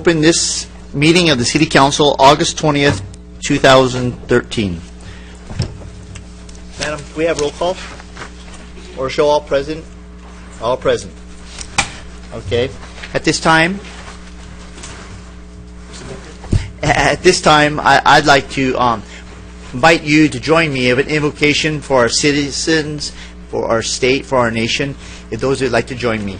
open this meeting of the City Council, August 20th, 2013. Madam, do we have roll call? Or show all present? All present. Okay. At this time, I'd like to invite you to join me in an invocation for our citizens, for our state, for our nation, if those would like to join me.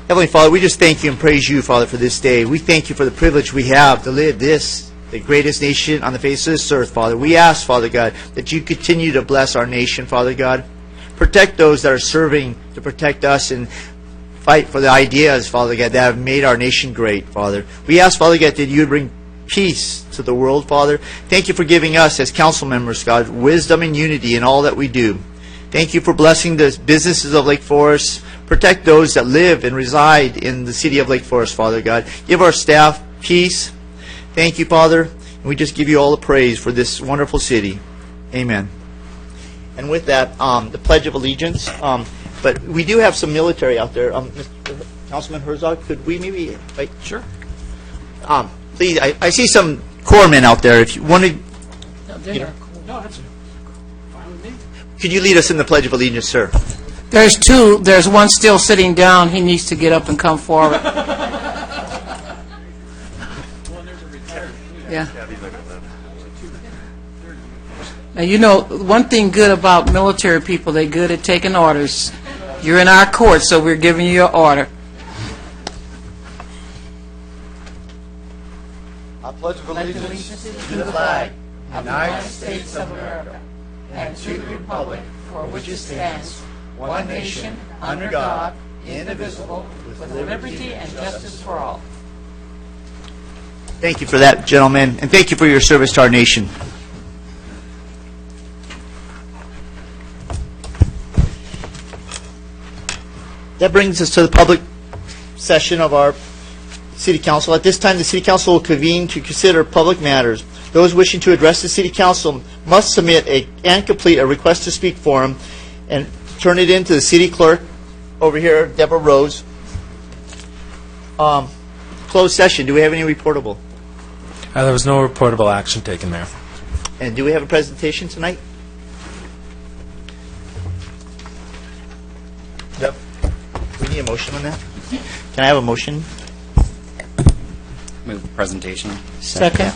Heavenly Father, we just thank you and praise you, Father, for this day. We thank you for the privilege we have to live this, the greatest nation on the face of this earth, Father. We ask, Father God, that you continue to bless our nation, Father God. Protect those that are serving to protect us and fight for the ideas, Father God, that have made our nation great, Father. We ask, Father God, that you would bring peace to the world, Father. Thank you for giving us, as council members, God, wisdom and unity in all that we do. Thank you for blessing the businesses of Lake Forest. Protect those that live and reside in the city of Lake Forest, Father God. Give our staff peace. Thank you, Father. And we just give you all the praise for this wonderful city. Amen. And with that, the Pledge of Allegiance. But we do have some military out there. Mr. Councilman Herzog, could we maybe... Right? Sure. Please, I see some corpsmen out there. If you want to... No, that's fine with me. Could you lead us in the Pledge of Allegiance, sir? There's two. There's one still sitting down. He needs to get up and come forward. Yeah. Now, you know, one thing good about military people, they're good at taking orders. You're in our court, so we're giving you your order. I pledge allegiance to the flag of the United States of America and to the republic for which it stands, one nation, under God, indivisible, with liberty and justice for all. Thank you for that, gentlemen, and thank you for your service to our nation. That brings us to the public session of our City Council. At this time, the City Council will convene to consider public matters. Those wishing to address the City Council must submit and complete a request to speak form and turn it in to the City Clerk over here, Deborah Rose. Closed session. Do we have any reportable? There was no reportable action taken, Mayor. And do we have a presentation tonight? Yep. We need a motion on that? Can I have a motion? Move presentation. Second.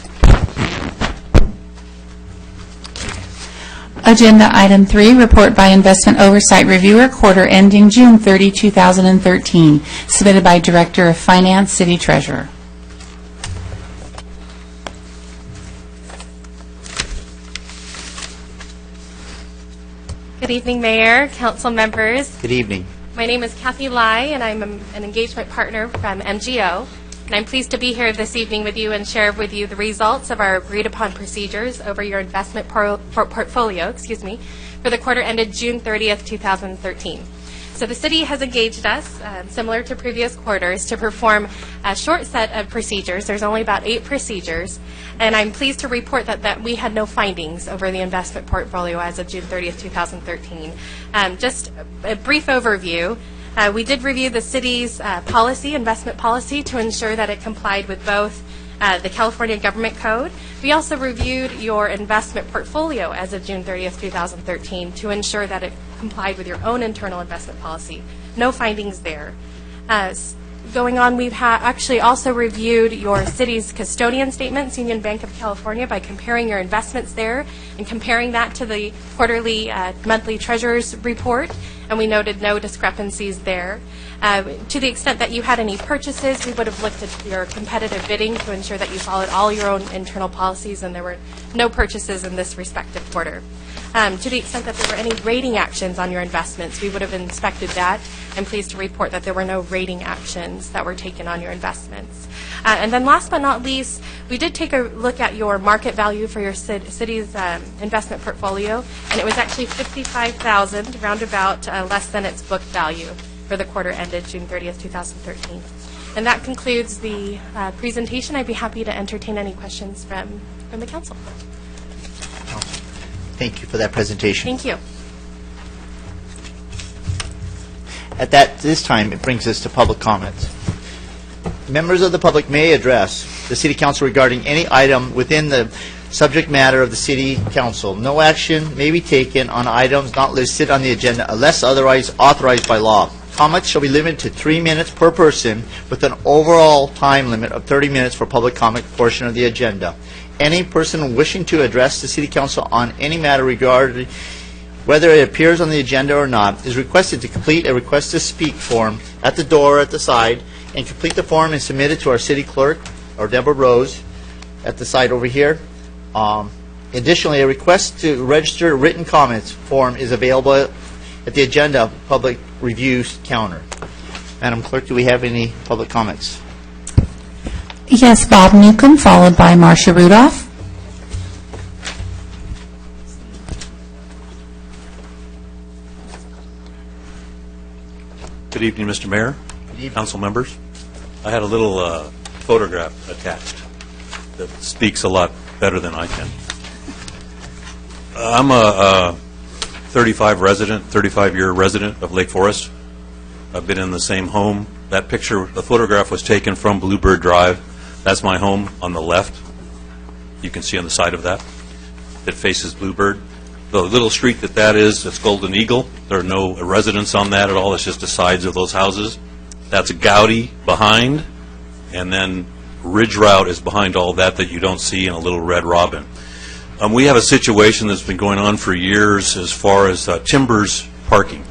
Agenda Item 3, Report by Investment Oversight Reviewer, quarter ending June 30, 2013, submitted by Director of Finance, City Treasurer. Good evening, Mayor, Council members. Good evening. My name is Kathy Lai, and I'm an engagement partner from MGO. And I'm pleased to be here this evening with you and share with you the results of our agreed-upon procedures over your investment portfolio, for the quarter ended June 30th, 2013. So the city has engaged us, similar to previous quarters, to perform a short set of procedures. There's only about 8 procedures, and I'm pleased to report that we had no findings over the investment portfolio as of June 30th, 2013. Just a brief overview. We did review the city's investment policy, to ensure that it complied with both the California Government Code. We also reviewed your investment portfolio as of June 30th, 2013, to ensure that it complied with your own internal investment policy. No findings there. Going on, we've actually also reviewed your city's custodian statements, Union Bank of California, by comparing your investments there and comparing that to the quarterly monthly treasurer's report, and we noted no discrepancies there. To the extent that you had any purchases, we would have looked at your competitive bidding to ensure that you followed all your own internal policies, and there were no purchases in this respective quarter. To the extent that there were any rating actions on your investments, we would have inspected that. I'm pleased to report that there were no rating actions that were taken on your investments. And then last but not least, we did take a look at your market value for your city's investment portfolio, and it was actually $55,000, roundabout less than its book value for the quarter ended June 30th, 2013. And that concludes the presentation. I'd be happy to entertain any questions from the council. Thank you for that presentation. Thank you. At this time, it brings us to public comments. Members of the public may address the City Council regarding any item within the subject matter of the City Council. No action may be taken on items not listed on the agenda unless otherwise authorized by law. Comments shall be limited to 3 minutes per person with an overall time limit of 30 minutes for public comment portion of the agenda. Any person wishing to address the City Council on any matter regarding whether it appears on the agenda or not is requested to complete a request to speak form at the door at the side and complete the form and submit it to our city clerk, or Deborah Rose, at the side over here. Additionally, a request to register written comments form is available at the agenda public review counter. Madam Clerk, do we have any public comments? Yes, Bob Newcomb, followed by Marcia Rudolph. Good evening, Mr. Mayor, evening. council members. I had a little photograph attached that speaks a lot better than I can. I'm a 35-year resident of Lake Forest. I've been in the same home. That picture, the photograph was taken from Bluebird Drive. That's my home on the left. You can see on the side of that. It faces Bluebird. The little street that is, it's Golden Eagle. There are no residents on that at all. It's just the sides of those houses. That's Gowdy behind, and then Ridge Route is behind all that you don't see in a little Red Robin. We have a situation that's been going on for years as far as Timbers parking.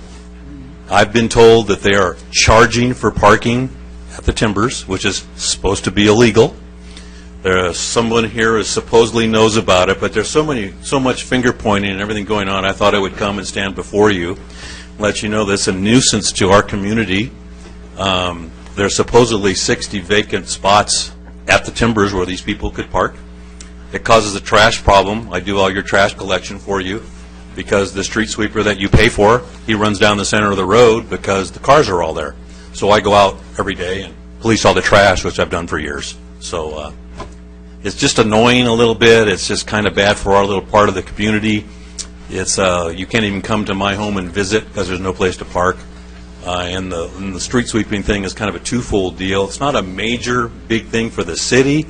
I've been told that they are charging for parking at the Timbers, which is supposed to be illegal. Someone here supposedly knows about it, but there's so much finger pointing and everything going on. I thought I would come and stand before you, let you know that's a nuisance to our community. There's supposedly 60 vacant spots at the Timbers where these people could park. It causes a trash problem. I do all your trash collection for you because the street sweeper that you pay for, he runs down the center of the road because the cars are all there. So I go out every day and police all the trash, which I've done for years. So it's just annoying a little bit. It's just kind of bad for our little part of the community. It's you can't even come to my home and visit because there's no place to park. And the street sweeping thing is kind of a twofold deal. It's not a major big thing for the city,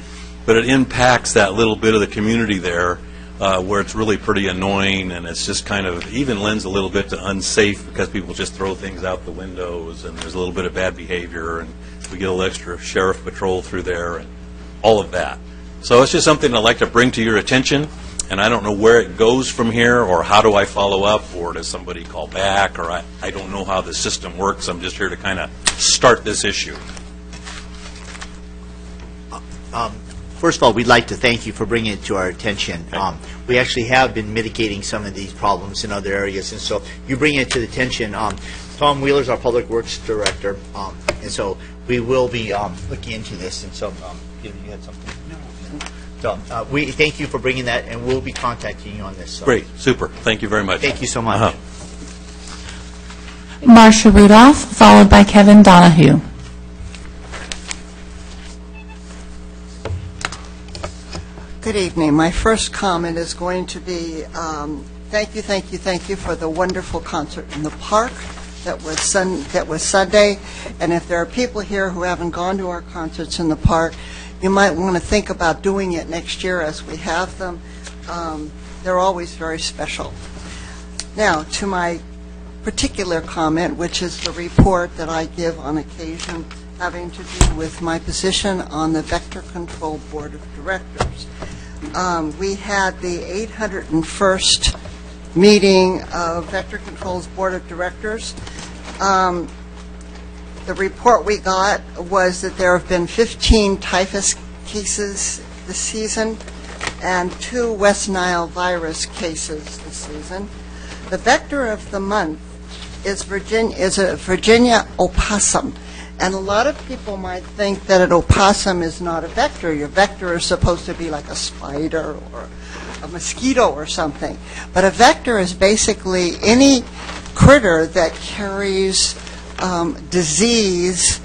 but it impacts that little bit of the community there where it's really pretty annoying, and it's just kind of even lends a little bit to unsafe because people just throw things out the windows, and there's a little bit of bad behavior, and we get a little extra sheriff patrol through there and all of that. So it's just something I'd like to bring to your attention, and I don't know where it goes from here, or how do I follow up, or does somebody call back, or I don't know how the system works. I'm just here to kind of start this issue. First of all, we'd like to thank you for bringing it to our attention. We actually have been mitigating some of these problems in other areas, and so you bring it to the attention. Tom Wheeler is our Public Works Director, and so we will be looking into this. And so, Peter, you had something? No. So we thank you for bringing that, and we'll be contacting you on this. So. Great, super. Thank you very much. Thank you so much. Marcia Rudolph, followed by Kevin Donahue. Good evening. My first comment is going to be thank you for the wonderful concert in the park that was Sunday. And if there are people here who haven't gone to our concerts in the park, you might want to think about doing it next year as we have them. They're always very special. Now, to my particular comment, which is the report that I give on occasion having to do with my position on the Vector Control Board of Directors. We had the 801st meeting of Vector Control's Board of Directors. The report we got was that there have been 15 typhus cases this season and 2 West Nile virus cases this season. The vector of the month is a Virginia opossum. And a lot of people might think that an opossum is not a vector. Your vector is supposed to be like a spider or a mosquito or something. But a vector is basically any critter that carries disease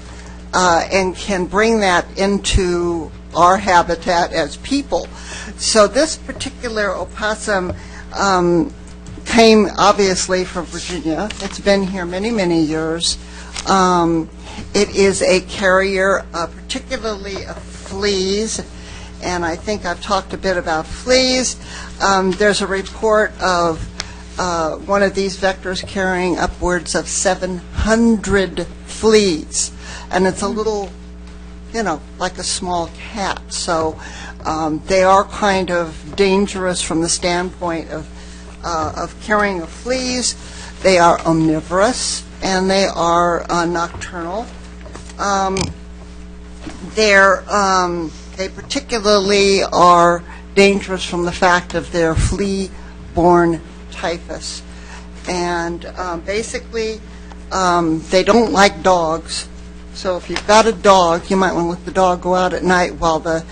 and can bring that into our habitat as people. So this particular opossum came obviously from Virginia. It's been here many, many years. It is a carrier, particularly of fleas, and I think I've talked a bit about fleas. There's a report of one of these vectors carrying upwards of 700 fleas, and it's a little, like a small cat. So they are kind of dangerous from the standpoint of carrying of fleas. They are omnivorous, and they are nocturnal. They particularly are dangerous from the fact of their flea-borne typhus. And basically, they don't like dogs. So if you've got a dog, you might want to let the dog go out at night while the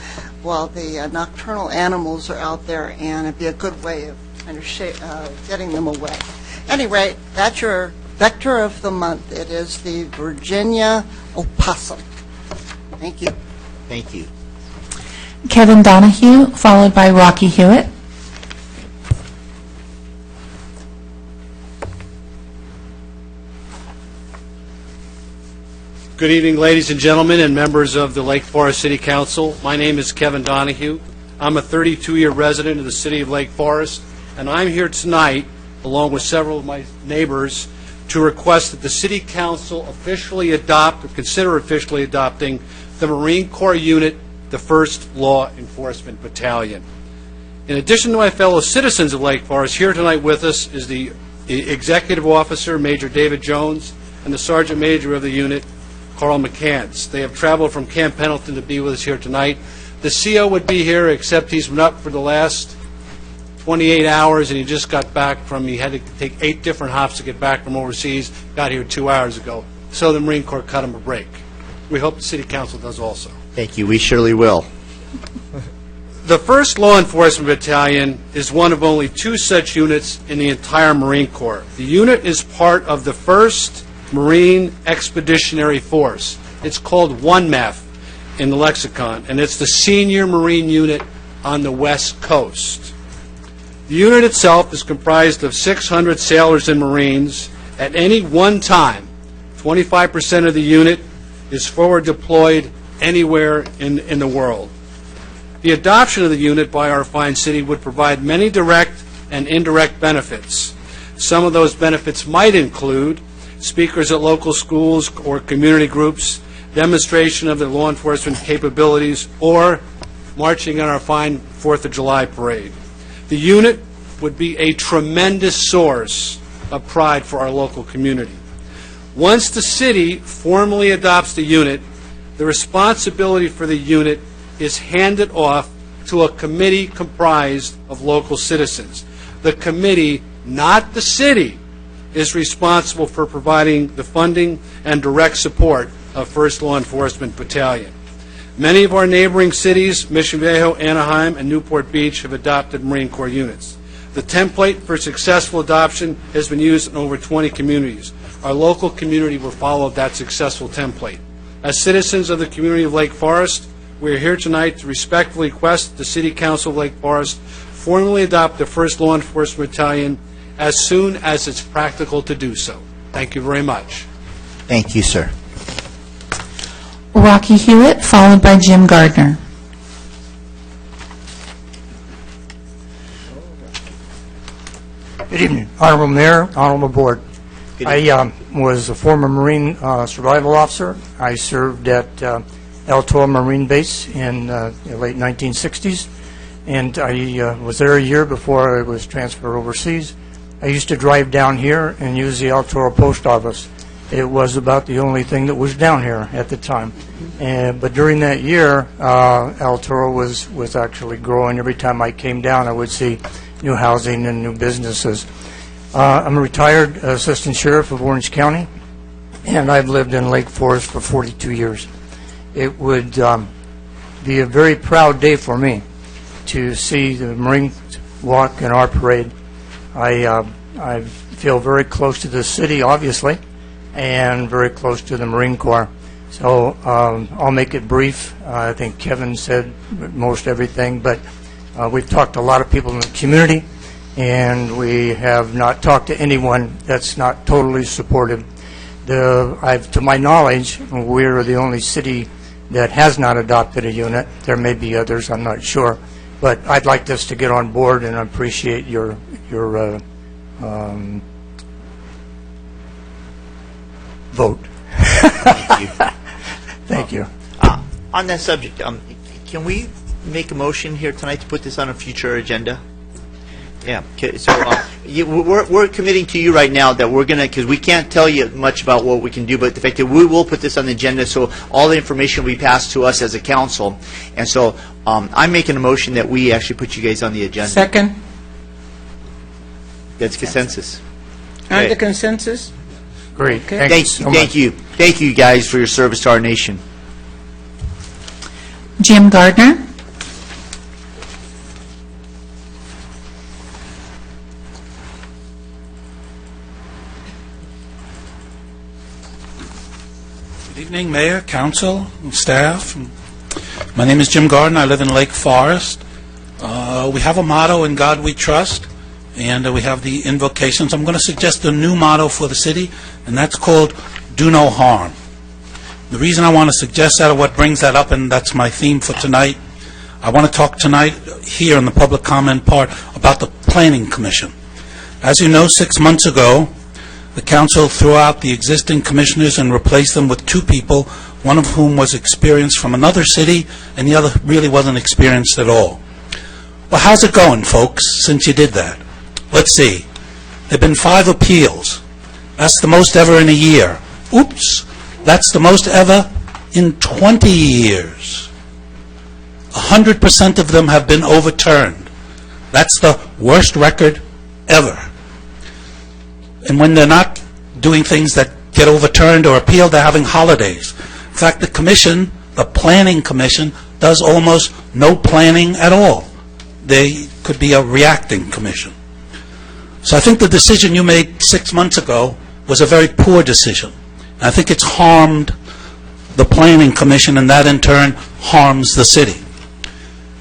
nocturnal animals are out there, and it'd be a good way of kind of getting them away. Anyway, that's your vector of the month. It is the Virginia opossum. Thank you. Thank you. Kevin Donahue, followed by Rocky Hewitt. Good evening, ladies and gentlemen, and members of the Lake Forest City Council. My name is Kevin Donahue. I'm a 32-year resident of the city of Lake Forest, and I'm here tonight, along with several of my neighbors, to request that the City Council officially adopt, or consider officially adopting, the Marine Corps unit, the 1st Law Enforcement Battalion. In addition to my fellow citizens of Lake Forest, here tonight with us is the Executive Officer, Major David Jones, and the Sergeant Major of the unit, Carl McCants. They have traveled from Camp Pendleton to be with us here tonight. The CO would be here, except he's been up for the last 28 hours, and he just got back he had to take 8 different hops to get back from overseas, got here 2 hours ago. So the Marine Corps cut him a break. We hope the City Council does also. Thank you. We surely will. The 1st Law Enforcement Battalion is one of only 2 such units in the entire Marine Corps. The unit is part of the 1st Marine Expeditionary Force. It's called 1MEF in the lexicon, and it's the senior Marine unit on the West Coast. The unit itself is comprised of 600 sailors and Marines. At any one time, 25% of the unit is forward deployed anywhere in the world. The adoption of the unit by our fine city would provide many direct and indirect benefits. Some of those benefits might include speakers at local schools or community groups, demonstration of their law enforcement capabilities, or marching on our fine 4th of July parade. The unit would be a tremendous source of pride for our local community. Once the city formally adopts the unit, the responsibility for the unit is handed off to a committee comprised of local citizens. The committee, not the city, is responsible for providing the funding and direct support of 1st Law Enforcement Battalion. Many of our neighboring cities, Mission Viejo, Anaheim, and Newport Beach, have adopted Marine Corps units. The template for successful adoption has been used in over 20 communities. Our local community will follow that successful template. As citizens of the community of Lake Forest, we are here tonight to respectfully request the City Council of Lake Forest formally adopt the 1st Law Enforcement Battalion as soon as it's practical to do so. Thank you very much. Thank you, sir. Rocky Hewitt, followed by Jim Gardner. Good evening, Honorable Mayor, Honorable Board. I was a former Marine survival officer. I served at El Toro Marine Base in the late 1960s, and I was there a year before I was transferred overseas. I used to drive down here and use the El Toro post office. It was about the only thing that was down here at the time. But during that year, El Toro was actually growing. Every time I came down, I would see new housing and new businesses. I'm a retired assistant sheriff of Orange County, and I've lived in Lake Forest for 42 years. It would be a very proud day for me to see the Marines walk in our parade. I feel very close to the city, obviously, and very close to the Marine Corps. So I'll make it brief. I think Kevin said most everything, but we've talked to a lot of people in the community, and we have not talked to anyone that's not totally supportive. To my knowledge, we're the only city that has not adopted a unit. There may be others, I'm not sure. But I'd like this to get on board, and I appreciate your vote. Thank you. Thank you. On that subject, can we make a motion here tonight to put this on a future agenda? Yeah, okay, so we're committing to you right now that we're going to, because we can't tell you much about what we can do, but the fact that we will put this on the agenda, so all the information will be passed to us as a council. And so I'm making a motion that we actually put you guys on the agenda. Second, That's consensus. under consensus? Great. Okay. Thank you so much. Thank you guys for your service to our nation. Jim Gardner. Good evening, Mayor, Council, and staff. My name is Jim Gardner. I live in Lake Forest. We have a motto, "In God We Trust," and we have the invocations. I'm going to suggest a new motto for the city, and that's called "Do No Harm." The reason I want to suggest that, or what brings that up, and that's my theme for tonight, I want to talk tonight here in the public comment part about the Planning Commission. As you know, 6 months ago, the council threw out the existing commissioners and replaced them with two people, one of whom was experienced from another city, and the other really wasn't experienced at all. Well, how's it going, folks, since you did that? Let's see. There have been 5 appeals. That's the most ever in a year. Oops. That's the most ever in 20 years. 100% of them have been overturned. That's the worst record ever. And when they're not doing things that get overturned or appealed, they're having holidays. In fact, the commission, the Planning Commission, does almost no planning at all. They could be a reacting commission. So I think the decision you made 6 months ago was a very poor decision. I think it's harmed the Planning Commission, and that in turn harms the city.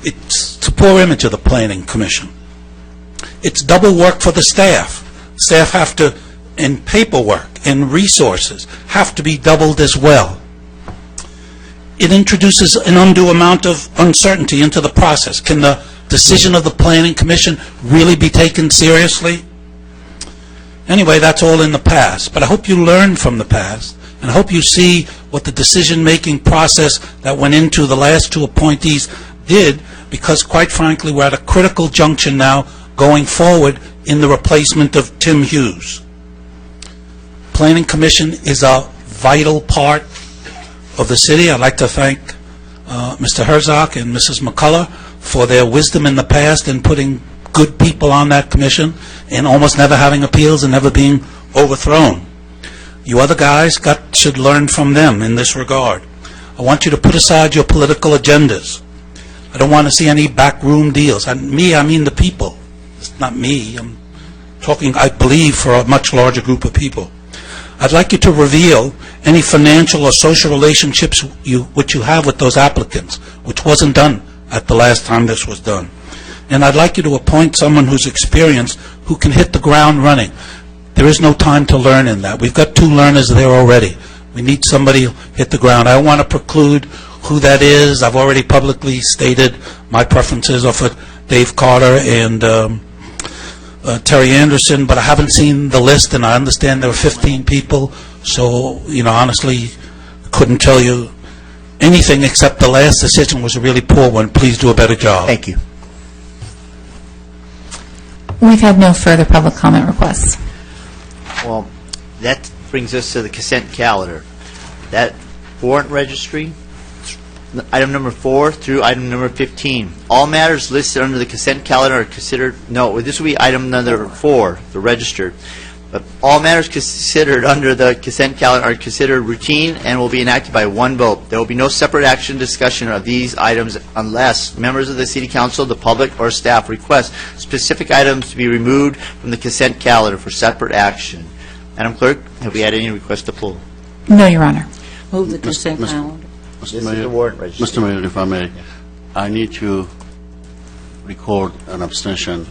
It's a poor image of the Planning Commission. It's double work for the staff. Staff have to, and paperwork and resources have to be doubled as well. It introduces an undue amount of uncertainty into the process. Can the decision of the Planning Commission really be taken seriously? Anyway, that's all in the past, but I hope you learn from the past, and I hope you see what the decision-making process that went into the last 2 appointees did, because quite frankly, we're at a critical junction now going forward in the replacement of Tim Hughes. Planning Commission is a vital part of the city. I'd like to thank Mr. Herzog and Mrs. McCullough for their wisdom in the past in putting good people on that commission and almost never having appeals and never being overthrown. You other guys should learn from them in this regard. I want you to put aside your political agendas. I don't want to see any backroom deals. I mean the people. It's not me. I'm talking, I believe, for a much larger group of people. I'd like you to reveal any financial or social relationships which you have with those applicants, which wasn't done at the last time this was done. And I'd like you to appoint someone who's experienced, who can hit the ground running. There is no time to learn in that. We've got 2 learners there already. We need somebody who hit the ground. I don't want to preclude who that is. I've already publicly stated my preferences are for Dave Carter and Terry Anderson, but I haven't seen the list, and I understand there were 15 people, so, honestly, couldn't tell you anything except the last decision was a really poor one. Please do a better job. Thank you. We've had no further public comment requests. Well, that brings us to the consent calendar. That warrant registry, item number 4 through item number 15. All matters listed under the consent calendar are considered, no, this will be item number 4, the registered. But all matters considered under the consent calendar are considered routine and will be enacted by one vote. There will be no separate action discussion of these items unless members of the City Council, the public, or staff request specific items to be removed from the consent calendar for separate action. Madam Clerk, have we had any requests to pull? No, Your Honor. Move the consent calendar. This is the warrant registry. Mr. Mayor, if I may, I need to record an abstention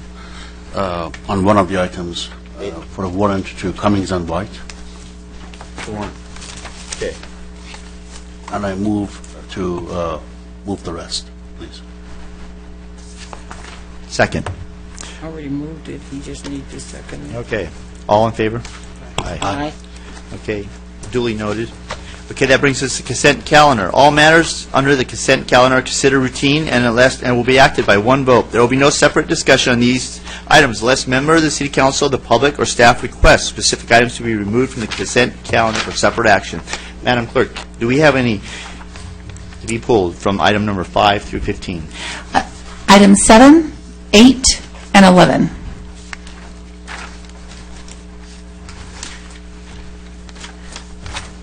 on one of the items for a warrant to Cummings and White. One. Okay. And I move to move the rest, please. Second. Already moved it, he just needs a second. Okay. All in favor? Aye. Okay, duly noted. Okay, that brings us to consent calendar. All matters under the consent calendar are considered routine and will be acted by one vote. There will be no separate discussion on these items unless a member of the City Council, the public, or staff requests specific items to be removed from the consent calendar for separate action. Madam Clerk, do we have any to be pulled from item number 5 through 15? Item 7, 8, and 11.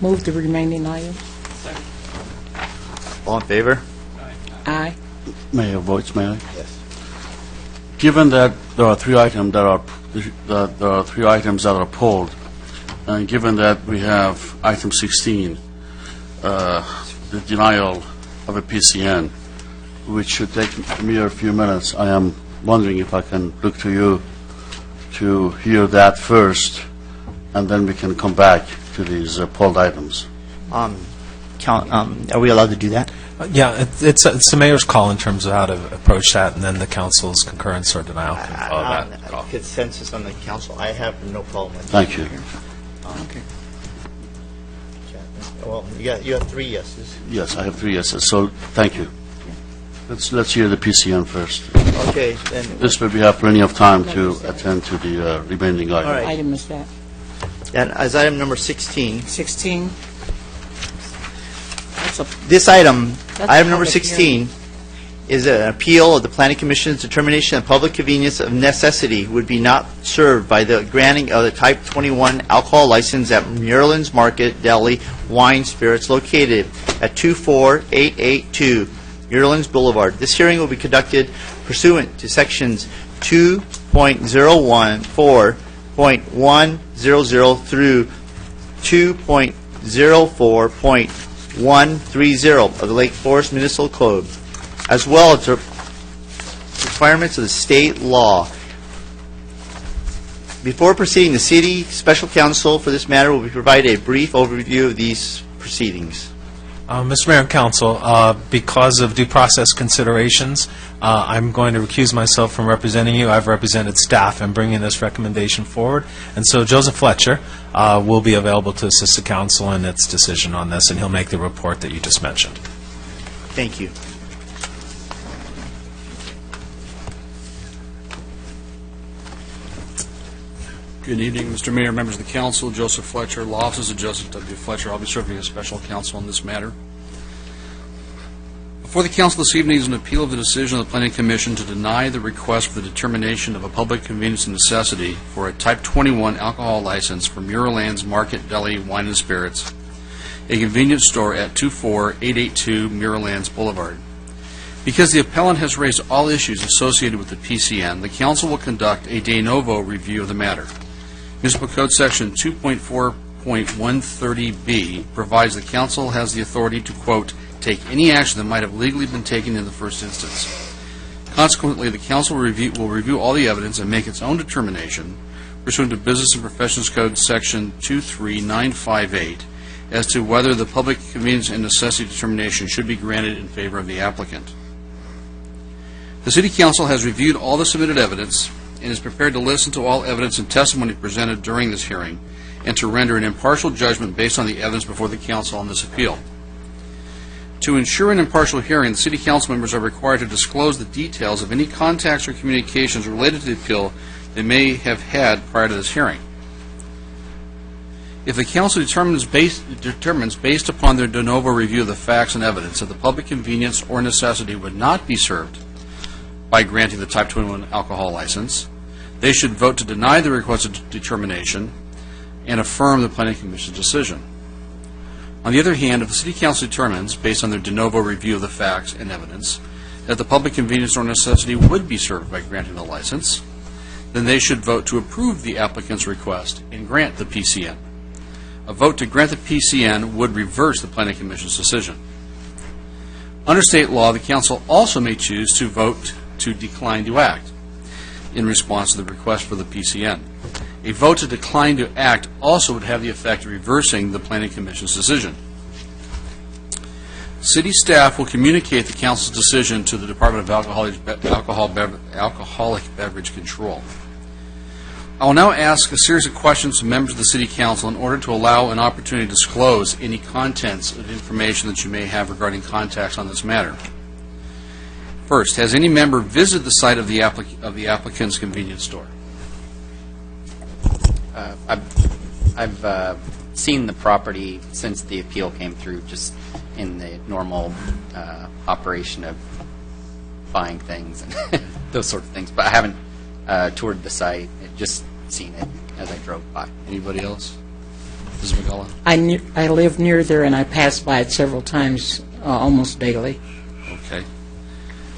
Move the remaining items. All in favor? Aye. Mayor votes, may I? Yes. Given that there are three items that are pulled, and given that we have item 16, the denial of a PCN, which should take a mere few minutes, I am wondering if I can look to you to hear that first, and then we can come back to these pulled items. Are we allowed to do that? Yeah, it's the mayor's call in terms of how to approach that, and then the council's concurrence or denial can follow that call. Consensus on the council, I have no problem with Thank you. Okay. Well, you have 3 yeses. Yes, I have 3 yeses, so thank you. Let's hear the PCN first. Okay, then, This way we have plenty of time to attend to the remaining items. All right. Item is that? that is item number 16. 16? That's a, This item, That's item number public 16, is an appeal of the Planning Commission's determination of public convenience of necessity would be not served by the granting of the Type 21 alcohol license at Muirlands Market Deli Wine Spirits located at 24882 Muirlands Boulevard. This hearing will be conducted pursuant to Sections 2.014.100 through 2.04.130 of the Lake Forest Municipal Code, as well as the requirements of the state law. Before proceeding, the City Special Counsel for this matter will be provided a brief overview of these proceedings. Mr. Mayor and Council, because of due process considerations, I'm going to recuse myself from representing you. I've represented staff in bringing this recommendation forward, and so Joseph Fletcher will be available to assist the council in its decision on this, and he'll make the report that you just mentioned. Thank you. Good evening, Mr. Mayor, members of the council. Joseph Fletcher, Law Offices of Joseph W. Fletcher. I'll be serving as special counsel on this matter. Before the council this evening is an appeal of the decision of the Planning Commission to deny the request for the determination of a public convenience and necessity for a Type 21 alcohol license for Muirlands Market Deli Wine and Spirits, a convenience store at 24882 Muirlands Boulevard. Because the appellant has raised all issues associated with the PCN, the council will conduct a de novo review of the matter. Municipal Code Section 2.4.130B provides the council has the authority to, quote, take any action that might have legally been taken in the first instance. Consequently, the council will review all the evidence and make its own determination pursuant to Business and Professions Code Section 23958 as to whether the public convenience and necessity determination should be granted in favor of the applicant. The City Council has reviewed all the submitted evidence and is prepared to listen to all evidence and testimony presented during this hearing and to render an impartial judgment based on the evidence before the council on this appeal. To ensure an impartial hearing, the City Council members are required to disclose the details of any contacts or communications related to the appeal they may have had prior to this hearing. If the council determines based upon their de novo review of the facts and evidence that the public convenience or necessity would not be served by granting the Type 21 alcohol license, they should vote to deny the requested determination and affirm the Planning Commission's decision. On the other hand, if the City Council determines, based on their de novo review of the facts and evidence, that the public convenience or necessity would be served by granting the license, then they should vote to approve the applicant's request and grant the PCN. A vote to grant the PCN would reverse the Planning Commission's decision. Under state law, the council also may choose to vote to decline to act in response to the request for the PCN. A vote to decline to act also would have the effect of reversing the Planning Commission's decision. City staff will communicate the council's decision to the Department of Alcoholic Beverage Control. I will now ask a series of questions to members of the City Council in order to allow an opportunity to disclose any contents of information that you may have regarding contacts on this matter. First, has any member visited the site of the applicant's convenience store? I've seen the property since the appeal came through, just in the normal operation of buying things and those sort of things. But I haven't toured the site, just seen it as I drove by. Anybody else? Ms. McCullough? I live near there, and I pass by it several times, almost daily. Okay.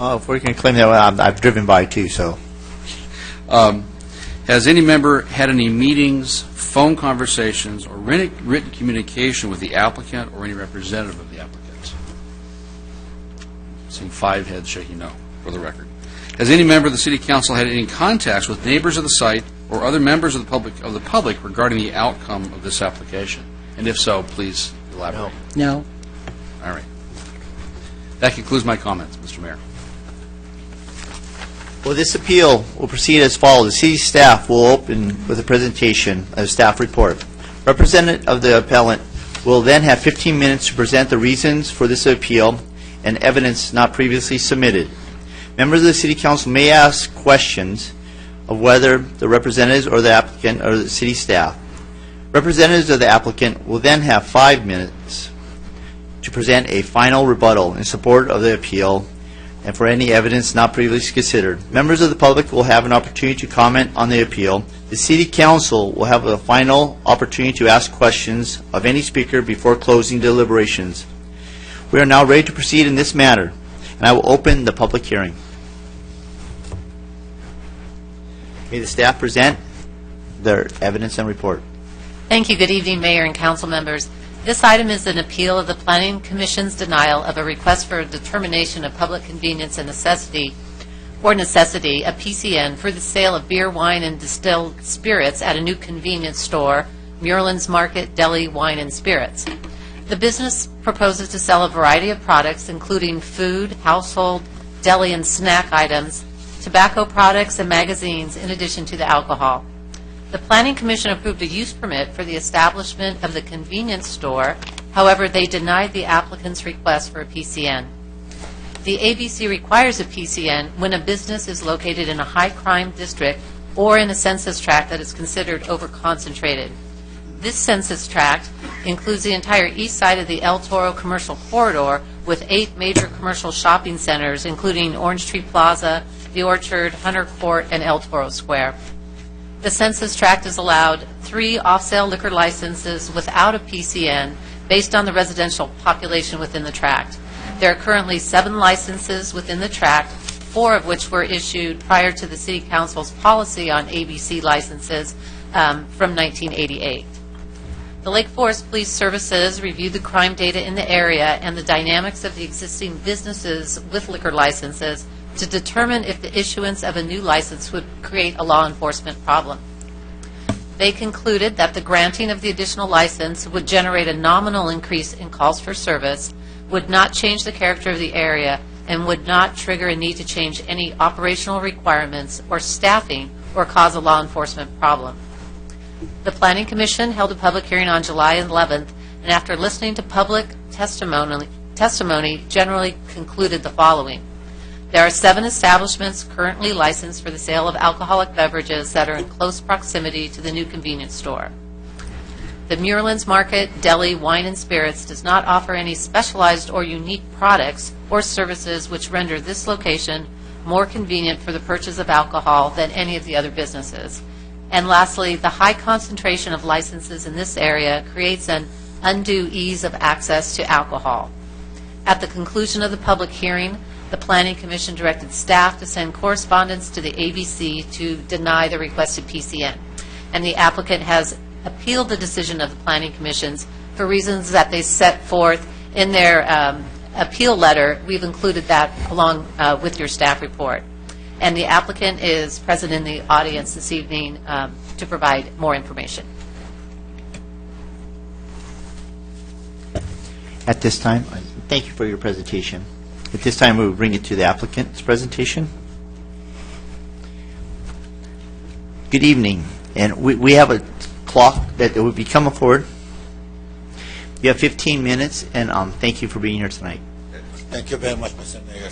If we can claim that, I've driven by too, so. Has any member had any meetings, phone conversations, or written communication with the applicant or any representative of the applicant? Seeing 5 heads shaking no, for the record. Has any member of the City Council had any contacts with neighbors of the site or other members of the public regarding the outcome of this application? And if so, please elaborate. No. All right. That concludes my comments, Mr. Mayor. Well, this appeal will proceed as follows. The city staff will open with a presentation, a staff report. Representative of the appellant will then have 15 minutes to present the reasons for this appeal and evidence not previously submitted. Members of the City Council may ask questions of whether the representatives or the applicant or the city staff. Representatives of the applicant will then have 5 minutes to present a final rebuttal in support of the appeal and for any evidence not previously considered. Members of the public will have an opportunity to comment on the appeal. The City Council will have a final opportunity to ask questions of any speaker before closing deliberations. We are now ready to proceed in this matter, and I will open the public hearing. May the staff present their evidence and report. Thank you. Good evening, Mayor and Council members. This item is an appeal of the Planning Commission's denial of a request for a determination of public convenience and necessity, a PCN, for the sale of beer, wine, and distilled spirits at a new convenience store, Muirlands Market Deli Wine and Spirits. The business proposes to sell a variety of products, including food, household, deli, and snack items, tobacco products, and magazines, in addition to the alcohol. The Planning Commission approved a use permit for the establishment of the convenience store. However, they denied the applicant's request for a PCN. The ABC requires a PCN when a business is located in a high-crime district or in a census tract that is considered over-concentrated. This census tract includes the entire east side of the El Toro commercial corridor with 8 major commercial shopping centers, including Orange Tree Plaza, The Orchard, Hunter Court, and El Toro Square. The census tract has allowed 3 off-sale liquor licenses without a PCN based on the residential population within the tract. There are currently 7 licenses within the tract, 4 of which were issued prior to the City Council's policy on ABC licenses from 1988. The Lake Forest Police Services reviewed the crime data in the area and the dynamics of the existing businesses with liquor licenses to determine if the issuance of a new license would create a law enforcement problem. They concluded that the granting of the additional license would generate a nominal increase in calls for service, would not change the character of the area, and would not trigger a need to change any operational requirements or staffing or cause a law enforcement problem. The Planning Commission held a public hearing on July 11th, and after listening to public testimony generally concluded the following. There are 7 establishments currently licensed for the sale of alcoholic beverages that are in close proximity to the new convenience store. The Muirlands Market Deli Wine and Spirits does not offer any specialized or unique products or services which render this location more convenient for the purchase of alcohol than any of the other businesses. And lastly, the high concentration of licenses in this area creates an undue ease of access to alcohol. At the conclusion of the public hearing, the Planning Commission directed staff to send correspondence to the ABC to deny the requested PCN. And the applicant has appealed the decision of the Planning Commissions for reasons that they set forth in their appeal letter. We've included that along with your staff report. and the applicant is present in the audience this evening to provide more information. At this time, thank you for your presentation. At this time, we will bring it to the applicant's presentation. Good evening, and we have a clock that will be coming forward. You have 15 minutes, and thank you for being here tonight. Thank you very much, Mr. Mayor,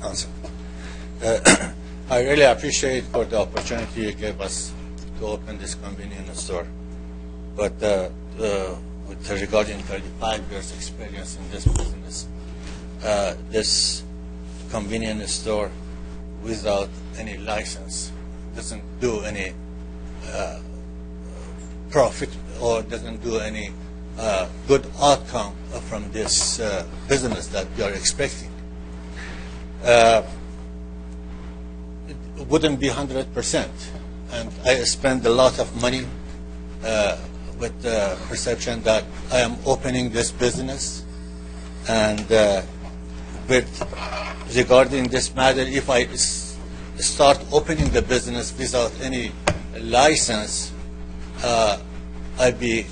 Council. I really appreciate for the opportunity you gave us to open this convenience store. But regarding 35 years experience in this business, this convenience store without any license doesn't do any profit or doesn't do any good outcome from this business that we are expecting. It wouldn't be 100%. And I spend a lot of money with the perception that I am opening this business. And regarding this matter, if I start opening the business without any license, I'll be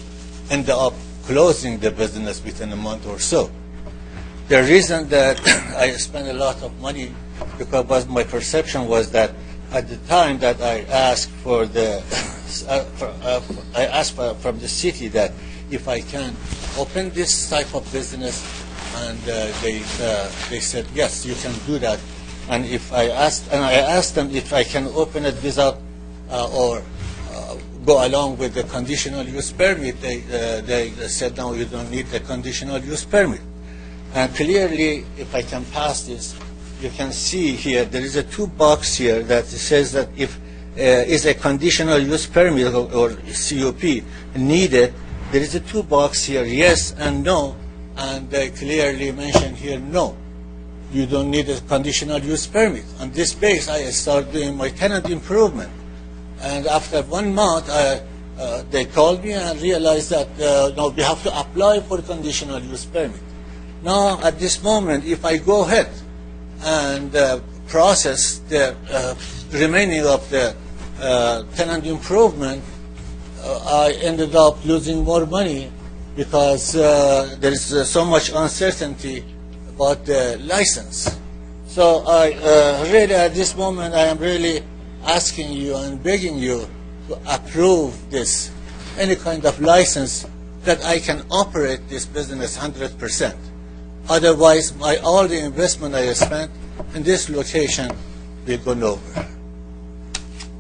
end up closing the business within a month or so. The reason that I spent a lot of money because my perception was that at the time that I asked for the from the city that if I can open this type of business, and they said yes, you can do that. And I asked them if I can open it without or go along with the conditional use permit. They said no, you don't need the conditional use permit. And clearly, if I can pass this, you can see here there is a 2 box here that says that if is a conditional use permit or CUP needed, there is a 2 box here, yes and no, and they clearly mention here no. You don't need a conditional use permit. On this base, I started doing my tenant improvement. And after 1 month, they called me and realized that no, we have to apply for conditional use permit. Now, at this moment, if I go ahead and process the remaining of the tenant improvement, I ended up losing more money because there is so much uncertainty about the license. So I really, at this moment, I am really asking you and begging you to approve this, any kind of license that I can operate this business 100%. Otherwise, all the investment I spent in this location will go nowhere.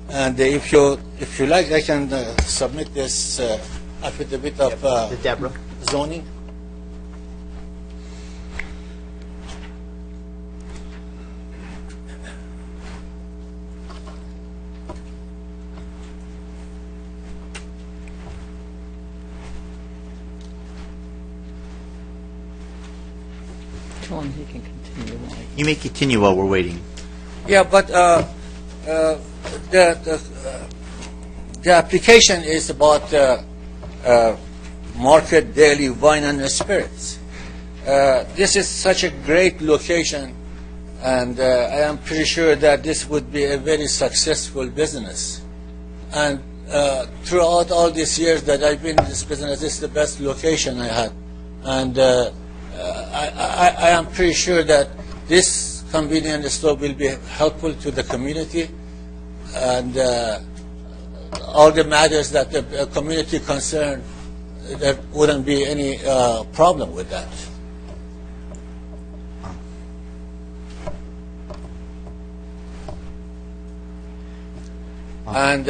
And if you like, I can submit this affidavit of Deborah. zoning. Tell him he can continue. You may continue while we're waiting. Yeah, but the application is about market daily wine and spirits. This is such a great location, and I am pretty sure that this would be a very successful business. And throughout all these years that I've been in this business, this is the best location I had. And I am pretty sure that this convenience store will be helpful to the community, and all the matters that the community concerned, there wouldn't be any problem with that. And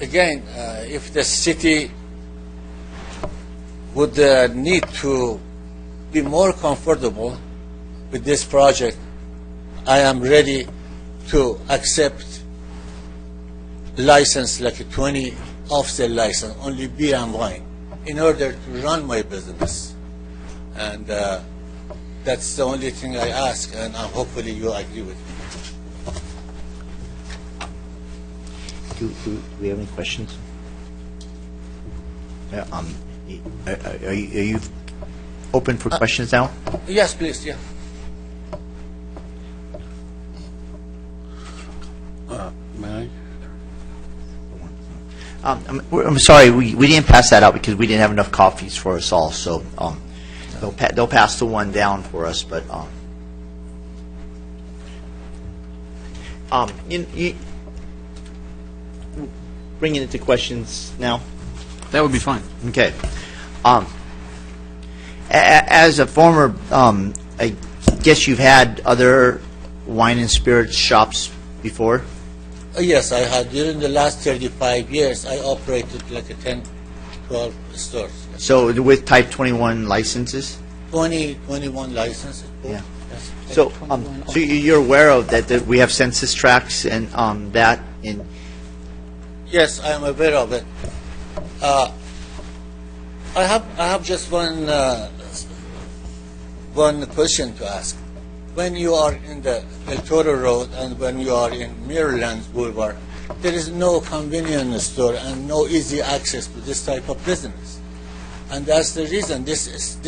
again, if the city would need to be more comfortable with this project, I am ready to accept license like a 20 off-sale license, only beer and wine, in order to run my business. And that's the only thing I ask, and hopefully you agree with me. Do we have any questions? Are you open for questions now? Yes, please, yeah. I'm sorry, we didn't pass that out because we didn't have enough coffees for us all, so they'll pass the one down for us, but you bringing it to questions now? That would be fine. Okay. As a former, I guess you've had other wine and spirits shops before? Yes, I had. During the last 35 years, I operated like a 10, 12 stores. So with Type 21 licenses? 21 licenses. Yeah. Yes. So, so you're aware of that we have census tracts and that in? Yes, I am aware of it. I have just one question to ask. When you are in the El Toro Road and when you are in Maryland Boulevard, there is no convenience store and no easy access to this type of business. And that's the reason this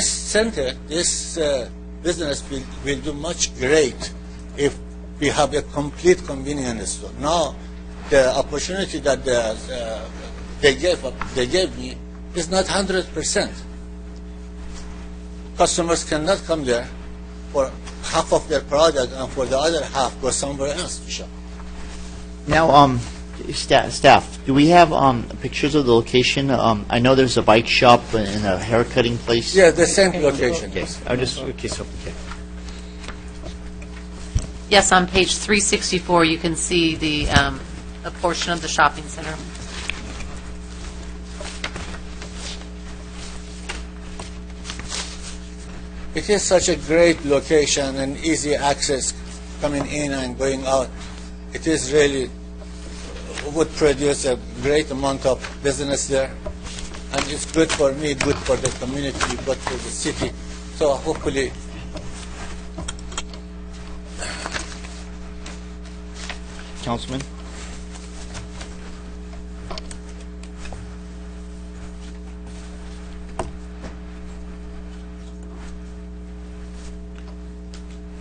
center, this business will do much great if we have a complete convenience store. Now, the opportunity that they gave me is not 100%. Customers cannot come there for half of their product and for the other half go somewhere else to shop. Now, staff, do we have pictures of the location? I know there's a bike shop and a hair cutting place. Yeah, the same location. Okay, okay. Yes, on page 364, you can see a portion of the shopping center. It is such a great location and easy access coming in and going out. It is really would produce a great amount of business there. And it's good for me, good for the community, good for the city. So hopefully, Councilman?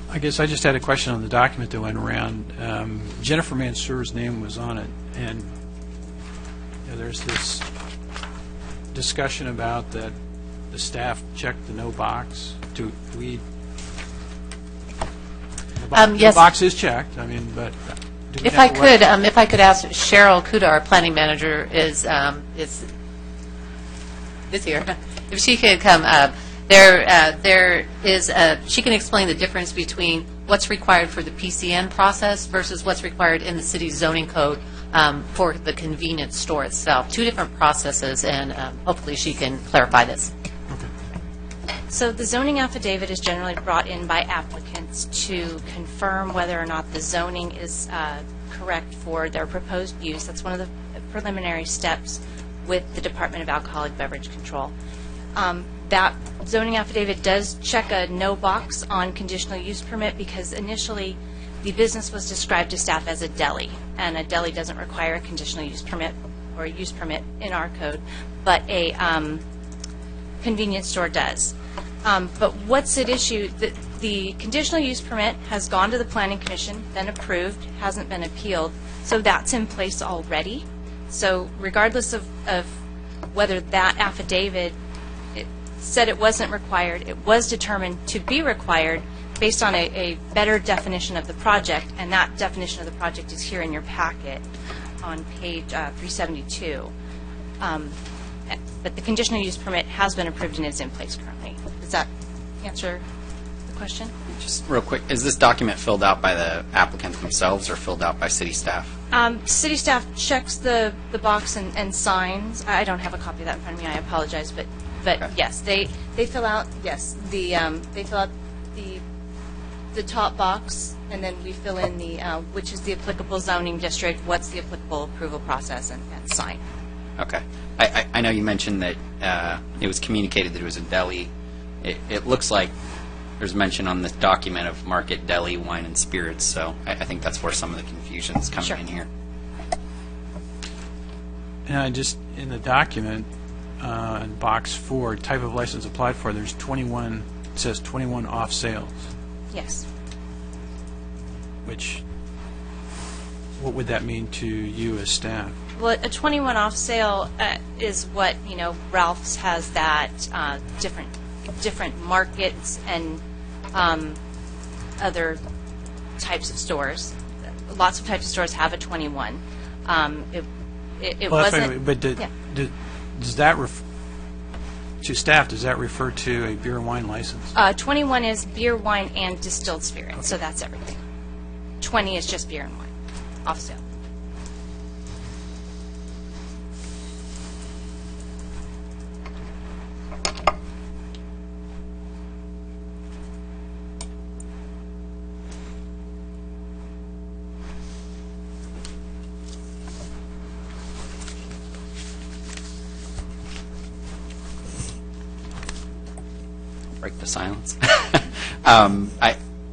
I guess I just had a question on the document that went around. Jennifer Mansour's name was on it, and there's this discussion about that the staff checked the no box. Do we? Yes. The box is checked. I mean, but do we If have I could ask Cheryl Kuda, our planning manager, is here. If she could come up. There is she can explain the difference between what's required for the PCN process versus what's required in the city's zoning code for the convenience store itself. Two different processes, and hopefully she can clarify this. So the zoning affidavit is generally brought in by applicants to confirm whether or not the zoning is correct for their proposed use. That's one of the preliminary steps with the Department of Alcoholic Beverage Control. That zoning affidavit does check a no box on conditional use permit because initially the business was described to staff as a deli, and a deli doesn't require a conditional use permit or a use permit in our code, but a convenience store does. But what's at issue, the conditional use permit has gone to the Planning Commission, been approved, hasn't been appealed, so that's in place already. So regardless of whether that affidavit said it wasn't required, it was determined to be required based on a better definition of the project, and that definition of the project is here in your packet on page 372. But the conditional use permit has been approved and is in place currently. Does that answer the question? Just real quick, is this document filled out by the applicants themselves or filled out by city staff? City staff checks the box and signs. I don't have a copy of that in front of me. I apologize, but Okay. yes, they fill out they fill out the top box, and then we fill in the which is the applicable zoning district, what's the applicable approval process, and sign. Okay. I know you mentioned that it was communicated that it was a deli. It looks like there's mention on this document of Market Deli Wine and Spirits, so I think that's where some of the confusion is coming in here. And I just, in the document, in box 4, type of license applied for, there's 21, it says 21 off sales, Yes. which what would that mean to you as staff? Well, a 21 off sale is what, Ralph's has that, different markets and other types of stores. Lots of types of stores have a 21. It Well, wasn't... But yeah. does that, to staff, does that refer to a beer and wine license? 21 is beer, wine, and distilled spirits, so that's everything. 20 is just beer and wine, off sale. Break the silence.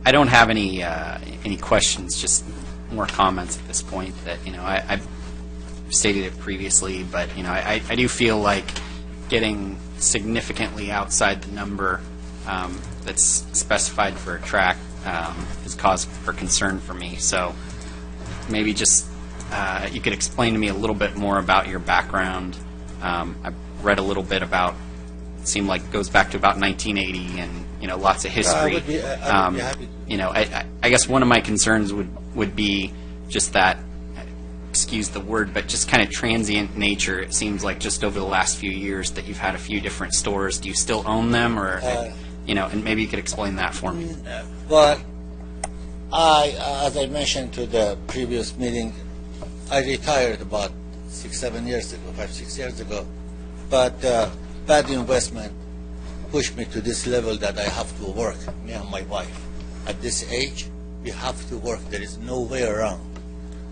I don't have any questions, just more comments at this point that, I've stated it previously, but, I do feel like getting significantly outside the number that's specified for a track is cause for concern for me. So maybe just you could explain to me a little bit more about your background. I've read a little bit about, it seemed like it goes back to about 1980 and, lots of history. I would be happy to. I guess one of my concerns would be just that, excuse the word, but just kind of transient nature. It seems like just over the last few years that you've had a few different stores. Do you still own them, or and maybe you could explain that for me? Well, as I mentioned to the previous meeting, I retired about 5-6 years ago. But bad investment pushed me to this level that I have to work, me and my wife. At this age, we have to work. There is no way around.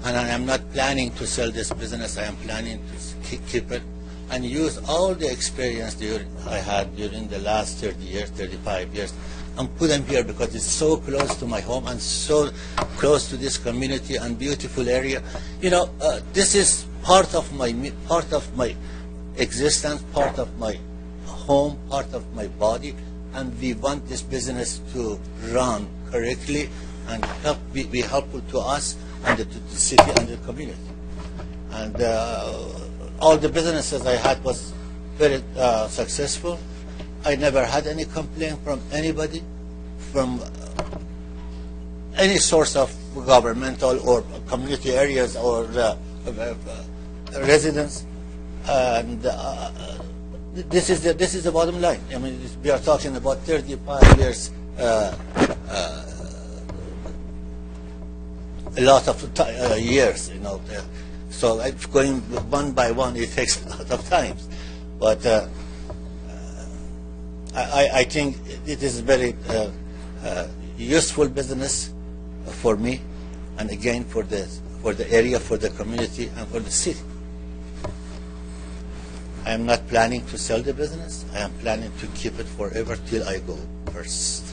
And I am not planning to sell this business. I am planning to keep it and use all the experience I had during the last 30 years, 35 years, and put them here because it's so close to my home and so close to this community and beautiful area. This is part of my existence, part of my home, part of my body, and we want this business to run correctly and be helpful to us and to the city and the community. And all the businesses I had was very successful. I never had any complaint from anybody, from any source of governmental or community areas or residents. And this is the bottom line. I mean, we are talking about 35 years, a lot of years, So going one by one, it takes a lot of time. But I think it is very useful business for me, and again for the area, for the community, and for the city. I am not planning to sell the business. I am planning to keep it forever till I go first.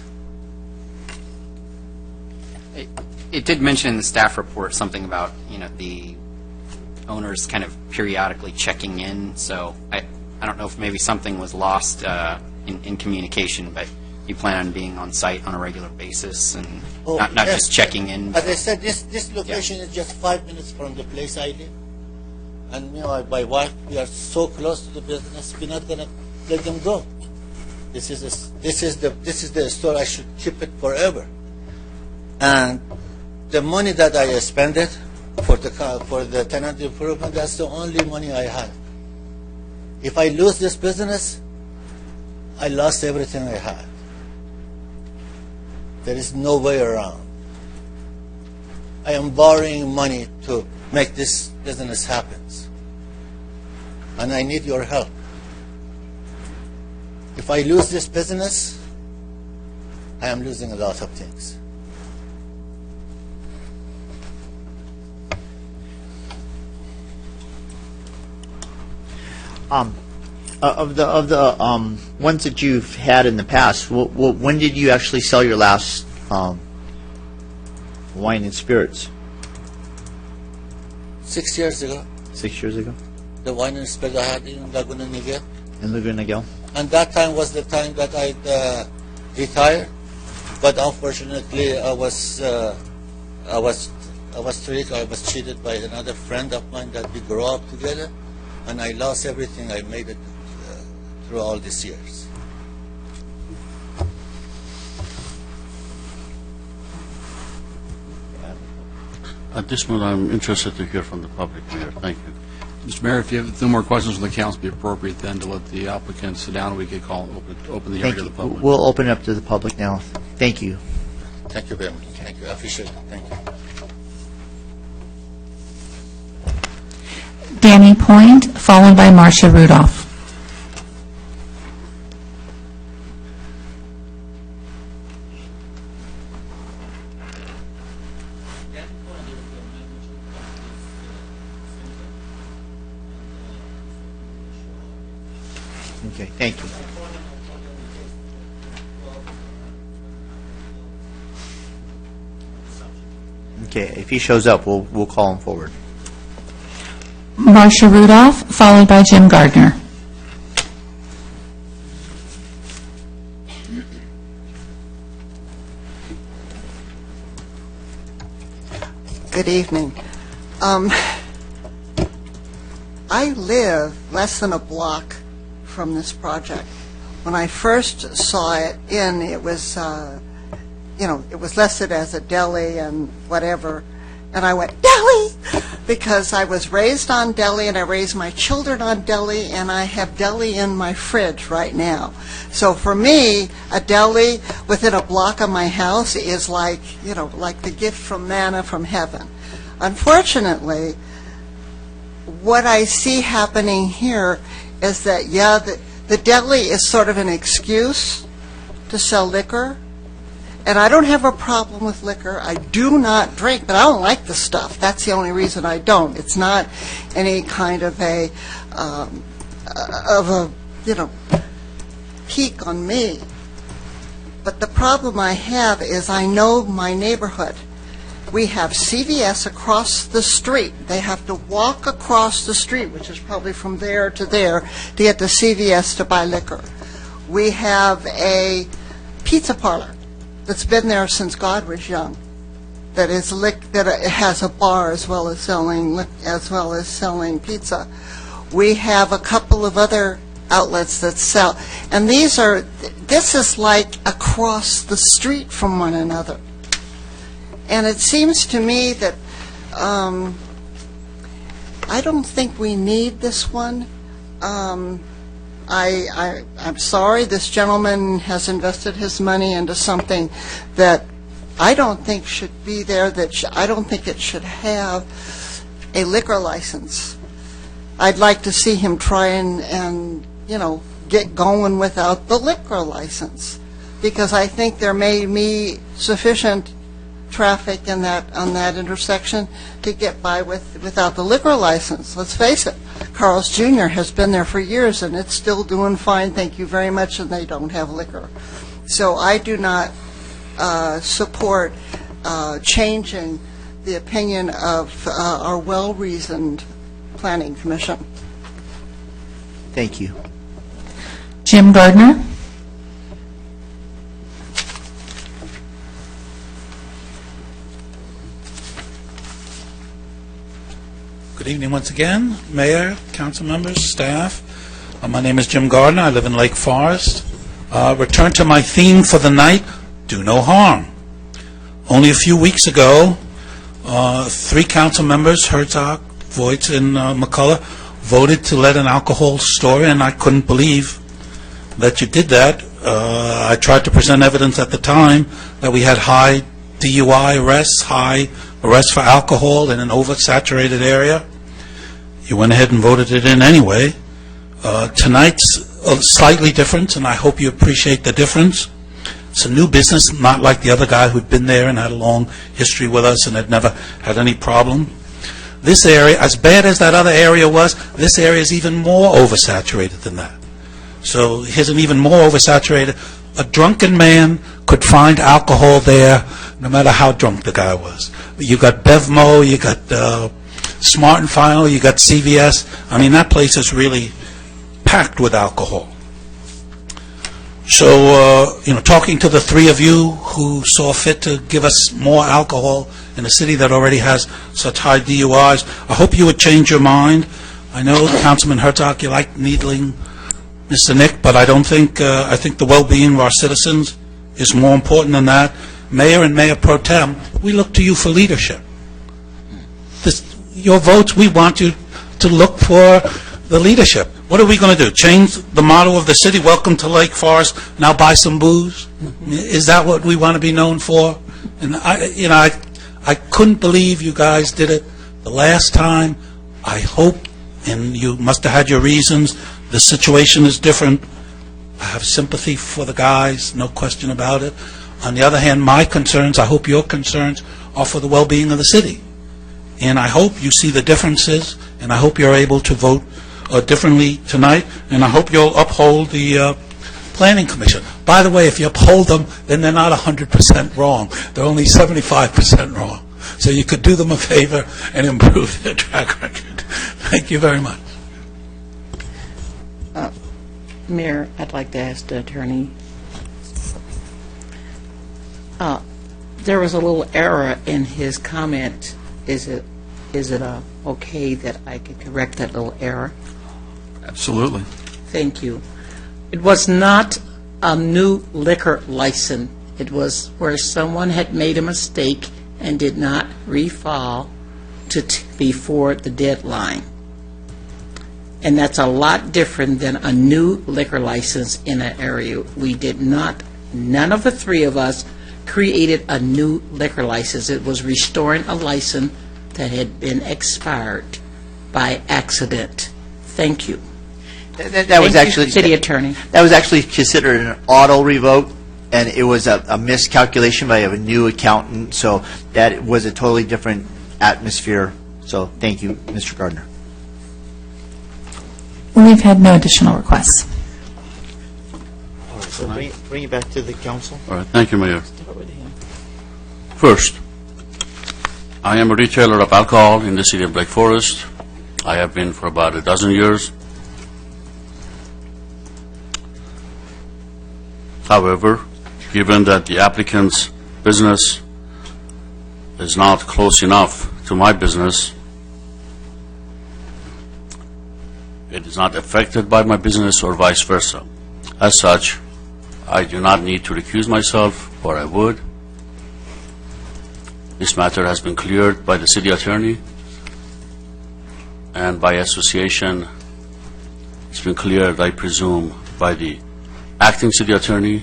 It did mention in the staff report something about, the owners kind of periodically checking in. So I don't know if maybe something was lost in communication, but you plan on being on site on a regular basis and not yes. just checking in. As I said, this location is just 5 minutes from the place I live. And my wife, we are so close to the business, we're not going to let them go. This is the store. I should keep it forever. And the money that I spend it for the tenant improvement, that's the only money I have. If I lose this business, I lost everything I had. There is no way around. I am borrowing money to make this business happen. And I need your help. If I lose this business, I am losing a lot of things. Of the ones that you've had in the past, when did you actually sell your last wine and spirits? 6 years ago. 6 years ago? The wine and spirit I had in Laguna Niguel. In Laguna Niguel? And that time was the time that I retired. But unfortunately, I was I was cheated by another friend of mine that we grew up together, and I lost everything I made it through all these years. At this moment, I'm interested to hear from the public, Mayor. Thank you. Mr. Mayor, if you have no more questions from the council, it'd be appropriate then to let the applicant sit down, and we could open the hearing Thank to you. the public. We'll open it up to the public now. Thank you. Thank you very much. Thank you. I appreciate it. Thank you. Danny Point, followed by Marcia Rudolph. Okay, thank you. Okay, if he shows up, we'll call him forward. Marcia Rudolph, followed by Jim Gardner. Good evening. I live less than a block from this project. When I first saw it it was, it was listed as a deli and whatever, and I went, deli! Because I was raised on deli, and I raised my children on deli, and I have deli in my fridge right now. So for me, a deli within a block of my house is like, like the gift from manna from heaven. Unfortunately, what I see happening here is that, the deli is sort of an excuse to sell liquor. And I don't have a problem with liquor. I do not drink, but I don't like the stuff. That's the only reason I don't. It's not any kind of a peak on me. But the problem I have is I know my neighborhood. We have CVS across the street. They have to walk across the street, which is probably from there to there, to get to CVS to buy liquor. We have a pizza parlor that's been there since God was young, that has a bar as well as selling pizza. We have a couple of other outlets that sell, and this is like across the street from one another. And it seems to me that I don't think we need this one. I'm sorry, this gentleman has invested his money into something that I don't think should be there, I don't think it should have a liquor license. I'd like to see him try and get going without the liquor license, because I think there may be sufficient traffic on that intersection to get by without the liquor license. Let's face it, Carl's Jr. has been there for years, and it's still doing fine, thank you very much, and they don't have liquor. So I do not support changing the opinion of our well-reasoned Planning Commission. Thank you. Jim Gardner. Good evening once again, Mayor, council members, staff. My name is Jim Gardner. I live in Lake Forest. Return to my theme for the night, do no harm. Only a few weeks ago, 3 council members, Herzog, Voigt, and McCullough, voted to let an alcohol store in. I couldn't believe that you did that. I tried to present evidence at the time that we had high DUI arrests, high arrests for alcohol in an oversaturated area. You went ahead and voted it in anyway. Tonight's slightly different, and I hope you appreciate the difference. It's a new business, not like the other guy who'd been there and had a long history with us and had never had any problem. This area, as bad as that other area was, this area is even more oversaturated than that. So here's an even more oversaturated. A drunken man could find alcohol there no matter how drunk the guy was. You got Bevmo, you got Smart and Final, you got CVS. I mean, that place is really packed with alcohol. So, talking to the 3 of you who saw fit to give us more alcohol in a city that already has such high DUIs. I hope you would change your mind. I know, Councilman Herzog, you like needling Mr. Nick, but I don't think, I think the well-being of our citizens is more important than that. Mayor and Mayor Pro Tem, we look to you for leadership. Your votes, we want you to look for the leadership. What are we going to do? Change the motto of the city, welcome to Lake Forest, now buy some booze? Is that what we want to be known for? And I couldn't believe you guys did it the last time. I hope, and you must have had your reasons, the situation is different. I have sympathy for the guys, no question about it. On the other hand, my concerns, I hope your concerns, are for the well-being of the city. And I hope you see the differences, and I hope you're able to vote differently tonight, and I hope you'll uphold the Planning Commission. By the way, if you uphold them, then they're not 100% wrong. They're only 75% wrong. So you could do them a favor and improve their track record. Thank you very much. Mayor, I'd like to ask the attorney. There was a little error in his comment. Is it okay that I could correct that little error? Absolutely. Thank you. It was not a new liquor license. It was where someone had made a mistake and did not refile before the deadline. And that's a lot different than a new liquor license in an area. We did not, none of the three of us created a new liquor license. It was restoring a license that had been expired by accident. Thank you. That was actually, City Attorney. That was actually considered an auto revoke, and it was a miscalculation by a new accountant, so that was a totally different atmosphere. So thank you, Mr. Gardner. We've had no additional requests. So bring it back to the council. All right, thank you, Mayor. First, I am a retailer of alcohol in the city of Lake Forest. I have been for about a dozen years. However, given that the applicant's business is not close enough to my business, it is not affected by my business or vice versa. As such, I do not need to recuse myself, or I would. This matter has been cleared by the city attorney, and by association, it's been cleared, I presume, by the acting city attorney,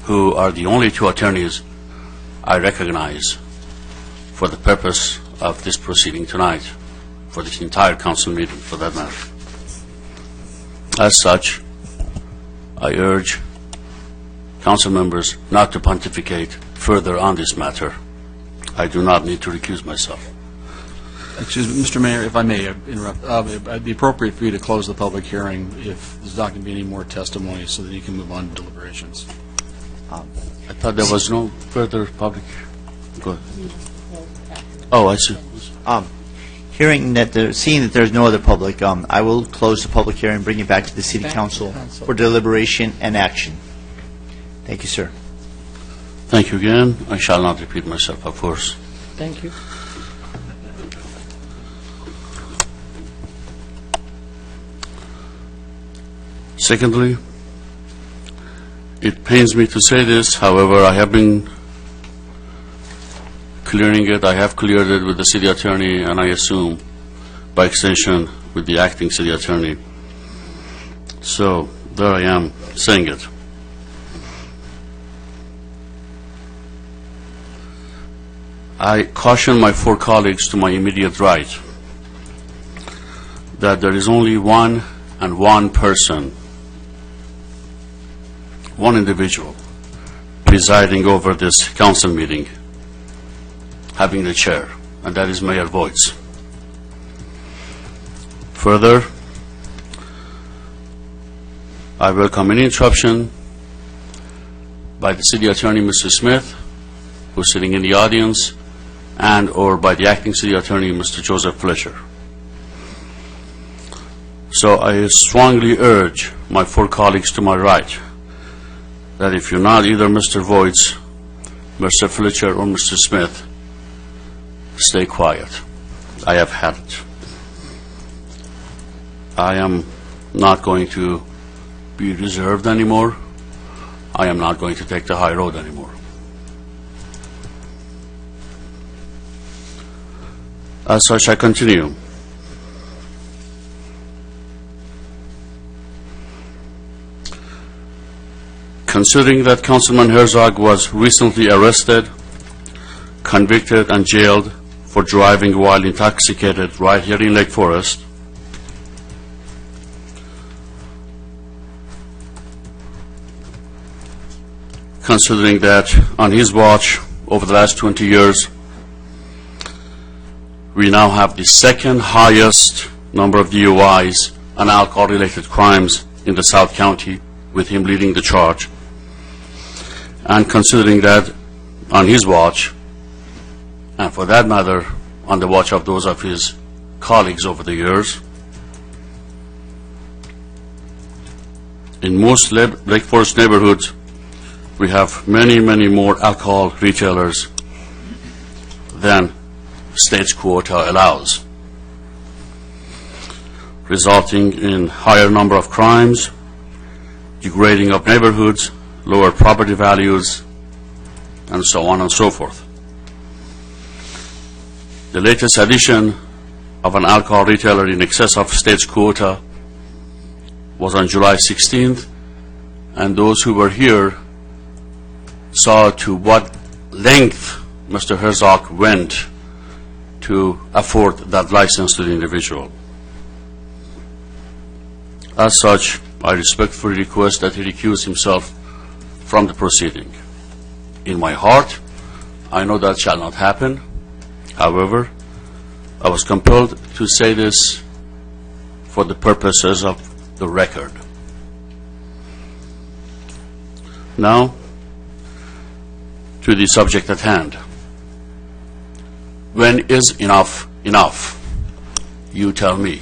who are the only two attorneys I recognize for the purpose of this proceeding tonight, for this entire council meeting, for that matter. As such, I urge council members not to pontificate further on this matter. I do not need to recuse myself. Excuse me, Mr. Mayor, if I may interrupt, it'd be appropriate for you to close the public hearing if there's not going to be any more testimony so that you can move on to deliberations. I thought there was no further public. Go ahead. Oh, I see. Seeing that there's no other public, I will close the public hearing and bring it back to the city council for deliberation and action. Thank you, sir. Thank you again. I shall not repeat myself, of course. Thank you. Secondly, it pains me to say this, however, I have been clearing it. I have cleared it with the city attorney, and I assume, by extension, with the acting city attorney. So, there I am, saying it. I caution my four colleagues to my immediate right that there is only one person, one individual, presiding over this council meeting, having the chair, and that is Mayor Voits. Further, I welcome any interruption by the city attorney, Mr. Smith, who's sitting in the audience, and or by the acting city attorney, Mr. Joseph Fletcher. So I strongly urge my four colleagues to my right that if you're not either Mr. Voits Mr. Fletcher or Mr. Smith stay quiet. I have had it. I am not going to be reserved anymore. I am not going to take the high road anymore. As such, I continue. Considering that Councilman Herzog was recently arrested, convicted, and jailed for driving while intoxicated right here in Lake Forest, considering that on his watch over the last 20 years, we now have the second highest number of DUIs and alcohol-related crimes in the South County, with him leading the charge. And considering that on his watch, and for that matter, on the watch of those of his colleagues over the years, in most Lake Forest neighborhoods, we have many, many more alcohol retailers than state's quota allows, resulting in higher number of crimes, degrading of neighborhoods, lower property values, and so on and so forth. The latest addition of an alcohol retailer in excess of state's quota was on July 16th, and those who were here saw to what length Mr. Herzog went to afford that license to the individual. As such, I respectfully request that he recuse himself from the proceeding. In my heart, I know that shall not happen. However, I was compelled to say this for the purposes of the record. Now, to the subject at hand. When is enough enough? You tell me.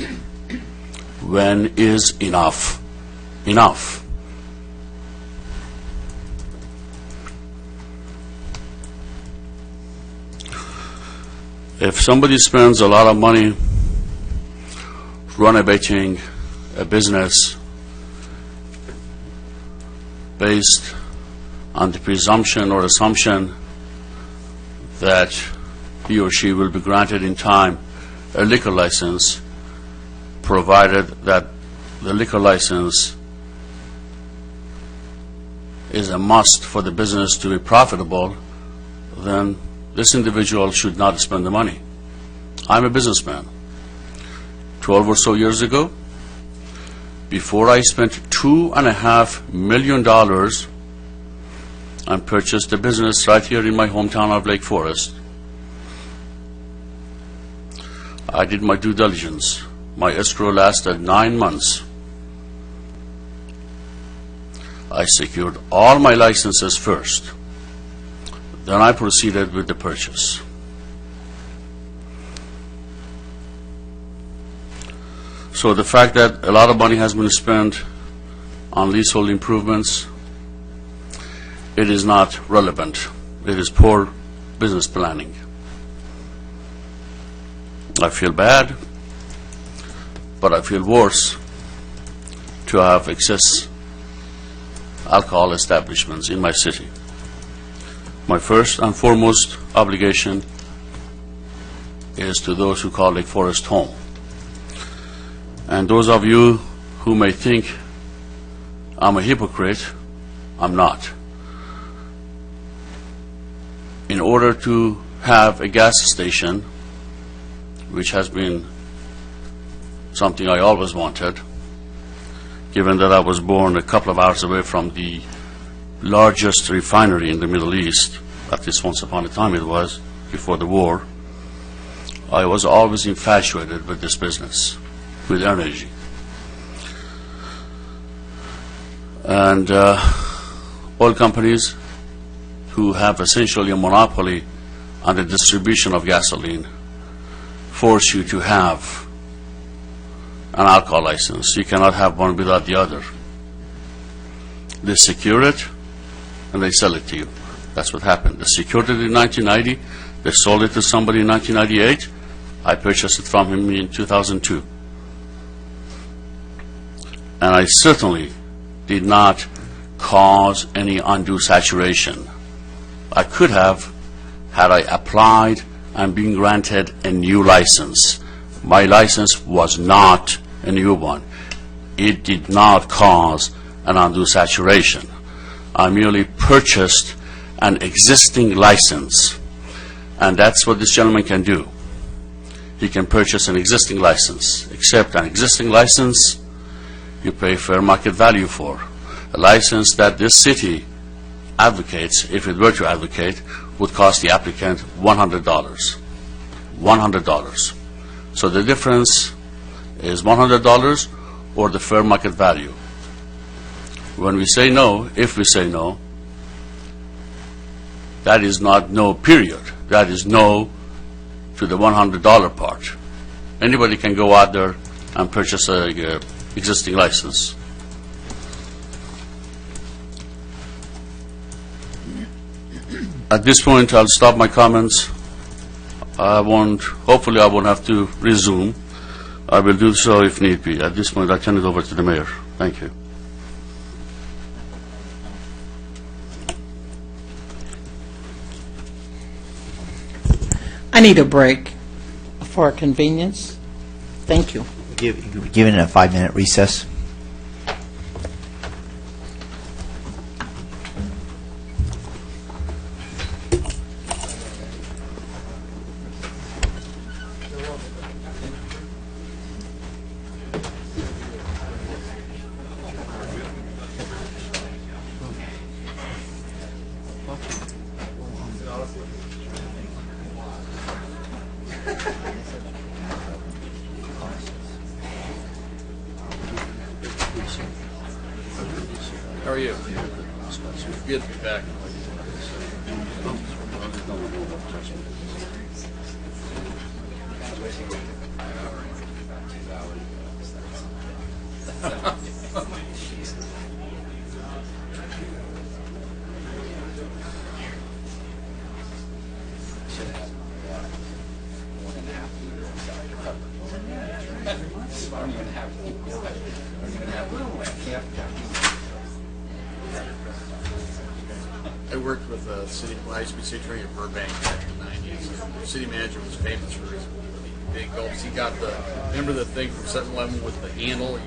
When is enough enough? If somebody spends a lot of money renovating a business based on the presumption or assumption that he or she will be granted in time a liquor license, provided that the liquor license is a must for the business to be profitable, then this individual should not spend the money. I'm a businessman. 12 or so years ago, before I spent $2.5 million and purchased a business right here in my hometown of Lake Forest, I did my due diligence. My escrow lasted 9 months. I secured all my licenses first. Then I proceeded with the purchase. So the fact that a lot of money has been spent on leasehold improvements, it is not relevant. It is poor business planning. I feel bad, but I feel worse to have excess alcohol establishments in my city. My first and foremost obligation is to those who call Lake Forest home. And those of you who may think I'm a hypocrite, I'm not. In order to have a gas station, which has been something I always wanted, given that I was born a couple of hours away from the largest refinery in the Middle East, at least once upon a time it was, before the war, I was always infatuated with this business, with energy. And oil companies who have essentially a monopoly on the distribution of gasoline force you to have an alcohol license. You cannot have one without the other. They secure it and they sell it to you. That's what happened. They secured it in 1990. They sold it to somebody in 1998. I purchased it from him in 2002. And I certainly did not cause any undue saturation. I could have, had I applied and been granted a new license. My license was not a new one. It did not cause an undue saturation. I merely purchased an existing license, and that's what this gentleman can do. He can purchase an existing license, except an existing license you pay fair market value for. A license that this city advocates, if it were to advocate, would cost the applicant $100. $100. So the difference is $100 or the fair market value. When we say no, if we say no, that is not no period. That is no to the $100 part. Anybody can go out there and purchase a existing license. At this point, I'll stop my comments. Hopefully I won't have to resume. I will do so if need be. At this point, I turn it over to the mayor. Thank you. I need a break for convenience. Thank you. Given a 5-minute recess. How are you? Good to be back. I worked with the city, well, I used to be city attorney at Burbank back in the 90s. The city manager was famous for his big gulps. He got remember the thing from 7-Eleven with the handle?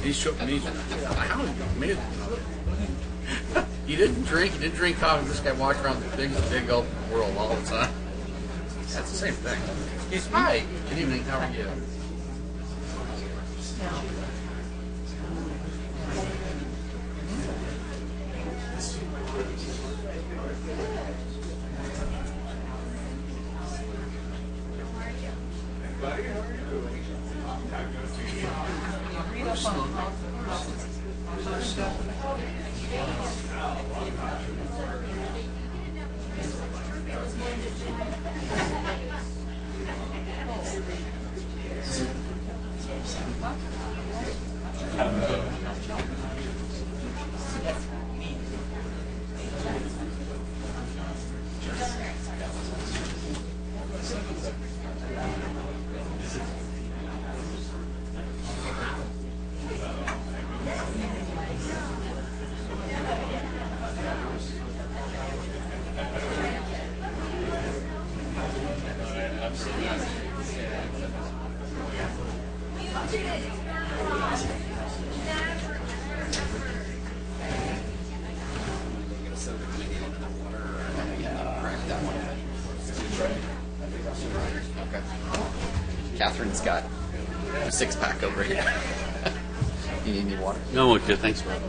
He shook me. How did you made it? He didn't drink coffee. This guy walked around with the biggest big gulp in the world all the time. That's the same thing. Hi. Good evening. How are you? Catherine's got a 6-pack over here. You need any water? No, okay, thanks, Bob.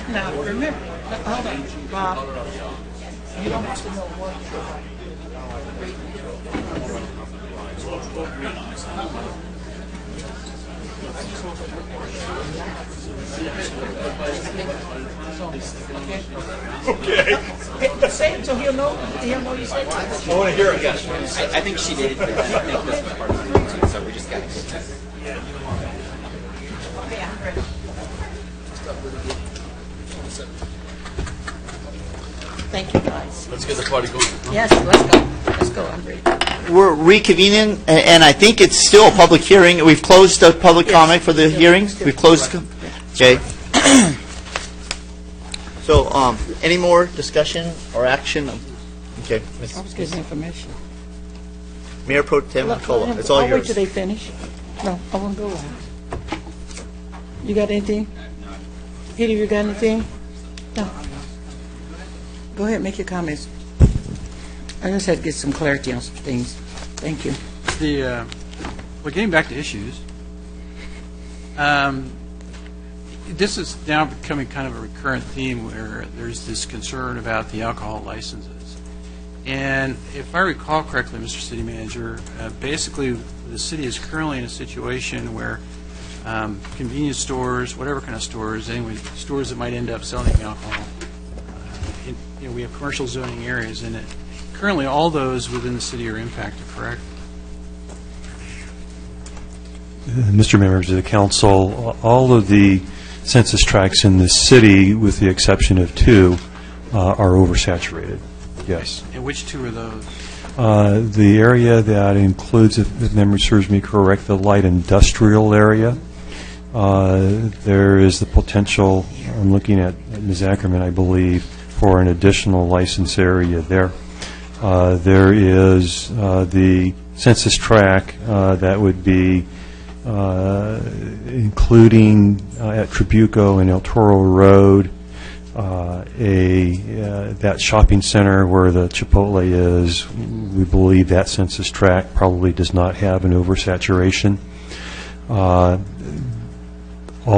Now, remember, hold on, Bob, you don't have to know what you're Say it so he'll know you said it. I want to hear it again. I think she did. I think this was part of the meeting, too, so we just got to get this. Thank you, guys. Let's get the party going. Yes, let's go. Let's go, Andre. We're reconvening, and I think it's still a public hearing. We've closed the public comment for the hearing? We've closed, okay. So, any more discussion or action? Okay. I was getting information. Mayor Pro Tem Nicola, it's all I'll wait yours. till they finish. No, I won't go on. You got anything? Peter, you got anything? No. Go ahead, make your comments. I just had to get some clarity on some things. Thank you. Well, getting back to issues, this is now becoming kind of a recurrent theme where there's this concern about the alcohol licenses. And if I recall correctly, Mr. City Manager, basically the city is currently in a situation where convenience stores, whatever kind of stores, anyway, stores that might end up selling alcohol, we have commercial zoning areas in it. Currently, all those within the city are impacted, correct? Mr. Members of the Council, all of the census tracts in the city, with the exception of 2, are oversaturated. Yes. And which 2 are those? The area that includes, if memory serves me correct, the light industrial area. There is the potential, I'm looking at Ms. Ackerman, I believe, for an additional license area there. There is the census tract that would be including at Trabuco and El Toro Road, that shopping center where the Chipotle is. We believe that census tract probably does not have an oversaturation. All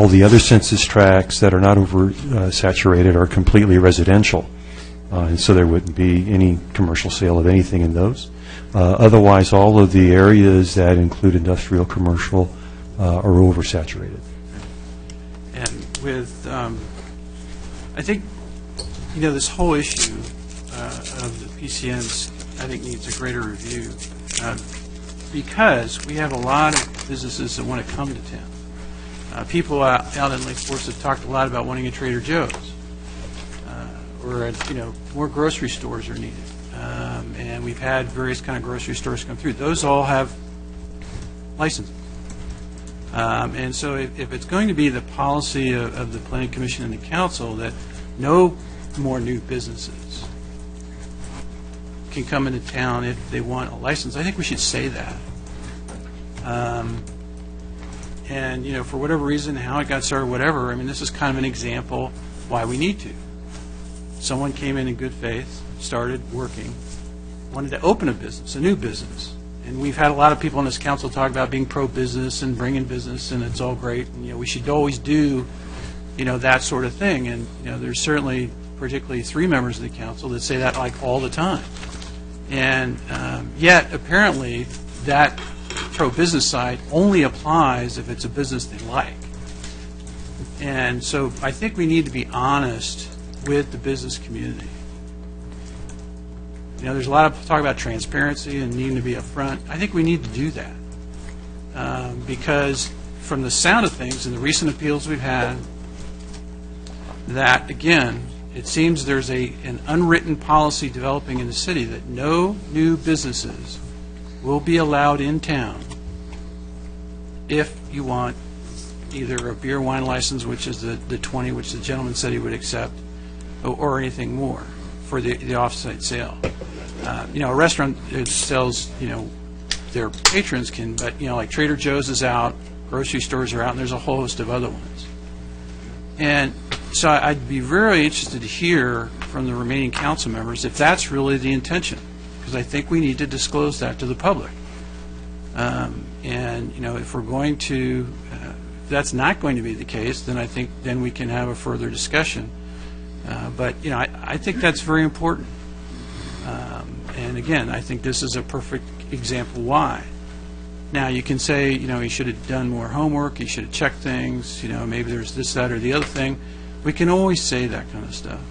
the other census tracts that are not oversaturated are completely residential, and so there wouldn't be any commercial sale of anything in those. Otherwise, all of the areas that include industrial, commercial are oversaturated. And with, I think, this whole issue of the PCNs, I think, needs a greater review because we have a lot of businesses that want to come to town. People out in Lake Forest have talked a lot about wanting a Trader Joe's, or more grocery stores are needed, and we've had various kind of grocery stores come through. Those all have licenses, and so if it's going to be the policy of the Planning Commission and the Council that no more new businesses can come into town if they want a license, I think we should say that. And, for whatever reason, how it got started, whatever, this is kind of an example why we need to. Someone came in good faith, started working, wanted to open a business, a new business. And we've had a lot of people in this council talk about being pro-business and bringing business, and it's all great. And, we should always do, that sort of thing. And, there's certainly particularly 3 members of the council that say that like all the time. And yet, apparently, that pro-business side only applies if it's a business they like. And so I think we need to be honest with the business community. There's a lot of talk about transparency and needing to be upfront. I think we need to do that because from the sound of things in the recent appeals we've had, that, again, it seems there's an unwritten policy developing in the city that no new businesses will be allowed in town if you want either a beer wine license, which is the 20, which the gentleman said he would accept, or anything more for the off-site sale. A restaurant that sells, their patrons can, but, like Trader Joe's is out, grocery stores are out, and there's a whole host of other ones. And so I'd be very interested to hear from the remaining council members if that's really the intention, because I think we need to disclose that to the public. And, if we're going to, if that's not going to be the case, then I think then we can have a further discussion. But, I think that's very important. And again, I think this is a perfect example why. Now, you can say, he should have done more homework, he should have checked things, maybe there's this, that, or the other thing. We can always say that kind of stuff.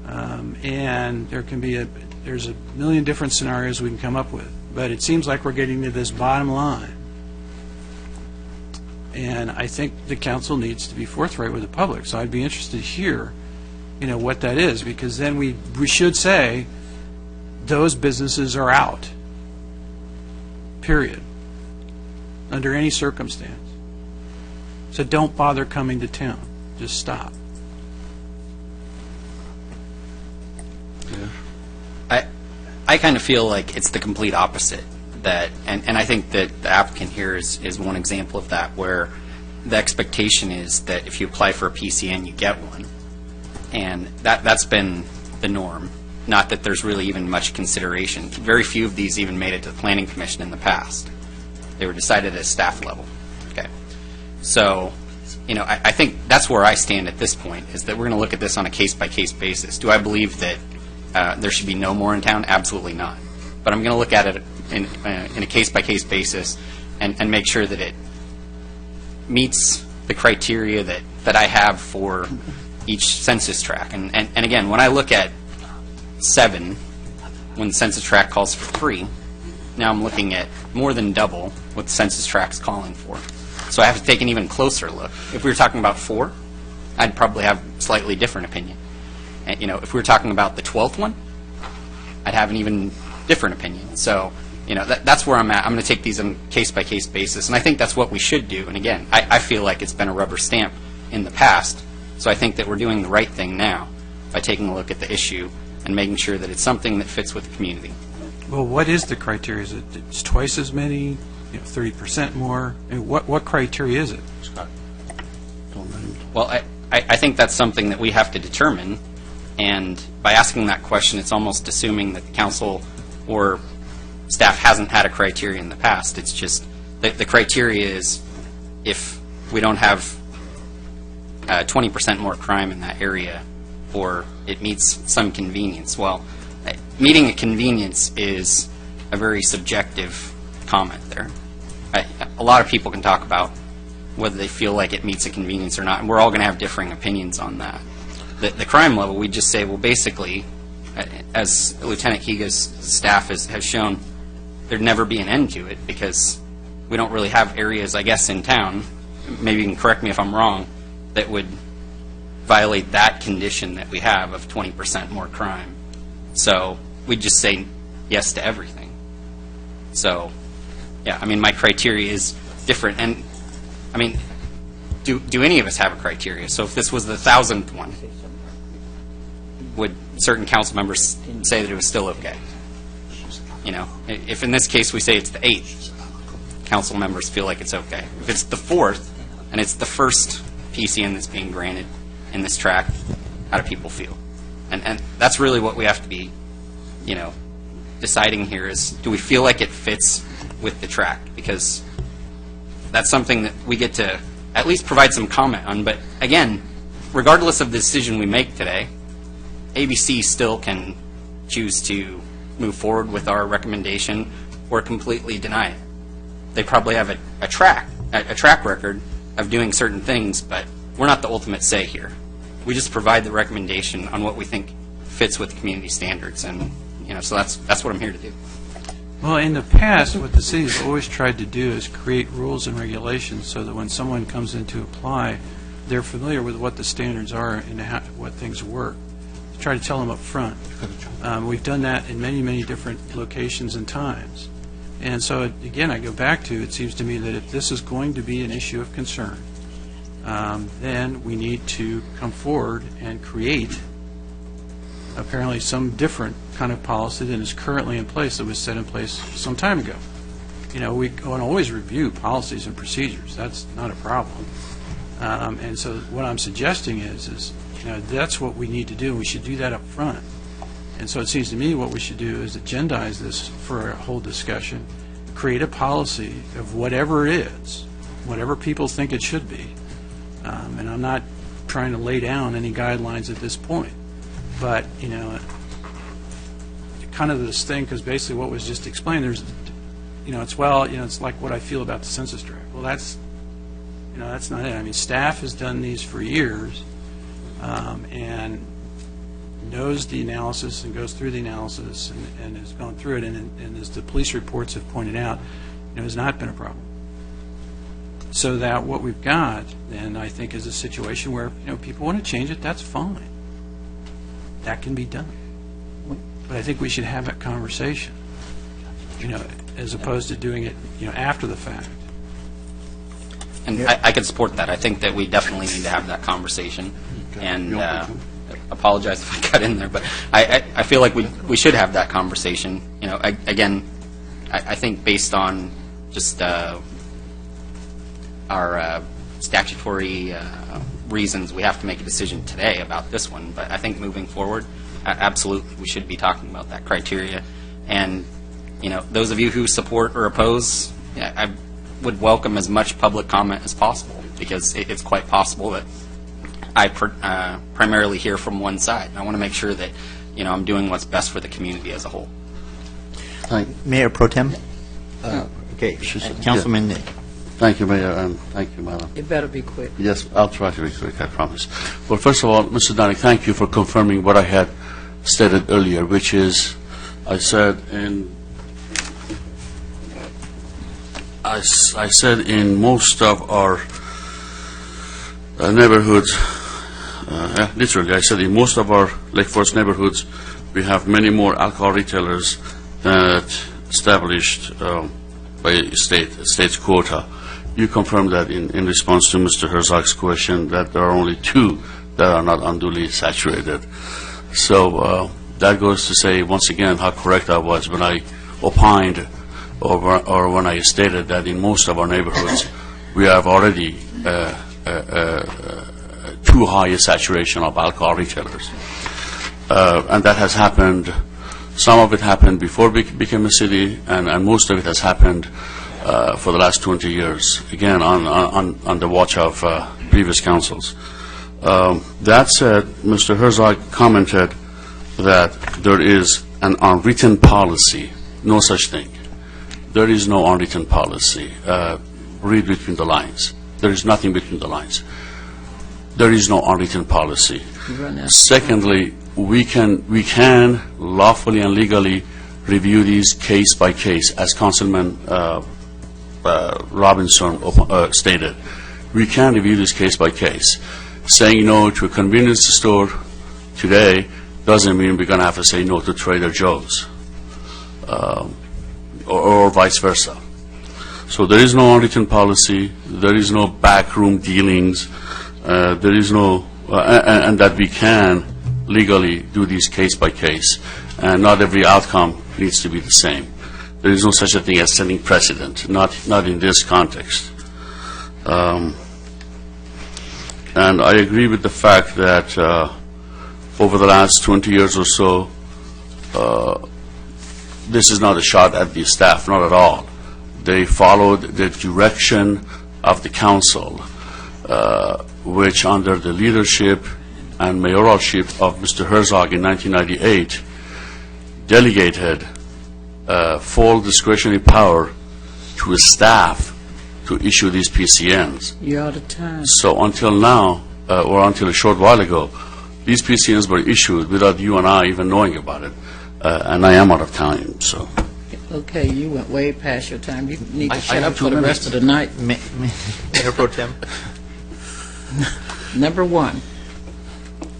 And there's a million different scenarios we can come up with. But it seems like we're getting to this bottom line. And I think the council needs to be forthright with the public. So I'd be interested to hear, what that is, because then we should say those businesses are out, period, under any circumstance. So don't bother coming to town. Just stop. I kind of feel like it's the complete opposite. And I think that the applicant here is one example of that, where the expectation is that if you apply for a PCN, you get one. And that's been the norm, not that there's really even much consideration. Very few of these even made it to the Planning Commission in the past. They were decided at staff level. Okay. So, I think that's where I stand at this point, is that we're going to look at this on a case-by-case basis. Do I believe that there should be no more in town? Absolutely not. But I'm going to look at it in a case-by-case basis and make sure that it meets the criteria that I have for each census tract. And again, when I look at 7, when the census tract calls for 3, now I'm looking at more than double what the census tract's calling for. So I have to take an even closer look. If we were talking about 4, I'd probably have a slightly different opinion. And, if we were talking about the 12th one, I'd have an even different opinion. So, that's where I'm at. I'm going to take these on a case-by-case basis, and I think that's what we should do. And again, I feel like it's been a rubber stamp in the past, so I think that we're doing the right thing now by taking a look at the issue and making sure that it's something that fits with the community. Well, what is the criteria? Is it twice as many, 30% more? I mean, what criteria is it? Well, I think that's something that we have to determine, and by asking that question, it's almost assuming that the council or staff hasn't had a criteria in the past. It's just the criteria is if we don't have 20% more crime in that area, or it meets some convenience. Well, meeting a convenience is a very subjective comment there. A lot of people can talk about whether they feel like it meets a convenience or not, and we're all going to have differing opinions on that. The crime level, we just say, well, basically, as Lieutenant Higa's staff has shown, there'd never be an end to it because we don't really have areas, I guess, in town, maybe you can correct me if I'm wrong, that would violate that condition that we have of 20% more crime. So we'd just say yes to everything. So, yeah, my criteria is different. And, do any of us have a criteria? So if this was the 1,000th one, would certain council members say that it was still okay? If in this case we say it's the 8th, council members feel like it's okay. If it's the 4th, and it's the first PCN that's being granted in this tract, how do people feel? And that's really what we have to be, deciding here is, do we feel like it fits with the tract? Because that's something that we get to at least provide some comment on. But again, regardless of the decision we make today, ABC still can choose to move forward with our recommendation or completely deny it. They probably have a track record of doing certain things, but we're not the ultimate say here. We just provide the recommendation on what we think fits with community standards, and so that's what I'm here to do. Well, in the past, what the city's always tried to do is create rules and regulations so that when someone comes in to apply, they're familiar with what the standards are and what things work. Try to tell them up front. We've done that in many, many different locations and times. And so, again, I go back to, it seems to me that if this is going to be an issue of concern, then we need to come forward and create apparently some different kind of policy than is currently in place that was set in place some time ago. We can always review policies and procedures. That's not a problem. And so what I'm suggesting is that's what we need to do. We should do that up front. And so it seems to me what we should do is agendize this for a whole discussion, create a policy of whatever it is, whatever people think it should be. And I'm not trying to lay down any guidelines at this point. But, kind of this thing, because basically what was just explained, it's like what I feel about the census tract. Well, that's not it. I mean, staff has done these for years, and knows the analysis and goes through the analysis and has gone through it, and as the police reports have pointed out, has not been a problem. So that what we've got, then, I think, is a situation where, people want to change it, that's fine. That can be done. But I think we should have that conversation, as opposed to doing it, after the fact. And I can support that. I think that we definitely need to have that conversation. And apologize if I got in there, but I feel like we should have that conversation. Again, I think based on just our statutory reasons, we have to make a decision today about this one. But I think moving forward, absolutely, we should be talking about that criteria. And those of you who support or oppose, I would welcome as much public comment as possible, because it's quite possible that I primarily hear from one side. I want to make sure that I'm doing what's best for the community as a whole. Mayor Pro Tem? Okay, Councilman. Thank you, Mayor, and thank you, Madam. It better be quick. Yes, I'll try to be quick, I promise. Well, first of all, Mr. Downey, thank you for confirming what I had stated earlier, which is, I said in most of our neighborhoods, literally, I said in most of our Lake Forest neighborhoods, we have many more alcohol retailers that established by state's quota. You confirmed that in response to Mr. Herzog's question, that there are only 2 that are not unduly saturated. So that goes to say, once again, how correct I was when I opined or when I stated that in most of our neighborhoods we have already too high a saturation of alcohol retailers. And that has happened, some of it happened before we became a city, and most of it has happened for the last 20 years, again, on the watch of previous councils. That said, Mr. Herzog commented that there is an unwritten policy. No such thing. There is no unwritten policy. Read between the lines. There is nothing between the lines. There is no unwritten policy. Secondly, we can lawfully and legally review these case by case, as Councilman Robinson stated. We can review this case by case. Saying no to a convenience store today doesn't mean we're going to have to say no to Trader Joe's, or vice versa. So there is no unwritten policy. There is no backroom dealings. There is no, and that we can legally do these case by case, and not every outcome needs to be the same. There is no such a thing as setting precedent, not in this context. And I agree with the fact that over the last 20 years or so, this is not a shot at the staff, not at all. They followed the direction of the council, which under the leadership and mayoralship of Mr. Herzog in 1998, delegated full discretionary power to a staff to issue these PCNs. You're out of time. So until now, or until a short while ago, these PCNs were issued without you and I even knowing about it. And I am out of time, so. Okay, you went way past your time. You need to I shut have up 2 for the minutes. rest of the night. Mayor Pro Tem? Number one,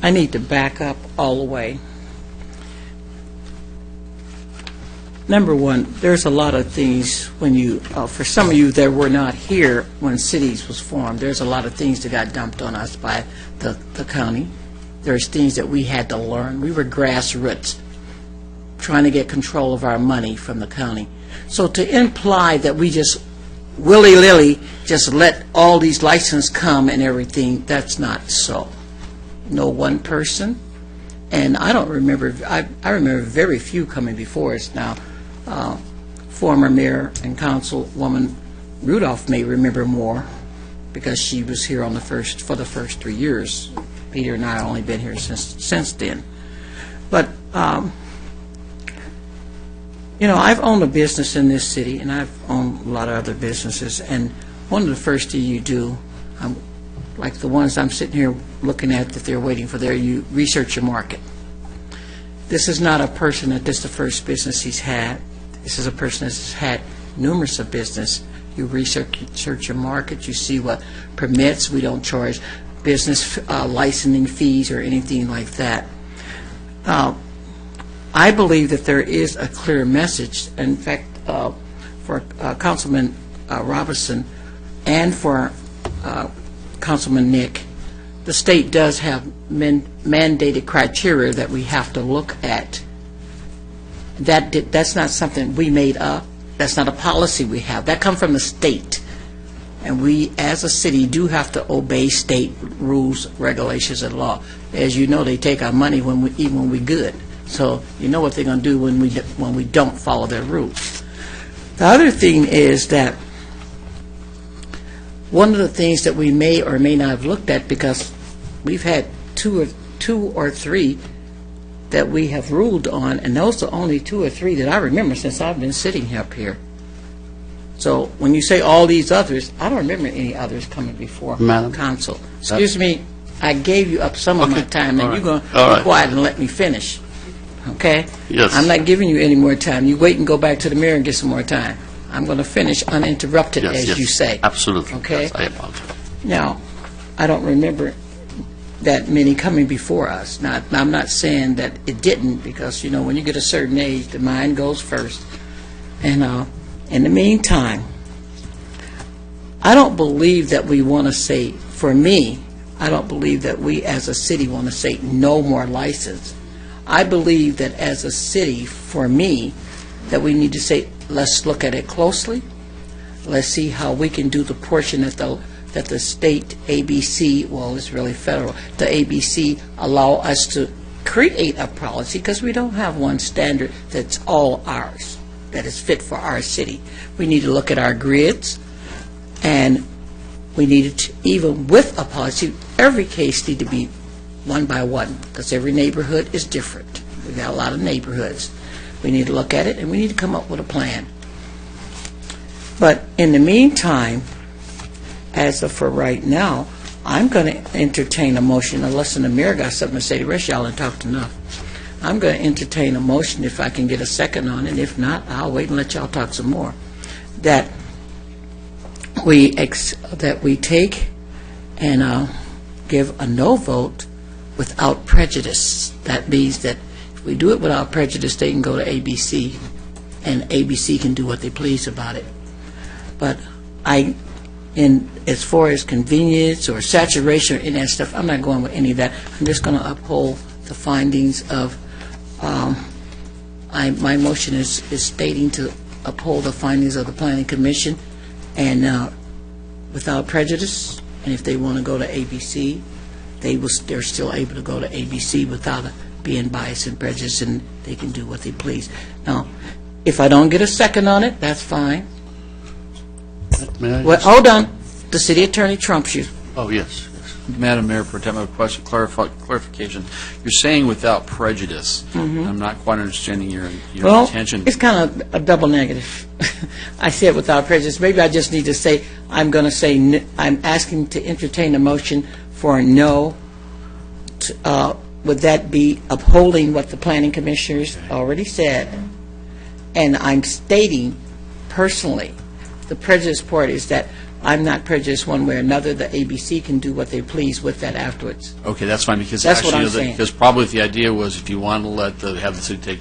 I need to back up all the way. Number one, there's a lot of things when you, for some of you that were not here when cities was formed, there's a lot of things that got dumped on us by the county. There's things that we had to learn. We were grassroots, trying to get control of our money from the county. So to imply that we just willy-nilly just let all these licenses come and everything, that's not so. No one person, and I don't remember, I remember very few coming before us now. Former mayor and councilwoman Rudolph may remember more because she was here on for the first 3 years. Peter and I only been here since then. But You know, I've owned a business in this city, and I've owned a lot of other businesses, and one of the first things you do, like the ones I'm sitting here looking at that they're waiting for there, you research your market. This is not a person that this is the first business he's had. This is a person that's had numerous of business. You research your market, you see what permits. We don't charge business licensing fees or anything like that. I believe that there is a clear message. In fact, for Councilman Robinson and for Councilman Nick, the state does have mandated criteria that we have to look at. That's not something we made up. That's not a policy we have. That comes from the state. And we, as a city, do have to obey state rules, regulations, and law. As you know, they take our money even when we're good. So you know what they're going to do when we don't follow their rules. The other thing is that one of the things that we may or may not have looked at, because we've had two or three that we have ruled on, and those are only 2 or 3 that I remember since I've been sitting up here. So when you say all these others, I don't remember any others coming before Madam? council. Excuse me, I gave you up some of my time, and you're going to All be right. quiet and let me finish. Okay? Yes. I'm not giving you any more time. You wait and go back to the mirror and get some more time. I'm going to finish uninterrupted, Yes, as yes. you say. Absolutely. Okay? Yes, I apologize. Now, I don't remember that many coming before us. Now, I'm not saying that it didn't, because, you know, when you get a certain age, the mind goes first. And in the meantime, I don't believe that we want to say, for me, I don't believe that we as a city want to say no more license. I believe that as a city, for me, that we need to say, let's look at it closely. Let's see how we can do the portion that the state ABC, well, it's really federal, the ABC allow us to create a policy, because we don't have one standard that's all ours, that is fit for our city. We need to look at our grids, and we need to, even with a policy, every case need to be one by one, because every neighborhood is different. We've got a lot of neighborhoods. We need to look at it, and we need to come up with a plan. But in the meantime, as of for right now, I'm going to entertain a motion, unless the mayor got something to say. The rest of y'all have talked enough. I'm going to entertain a motion if I can get a second on it. If not, I'll wait and let y'all talk some more. That we take and give a no vote without prejudice. That means that if we do it without prejudice, they can go to ABC, and ABC can do what they please about it. But as far as convenience or saturation or any of that stuff, I'm not going with any of that. I'm just going to uphold the findings of, my motion is stating to uphold the findings of the Planning Commission, and without prejudice. And if they want to go to ABC, they're still able to go to ABC without being biased and prejudiced, and they can do what they please. Now, if I don't get a second on it, that's fine. May I Well, just- hold on. The city attorney trumps you. Oh, yes. Madam Mayor, Pro Tem, I have a question, clarification. You're saying without prejudice. I'm not quite understanding your Well, intention. it's kind of a double negative. I said without prejudice. Maybe I just need to say, I'm going to say, I'm asking to entertain a motion for no. Would that be upholding what the planning commissioners already said? And I'm stating personally, the prejudice part is that I'm not prejudiced one way or another. The ABC can do what they please with that afterwards. Okay, that's fine, because That's what actually, I'm saying. because probably the idea was if you want to have the city take,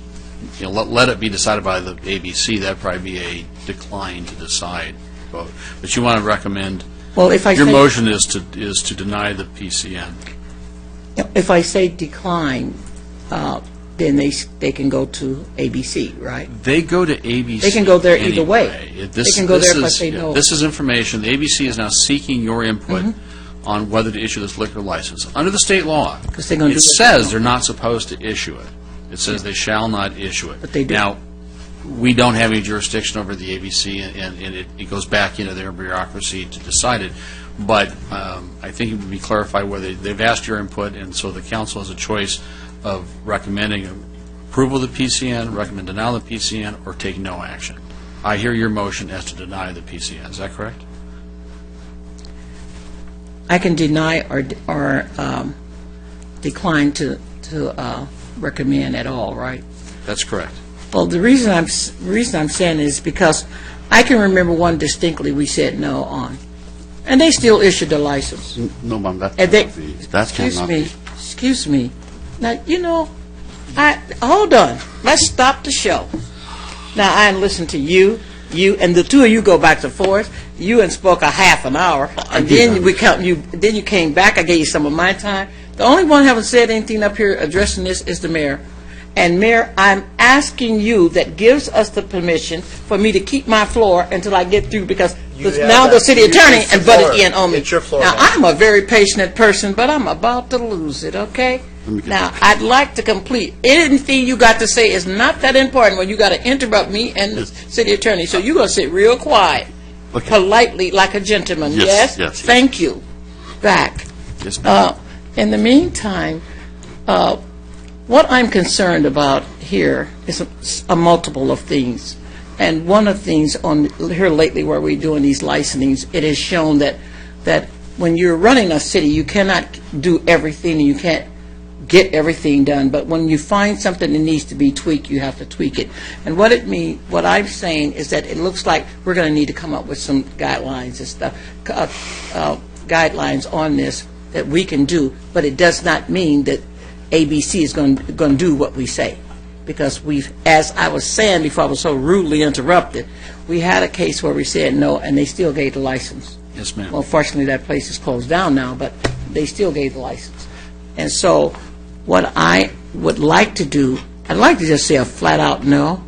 let it be decided by the ABC, that'd probably be a decline to decide vote. But you want to recommend, Well, if I your say- motion is to deny the PCN. If I say decline, then they can go to ABC, right? They go to ABC. They can go there either way. anyway. They can go there if I say no. This is information. The ABC is now seeking your input Mm-hmm. on whether to issue this liquor license. Under the state law, 'Cause they're gonna it do it. says they're not supposed to issue it. It says they shall not issue it. But they do. Now, we don't have any jurisdiction over the ABC, and it goes back into their bureaucracy to decide it. But I think it would be clarified whether they've asked your input, and so the council has a choice of recommending approval of the PCN, recommend denial of the PCN, or take no action. I hear your motion as to deny the PCN. Is that correct? I can deny or decline to recommend at all, right? That's correct. Well, the reason I'm saying is because I can remember one distinctly we said no on, and they still issued the license. No, ma'am, that And they, cannot be. That cannot be. excuse me. Now, hold on. Let's stop the show. Now, I listened to you, and the two of you go back and forth. You and spoke a half an hour, and then then you came back. I gave you some of my time. The only one who haven't said anything up here addressing this is the mayor. And Mayor, I'm asking you that gives us the permission for me to keep my floor until I get through, because now the city attorney and butted in on me. It's your floor, Now, ma'am. I'm a very patient person, but I'm about to lose it, okay? Now, I'd like to complete. Anything you got to say is not that important when you got to interrupt me and the city attorney. So you're going to sit real quiet, politely, like a gentleman. Yes, Yes? yes. Thank you. Back. Yes, ma'am. In the meantime, what I'm concerned about here is a multiple of things. And one of the things on here lately where we're doing these licensings, it has shown that when you're running a city, you cannot do everything and you can't get everything done. But when you find something that needs to be tweaked, you have to tweak it. And what I'm saying is that it looks like we're going to need to come up with some guidelines and stuff, guidelines on this that we can do. But it does not mean that ABC is going to do what we say, because as I was saying before I was so rudely interrupted, we had a case where we said no, and they still gave the license. Yes, ma'am. Well, fortunately, that place is closed down now, but they still gave the license. And so what I would like to do, I'd like to just say a flat-out no,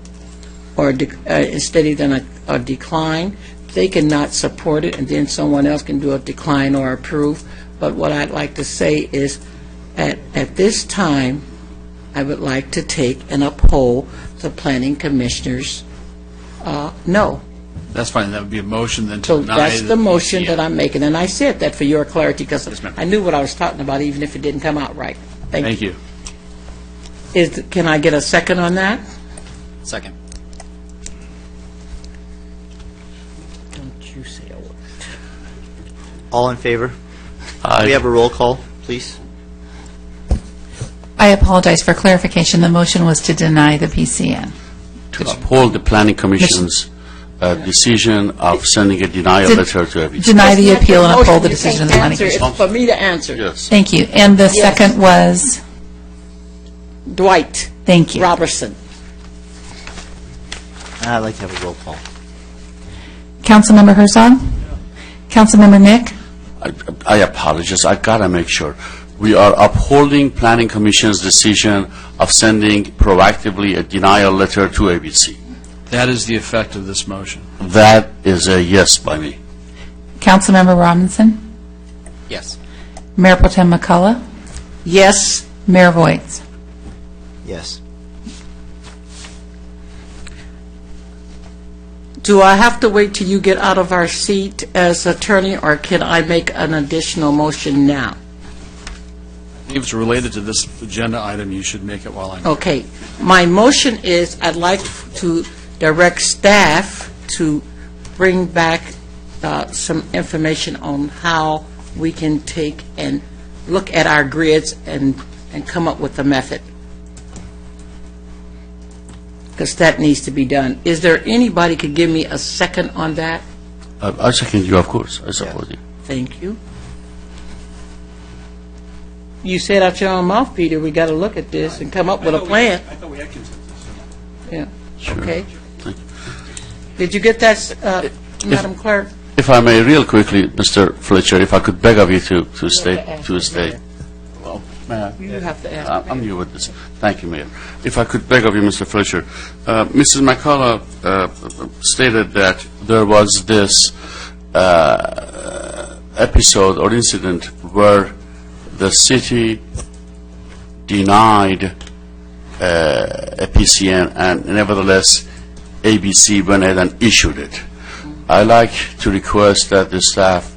or instead of a decline. They cannot support it, and then someone else can do a decline or approve. But what I'd like to say is, at this time, I would like to take and uphold the planning commissioner's no. That's fine. That would be a motion then to So deny. that's the motion that I'm making, and I said that for your clarity, because Yes, ma'am. I knew what I was talking about, even if it didn't come out right. Thank you. Can I get a second on that? Second. Don't you say a word. All in favor? Aye. We have a roll call, please. I apologize for clarification. The motion was to deny the PCN. To uphold the planning commission's decision of sending a denial letter to every. Deny the That's appeal not and your uphold the motion. You decision of can't the planning answer. commission. It's for me to answer. Yes. Thank you. And the Yes. second was, Dwight thank you. Robertson. I'd like to have a roll call. Councilmember Herzog? Councilmember Nick? I apologize. I gotta make sure. We are upholding planning commission's decision of sending proactively a denial letter to ABC. That is the effect of this motion. That is a yes by me. Councilmember Robinson? Yes. Mayor Pro Tem McCullough? Yes. Mayor Voight? Yes. Do I have to wait till you get out of our seat as attorney, or can I make an additional motion now? If it's related to this agenda item, you should make it while I'm. Okay. My motion is I'd like to direct staff to bring back some information on how we can take and look at our grids and come up with a method, because that needs to be done. Is there anybody could give me a second on that? I second you, of course. I support you. Thank you. You said out your own mouth, Peter, we got to look at this and come up with a plan. I thought we had consensus. Yeah. Sure. Okay. Thank you. Did you get that, Madam Clerk? If I may, real quickly, Mr. Fletcher, if I could beg of you to stay. Well, may I? You have to ask. I'm new with this. Thank you, Mayor. If I could beg of you, Mr. Fletcher, Mrs. McCullough stated that there was this episode or incident where the city denied a PCN, and nevertheless, ABC went ahead and issued it. I'd like to request that the staff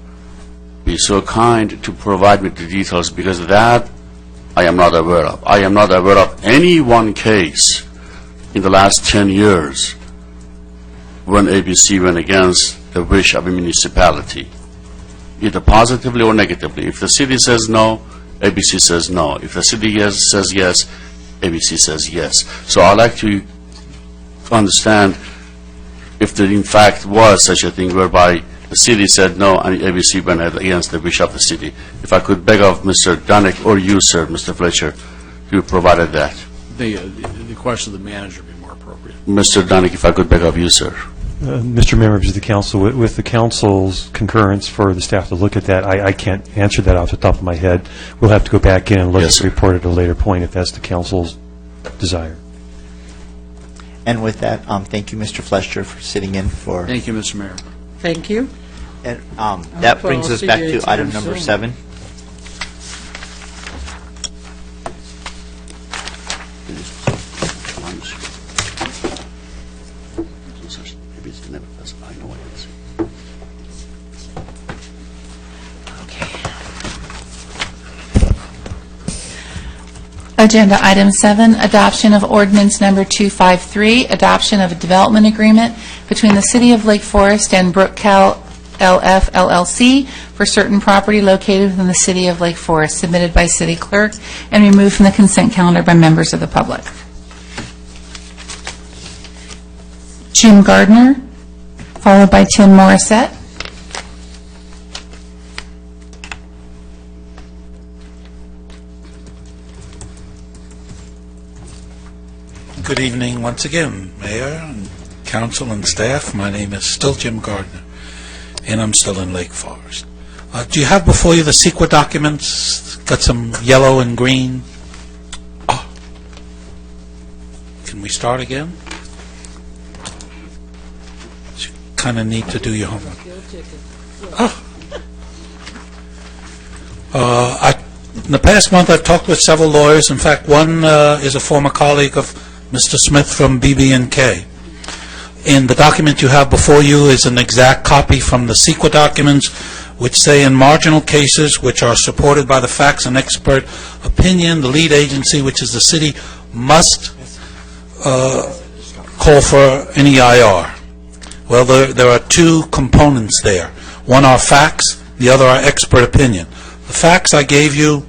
be so kind to provide me the details, because that I am not aware of. I am not aware of any one case in the last 10 years when ABC went against the wish of a municipality, either positively or negatively. If the city says no, ABC says no. If the city says yes, ABC says yes. So I'd like to understand if there in fact was such a thing whereby the city said no and ABC went against the wish of the city. If I could beg of Mr. Dunick or you, sir, Mr. Fletcher, who provided that. The question of the manager would be more appropriate. Mr. Dunick, if I could beg of you, sir. Mr. Mayor, members of the council, with the council's concurrence for the staff to look at that, I can't answer that off the top of my head. We'll have to go back in and look at the report at a later point if that's the council's desire. And with that, thank you, Mr. Fletcher, for sitting in for... Thank you, Mr. Mayor. Thank you. And that brings us back to item number 7. Agenda item 7, adoption of ordinance number 253, adoption of a development agreement between the City of Lake Forest and Brookcal LF LLC for certain property located within the City of Lake Forest, submitted by City Clerk and removed from the consent calendar by members of the public. Jim Gardner, followed by Tim Morissette. Good evening once again, Mayor and Council and staff. My name is still Jim Gardner, and I'm still in Lake Forest. Do you have before you the CEQA documents? Got some yellow and green. Oh. Can we start again? You kind of need to do your homework. In the past month, I've talked with several lawyers. In fact, one is a former colleague of Mr. Smith from BB&K. And the document you have before you is an exact copy from the CEQA documents, which say in marginal cases which are supported by the facts and expert opinion, the lead agency, which is the city, must call for an EIR. Well, there are two components there. One are facts, the other are expert opinion. The facts I gave you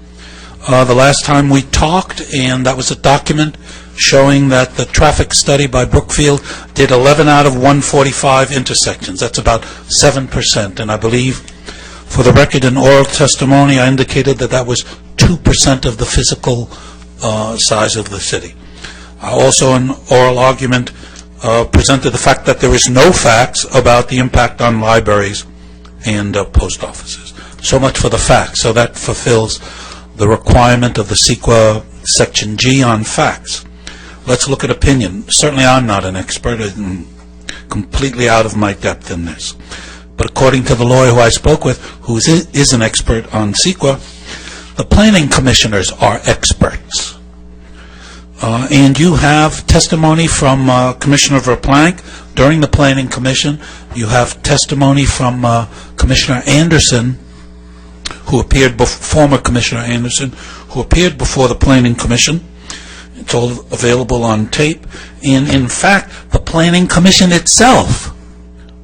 the last time we talked, and that was a document showing that the traffic study by Brookfield did 11 out of 145 intersections. That's about 7%. And I believe, for the record in oral testimony, I indicated that that was 2% of the physical size of the city. I also, in oral argument, presented the fact that there is no facts about the impact on libraries and post offices. So much for the facts. So that fulfills the requirement of the CEQA Section G on facts. Let's look at opinion. Certainly I'm not an expert. I'm completely out of my depth in this. But according to the lawyer who I spoke with, who is an expert on CEQA, the planning commissioners are experts. And you have testimony from Commissioner Verplank during the Planning Commission. You have testimony from Commissioner Anderson, who appeared former Commissioner Anderson, who appeared before the Planning Commission. It's all available on tape. And in fact, the Planning Commission itself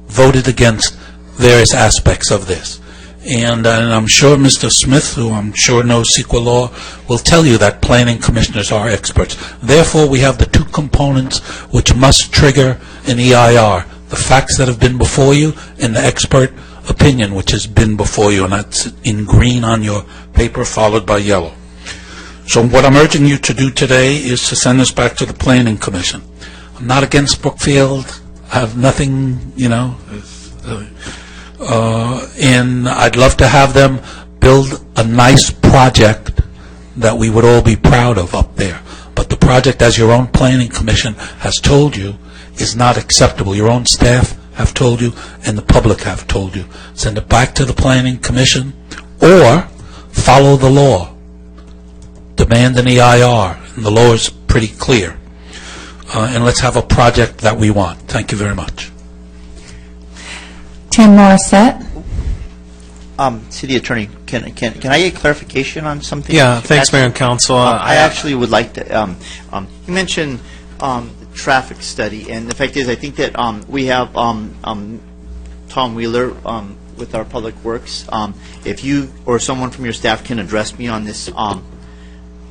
voted against various aspects of this. And I'm sure Mr. Smith, who I'm sure knows CEQA law, will tell you that planning commissioners are experts. Therefore, we have the two components which must trigger an EIR, the facts that have been before you and the expert opinion which has been before you, and that's in green on your paper, followed by yellow. So what I'm urging you to do today is to send this back to the Planning Commission. I'm not against Brookfield. I have nothing, and I'd love to have them build a nice project that we would all be proud of up there. But the project, as your own Planning Commission has told you, is not acceptable. Your own staff have told you, and the public have told you. Send it back to the Planning Commission, or follow the law. Demand an EIR, and the law is pretty clear. And let's have a project that we want. Thank you very much. Tim Morissette. City Attorney, can I get clarification on something? Yeah, thanks, Mayor and Council. I actually would like to, you mentioned traffic study. And the fact is, I think that we have Tom Wheeler with our Public Works. If you or someone from your staff can address me on this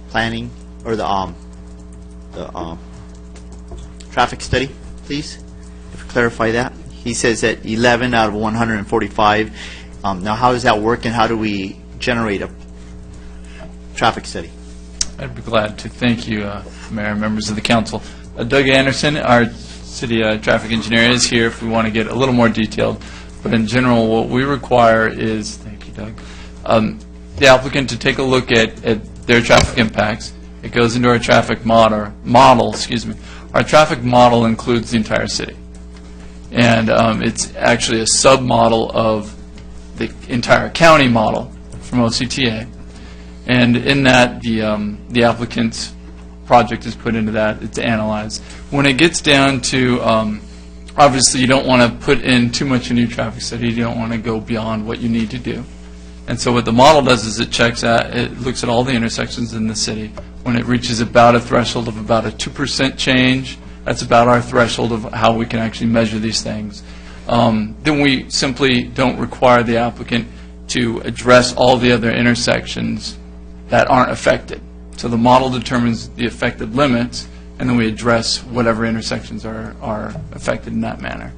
planning or the traffic study, please, clarify that. He says that 11 out of 145. Now, how does that work, and how do we generate a traffic study? I'd be glad to. Thank you, Mayor and members of the council. Doug Anderson, our city traffic engineer, is here if we want to get a little more detailed. But in general, what we require is, thank you, Doug, the applicant to take a look at their traffic impacts. It goes into our traffic model. Our traffic model includes the entire city. And it's actually a sub-model of the entire county model from OCTA. And in that, the applicant's project is put into that. It's analyzed. When it gets down to, obviously, you don't want to put in too much in your traffic study. You don't want to go beyond what you need to do. And so what the model does is it looks at all the intersections in the city. When it reaches about a threshold of about a 2% change, that's about our threshold of how we can actually measure these things. Then we simply don't require the applicant to address all the other intersections that aren't affected. So the model determines the affected limits, and then we address whatever intersections are affected in that manner.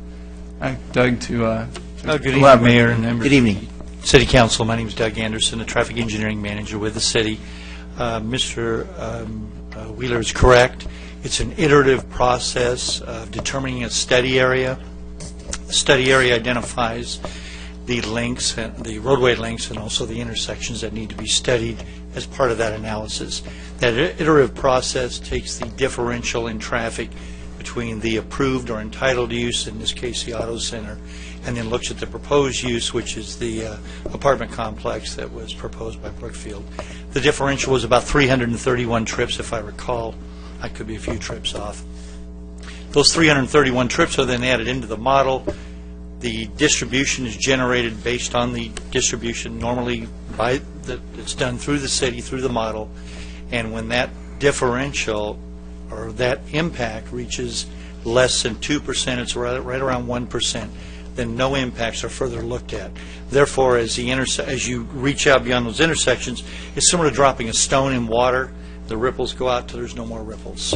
Doug, good evening, Mayor and members. Good evening. City Council, my name is Doug Anderson, a traffic engineering manager with the city. Mr. Wheeler is correct. It's an iterative process of determining a study area. The study area identifies the links, the roadway links, and also the intersections that need to be studied as part of that analysis. That iterative process takes the differential in traffic between the approved or entitled use, in this case the auto center, and then looks at the proposed use, which is the apartment complex that was proposed by Brookfield. The differential was about 331 trips, if I recall. I could be a few trips off. Those 331 trips are then added into the model. The distribution is generated based on the distribution normally it's done through the city, through the model, and when that differential or that impact reaches less than 2%, it's right around 1%, then no impacts are further looked at. Therefore, as you reach out beyond those intersections, it's similar to dropping a stone in water. The ripples go out till there's no more ripples.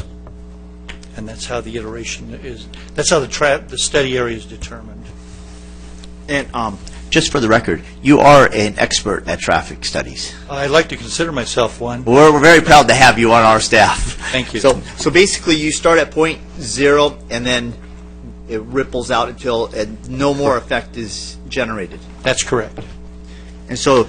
And that's how the iteration is, that's how the study area is determined. And just for the record, you are an expert at traffic studies. I'd like to consider myself one. We're very proud to have you on our staff. Thank you. So basically, you start at point 0, and then it ripples out until no more effect is generated. That's correct. And so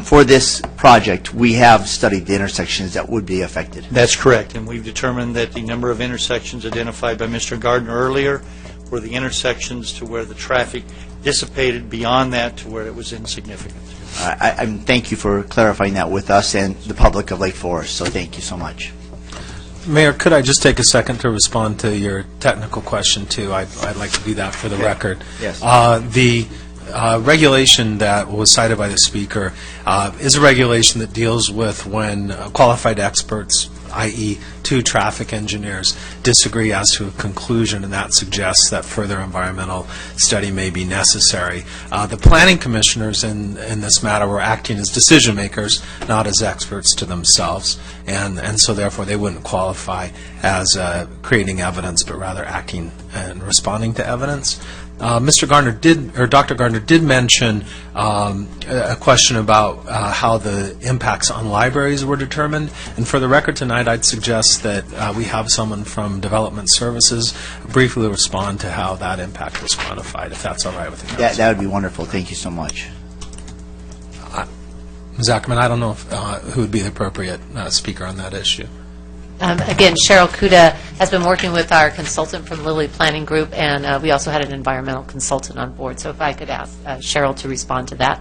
for this project, we have studied the intersections that would be affected. That's correct, and we've determined that the number of intersections identified by Mr. Gardner earlier were the intersections to where the traffic dissipated beyond that to where it was insignificant. Thank you for clarifying that with us and the public of Lake Forest, so thank you so much. Mayor, could I just take a second to respond to your technical question, too? I'd like to do that for the record. Yes. The regulation that was cited by the speaker is a regulation that deals with when qualified experts, i.e. 2 traffic engineers, disagree as to a conclusion, and that suggests that further environmental study may be necessary. The planning commissioners in this matter were acting as decision makers, not as experts to themselves, and so therefore they wouldn't qualify as creating evidence, but rather acting and responding to evidence. Dr. Gardner did mention a question about how the impacts on libraries were determined. And for the record tonight, I'd suggest that we have someone from Development Services briefly respond to how that impact was quantified, if that's all right with the council. That would be wonderful. Thank you so much. Ms. Ackerman, I don't know who would be the appropriate speaker on that issue. Again, Cheryl Kuda has been working with our consultant from Lilly Planning Group, and we also had an environmental consultant on board. So if I could ask Cheryl to respond to that.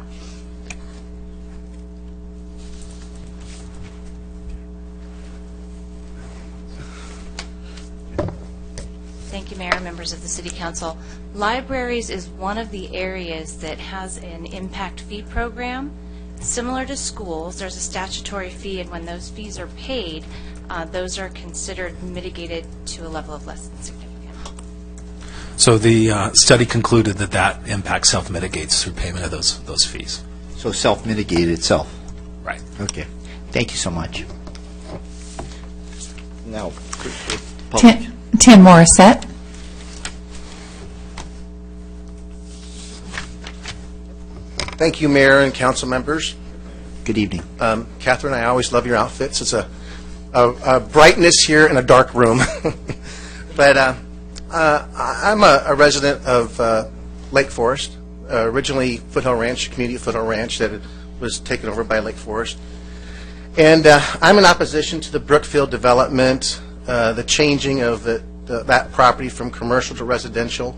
Thank you, Mayor, members of the City Council. Libraries is one of the areas that has an impact fee program Similar to schools, there's a statutory fee, and when those fees are paid, those are considered mitigated to a level of less than significant. So the study concluded that that impact self-mitigates through payment of those fees. So self-mitigate itself. Right. Okay. Thank you so much. Now, Tim Morissette. Thank you, Mayor and council members. Good evening. Catherine, I always love your outfits. It's a brightness here in a dark room. But I'm a resident of Lake Forest, originally Foothill Ranch, community of Foothill Ranch that was taken over by Lake Forest. And I'm in opposition to the Brookfield development, the changing of that property from commercial to residential.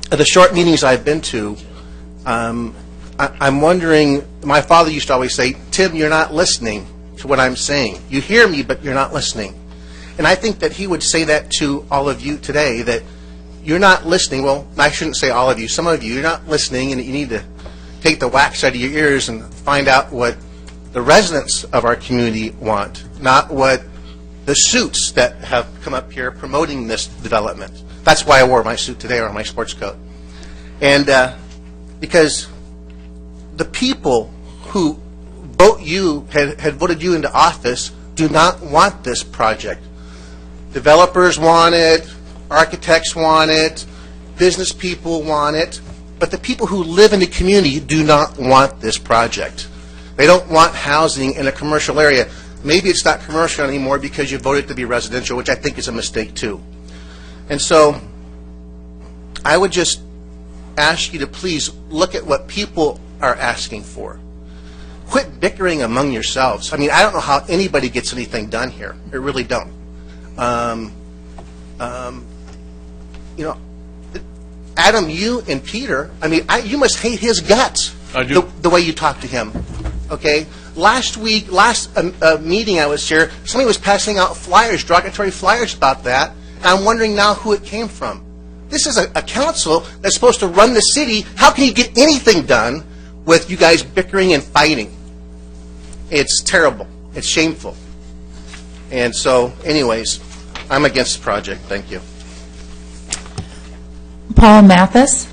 The short meetings I've been to, I'm wondering, my father used to always say, Tim, you're not listening to what I'm saying. You hear me, but you're not listening. And I think that he would say that to all of you today, that you're not listening. Well, I shouldn't say all of you. Some of you, you're not listening, and you need to take the wax out of your ears and find out what the residents of our community want, not what the suits that have come up here promoting this development. That's why I wore my suit today, or my sports coat. And because the people who had voted you into office do not want this project. Developers want it, architects want it, business people want it, but the people who live in the community do not want this project. They don't want housing in a commercial area. Maybe it's not commercial anymore because you voted to be residential, which I think is a mistake too. And so I would just ask you to please look at what people are asking for. Quit bickering among yourselves. I mean, I don't know how anybody gets anything done here. I really don't. Adam, you and Peter, I mean, you must hate his guts. I do. The way you talk to him. Okay? Last meeting I was here, somebody was passing out flyers, derogatory flyers about that, and I'm wondering now who it came from. This is a council that's supposed to run the city. How can you get anything done with you guys bickering and fighting? It's terrible. It's shameful. And so, anyways, I'm against the project. Thank you. Paul Mathis.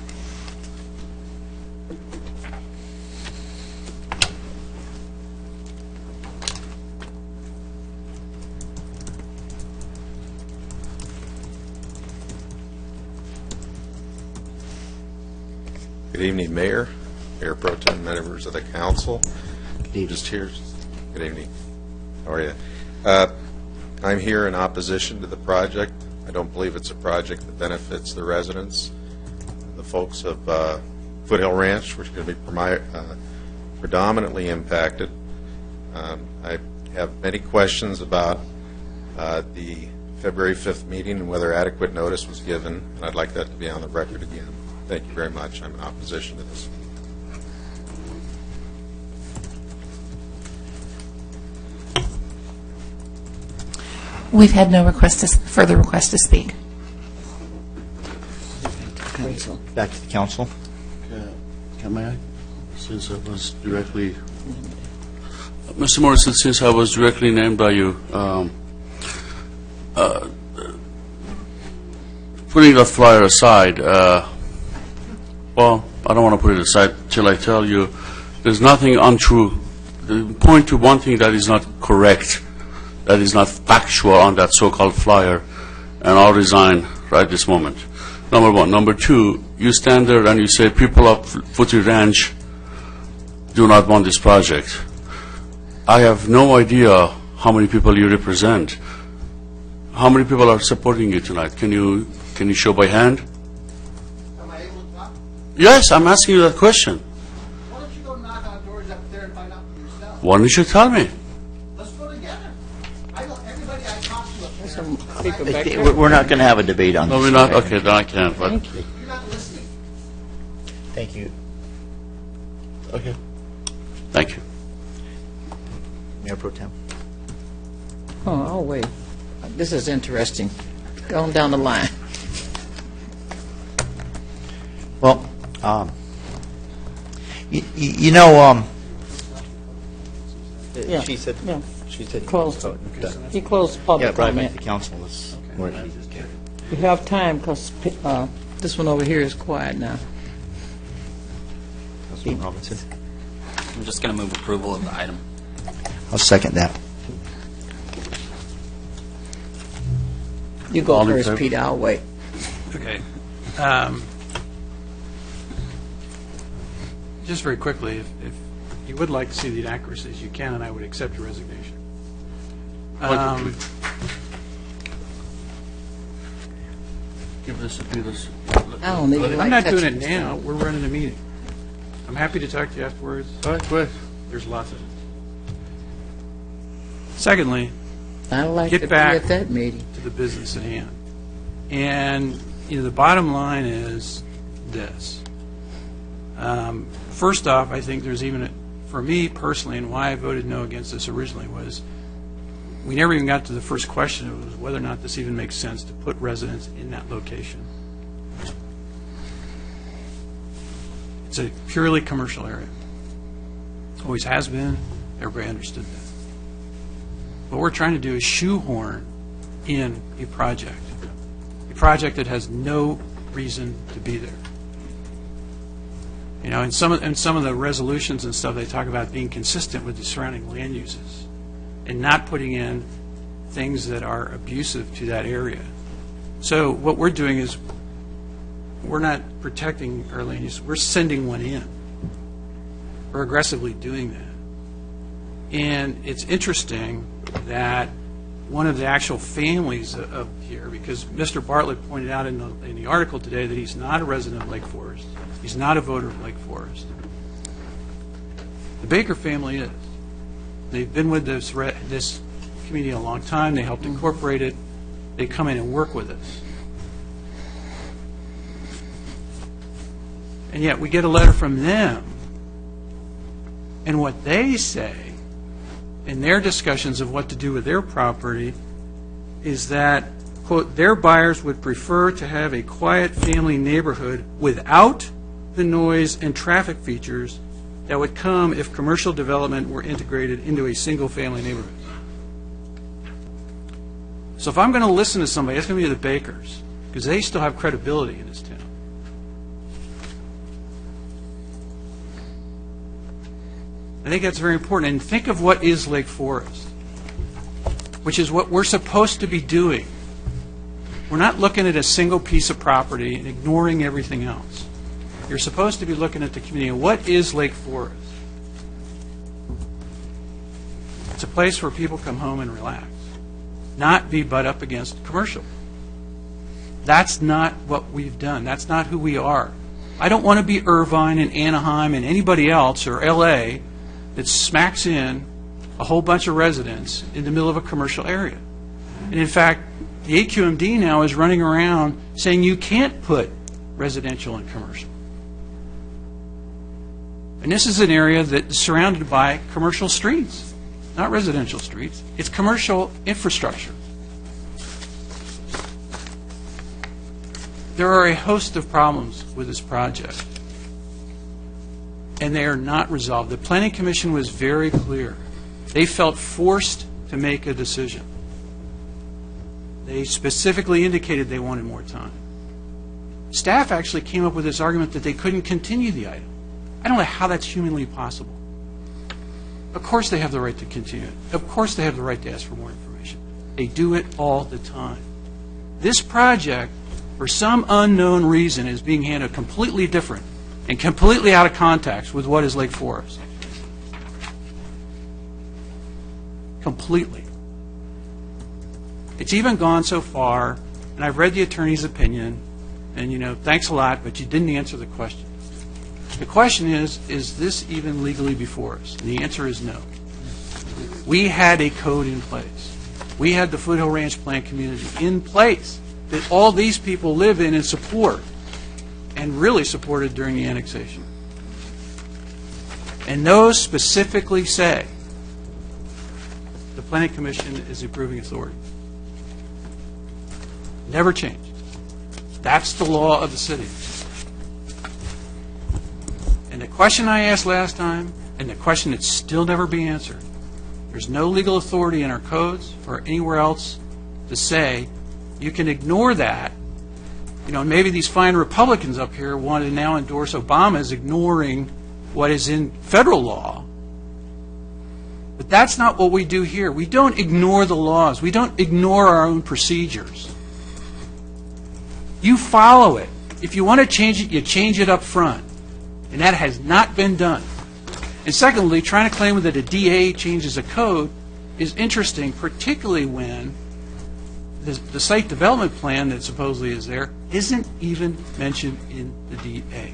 Good evening, Mayor, Mayor Pro Tem, members of the council. Just here. Good evening. How are you? I'm here in opposition to the project. I don't believe it's a project that benefits the residents, the folks of Foothill Ranch, which are going to be predominantly impacted. I have many questions about the February 5th meeting and whether adequate notice was given, and I'd like that to be on the record again. Thank you very much. I'm in opposition to this. We've had no further requests to speak. Back to the council. Can I? Since I was directly... Mr. Morrison, since I was directly named by you, putting the flyer aside, well, I don't want to put it aside till I tell you there's nothing untrue. Point to one thing that is not correct, that is not factual on that so-called flyer, and I'll resign right this moment. Number one. Number two, you stand there and you say people of Foothill Ranch do not want this project. I have no idea how many people you represent. How many people are supporting you tonight? Can you show by hand? Am I able to talk? Yes, I'm asking you that question. Why don't you go knock on doors up there and find out for yourself? Why don't you tell me? Let's go together. I know everybody I talk to up there. We're not going to have a debate on this. No, we're not? Okay, then I can't. But You're not listening. Thank you. Okay. thank you. Mayor Pro Tem. Oh, wait. This is interesting. Going down the line. Well, You know, Yeah. she said, Yeah. she said. Closed. Oh, done. You closed Yeah, public brought it back comment. to council. Let's work. You have time, because this one over here is quiet now. Councilman Robinson. I'm just going to move approval of the item. I'll second that. You go All in first, favor? Peter, I'll wait. Okay. Just very quickly, if you would like to see the inaccuracies, you can, and I would accept your resignation. Give this, do this. I don't even I'm like not doing touching it this now. thing. We're running a meeting. I'm happy to talk to you afterwards. All right, go ahead. There's lots of it. Secondly, I'd like Get to be back. at that meeting. to the business at hand. And, the bottom line is this. First off, I think there's even, for me personally, and why I voted no against this originally was, we never even got to the first question of whether or not this even makes sense to put residents in that location. It's a purely commercial area. Always has been. Everybody understood that. What we're trying to do is shoehorn in a project that has no reason to be there. In some of the resolutions and stuff, they talk about being consistent with the surrounding land uses and not putting in things that are abusive to that area. So what we're doing is we're not protecting our land use, we're sending one in. We're aggressively doing that. And it's interesting that one of the actual families of here, because Mr. Bartlett pointed out in the article today that he's not a resident of Lake Forest. He's not a voter of Lake Forest. The Baker family is. They've been with this community a long time. They helped incorporate it. They come in and work with us. And yet we get a letter from them, and what they say in their discussions of what to do with their property is that, quote, their buyers would prefer to have a quiet family neighborhood without the noise and traffic features that would come if commercial development were integrated into a single-family neighborhood. So if I'm going to listen to somebody, it's going to be the Bakers, because they still have credibility in this town. I think that's very important. And think of what is Lake Forest, which is what we're supposed to be doing. We're not looking at a single piece of property and ignoring everything else. You're supposed to be looking at the community. And what is Lake Forest? It's a place where people come home and relax, not be butt up against commercial. That's not what we've done. That's not who we are. I don't want to be Irvine and Anaheim and anybody else, or L.A., that smacks in a whole bunch of residents in the middle of a commercial area. And in fact, the AQMD now is running around saying you can't put residential and commercial. And this is an area that is surrounded by commercial streets, not residential streets. It's commercial infrastructure. There are a host of problems with this project, and they are not resolved. The Planning Commission was very clear. They felt forced to make a decision. They specifically indicated they wanted more time. Staff actually came up with this argument that they couldn't continue the item. I don't know how that's humanly possible. Of course they have the right to continue it. Of course they have the right to ask for more information. They do it all the time. This project, for some unknown reason, is being handled completely different and completely out of context with what is Lake Forest. Completely. It's even gone so far, and I've read the attorney's opinion, and, thanks a lot, but you didn't answer the question. The question is this even legally before us? And the answer is no. We had a code in place. We had the Foothill Ranch Plan community in place that all these people live in and support, and really supported during the annexation. And those specifically say the Planning Commission is the approving authority. Never changed. That's the law of the city. question I asked last time, and the question that's still never been answered. There's no legal authority in our codes or anywhere else to say you can ignore that. You know, maybe these fine Republicans up here want to now endorse Obama as ignoring what is in federal law. But that's not what we do here. We don't ignore the laws. We don't ignore our own procedures. You follow it. If you want to change it, you change it up front. And that has not been done. And secondly, trying to claim that a DA changes a code is interesting, particularly when the site development plan that supposedly is there isn't even mentioned in the DA.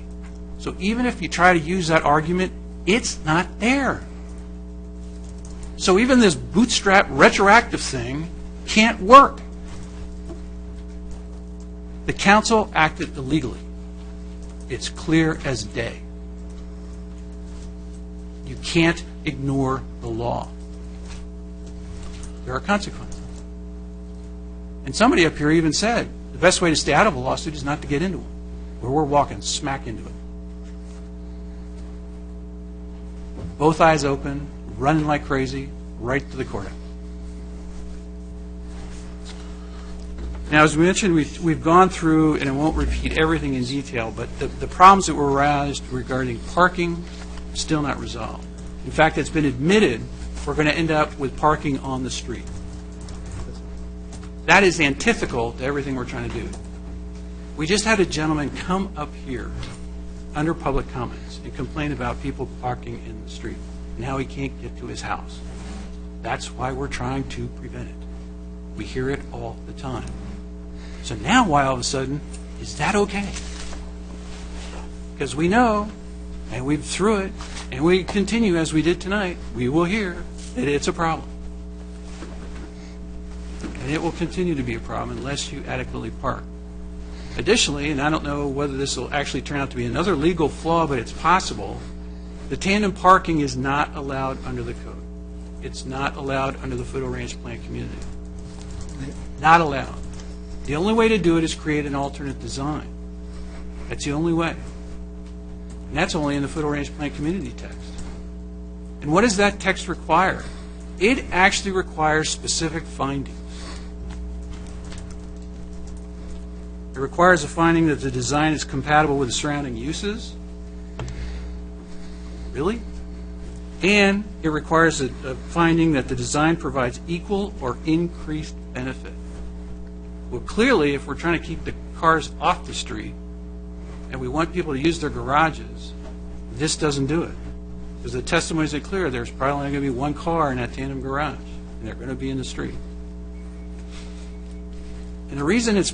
So even if you try to use that argument, it's not there. So even this bootstrap retroactive thing can't work. The council acted illegally. It's clear as day. You can't ignore the law. There are consequences. And somebody up here even said the best way to stay out of a lawsuit is not to get into one, where we're walking smack into it. Both eyes open, running like crazy, right to the courthouse. Now, as we mentioned, we've gone through, and I won't repeat everything in detail, but the problems that were raised regarding parking, still not resolved. In fact, it's been admitted we're going to end up with parking on the street. That is antithetical to everything we're trying to do. We just had a gentleman come up here under public comments and complain about people parking in the street and how he can't get to his house. That's why we're trying to prevent it. We hear it all the time. So now why all of a sudden is that okay? Because we know, and we've through it, and we continue as we did tonight, we will hear that it's a problem. And it will continue to be a problem unless you adequately park. Additionally, and I don't know whether this will actually turn out to be another legal flaw, but it's possible, the tandem parking is not allowed under the code. It's not allowed under the Foothill Ranch Plan community. Not allowed. The only way to do it is create an alternate design. That's the only way. And that's only in the Foothill Ranch Plan community text. And what does that text require? It actually requires specific findings. It requires a finding that the design is compatible with the surrounding uses. Really? And it requires a finding that the design provides equal or increased benefit. Well, clearly, if we're trying to keep the cars off the street and we want people to use their garages, this doesn't do it. Because the testimonies are clear, there's probably only going to be one car in that tandem garage, and they're going to be in the street. And the reason it's,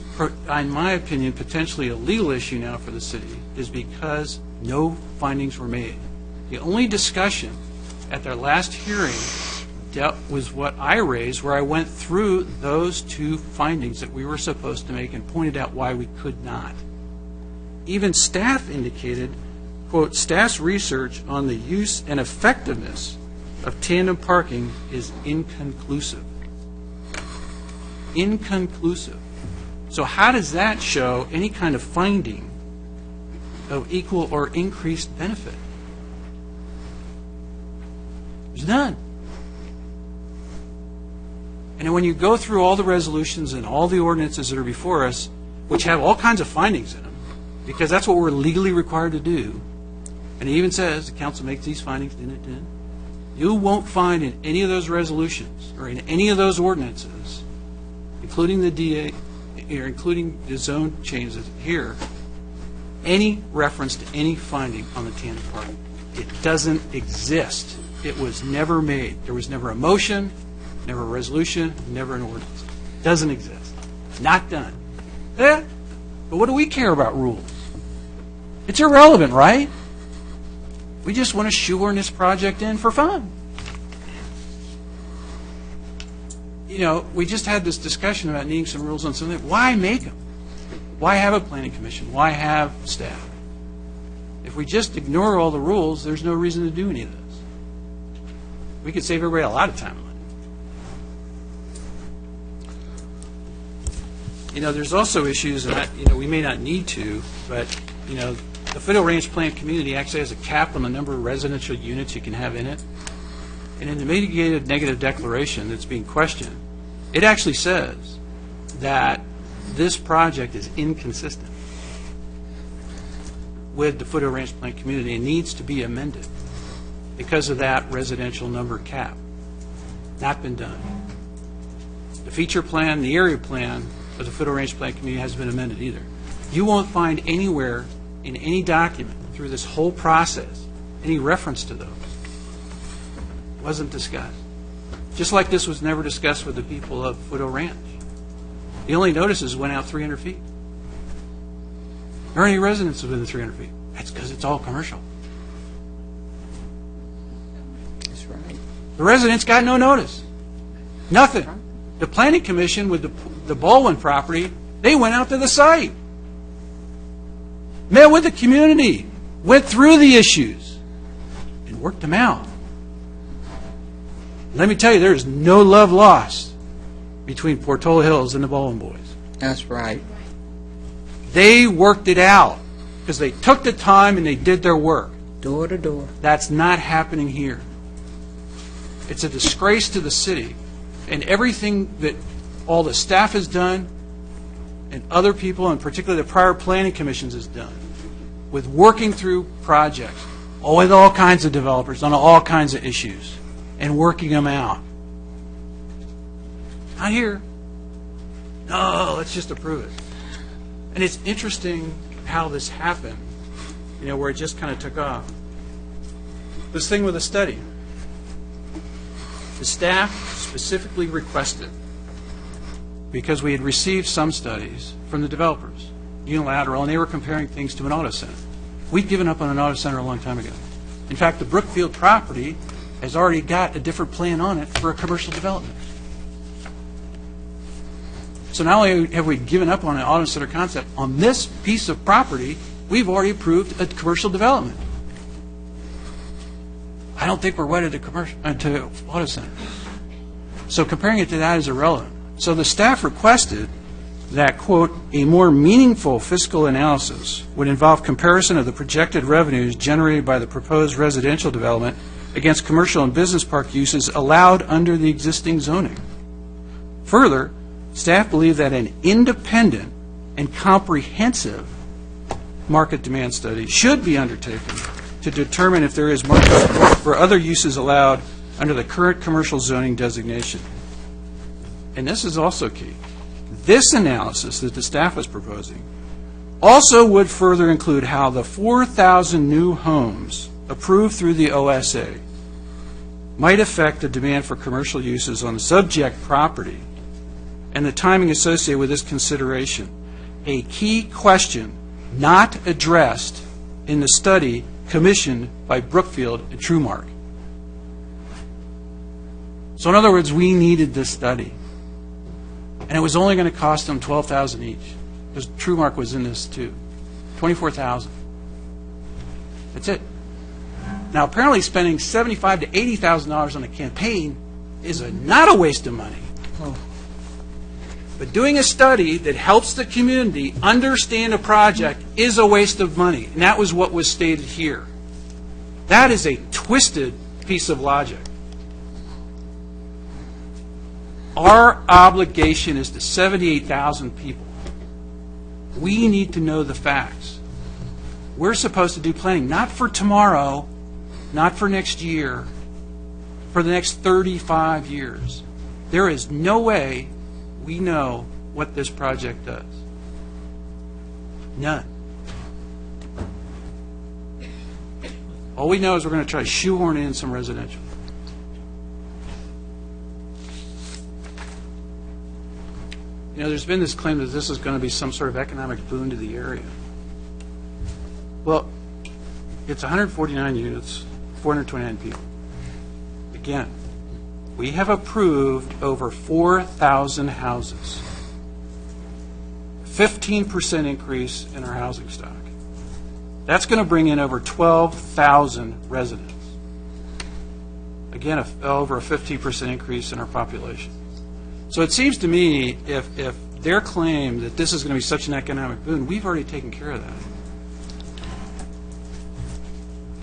in my opinion, potentially a legal issue now for the city is because no findings were made. The only discussion at their last hearing dealt with what I raised, where I went through those two findings that we were supposed to make and pointed out why we could not. Even staff indicated, quote, staff's research on the use and effectiveness of tandem parking is inconclusive. Inconclusive. So how does that show any kind of finding of equal or increased benefit? There's none. And when you go through all the resolutions and all the ordinances that are before us, which have all kinds of findings in them, because that's what we're legally required to do, and it even says the council makes these findings, you won't find in any of those resolutions or in any of those ordinances, including the DA, or including the zone changes here, any reference to any finding on the tandem parking. It doesn't exist. It was never made. There was never a motion, never a resolution, never an ordinance. Doesn't exist. Not done. But what do we care about rules? It's irrelevant, right? We just want to shoehorn this project in for fun. You know, we just had this discussion about needing some rules on something. Why make them? Why have a planning commission? Why have staff? If we just ignore all the rules, there's no reason to do any of this. We could save everybody a lot of time and money. You know, there's also issues that, we may not need to, but, the the Foothill Ranch Plan Community actually has a cap on the number of residential units you can have in it. And in the mitigated negative declaration that's being questioned, it actually says that this project is inconsistent with the Foothill Ranch Plan Community and needs to be amended because of that residential number cap. Not been done. The feature plan, the area plan of the Foothill Ranch Plan Community hasn't been amended either. You won't find anywhere in any document through this whole process any reference to those. Wasn't discussed. Just like this was never discussed with the people of Foothill Ranch. The only notices went out 300 feet. There aren't any residents within the 300 feet. That's because it's all commercial. That's right. The residents got no notice. Nothing. The Planning Commission with the Baldwin property, they went out to the site. Met with the community. Went through the issues. And worked them out. Let me tell you, there is no love lost between Portola Hills and the Baldwin boys. That's right. They worked it out because they took the time and they did their work. Door to door. That's not happening here. It's a disgrace to the city. And everything that all the staff has done and other people, and particularly the prior planning commissions, has done with working through projects, with all kinds of developers on all kinds of issues and working them out. Not here. No, let's just approve it. And it's interesting how this happened, where it just kind of took off. This thing with the study. The staff specifically requested, because we had received some studies from the developers, unilateral, and they were comparing things to an auto center. We'd given up on an auto center a long time ago. In fact, the Brookfield property has already got a different plan on it for a commercial development. So not only have we given up on an auto center concept, on this piece of property, we've already approved a commercial development. I don't think we're wedded to auto centers. So comparing it to that is irrelevant. So the staff requested that, quote, a more meaningful fiscal analysis would involve comparison of the projected revenues generated by the proposed residential development against commercial and business park uses allowed under the existing zoning. Further, staff believe that an independent and comprehensive market demand study should be undertaken to determine if there is market support for other uses allowed under the current commercial zoning designation. And this is also key. This analysis that the staff was proposing also would further include how the 4,000 new homes approved through the OSA might affect the demand for commercial uses on the subject property and the timing associated with this consideration, a key question not addressed in the study commissioned by Brookfield and Trumark. So in other words, we needed this study. And it was only going to cost them $12,000 each, because Trumark was in this too. $24,000. That's it. Now, apparently spending $75,000 to $80,000 on a campaign is not a waste of money. But doing a study that helps the community understand a project is a waste of money. And that was what was stated here. That is a twisted piece of logic. Our obligation is to 78,000 people. We need to know the facts. We're supposed to do planning, not for tomorrow, not for next year, for the next 35 years. There is no way we know what this project does. None. All we know is we're going to try to shoehorn in some residential. There's been this claim that this is going to be some sort of economic boon to the area. Well, it's 149 units, 429 people. Again, we have approved over 4,000 houses. 15% increase in our housing stock. That's going to bring in over 12,000 residents. Again, over a 15% increase in our population. So it seems to me if their claim that this is going to be such an economic boon, we've already taken care of that.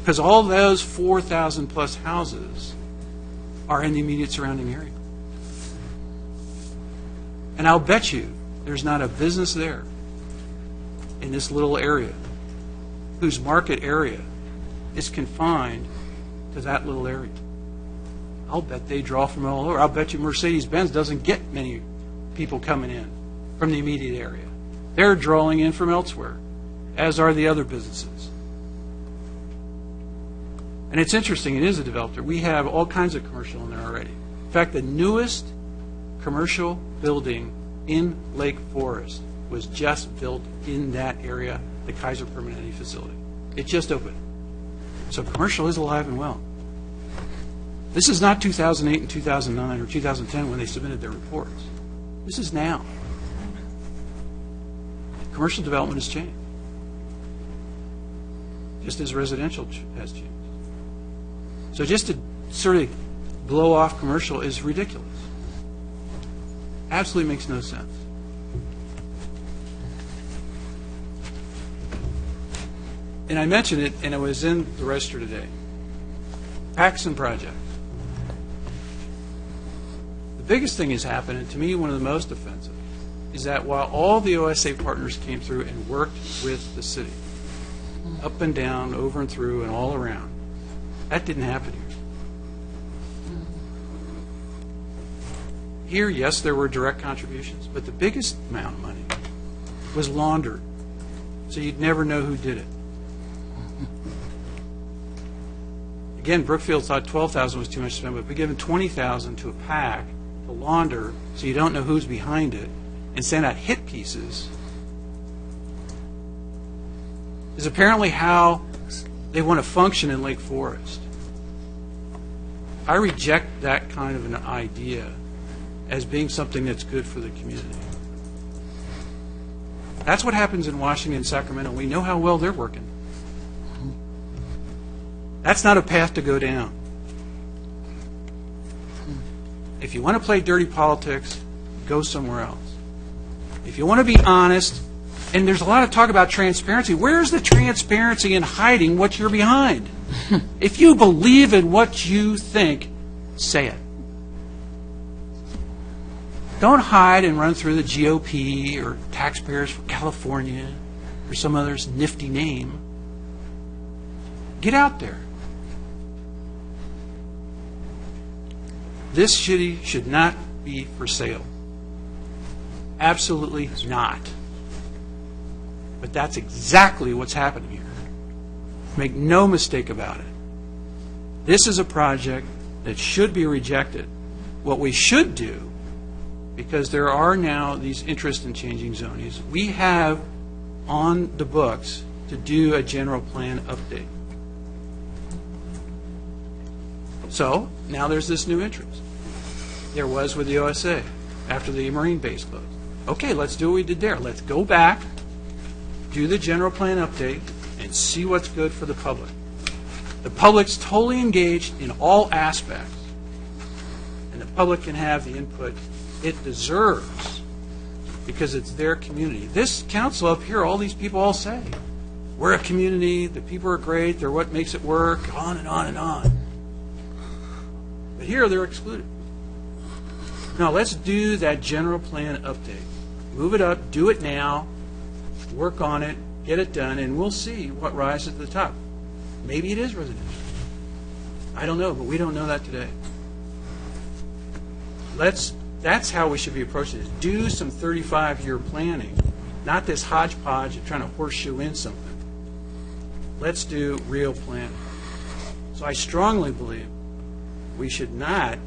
Because all those 4,000-plus houses are in the immediate surrounding area. And I'll bet you there's not a business there in this little area whose market area is confined to that little area. I'll bet they draw from all over. I'll bet you Mercedes-Benz doesn't get many people coming in from the immediate area. They're drawing in from elsewhere, as are the other businesses. And it's interesting, it is a developer. We have all kinds of commercial in there already. In fact, the newest commercial building in Lake Forest was just built in that area, the Kaiser Permanente facility. It just opened. So commercial is alive and well. This is not 2008 and 2009 or 2010 when they submitted their reports. This is now. Commercial development has changed, just as residential has changed. So just to sort of blow off commercial is ridiculous. Absolutely makes no sense. And I mentioned it, and it was in the register today. Paxson Project. The biggest thing has happened, and to me one of the most offensive, is that while all the OSA partners came through and worked with the city, up and down, over and through, and all around, that didn't happen here. Here, yes, there were direct contributions, but the biggest amount of money was laundered, so you'd never know who did it. Again, Brookfield thought $12,000 was too much to spend, but we're giving $20,000 to a PAC to launder, so you don't know who's behind it, and send out hit pieces, is apparently how they want to function in Lake Forest. I reject that kind of an idea as being something that's good for the community. That's what happens in Washington and Sacramento. We know how well they're working. That's not a path to go down. If you want to play dirty politics, go somewhere else. If you want to be honest, and there's a lot of talk about transparency, where's the transparency in hiding what you're behind? If you believe in what you think, say it. Don't hide and run through the GOP or Taxpayers for California or some other nifty name. Get out there. This city should not be for sale. Absolutely not. But that's exactly what's happening here. Make no mistake about it. This is a project that should be rejected. What we should do, because there are now these interest in changing zonings, we have on the books to do a general plan update. So, now there's this new interest. There was with the OSA after the Marine base closed. Okay, let's do what we did there. Let's go back, do the general plan update, and see what's good for the public. The public's totally engaged in all aspects, and the public can have the input it deserves because it's their community. This council up here, all these people all say, we're a community, the people are great, they're what makes it work, on and on and on. But here they're excluded. Now let's do that general plan update. Move it up, do it now, work on it, get it done, and we'll see what rises to the top. Maybe it is residential. I don't know, but we don't know that today. That's how we should be approaching this. Do some 35-year planning, not this hodgepodge of trying to horseshoe in something. Let's do real planning. So I strongly believe we should not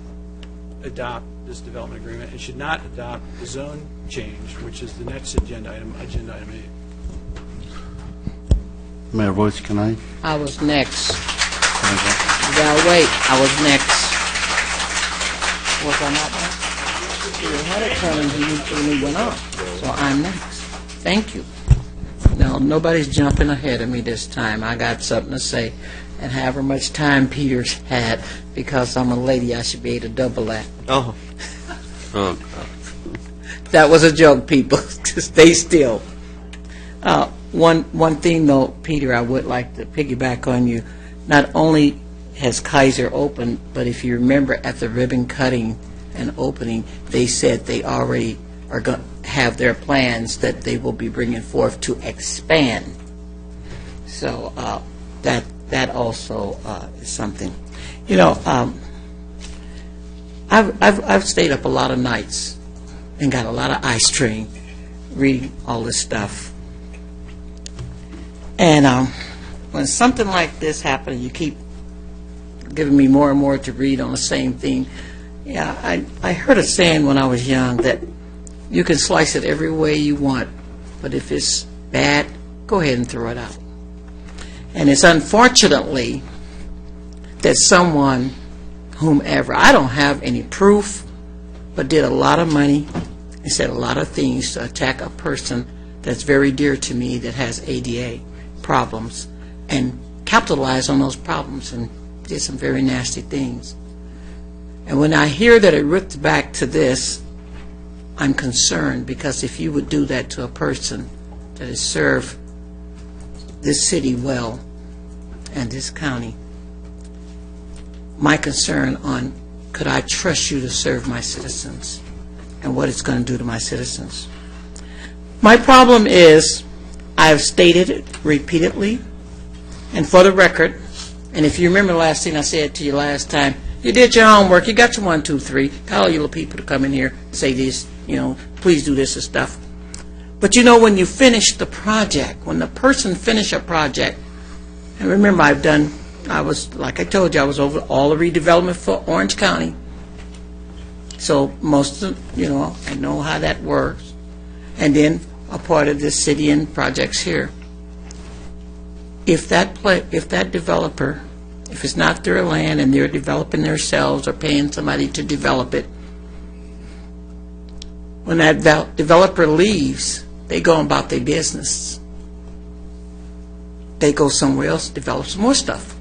adopt this development agreement and should not adopt the zone change, which is the next agenda item 8. Mayor Voice, can I? I was next. You gotta wait. I was next. Was I not next? You had a turn and you went on. So I'm next. Thank you. No, nobody's jumping ahead of me this time. I got something to say. And however much time Peter's had, because I'm a lady, I should be able to double that. Oh. That was a joke, people. Stay still. One thing, though, Peter, I would like to piggyback on you. not only has Kaiser opened, but if you remember at the ribbon cutting and opening, they said they already are going to have their plans that they will be bringing forth to expand. So that also is something. You know, I've stayed up a lot of nights and got a lot of eye strain reading all this stuff. And when something like this happens, you keep giving me more and more to read on the same thing. Yeah, I heard a saying when I was young that you can slice it every way you want, but if it's bad, go ahead and throw it out. And it's unfortunately that someone, whomever, I don't have any proof, but did a lot of money and said a lot of things to attack a person that's very dear to me that has ADA problems and capitalized on those problems and did some very nasty things. And when I hear that it ripped back to this, I'm concerned, because if you would do that to a person that has served this city well and this county, my concern on could I trust you to serve my citizens and what it's going to do to my citizens. My problem is, I have stated it repeatedly, and for the record, and if you remember the last thing I said to you last time, you did your homework, you got your 1, 2, 3, tell all your little people to come in here, say this, please do this and stuff. But when you finish the project, when the person finish a project, and remember I was, like I told you, I was over all the redevelopment for Orange County. So most of, I know how that works. And then a part of the city and projects here. If that developer, if it's not their land and they're developing themselves or paying somebody to develop it, when that developer leaves, they go about their business. They go somewhere else, develop some more stuff.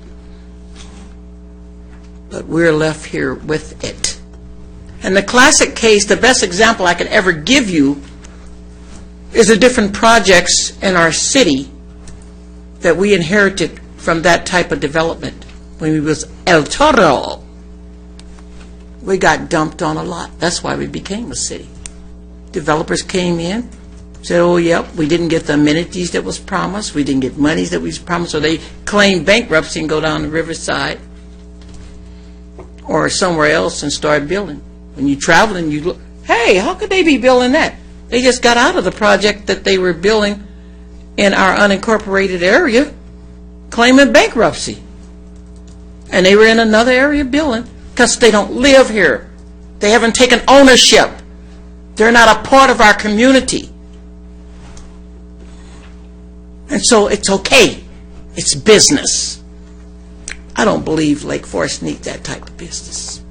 But we're left here with it. And the classic case, the best example I could ever give you, is the different projects in our city that we inherited from that type of development. When we was El Toro, we got dumped on a lot. That's why we became a city. Developers came in, said, oh, yep, we didn't get the amenities that was promised, we didn't get monies that we was promised, so they claimed bankruptcy and go down the riverside or somewhere else and start building. When you travel and you look, hey, how could they be building that? They just got out of the project that they were building in our unincorporated area, claiming bankruptcy. And they were in another area building because they don't live here. They haven't taken ownership. They're not a part of our community. And so it's okay. It's business. I don't believe Lake Forest needs that type of business.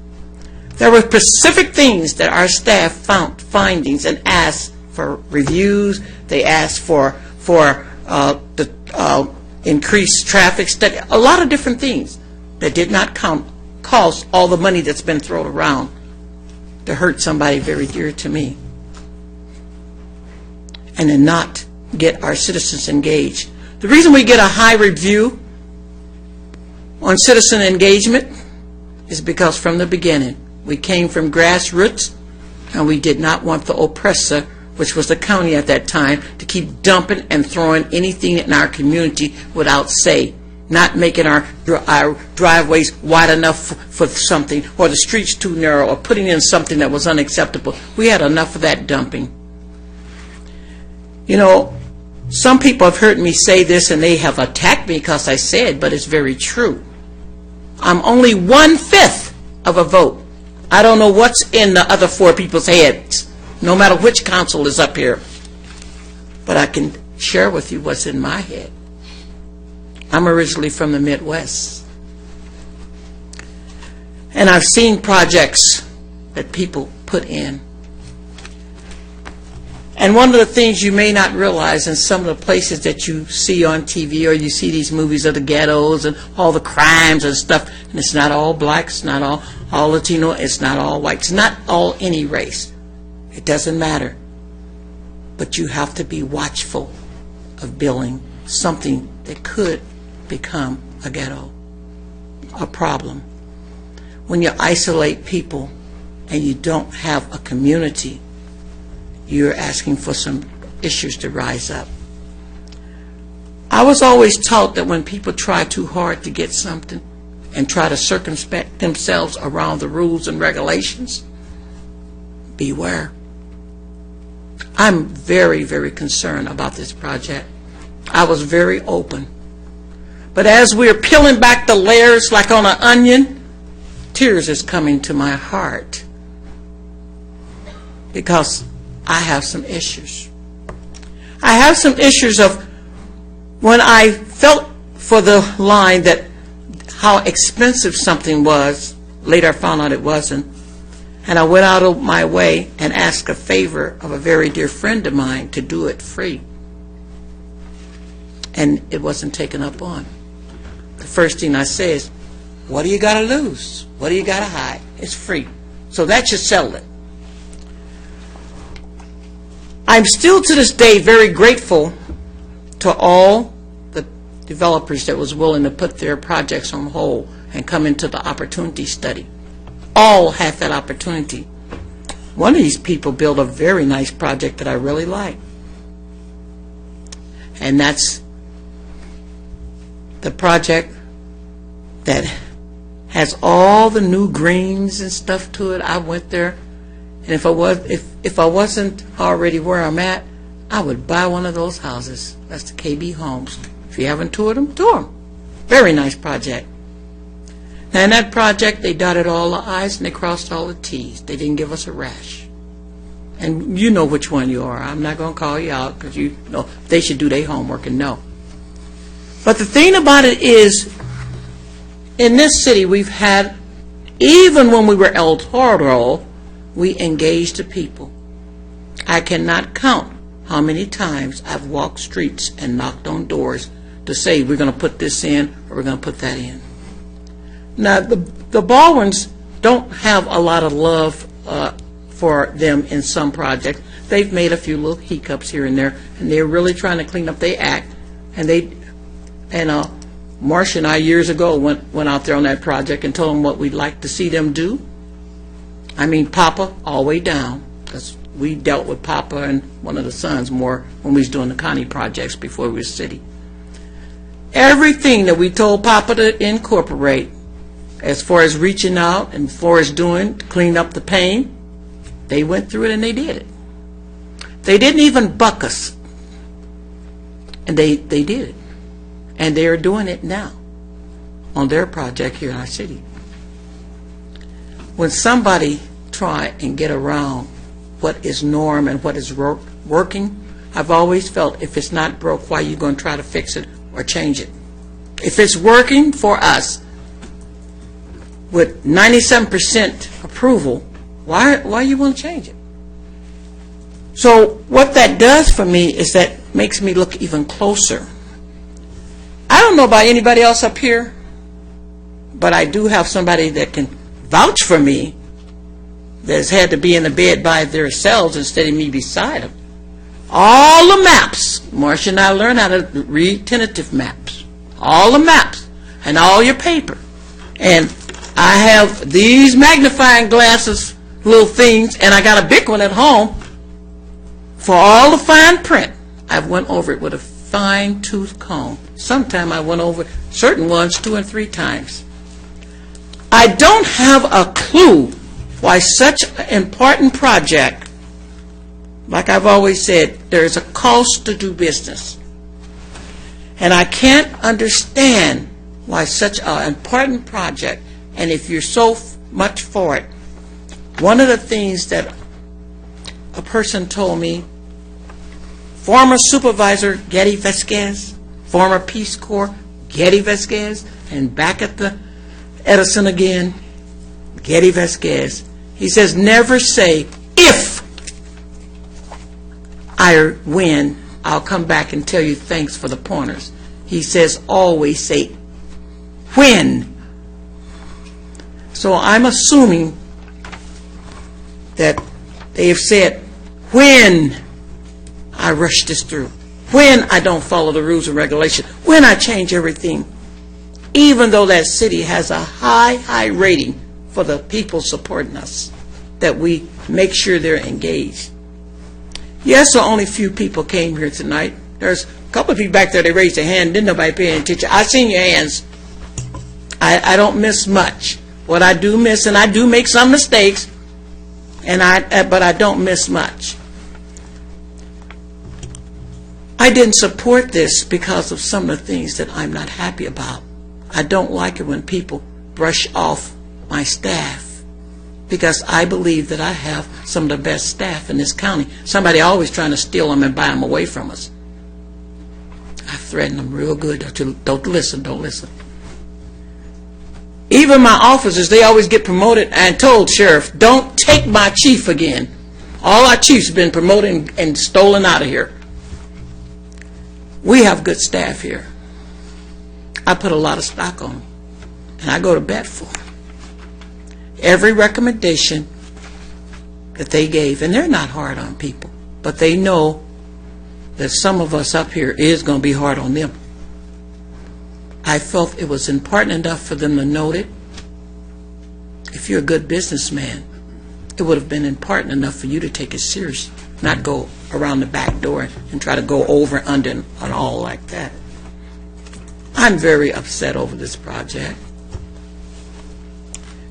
There were specific things that our staff found findings and asked for reviews. They asked for the increased traffic study, a lot of different things that did not cost all the money that's been thrown around to hurt somebody very dear to me, and then not get our citizens engaged. The reason we get a high review on citizen engagement is because from the beginning we came from grassroots, and we did not want the oppressor, which was the county at that time, to keep dumping and throwing anything in our community without say, not making our driveways wide enough for something, or the streets too narrow, or putting in something that was unacceptable. We had enough of that dumping. Some people have heard me say this and they have attacked me because I said, but it's very true. I'm only 1/5 of a vote. I don't know what's in the other 4 people's heads, no matter which council is up here. But I can share with you what's in my head. I'm originally from the Midwest. And I've seen projects that people put in. And one of the things you may not realize in some of the places that you see on TV, or you see these movies of the ghettos and all the crimes and stuff, and it's not all black, it's not all Latino, it's not all white, it's not all any race. It doesn't matter. But you have to be watchful of building something that could become a ghetto. a problem. When you isolate people and you don't have a community, you're asking for some issues to rise up. I was always taught that when people try too hard to get something and try to circumspect themselves around the rules and regulations, beware. I'm very, very concerned about this project. I was very open. But as we're peeling back the layers like on an onion, tears is coming to my heart because I have some issues. I have some issues of when I felt for the line that how expensive something was, later I found out it wasn't, and I went out of my way and asked a favor of a very dear friend of mine to do it free. And it wasn't taken up on. The first thing I say is, what do you got to lose? What do you got to hide? It's free. So that should settle it. I'm still to this day very grateful to all the developers that was willing to put their projects on hold and come into the opportunity study. All had that opportunity. One of these people built a very nice project that I really like. And that's the project that has all the new greens and stuff to it. I went there, and if I wasn't already where I'm at, I would buy one of those houses. That's the KB Homes. If you haven't toured them, tour them. Very nice project. Now, in that project, they dotted all the I's and they crossed all the T's. They didn't give us a rash. And you know which one you are. I'm not going to call you out because you know they should do their homework and know. But the thing about it is, in this city, we've had, even when we were El Toro, we engaged the people. I cannot count how many times I've walked streets and knocked on doors to say, we're going to put this in or we're going to put that in. Now, the Baldwins don't have a lot of love for them in some projects. They've made a few little hiccups here and there, and they're really trying to clean up their act. And Marcia and I years ago went out there on that project and told them what we'd like to see them do. I mean, Papa all the way down, because we dealt with Papa and one of the sons more when we was doing the county projects before we was city. Everything that we told Papa to incorporate, as far as reaching out and as far as doing, clean up the pain, they went through it and they did it. They didn't even buck us. And they did it. And they are doing it now on their project here in our city. When somebody try and get around what is norm and what is working, I've always felt if it's not broke, why are you going to try to fix it or change it? If it's working for us with 97% approval, why you want to change it? So what that does for me is that makes me look even closer. I don't know about anybody else up here, but I do have somebody that can vouch for me that's had to be in the bed by themselves instead of me beside them. All the maps, Marcia and I learned how to read tentative maps. All the maps and all your paper. And I have these magnifying glasses, little things, and I got a big one at home for all the fine print. I've went over it with a fine-tooth comb. Sometime I went over certain ones 2 and 3 times. I don't have a clue why such an important project, like I've always said, there's a cost to do business. And I can't understand why such an important project, and if you're so much for it, one of the things that a person told me, former supervisor Getty Vasquez, former Peace Corps Getty Vasquez, and back at the Edison again, Getty Vasquez, he says, never say, if I win, I'll come back and tell you thanks for the pointers. He says, always say, when. So I'm assuming that they have said, when I rush this through, when I don't follow the rules and regulations, when I change everything. even though that city has a high rating for the people supporting us, that we make sure they're engaged. Yes, so only a few people came here tonight. There's a couple of people back there, they raised their hand, didn't nobody pay any attention. I seen your hands. I don't miss much. What I do miss, and I do make some mistakes, but I don't miss much. I didn't support this because of some of the things that I'm not happy about. I don't like it when people brush off my staff, because I believe that I have some of the best staff in this county. Somebody always trying to steal them and buy them away from us. I threaten them real good. Don't listen. Even my officers, they always get promoted and told, Sheriff, don't take my chief again. All our chiefs have been promoted and stolen out of here. We have good staff here. I put a lot of stock on them, and I go to bat for them. Every recommendation that they gave, and they're not hard on people, but they know that some of us up here is going to be hard on them. I felt it was important enough for them to note it. If you're a good businessman, it would have been important enough for you to take it serious, not go around the back door and try to go over and under and all like that. I'm very upset over this project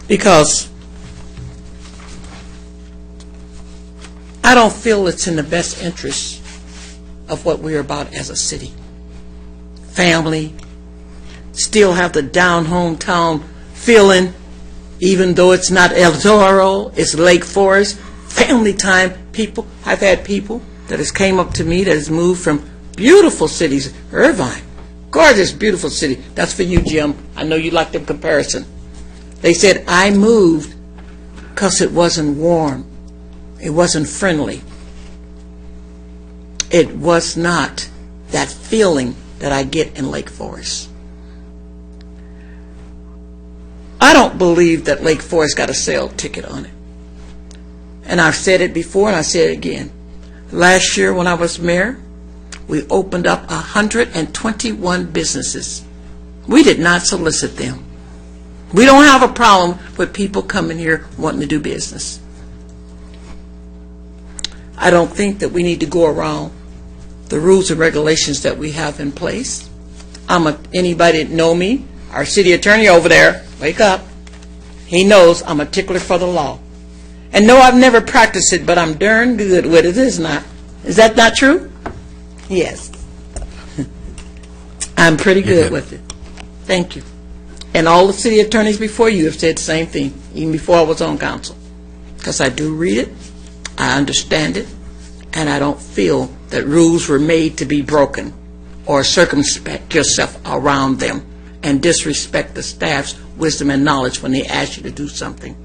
because I don't feel it's in the best interest of what we're about as a city. Family, still have the down hometown feeling, even though it's not El Toro, it's Lake Forest, family time people. I've had people that has came up to me that has moved from beautiful cities, Irvine, gorgeous, beautiful city. That's for you, Jim. I know you like the comparison. They said, I moved because it wasn't warm. It wasn't friendly. It was not that feeling that I get in Lake Forest. I don't believe that Lake Forest got a sale ticket on it. And I've said it before and I say it again. Last year when I was mayor, we opened up 121 businesses. We did not solicit them. We don't have a problem with people coming here wanting to do business. I don't think that we need to go around the rules and regulations that we have in place. Anybody that know me, our city attorney over there, wake up. He knows I'm a tickler for the law. And no, I've never practiced it, but I'm darn good with it, is that not true? Yes. I'm pretty good with it. Thank you. And all the city attorneys before you have said the same thing, even before I was on council. Because I do read it, I understand it, and I don't feel that rules were made to be broken or circumspect yourself around them and disrespect the staff's wisdom and knowledge when they ask you to do something.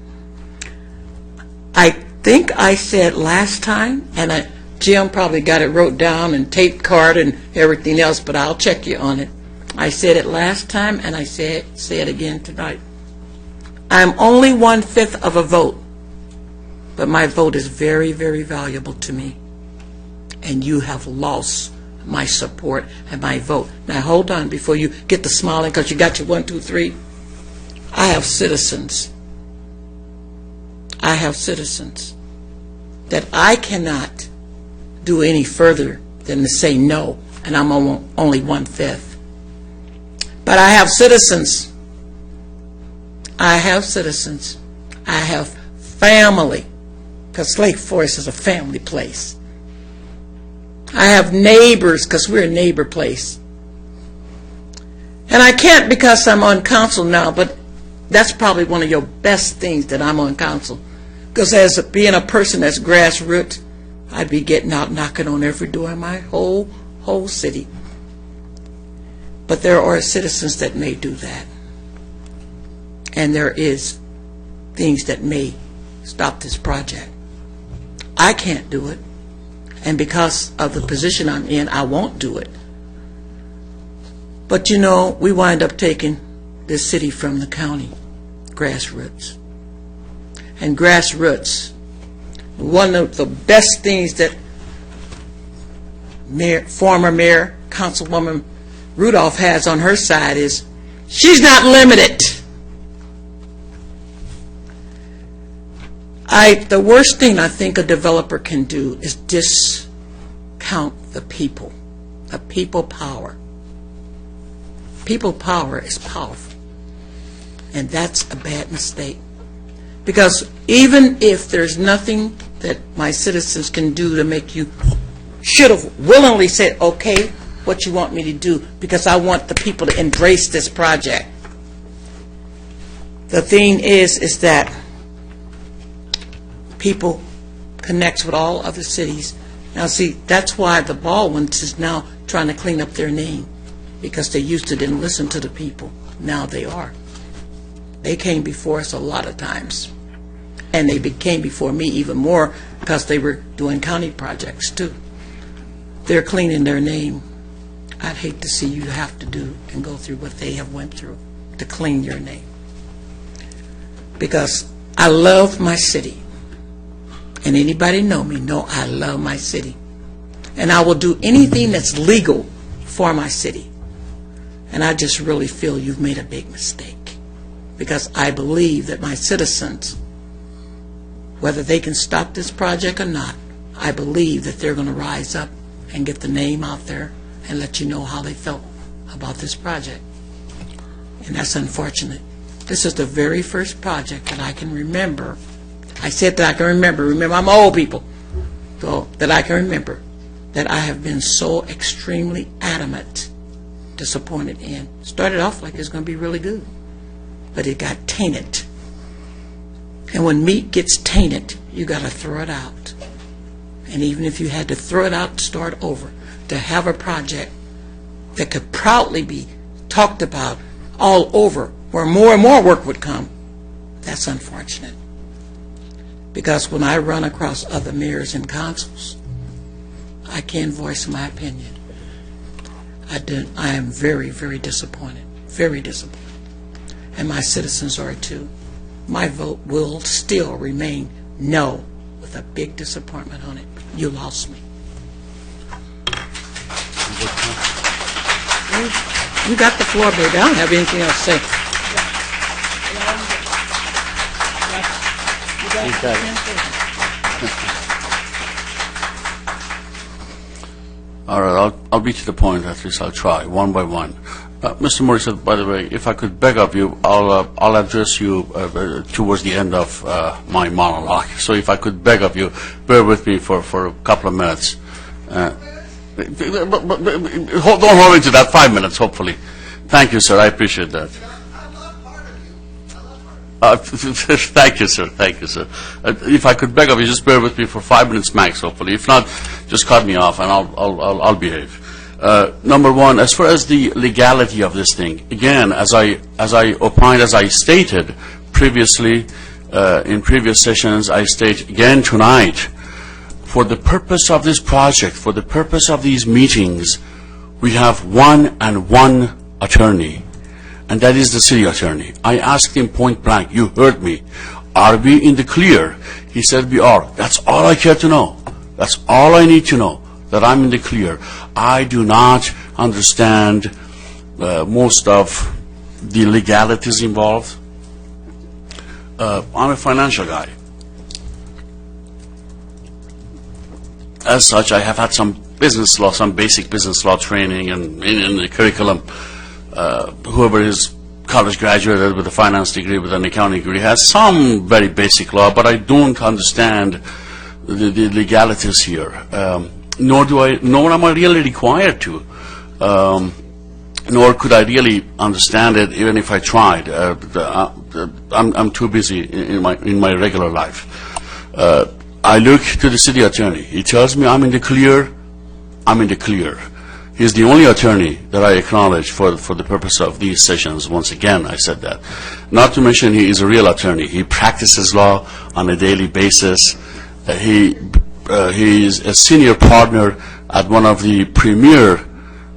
I think I said last time, and Jim probably got it wrote down and tape card and everything else, but I'll check you on it. I said it last time, and I say it again tonight. I'm only 1/5 of a vote, but my vote is very, very valuable to me. And you have lost my support and my vote. Now hold on before you get the smiling, because you got your 1, 2, 3. I have citizens. I have citizens that I cannot do any further than to say no, and I'm only 1/5. But I have citizens. I have citizens. I have family, because Lake Forest is a family place. I have neighbors, because we're a neighbor place. And I can't because I'm on council now, but that's probably one of your best things that I'm on council. Because as being a person that's grassroots, I'd be getting out knocking on every door in my whole city. But there are citizens that may do that. And there is things that may stop this project. I can't do it. And because of the position I'm in, I won't do it. But you know, we wind up taking this city from the county, grassroots. And grassroots, one of the best things that former Mayor, Councilwoman Rudolph has on her side is She's not limited. The worst thing I think a developer can do is discount the people power. People power is powerful, and that's a bad mistake. Because even if there's nothing that my citizens can do to make you should have willingly said, okay, what you want me to do, because I want the people to embrace this project. The thing is that people connects with all other cities. Now, see, that's why the Baldwins is now trying to clean up their name, because they used to didn't listen to the people. Now they are. They came before us a lot of times, and they came before me even more because they were doing county projects too. They're cleaning their name. I'd hate to see you have to do and go through what they have went through to clean your name. Because I love my city. And anybody know me know I love my city. And I will do anything that's legal for my city. And I just really feel you've made a big mistake. Because I believe that my citizens, whether they can stop this project or not, I believe that they're going to rise up and get the name out there and let you know how they felt about this project. And that's unfortunate. This is the very first project that I can remember. I said that I can remember. Remember, I'm old people. So that I can remember that I have been so extremely adamant, disappointed in. Started off like it's going to be really good, but it got tainted. And when meat gets tainted, you got to throw it out. And even if you had to throw it out and start over, to have a project that could proudly be talked about all over, where more and more work would come, that's unfortunate. Because when I run across other mayors and councils, I can voice my opinion. I am very, very disappointed, very disappointed. And my citizens are too. My vote will still remain no, with a big disappointment on it. You lost me. You got the floor, baby. I don't have anything else to say. All right, I'll be to the point. At least I'll try, one by one. Mr. Morissette, by the way, if I could beg of you, I'll address you towards the end of my monologue. So if I could beg of you, bear with me for a couple of minutes. Don't hold me to that, 5 minutes, hopefully. Thank you, sir. I appreciate that. Thank you, sir. Thank you, sir. If I could beg of you, just bear with me for 5 minutes max, hopefully. If not, just cut me off, and I'll behave. Number one, as far as the legality of this thing, again, as I opined, as I stated previously in previous sessions, I state again tonight, for the purpose of this project, for the purpose of these meetings, we have one attorney, and that is the city attorney. I asked him point blank, you heard me, are we in the clear? He said we are. That's all I care to know. That's all I need to know, that I'm in the clear. I do not understand most of the legalities involved. I'm a financial guy. As such, I have had some business law, some basic business law training and in the curriculum. Whoever is college graduated with a finance degree, with an accounting degree, has some very basic law, but I don't understand the legalities here. Nor am I really required to. Nor could I really understand it even if I tried. I'm too busy in my regular life. I look to the city attorney. He tells me I'm in the clear. I'm in the clear. He's the only attorney that I acknowledge for the purpose of these sessions. Once again, I said that. Not to mention he is a real attorney. He practices law on a daily basis. He is a senior partner at one of the premier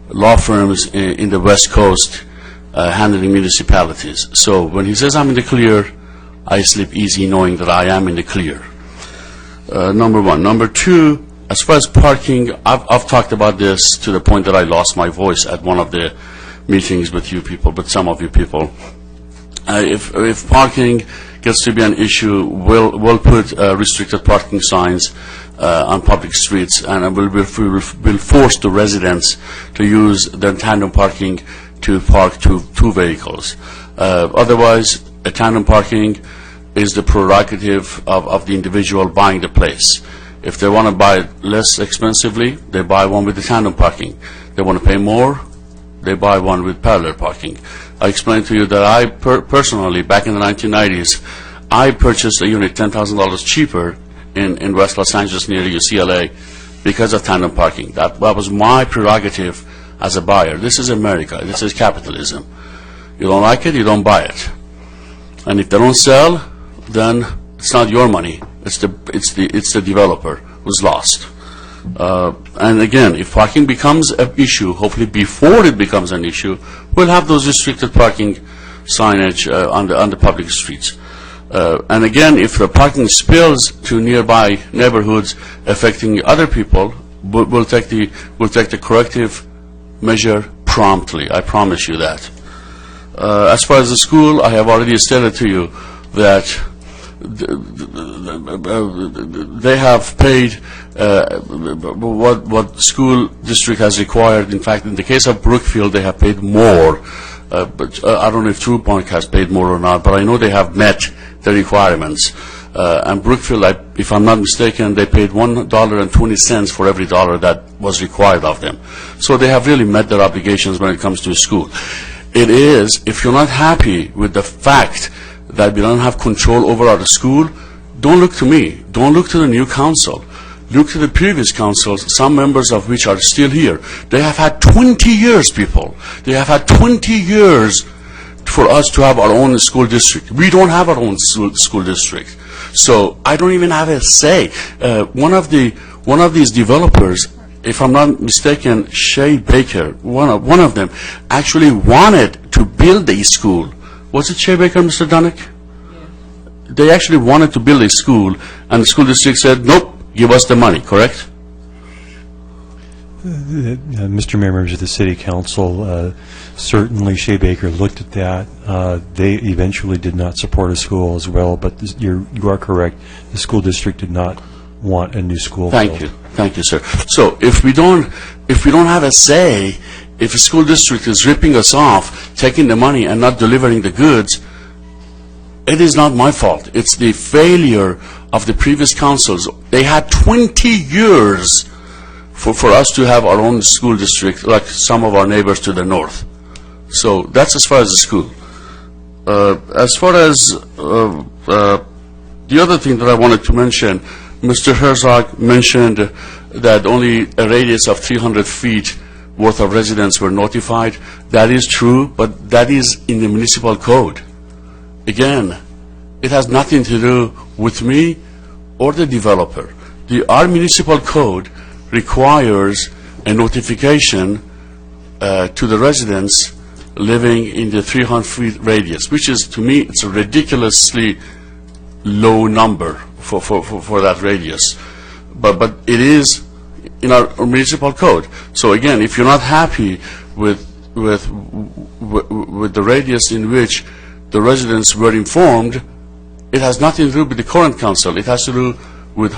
law firms in the West Coast handling municipalities. So when he says I'm in the clear, I sleep easy knowing that I am in the clear. Number one. Number two, as far as parking, I've talked about this to the point that I lost my voice at one of the meetings with you people, with some of you people. If parking gets to be an issue, we'll put restricted parking signs on public streets, and we'll force the residents to use their tandem parking to park two vehicles. Otherwise, a tandem parking is the prerogative of the individual buying the place. If they want to buy it less expensively, they buy one with the tandem parking. They want to pay more, they buy one with parallel parking. I explained to you that I personally, back in the 1990s, I purchased a unit $10,000 cheaper in West Los Angeles near UCLA because of tandem parking. That was my prerogative as a buyer. This is America. This is capitalism. You don't like it, you don't buy it. And if they don't sell, then it's not your money. It's the developer who's lost. And again, if parking becomes an issue, hopefully before it becomes an issue, we'll have those restricted parking signage on the public streets. And again, if the parking spills to nearby neighborhoods affecting other people, we'll take the corrective measure promptly. I promise you that. As far as the school, I have already stated to you that they have paid what school district has required. In fact, in the case of Brookfield, they have paid more. But I don't know if True Point has paid more or not, but I know they have met the requirements. And Brookfield, if I'm not mistaken, they paid $1.20 for every dollar that was required of them. So they have really met their obligations when it comes to school. It is, if you're not happy with the fact that we don't have control over our school, don't look to me. Don't look to the new council. Look to the previous councils, some members of which are still here. They have had 20 years, people. They have had 20 years for us to have our own school district. We don't have our own school district. So I don't even have a say. One of these developers, if I'm not mistaken, Shea Baker, one of them, actually wanted to build a school. Was it Shea Baker, Mr. Dunick? Yeah. They actually wanted to build a school, and the school district said, nope, give us the money, correct? Mr. Mayor, members of the City Council, certainly Shea Baker looked at that. They eventually did not support a school as well, but you are correct. The school district did not want a new school. Thank you, sir. So if we don't have a say, if a school district is ripping us off, taking the money and not delivering the goods, it is not my fault. It's the failure of the previous councils. They had 20 years for us to have our own school district, like some of our neighbors to the north. So that's as far as the school. As far as the other thing that I wanted to mention, Mr. Herzog mentioned that only a radius of 300 feet worth of residents were notified. That is true, but that is in the municipal code. Again, it has nothing to do with me or the developer. Our municipal code requires a notification to the residents living in the 300 feet radius, which is, to me, it's a ridiculously low number for that radius. But it is in our municipal code. So again, if you're not happy with the radius in which the residents were informed, it has nothing to do with the current council. It has to do with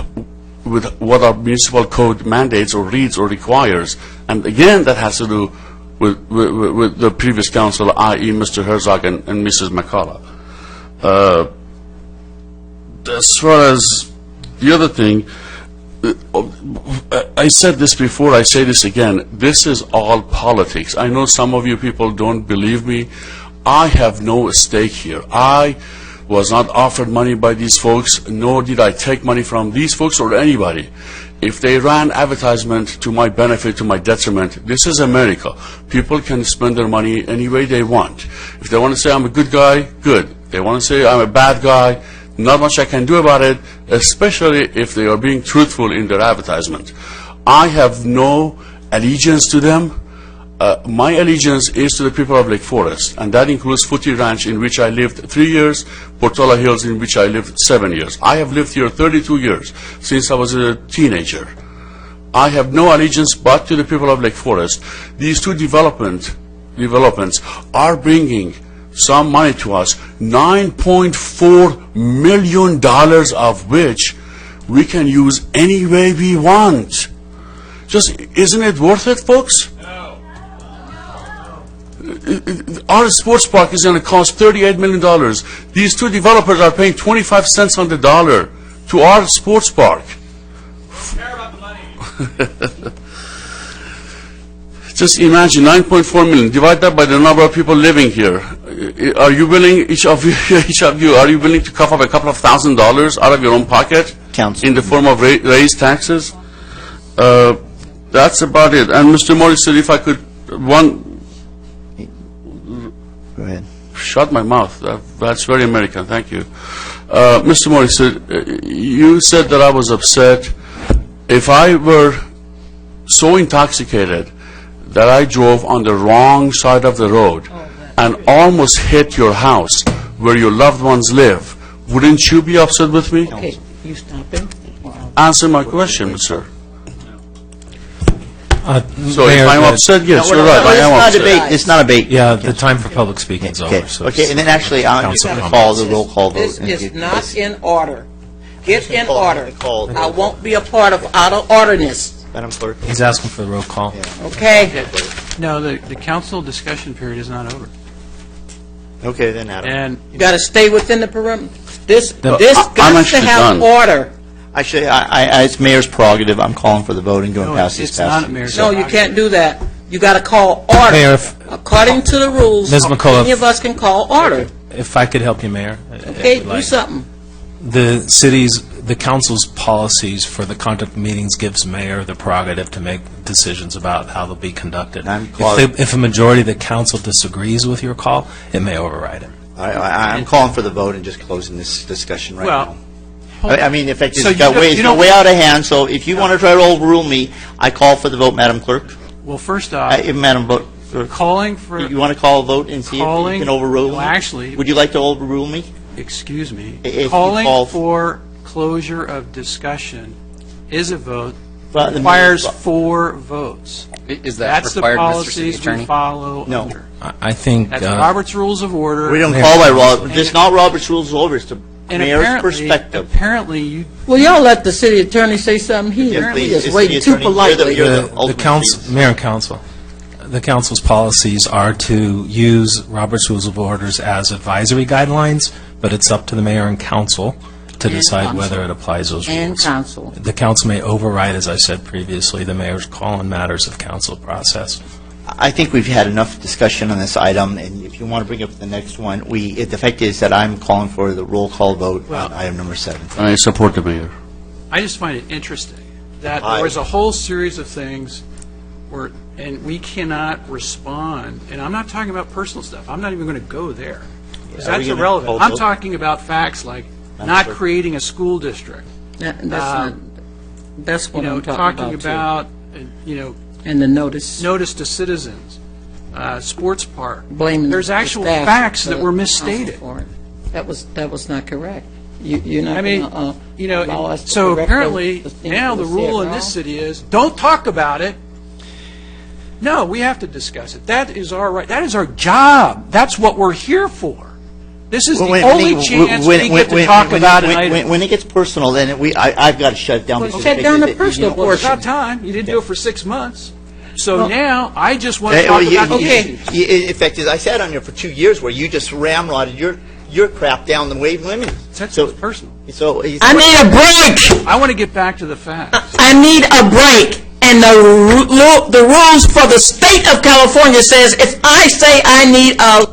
what our municipal code mandates or reads or requires. And again, that has to do with the previous council, i.e. Mr. Herzog and Mrs. McCullough. As far as the other thing, I said this before, I say this again, this is all politics. I know some of you people don't believe me. I have no stake here. I was not offered money by these folks, nor did I take money from these folks or anybody. If they ran advertisement to my benefit, to my detriment, this is America. People can spend their money any way they want. If they want to say I'm a good guy, good. If they want to say I'm a bad guy, not much I can do about it, especially if they are being truthful in their advertisement. I have no allegiance to them. My allegiance is to the people of Lake Forest, and that includes Footy Ranch, in which I lived 3 years, Portola Hills, in which I lived 7 years. I have lived here 32 years, since I was a teenager. I have no allegiance but to the people of Lake Forest. These two developments developments are bringing some money to us, $9.4 million of which we can use any way we want. Just, isn't it worth it, folks? No. Our sports park is going to cost $38 million. These two developers are paying 25 cents on the dollar to our sports park. Care about the money. Just imagine 9.4 million. Divide that by the number of people living here. Are you willing, each of you, are you willing to cough up a couple of $1,000s out of your own pocket in the form of raised taxes? That's about it. And Mr. Morrison, if I could, Go ahead. Shut my mouth. That's very American. Thank you. Mr. Morrison, you said that I was upset. If I were so intoxicated that I drove on the wrong side of the road and almost hit your house where your loved ones live, wouldn't you be upset with me? Okay, you stop him. Answer my question, sir. So Mayor, if I'm upset, yes, No, you're right. I am it's not a upset. debate. It's not a debate. Yeah, the time for public speaking is over. So Okay, and then actually, I'm just going to call the roll call vote. This and is get- not in order. Get in order. Call. I won't be a part of out of orderness, Madam Clerk. He's asking for the roll call. okay? No, the council discussion period is not over. Okay, then Adam. And You got to stay within the perimeter. This I'm got to actually have done. order. Actually, it's mayor's prerogative. I'm calling for the vote and going no, past this it's not passage. mayor's. No, you can't do that. You got to call order. Mayor, if- According to the rules, Ms. McCullough. any of us can call order. If I could help you, Mayor. if Okay, you'd do like. something. The council's policies for the conduct of meetings gives mayor the prerogative to make decisions about how they'll be conducted. If a majority of the council disagrees with your call, it may override it. I'm calling for the vote and just closing this discussion right Well, now. I mean, in fact, So it's you don't- you got don't- way out of hand, so if you want to try to overrule me, I call for the vote, Madam Clerk. well, first off, Madam Clerk, calling for, you want to call a vote and see if you Calling- can overrule well, me? actually- Would you like to overrule me? excuse me, If you calling call- for closure of discussion is a vote, Well, the requires mayor's- 4 votes. Is that That's the required, Mr. City policies we Attorney? follow No. under. I think, That's Robert's Rules of Order. We don't Mayor. call by Robert, it's not Robert's Rules of Order, it's the And mayor's apparently- perspective. Apparently, you, Well, y'all let the city attorney say something. He Yes, please. just It's waiting the too attorney. politely. You're the the ultimate council, leader. mayor and council, the council's policies are to use Robert's Rules of Orders as advisory guidelines, but it's up to the mayor and council to And decide council. whether it applies those rules. And council. The council may override, as I said previously, the mayor's call on matters of council process. I think we've had enough discussion on this item, and if you want to bring up the next one, the fact is that I'm calling for the roll call vote on item number 7. I support the mayor. I just find it interesting that Aye. there was a whole series of things where, and we cannot respond, and I'm not talking about personal stuff, I'm not even going to go there, because Yeah, are we that's gonna irrelevant. call I'm vote? talking about facts like Madam not Clerk. creating a school district, That's not, that's you what know, I'm talking too. about, you know, And the notice. notice to citizens, sports park. Blaming There's the actual staff facts for that the were council misstated. for it. That was not correct. You're not I mean, gonna, you know, allow us to so correct apparently, the things now that the were said rule in wrong? this city is, don't talk about it. No, we have to discuss it. That is our right, that is our job. That's what we're here for. This is the only chance we get to talk about an item. When it gets personal, then I've got to shut it down. Well, because shut it- down it- the it- personal you know, Well, it's portion. about time. You didn't do it for 6 months. So Well- now, I just want to Hey, talk well, about the you- issues. in fact, I sat on here for 2 years where you just ramrodded your crap down the way limit. That's So, personal. so I need a break. I want to get back to the facts. I need a break. And the rules for the state of California says if I say I need a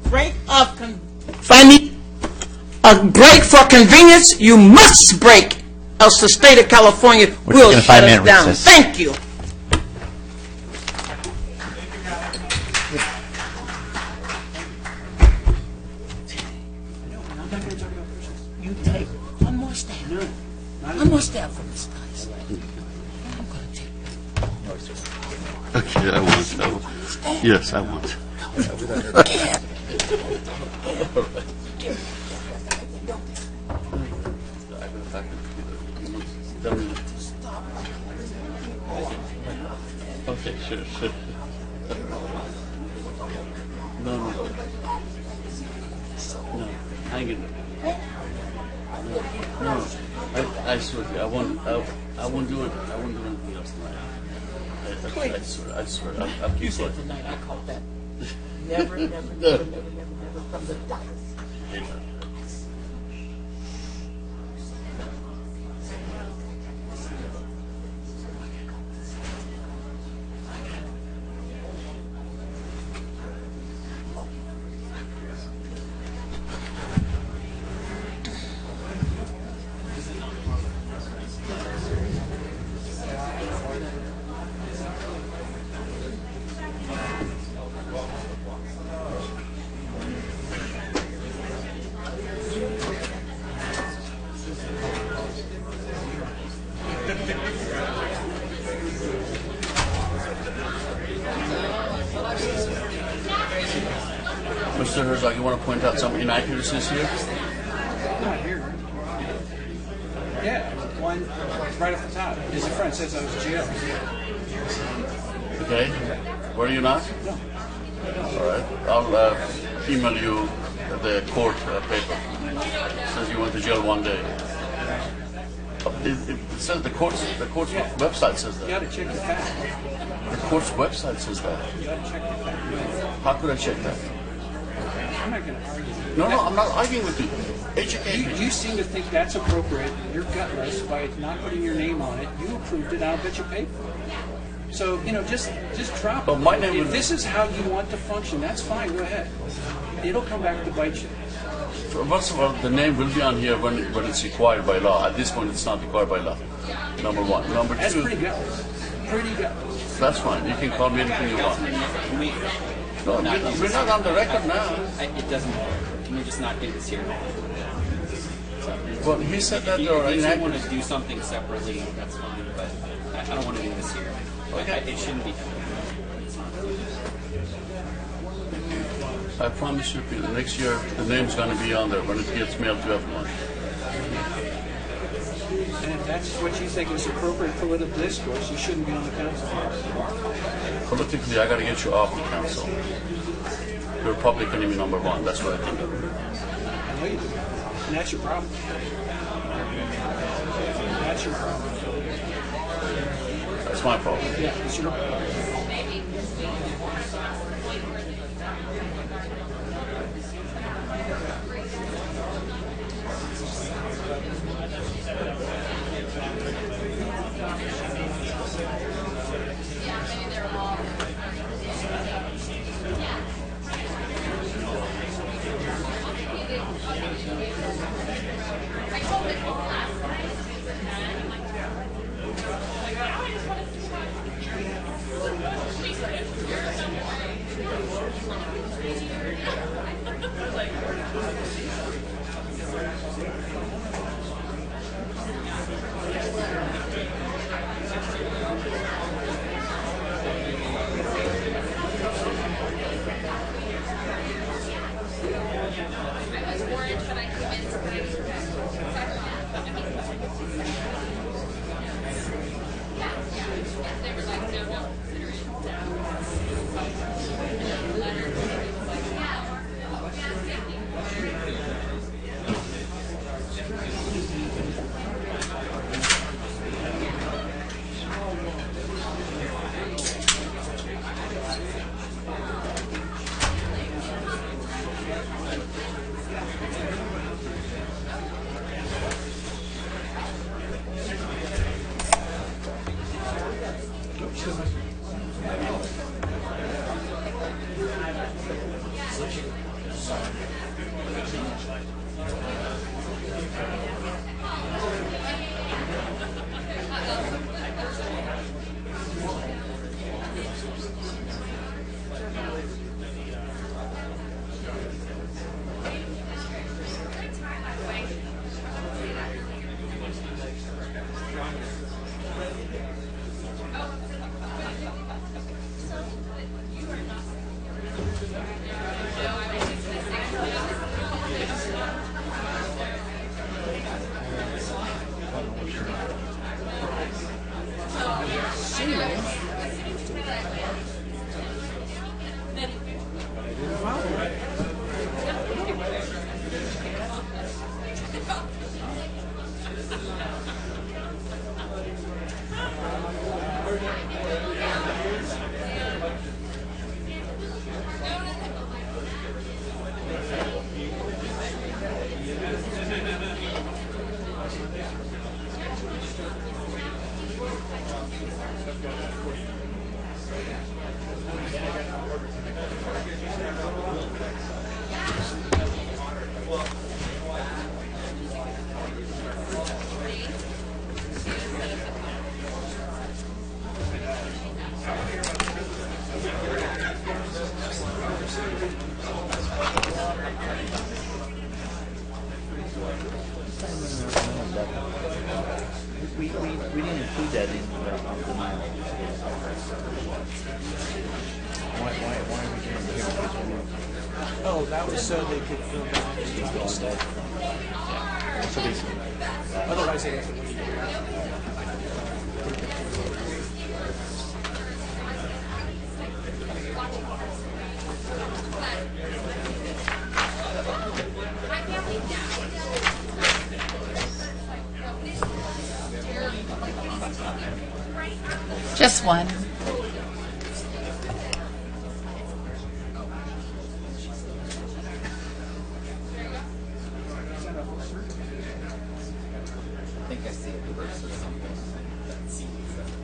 break if I need a break for convenience, you must break, else the state of California We're will taking a shut us 5-minute down. recess. Thank you. You take one more step. One more step from this place. I'm going to take Okay, I want. Yes, I want. Okay, sure. No, I swear, I won't do it. I won't do anything else tonight. I swear. I'll keep quiet. Tonight, I call that never, never, never, never, never, never from the dice. Mr. Herzog, you want to point out some inaccuracies here? Not here. Yeah, one right off the top. His friend says I was jailed. Okay. Were you not? No. All right. I'll email you the court paper. It says you went to jail one day. It says the court's website says You that. got to check the facts. The court's website says that. You got to check the facts. How could I check that? I'm not going to argue. No, I'm not arguing with you. Educate me. You seem to think that's appropriate. You're gutless by not putting your name on it. You approved it. I'll bet you paid for it. So, just drop But it. my name If would- this is how you want to function, that's fine. Go ahead. It'll come back to bite you. First of all, the name will be on here when it's required by law. At this point, it's not required by law. Number one. Number That's two. pretty gutless. Pretty gutless. That's fine. You can call me anything you want. No, we're not on the record now. It doesn't matter. Can we just not do this here? Well, he said that If there are you want inaccuracies. to do something separately, that's fine, but I don't want to do this here. It shouldn't be done. I promise you, Peter, next year the name's going to be on there when it gets mailed to everyone. And if that's what you think is appropriate political discourse, you shouldn't be on the council. Politically, I got to get you off the council. You're public enemy number one. That's what I think. I know you do. And that's your problem. That's your problem. That's my problem. Yeah, it's your problem. We didn't include that in the denial. Why are we doing it here? Oh, that was so they could fill down the stuff. So basically, Otherwise, they have to wait. Just one. I think I see it versus something that sees it.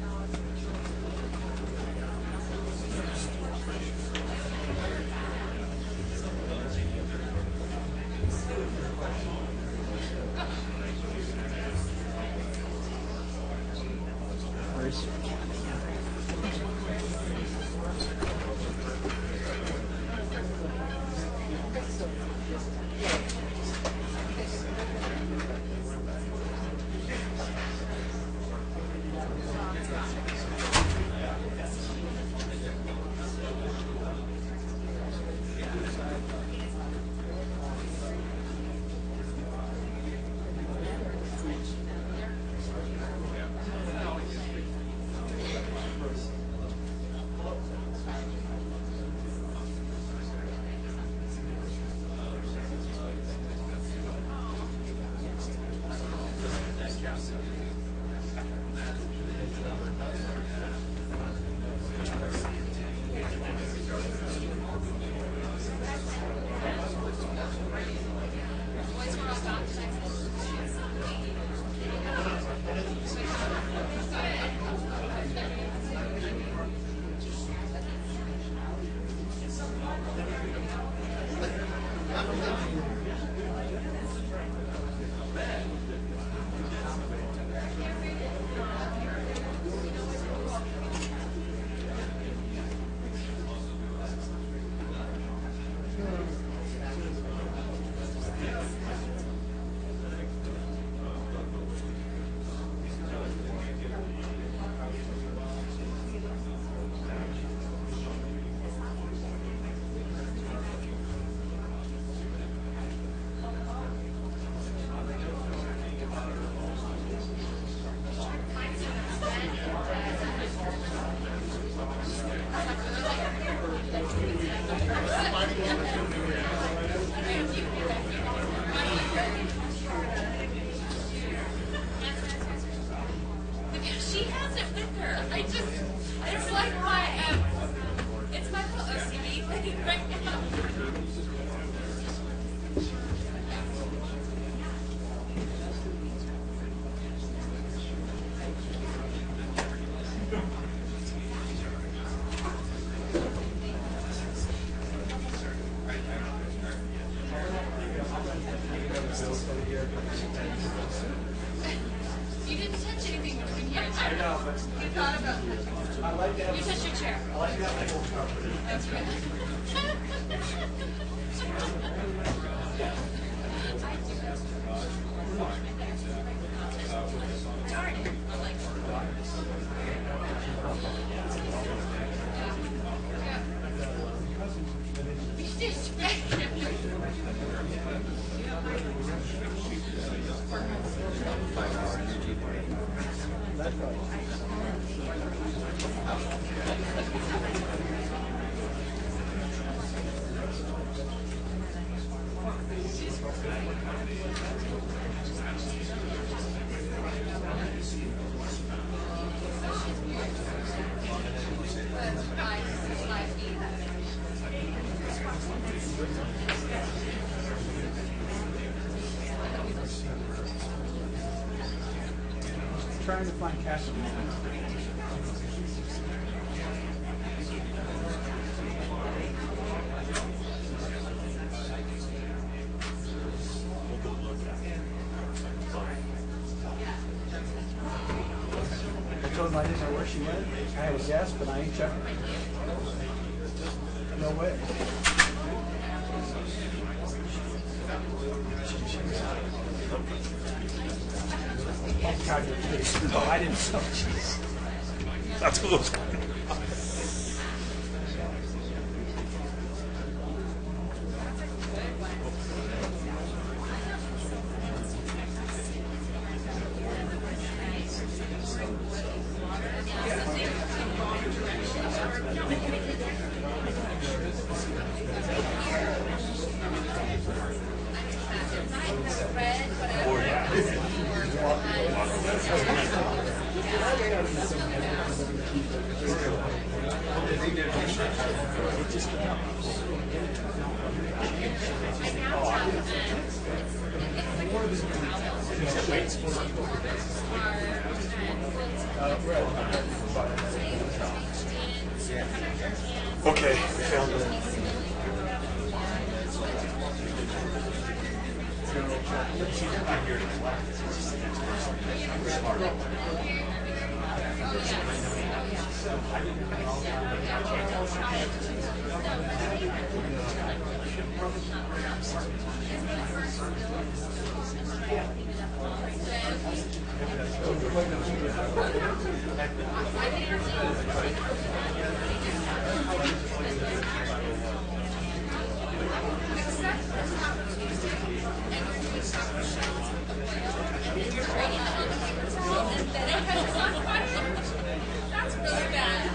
where's your She has it with her. It's like it's my little OCD thing right now. You didn't touch anything between here and there. I know, but you thought about touching. I like that. You touched your chair. I like that. That's right. Darn it. I like Trying to find Castle. of them, I didn't know where she went. I had a guess, but I ain't checking. No way. No, I didn't know. Jeez. That's what was going on. Okay, we found it. That's really bad.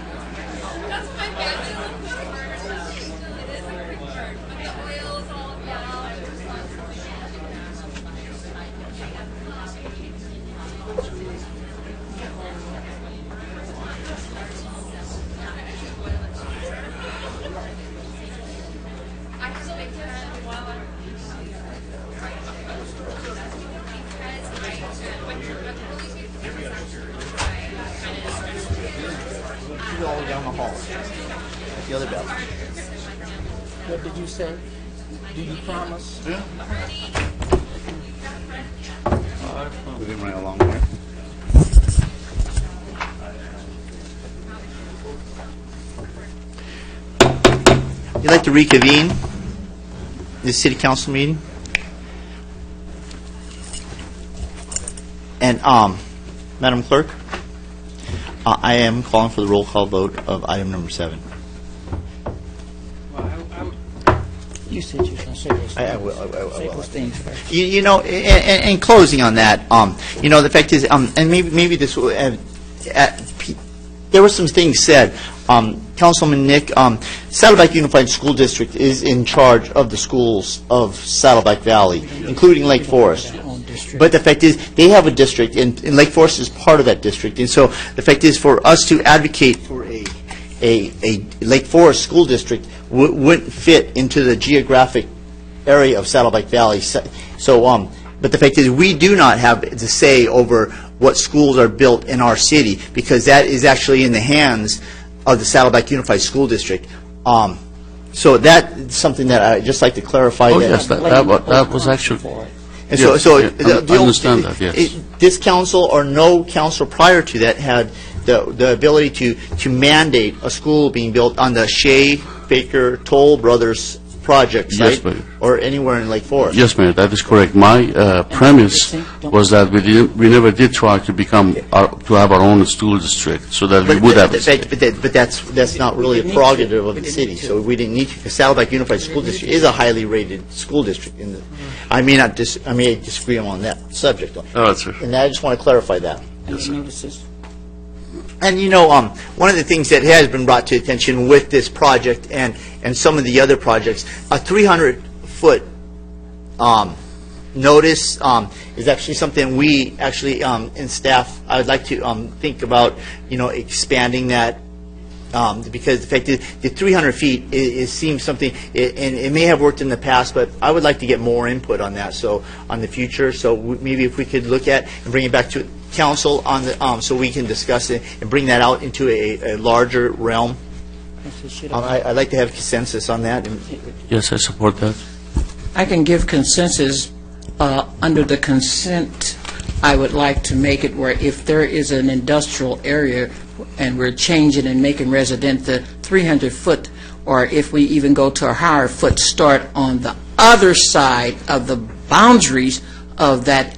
That's my bad. It is a quick burn, but the oil is all down. I just make that while I'm You go all the way down the hall. At the other bell. What did you say? Do you promise? Yeah. We didn't run a long way. You'd like to reconvene this city council meeting? And, Madam Clerk, I am calling for the roll call vote of item number 7. You said you were going to say those I will. Say those things first. You know, in closing on that, you know, the fact is, and maybe this will, there were some things said. Councilman Nick, Saddleback Unified School District is in charge of the schools of Saddleback Valley, including Lake Forest. But the fact is, they have a district, and Lake Forest is part of that district. And so the fact is, for us to advocate for a Lake Forest school district wouldn't fit into the geographic area of Saddleback Valley. So, but the fact is, we do not have the say over what schools are built in our city, because that is actually in the hands of the Saddleback Unified School District. So that's something that I'd just like to clarify. Oh, yes, that was actually... And yes, so yeah, I understand that, yes. This council or no council prior to that had the ability to mandate a school being built on the Shea, Baker, Toll Brothers project Yes, site, Mayor. or anywhere in Lake Forest. Yes, Mayor, that is correct. My premise was that we never did try to to have our own school district, so that we would have a say. But that's not really a prerogative of the city, so we didn't need to, because Saddleback Unified School District is a highly rated school district. I may disagree on that subject. Oh, that's right. And I just want to clarify that. Yes, sir. And, you know, one of the things that has been brought to attention with this project and some of the other projects, a 300-foot notice is actually something we actually, in staff, I would like to think about, you know, expanding that, because the fact is, the 300 feet seems something, and it may have worked in the past, but I would like to get more input on that, so, on the future, so maybe if we could look at and bring it back to council on the, so we can discuss it and bring that out into a larger realm. I'd like to have consensus on that. Yes, I support that. I can give consensus under the consent I would like to make it where if there is an industrial area and we're changing and making resident the 300-foot, or if we even go to a higher foot start on the other side of the boundaries of that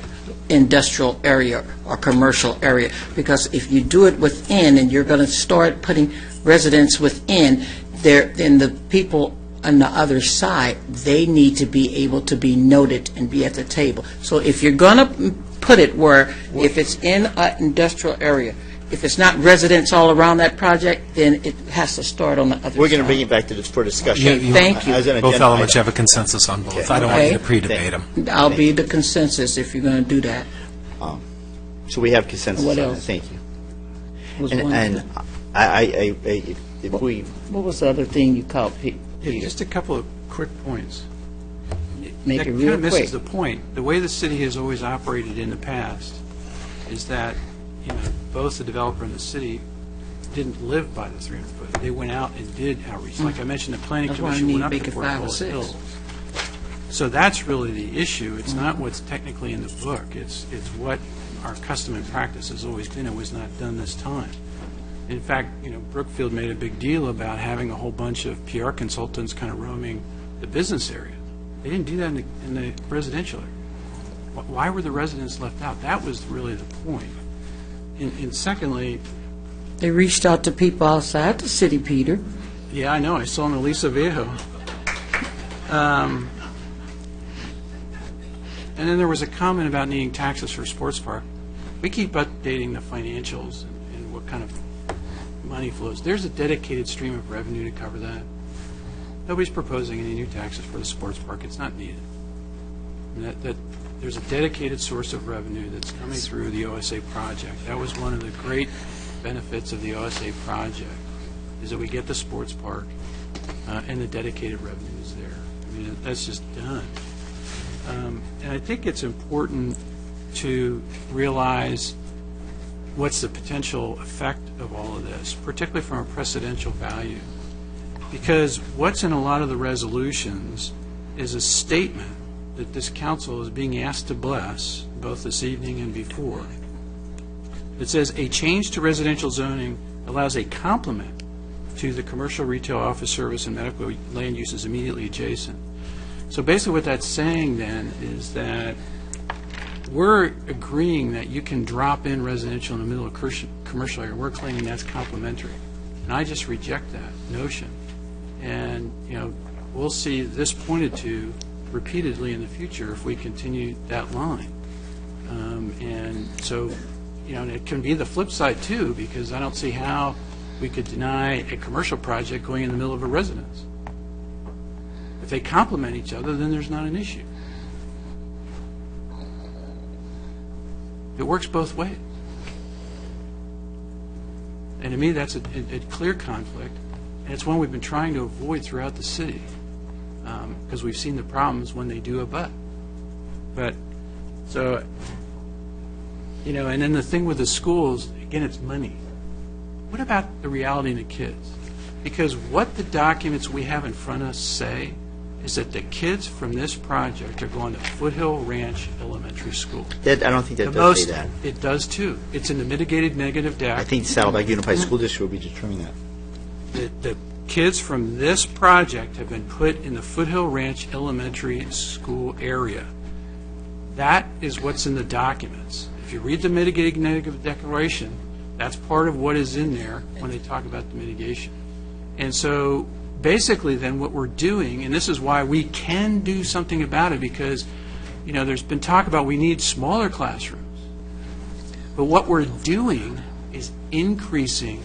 industrial area or commercial area. Because if you do it within and you're going to start putting residents within, then the people on the other side, they need to be able to be noted and be at the table. So if you're going to put it where, if it's in an industrial area, if it's not residents all around that project, then it has to start on the other side. We're going to bring it back to this for discussion. Thank you. As an Both agenda elements, you item. have a consensus on both. Okay. I don't want you to pre-debate them. I'll be the consensus if you're going to do that. So we have consensus What on that. else? Thank you. Was And one and thing. if we, What was the other thing you called, Peter? Just a couple of quick points. Make That it kind real of misses quick. the point. The way the city has always operated in the past is that, both the developer and the city didn't live by the 300-foot. They went out and did outreach. Like I mentioned, the planning That's why I commission need went up make to it Fort 5 or Pilot 6. Hills. So that's really the issue. It's not what's technically in the book. It's what our custom and practice has always been. It was not done this time. In fact, Brookfield made a big deal about having a whole bunch of PR consultants kind of roaming the business area. They didn't do that in the residential area. Why were the residents left out? That was really the point. And secondly, They reached out to people outside the city, Peter. yeah, I know, I saw in Elisa Viejo. And then there was a comment about needing taxes for a sports park. We keep updating the financials and what kind of money flows. There's a dedicated stream of revenue to cover that. Nobody's proposing any new taxes for the sports park. It's not needed. I mean, that there's a dedicated source of revenue that's coming through the OSA project. That was one of the great benefits of the OSA project, is that we get the sports park and the dedicated revenue is there. I mean, that's just done. And I think it's important to realize what's the potential effect of all of this, particularly from a precedential value. Because what's in a lot of the resolutions is a statement that this council is being asked to bless, both this evening and before. It says, a change to residential zoning allows a complement to the commercial, retail, office service, and medical land uses immediately adjacent. So basically what that's saying then is that we're agreeing that you can drop in residential in the middle of commercial area. We're claiming that's complementary. And I just reject that notion. And, we'll see this pointed to repeatedly in the future if we continue that line. And so, and it can be the flip side too, because I don't see how we could deny a commercial project going in the middle of a residence. If they complement each other, then there's not an issue. It works both ways. And to me, that's a clear conflict, and it's one we've been trying to avoid throughout the city, because we've seen the problems when they do abut. But, so, and then the thing with the schools, again, it's money. What about the reality in the kids? Because what the documents we have in front of us say is that the kids from this project are going to Foothill Ranch Elementary School. I don't think that The does say most- that. It does too. It's in the mitigated negative deck. I think Saddleback Unified School District will be determining that. The kids from this project have been put in the Foothill Ranch Elementary School area. That is what's in the documents. If you read the mitigated negative declaration, that's part of what is in there when they talk about the mitigation. And so basically then what we're doing, and this is why we can do something about it, because there's been talk about we need smaller classrooms. But what we're doing is increasing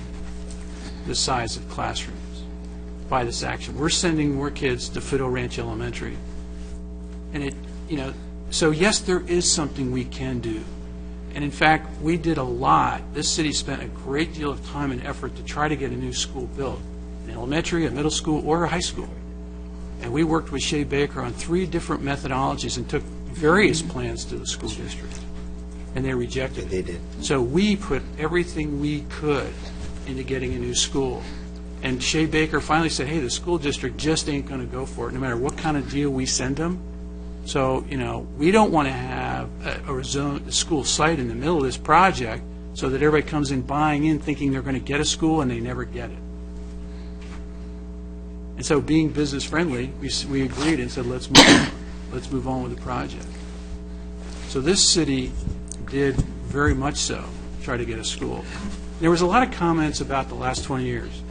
the size of classrooms by this action. We're sending more kids to Foothill Ranch Elementary. And so yes, there is something we can do. And in fact, we did a lot. This city spent a great deal of time and effort to try to get a new school built, an elementary, a middle school, or a high school. And we worked with Shea Baker on 3 different methodologies and took various plans to the school district. And they rejected it. They did. So we put everything we could into getting a new school. And Shea Baker finally said, hey, the school district just ain't going to go for it, no matter what kind of deal we send them. So, we don't want to have a school site in the middle of this project so that everybody comes in buying in thinking they're going to get a school and they never get it. And so being business friendly, we agreed and said, let's move on with the project. So this city did very much so try to get a school. There was a lot of comments about the last 20 years.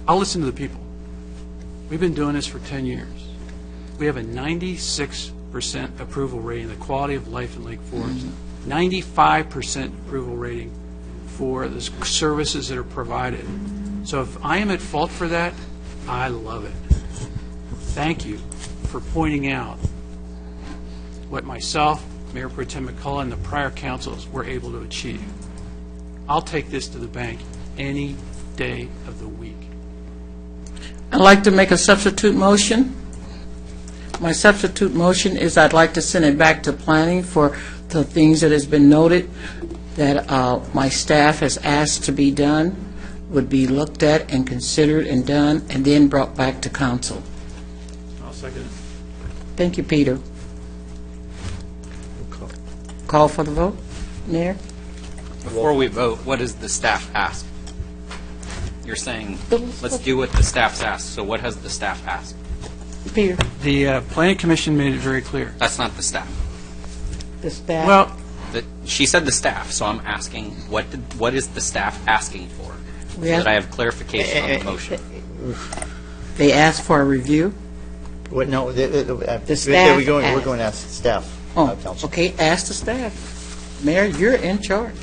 I'll listen to the people. We've been doing this for 10 years. We have a 96% approval rating, the quality of life in Lake Forest. 95% approval rating for the services that are provided. So if I am at fault for that, I love it. Thank you for pointing out what myself, Mayor Pro Tem McCullough, and the prior councils were able to achieve. I'll take this to the bank any day of the week. I'd like to make a substitute motion. My substitute motion is I'd like to send it back to planning for the things that has been noted that my staff has asked to be done, would be looked at and considered and done, and then brought back to council. I'll second it. Thank you, Peter. Call for the vote, Mayor? Before we vote, what does the staff ask? You're saying, let's do what the staff's asked, so what has the staff asked? Peter? The Planning Commission made it very clear. That's not the staff. The staff? Well, She said the staff, so I'm asking, what is the staff asking for? So We ask- that I have clarification on the motion. They asked for a review? What, no, The staff we're going asked. to ask the staff. Oh, Council. okay, ask the staff. Mayor, you're in charge.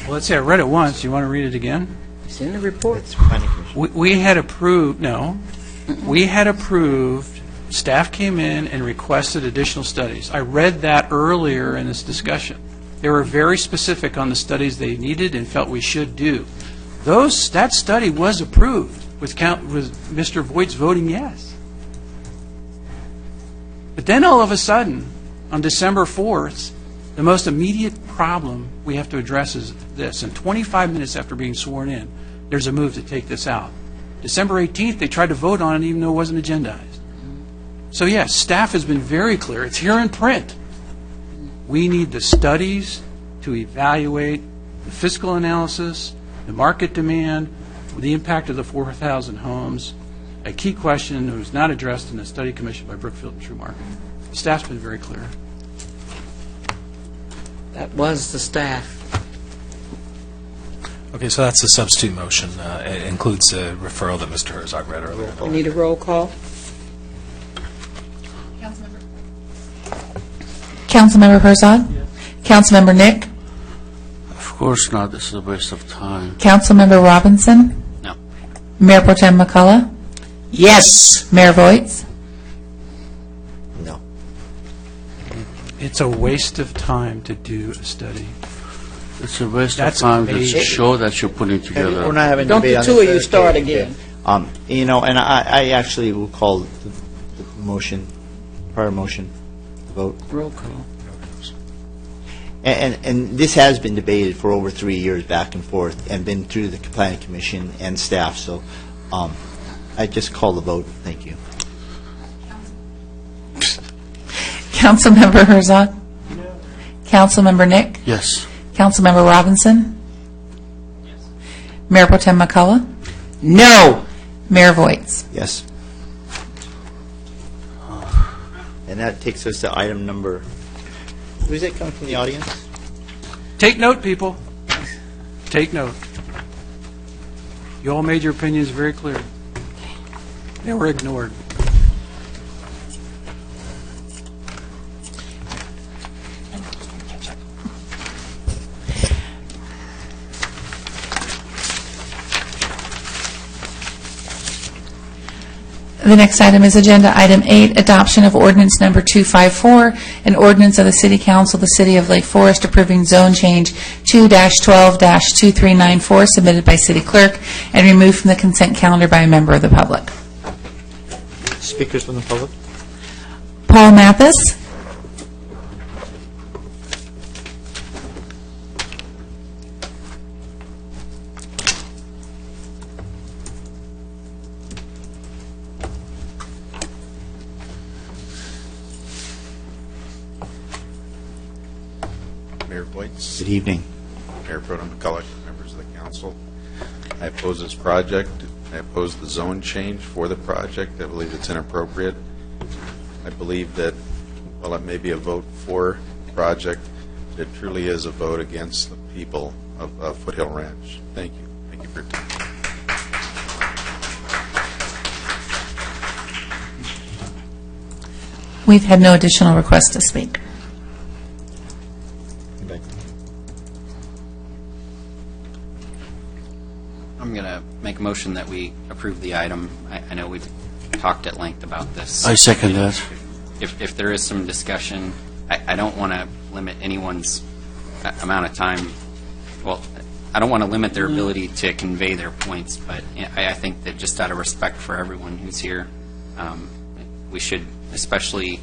well, let's see, I read it once. You want to read it again? It's in the report. We had approved, we had approved, staff came in and requested additional studies. I read that earlier in this discussion. They were very specific on the studies they needed and felt we should do. That study was approved with Mr. Voigt's voting yes. But then all of a sudden, on December 4th, the most immediate problem we have to address is this. And 25 minutes after being sworn in, there's a move to take this out. December 18th, they tried to vote on it even though it wasn't agendized. So yes, staff has been very clear. It's here in print. We need the studies to evaluate the fiscal analysis, the market demand, the impact of the 4,000 homes. A key question that was not addressed in the study commissioned by Brookfield and True Market. The staff's been very clear. That was the staff. Okay, so that's the substitute motion. It includes the referral that Mr. Herzog read earlier. We need a roll call. Councilmember Herzog? Councilmember Nick? Of course not. This is a waste of time. Councilmember Robinson? No. Mayor Pro Tem McCullough? Yes. Mayor Voights? No. It's a waste of time to do a study. It's a waste That's of time to amazing. show that you're putting together. We're not having Don't debate the on two this. of you start again. And I actually will call the motion, prior motion, the vote. Roll call. And this has been debated for over 3 years, back and forth, and been through the Planning Commission and staff, so I just call the vote. Thank you. Councilmember Herzog? Councilmember Nick? Yes. Councilmember Robinson? Mayor Pro Tem McCullough? No. Mayor Voights? Yes. And that takes us to item number, who's that coming from the audience? Take note, people. Take note. You all made your opinions very clear. They were ignored. The next item is Agenda Item 8, Adoption of Ordinance Number 254, an ordinance of the City Council of the City of Lake Forest approving zone change 2-12-2394 submitted by City Clerk and removed from the consent calendar by a member of the public. Speakers from the public? Paul Mathis? Mayor Voights. Good evening. Mayor Pro Tem McCulloch, members of the council. I oppose this project. I oppose the zone change for the project. I believe it's inappropriate. I believe that while it may be a vote for the project, it truly is a vote against the people of Foothill Ranch. Thank you. Thank you for your time. We've had no additional requests to speak. I'm going to make a motion that we approve the item. I know we've talked at length about this. I second that. If there is some discussion, I don't want to limit anyone's amount of time. Well, I don't want to limit their ability to convey their points, but I think that just out of respect for everyone who's here, we should, especially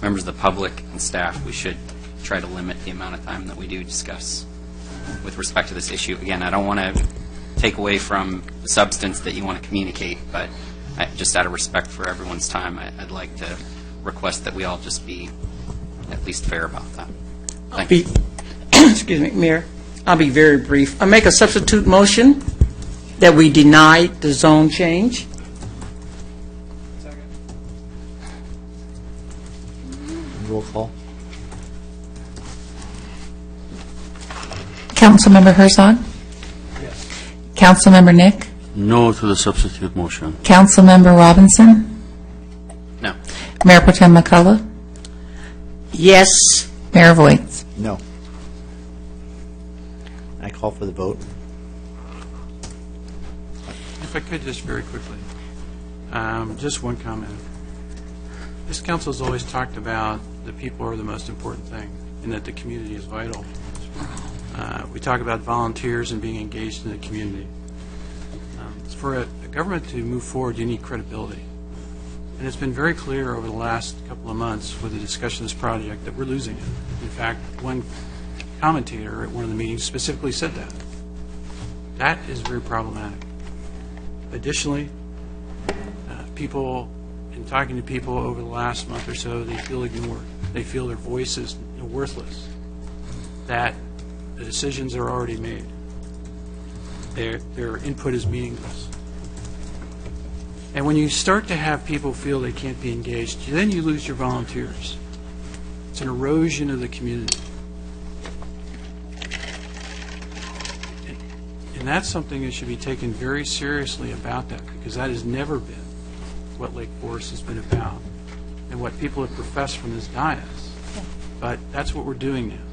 members of the public and staff, we should try to limit the amount of time that we do discuss with respect to this issue. Again, I don't want to take away from the substance that you want to communicate, but just out of respect for everyone's time, I'd like to request that we all just be at least fair about that. Thank you. Excuse me, Mayor. I'll be very brief. I make a substitute motion that we deny the zone change. Roll call. Councilmember Herzog? Yes. Councilmember Nick? No to the substitute motion. Councilmember Robinson? No. Mayor Pro Tem McCullough? Yes. Mayor Voights? No. I call for the vote. If I could, just very quickly, just one comment. This council has always talked about the people are the most important thing, and that the community is vital. We talk about volunteers and being engaged in the community. For a government to move forward, you need credibility. And it's been very clear over the last couple of months with the discussion of this project that we're losing it. In fact, one commentator at one of the meetings specifically said that. That is very problematic. Additionally, people, in talking to people over the last month or so, they feel ignored. They feel their voice is worthless, that the decisions are already made. Their input is meaningless. And when you start to have people feel they can't be engaged, then you lose your volunteers. It's an erosion of the community. And that's something that should be taken very seriously about that, because that has never been what Lake Forest has been about and what people have professed from this dais. But that's what we're doing now.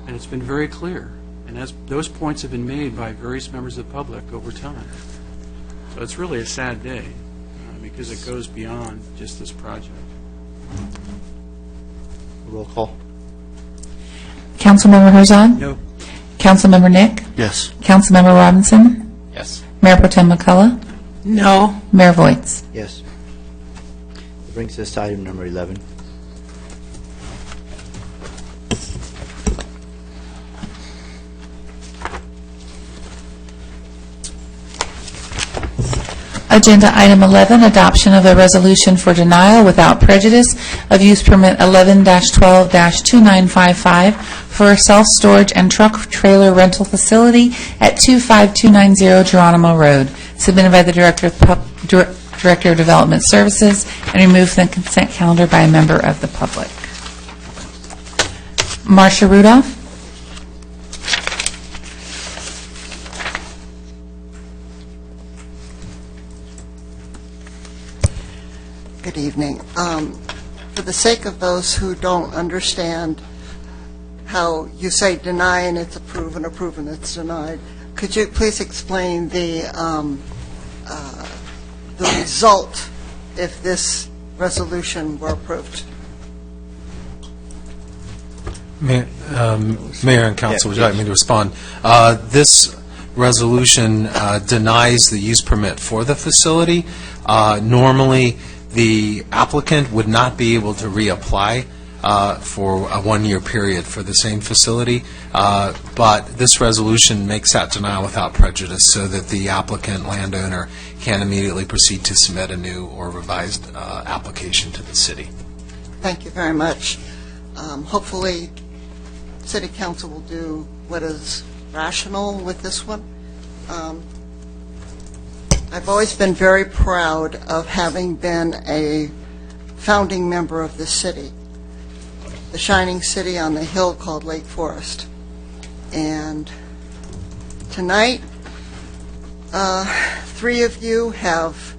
And it's been very clear. And those points have been made by various members of the public over time. So it's really a sad day because it goes beyond just this project. Roll call. Councilmember Herzog? No. Councilmember Nick? Yes. Councilmember Robinson? Yes. Mayor Pro Tem McCullough? No. Mayor Voights? Yes. That brings us to item number 11. Agenda item 11, adoption of a resolution for denial without prejudice of use permit 11-12-2955 for a self-storage and truck trailer rental facility at 25290 Geronimo Road, submitted by the Director of Development Services and removed from the consent calendar by a member of the public. Marcia Rudolph? Good evening. For the sake of those who don't understand how you say deny and it's approved and approve and it's denied, could you please explain the result if this resolution were approved? Mayor and Council, would you like me to respond? This resolution denies the use permit for the facility. Normally, the applicant would not be able to reapply for a one-year period for the same facility, but this resolution makes that denial without prejudice so that the applicant landowner can immediately proceed to submit a new or revised application to the city. Thank you very much. Hopefully, City Council will do what is rational with this one. I've always been very proud of having been a founding member of this city, the shining city on the hill called Lake Forest. And tonight, 3 of you have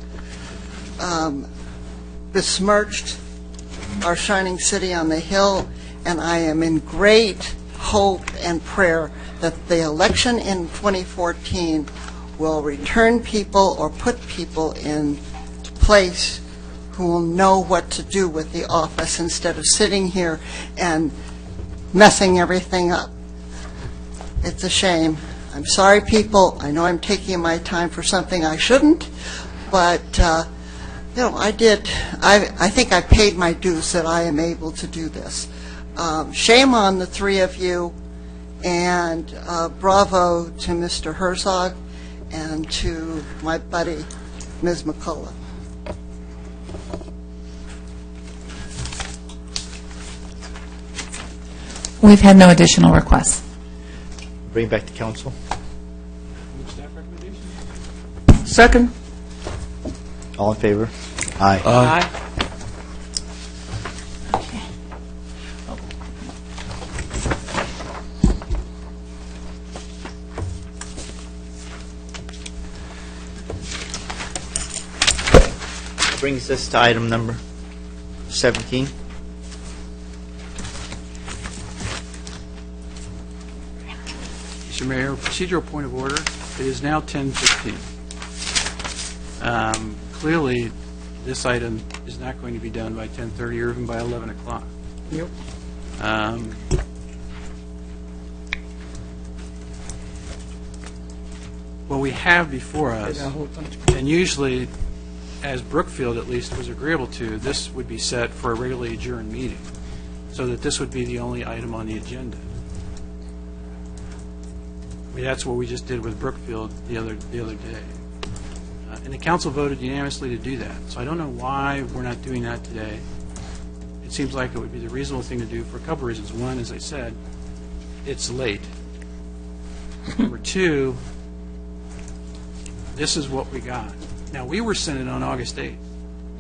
besmirched our shining city on the hill, and I am in great hope and prayer that the election in 2014 will return people or put people in place who will know what to do with the office instead of sitting here and messing everything up. It's a shame. I'm sorry, people. I know I'm taking my time for something I shouldn't, but I did. I think I paid my dues that I am able to do this. Shame on the 3 of you, and bravo to Mr. Herzog and to my buddy, Ms. McCullough. We've had no additional requests. Bring it back to council. Second. All in favor? Aye. Aye. Brings us to item number 17. Mr. Mayor, procedural point of order. It is now 10:15. Clearly, this item is not going to be done by 10:30 or even by 11 o'clock. Yep. What we have before us, and usually, as Brookfield at least was agreeable to, this would be set for a regularly adjourned meeting, so that this would be the only item on the agenda. I mean, that's what we just did with Brookfield the other day. And the council voted unanimously to do that. So I don't know why we're not doing that today. It seems like it would be the reasonable thing to do for a couple reasons. One, as I said, it's late. Number 2, this is what we got. Now, we were sent it on August 8th.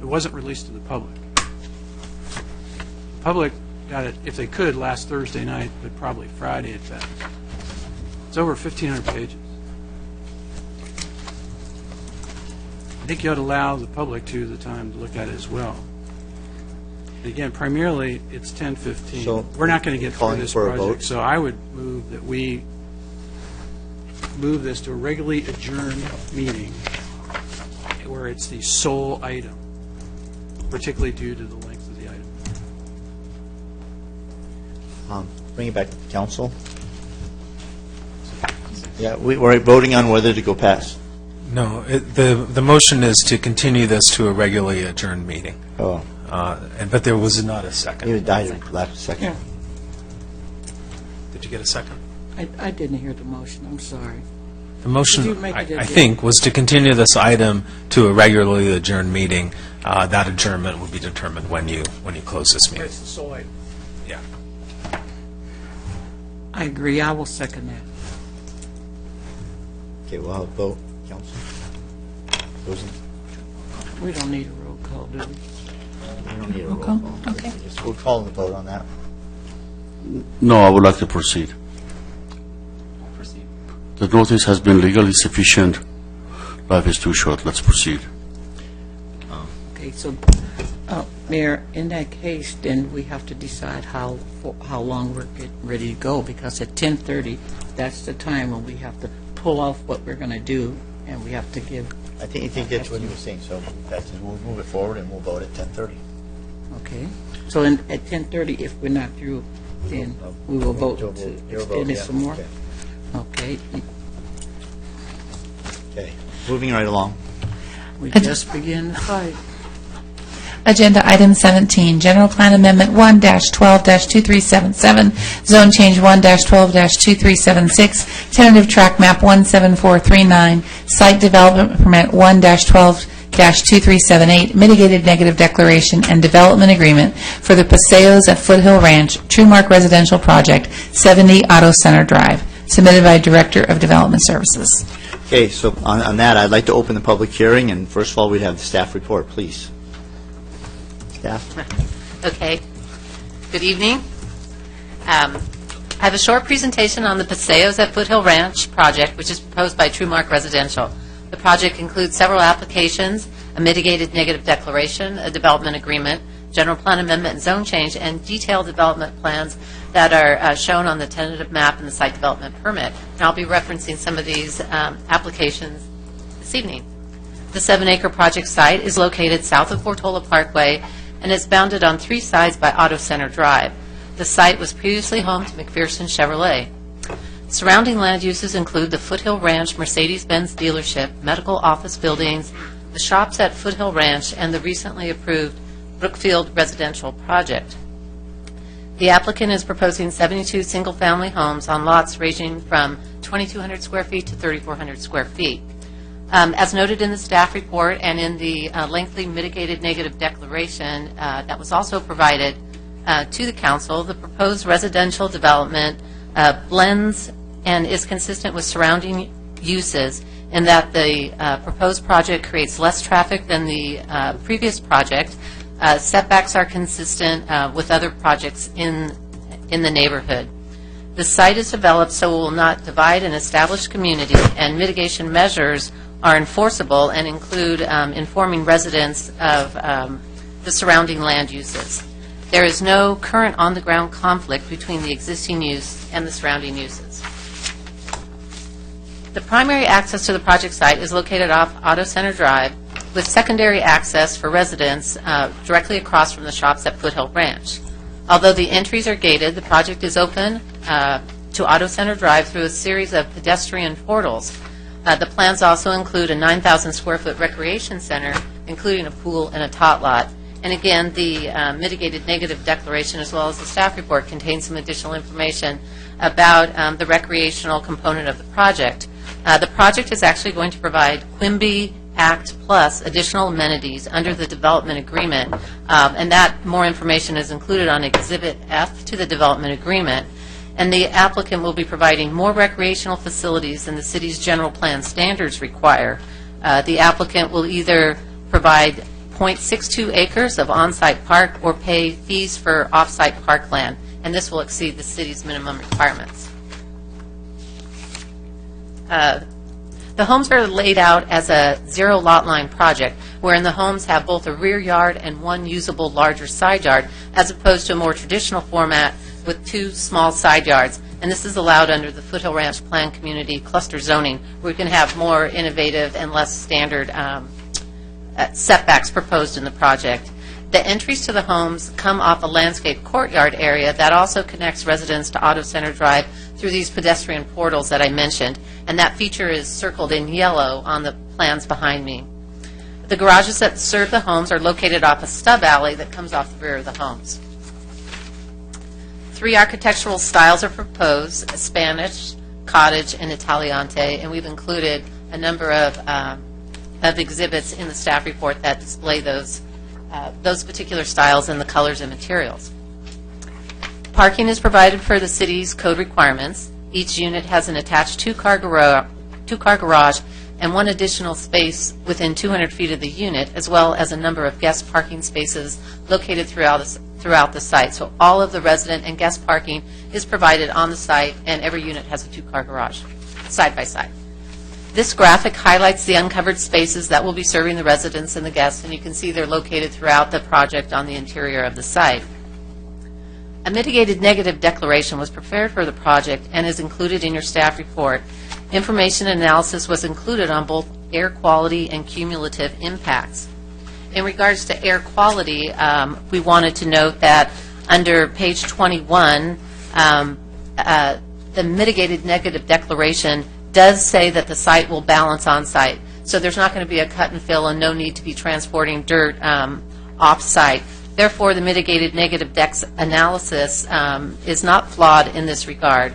It wasn't released to the public. The public got it, if they could, last Thursday night, but probably Friday at best. It's over 1,500 pages. I think you ought to allow the public the time to look at it as well. Again, primarily, it's 10:15. So we're not going to get through calling this for a project, vote? so I would move that we move this to a regularly adjourned meeting where it's the sole item, particularly due to the length of the item. Bring it back to the council. Yeah, we're voting on whether to go past. No, the motion is to continue this to a regularly adjourned meeting. Oh. But there was not a second. You died last second. Yeah. Did you get a second? I didn't hear the motion. I'm sorry. The motion, Could you make it I again? think, was to continue this item to a regularly adjourned meeting. That adjournment will be determined when you close this meeting. It's the sole item. Yeah. I agree. I will second that. Okay, we'll have a vote, council. Those We don't need a roll call, do we? We don't need a roll call? call. Okay. We'll call the vote on that. No, I would like to proceed. The notice has been legally sufficient. Life is too short. Let's proceed. Okay, so, Mayor, in that case, then we have to decide how long we're getting ready to go, because at 10:30, that's the time when we have to pull off what we're going to do, and we have to give... I think that's what he was saying, so we'll move it forward and we'll vote at 10:30. Okay. So at 10:30, if we're not through, then we will vote to extend it some more? Okay. Okay, moving right along. We just began the fight. Agenda item 17, General Plan Amendment 1-12-2377, Zone Change 1-12-2376, Tentative Track Map 17439, Site Development Permit 1-12 2378 mitigated negative declaration and development agreement for the Paseos at Foothill Ranch True Mark Residential Project, 70 Auto Center Drive, submitted by Director of Development Services. Okay, so on that, I'd like to open the public hearing, and first of all, we'd have the staff report, please. Staff? Okay. Good evening. I have a short presentation on the Paseos at Foothill Ranch project, which is proposed by True Mark Residential. The project includes several applications, a mitigated negative declaration, a development agreement, general plan amendment and zone change, and detailed development plans that are shown on the tentative map and the site development permit. And I'll be referencing some of these applications this evening. The 7-acre project site is located south of Portola Parkway and is bounded on 3 sides by Auto Center Drive. The site was previously home to McPherson Chevrolet. Surrounding land uses include the Foothill Ranch Mercedes-Benz dealership, medical office buildings, the shops at Foothill Ranch, and the recently approved Brookfield residential project. The applicant is proposing 72 single-family homes on lots ranging from 2,200 square feet to 3,400 square feet. As noted in the staff report and in the lengthy mitigated negative declaration that was also provided to the council, the proposed residential development blends and is consistent with surrounding uses in that the proposed project creates less traffic than the previous project. Setbacks are consistent with other projects in the neighborhood. The site is developed so it will not divide an established community, and mitigation measures are enforceable and include informing residents of the surrounding land uses. There is no current on-the-ground conflict between the existing use and the surrounding uses. The primary access to the project site is located off Auto Center Drive, with secondary access for residents directly across from the shops at Foothill Ranch. Although the entries are gated, the project is open to Auto Center Drive through a series of pedestrian portals. The plans also include a 9,000 square foot recreation center, including a pool and a tot lot. And again, the mitigated negative declaration as well as the staff report contains some additional information about the recreational component of the project. The project is actually going to provide Quimby Act plus additional amenities under the development agreement, and that more information is included on Exhibit F to the development agreement. And the applicant will be providing more recreational facilities than the city's general plan standards require. The applicant will either provide 0.62 acres of on-site park or pay fees for off-site parkland, and this will exceed the city's minimum requirements. The homes are laid out as a zero lot line project, wherein the homes have both a rear yard and one usable larger side yard, as opposed to a more traditional format with 2 small side yards. And this is allowed under the Foothill Ranch Plan Community Cluster Zoning, where we can have more innovative and less standard setbacks proposed in the project. The entries to the homes come off a landscape courtyard area that also connects residents to Auto Center Drive through these pedestrian portals that I mentioned, and that feature is circled in yellow on the plans behind me. The garages that serve the homes are located off a stub alley that comes off the rear of the homes. 3 architectural styles are proposed: Spanish, cottage, and Italiante, and we've included a number of exhibits in the staff report that display those particular styles and the colors and materials. Parking is provided for the city's code requirements. Each unit has an attached two-car garage and 1 additional space within 200 feet of the unit, as well as a number of guest parking spaces located throughout the site. So all of the resident and guest parking is provided on the site, and every unit has a 2-car garage, side by side. This graphic highlights the uncovered spaces that will be serving the residents and the guests, and you can see they're located throughout the project on the interior of the site. A mitigated negative declaration was prepared for the project and is included in your staff report. Information analysis was included on both air quality and cumulative impacts. In regards to air quality, we wanted to note that under page 21, the mitigated negative declaration does say that the site will balance on site. So there's not going to be a cut and fill and no need to be transporting dirt off site. Therefore, the mitigated negative dex analysis is not flawed in this regard.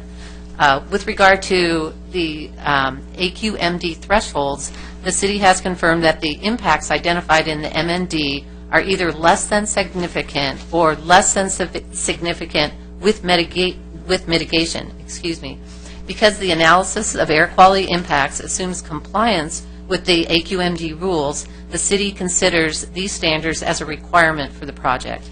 With regard to the AQMD thresholds, the city has confirmed that the impacts identified in the MND are either less than significant or less than significant with mitigation. Because the analysis of air quality impacts assumes compliance with the AQMD rules, the city considers these standards as a requirement for the project.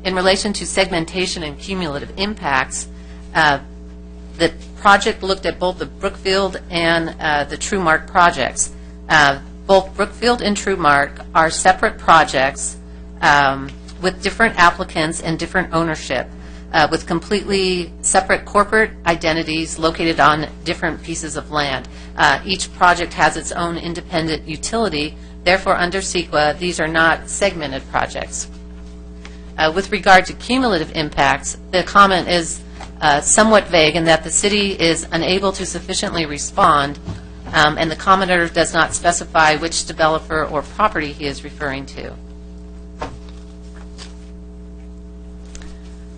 In relation to segmentation and cumulative impacts, the project looked at both the Brookfield and the TrueMark projects. Both Brookfield and TrueMark are separate projects with different applicants and different ownership, with completely separate corporate identities located on different pieces of land. Each project has its own independent utility. Therefore, under CEQA, these are not segmented projects. With regard to cumulative impacts, the comment is somewhat vague in that the city is unable to sufficiently respond, and the commenter does not specify which developer or property he is referring to.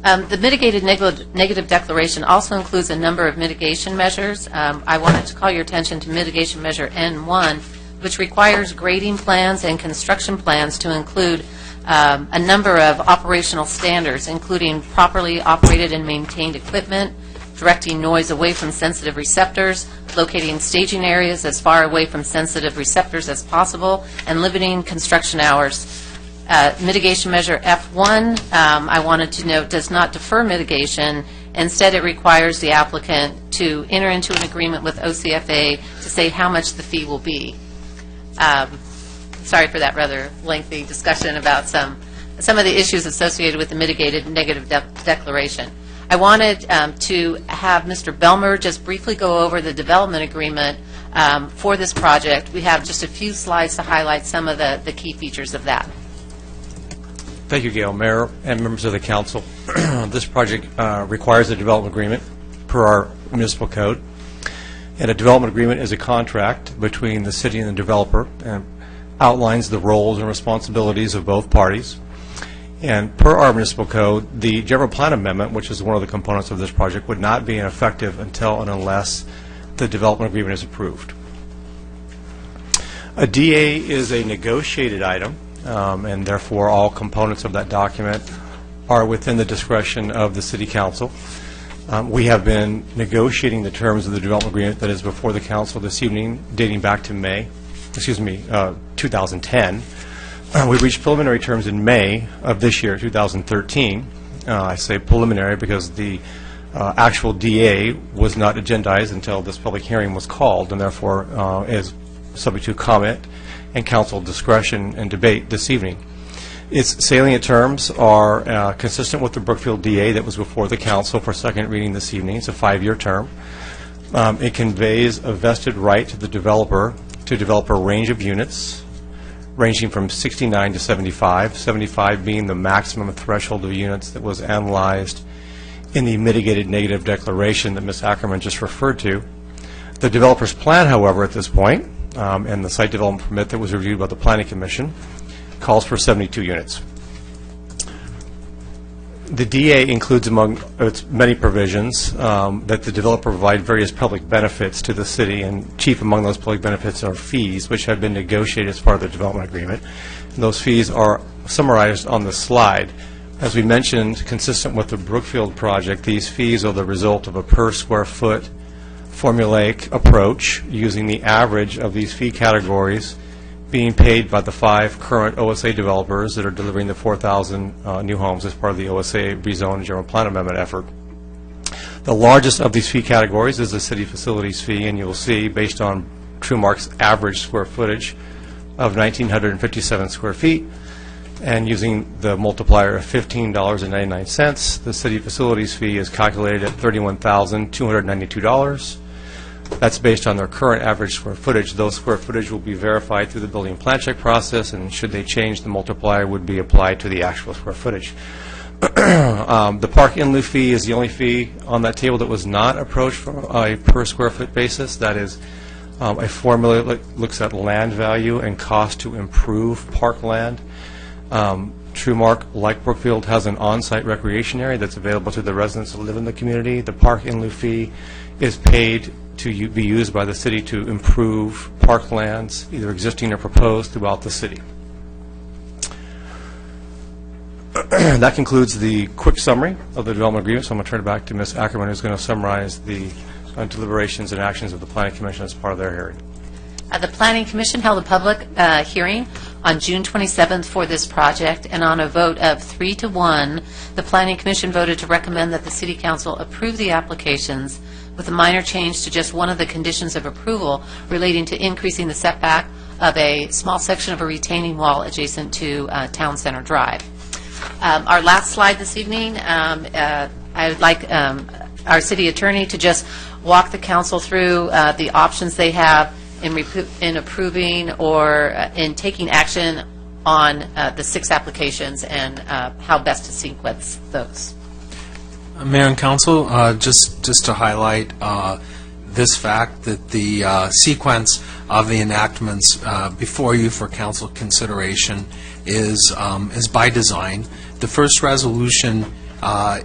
The mitigated negative declaration also includes a number of mitigation measures. I wanted to call your attention to mitigation measure N1, which requires grading plans and construction plans to include a number of operational standards, including properly operated and maintained equipment, directing noise away from sensitive receptors, locating staging areas as far away from sensitive receptors as possible, and limiting construction hours. Mitigation measure F1, I wanted to note, does not defer mitigation. Instead, it requires the applicant to enter into an agreement with OCFA to say how much the fee will be. Sorry for that rather lengthy discussion about some of the issues associated with the mitigated negative declaration. I wanted to have Mr. Belmer just briefly go over the development agreement for this project. We have just a few slides to highlight some of the key features of that. Thank you, Gail. Mayor and members of the council. This project requires a development agreement per our municipal code. And a development agreement is a contract between the city and the developer and outlines the roles and responsibilities of both parties. And per our municipal code, the general plan amendment, which is one of the components of this project, would not be effective until and unless the development agreement is approved. A DA is a negotiated item, and therefore all components of that document are within the discretion of the City Council. We have been negotiating the terms of the development agreement that is before the council this evening, dating back to 2010. We reached preliminary terms in May of this year, 2013. I say preliminary because the actual DA was not agendized until this public hearing was called, and therefore is subject to comment and council discretion and debate this evening. Its salient terms are consistent with the Brookfield DA that was before the council for second reading this evening. It's a 5-year term. It conveys a vested right to the developer to develop a range of units ranging from 69 to 75, 75 being the maximum threshold of units that was analyzed in the mitigated negative declaration that Ms. Ackerman just referred to. The developer's plan, however, at this point, and the site development permit that was reviewed by the Planning Commission, calls for 72 units. The DA includes among its many provisions that the developer provide various public benefits to the city, and chief among those public benefits are fees, which have been negotiated as part of the development agreement. And those fees are summarized on the slide. As we mentioned, consistent with the Brookfield project, these fees are the result of a per square foot formulaic approach using the average of these fee categories being paid by the 5 current OSA developers that are delivering the 4,000 new homes as part of the OSA rezone and general plan amendment effort. The largest of these fee categories is the city facilities fee, and you'll see, based on TrueMark's average square footage of 1,957 square feet, and using the multiplier of $15.99, the city facilities fee is calculated at $31,292. That's based on their current average square footage. Those square footage will be verified through the building plan check process, and should they change, the multiplier would be applied to the actual square footage. The park in lieu fee is the only fee on that table that was not approached from a per square foot basis. That is a formula that looks at land value and cost to improve park land. TrueMark, like Brookfield, has an on-site recreation area that's available to the residents that live in the community. The park in lieu fee is paid to be used by the city to improve parklands, either existing or proposed, throughout the city. That concludes the quick summary of the development agreement, so I'm going to turn it back to Ms. Ackerman, who's going to summarize the deliberations and actions of the Planning Commission as part of their hearing. The Planning Commission held a public hearing on June 27th for this project, and on a vote of 3-1, the Planning Commission voted to recommend that the City Council approve the applications with a minor change to just one of the conditions of approval relating to increasing the setback of a small section of a retaining wall adjacent to Town Center Drive. Our last slide this evening, I would like our city attorney to just walk the council through the options they have in approving or in taking action on the 6 applications and how best to sequence those. Mayor and Council, just to highlight this fact that the sequence of the enactments before you for council consideration is by design. The first resolution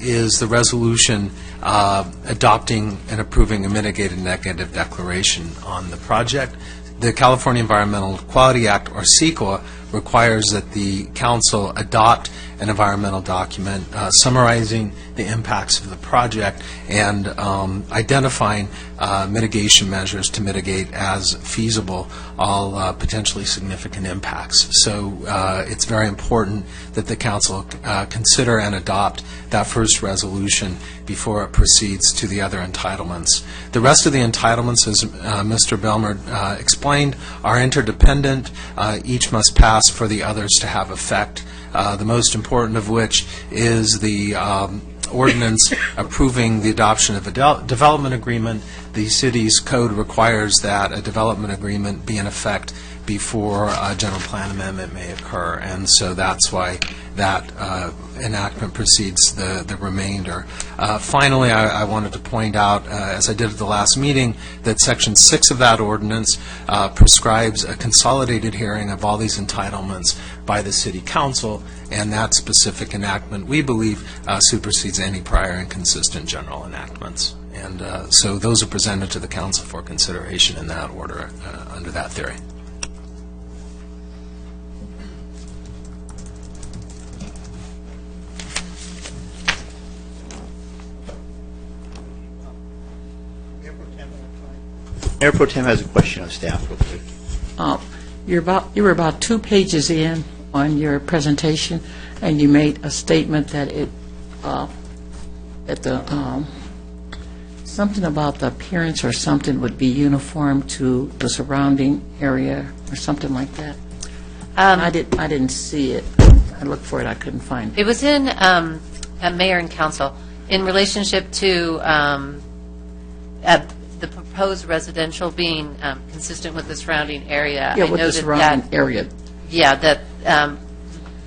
is the resolution adopting and approving a mitigated negative declaration on the project. The California Environmental Quality Act, or CEQA, requires that the council adopt an environmental document summarizing the impacts of the project and identifying mitigation measures to mitigate as feasible all potentially significant impacts. So it's very important that the council consider and adopt that first resolution before it proceeds to the other entitlements. The rest of the entitlements, as Mr. Belmer explained, are interdependent. Each must pass for the others to have effect. The most important of which is the ordinance approving the adoption of a development agreement. The city's code requires that a development agreement be in effect before a general plan amendment may occur, and so that's why that enactment precedes the remainder. Finally, I wanted to point out, as I did at the last meeting, that Section 6 of that ordinance prescribes a consolidated hearing of all these entitlements by the City Council, and that specific enactment, we believe, supersedes any prior inconsistent general enactments. And so those are presented to the Council for consideration in that order under that theory. Mayor Pro Tem has a question of staff real quick. You were about 2 pages in on your presentation, and you made a statement that something about the appearance or something would be uniform to the surrounding area or something like that. I didn't see it. I looked for it. I couldn't find it. It was in Mayor and Council in relationship to the proposed residential being consistent with the surrounding area. Yeah, with the surrounding area. Yeah, that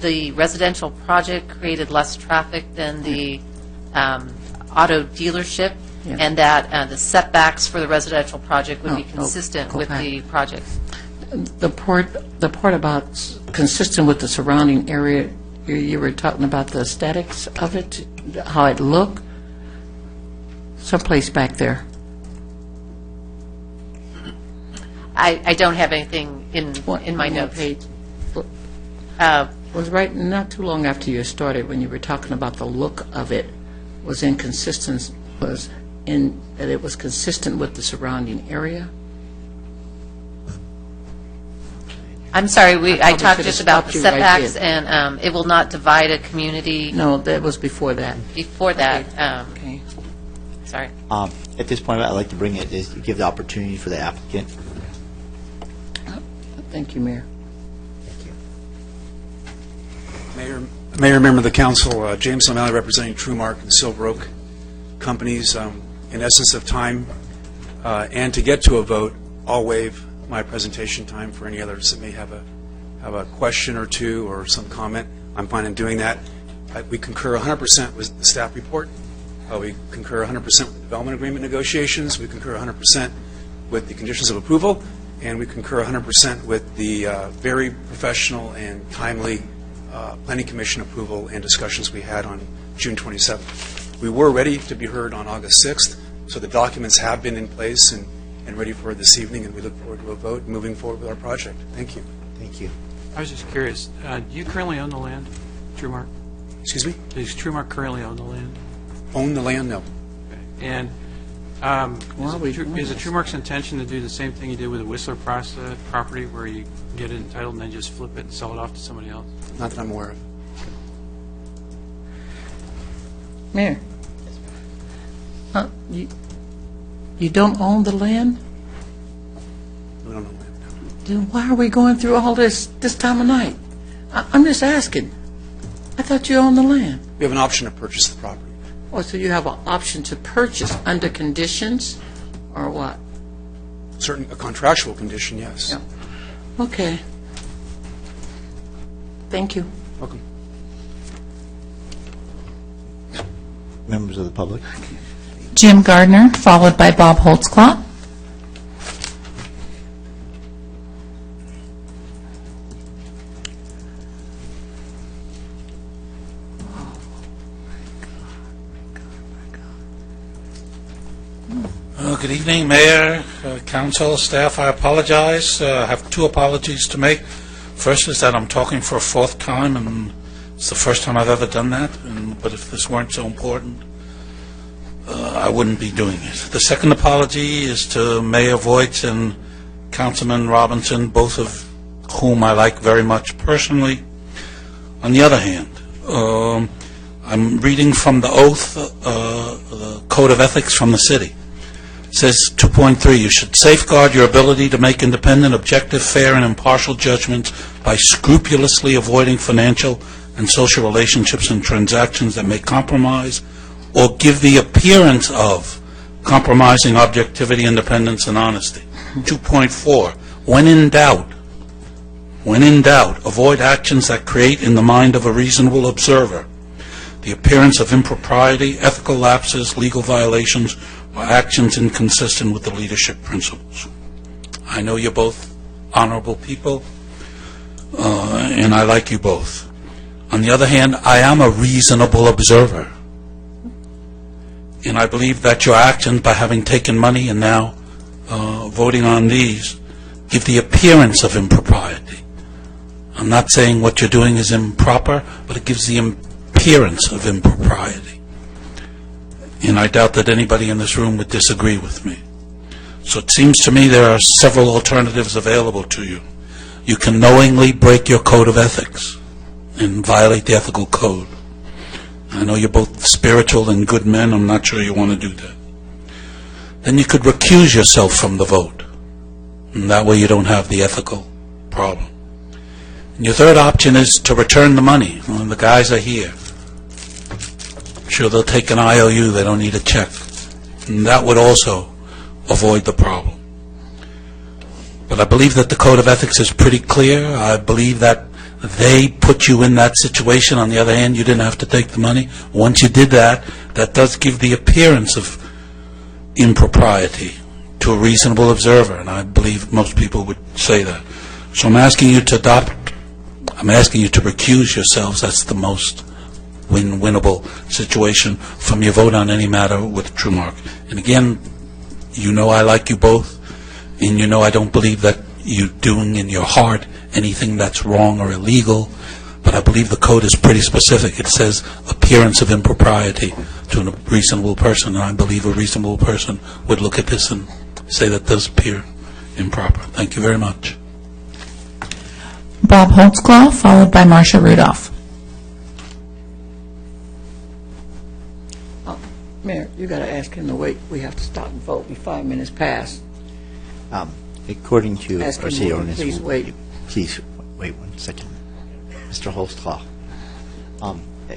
the residential project created less traffic than the auto dealership, and that the setbacks for the residential project would be consistent with the project. The part about consistent with the surrounding area, you were talking about the aesthetics of it, how it looked, someplace back there. I don't have anything in my notes. Was right not too long after you started when you were talking about the look of it was inconsistent, that it was consistent with the surrounding area. I'm sorry, I talked just about the stopped you right setbacks, there. and it will not divide a community. No, that was before that. Before that. Okay. Sorry. At this point, I'd like to bring it, is give the opportunity for the applicant. Thank you, Mayor. Mayor, member of the council, James O'Malley representing TrueMark and Silver Oak companies. In essence of time, and to get to a vote, I'll waive my presentation time for any others that may have a question or two or some comment. I'm fine in doing that. We concur 100% with the staff report. We concur 100% with the development agreement negotiations. We concur 100% with the conditions of approval, and we concur 100% with the very professional and timely Planning Commission approval and discussions we had on June 27th. We were ready to be heard on August 6th, so the documents have been in place and ready for this evening, and we look forward to a vote and moving forward with our project. Thank you. Thank you. I was just curious, do you currently own the land, Trumark? Excuse me? Does Trumark currently own the land? Own the land? No. And is it Trumark's intention to do the same thing you did with the Whistler property, where you get it entitled and then just flip it and sell it off to somebody else? Not that I'm aware of. Mayor, you don't own the land? We don't own land. Then why are we going through all this time of night? I'm just asking. I thought you owned the land. We have an option to purchase the property. Oh, so you have an option to purchase under conditions, or what? A contractual condition, yes. Yeah. Okay. Thank you. Welcome. Members of the public? Jim Gardner, followed by Bob Holtzclaw. Good evening, Mayor, Council, staff. I apologize. I have two apologies to make. First is that I'm talking for a fourth time, and it's the first time I've ever done that. But if this weren't so important, I wouldn't be doing it. The second apology is to Mayor Voigt and Councilman Robinson, both of whom I like very much personally. On the other hand, I'm reading from the oath, the Code of Ethics from the city. It says 2.3, you should safeguard your ability to make independent, objective, fair, and impartial judgments by scrupulously avoiding financial and social relationships and transactions that may compromise or give the appearance of compromising objectivity, independence, and honesty. 2.4, when in doubt, avoid actions that create in the mind of a reasonable observer the appearance of impropriety, ethical lapses, legal violations, or actions inconsistent with the leadership principles. I know you're both honorable people, and I like you both. On the other hand, I am a reasonable observer. And I believe that your actions, by having taken money and now voting on these, give the appearance of impropriety. I'm not saying what you're doing is improper, but it gives the appearance of impropriety. And I doubt that anybody in this room would disagree with me. So it seems to me there are several alternatives available to you. You can knowingly break your code of ethics and violate the ethical code. I know you're both spiritual and good men. I'm not sure you want to do that. Then you could recuse yourself from the vote. And that way you don't have the ethical problem. And your third option is to return the money. Well, the guys are here. Sure, they'll take an IOU. They don't need a check. And that would also avoid the problem. But I believe that the Code of Ethics is pretty clear. I believe that they put you in that situation. On the other hand, you didn't have to take the money. Once you did that, that does give the appearance of impropriety to a reasonable observer, and I believe most people would say that. So I'm asking you to recuse yourselves. That's the most winnable situation from your vote on any matter with Trumark. And again, you know I like you both, and you know I don't believe that you're doing in your heart anything that's wrong or illegal, but I believe the code is pretty specific. It says appearance of impropriety to a reasonable person, and I believe a reasonable person would look at this and say that does appear improper. Thank you very much. Bob Holtzclaw, followed by Marcia Rudolph. Mayor, you got to ask him to wait. We have to stop and vote. Be 5 minutes past. According to Ask our him city to ordinance... please wait. Please wait 1 second. Mr. Holtzclaw,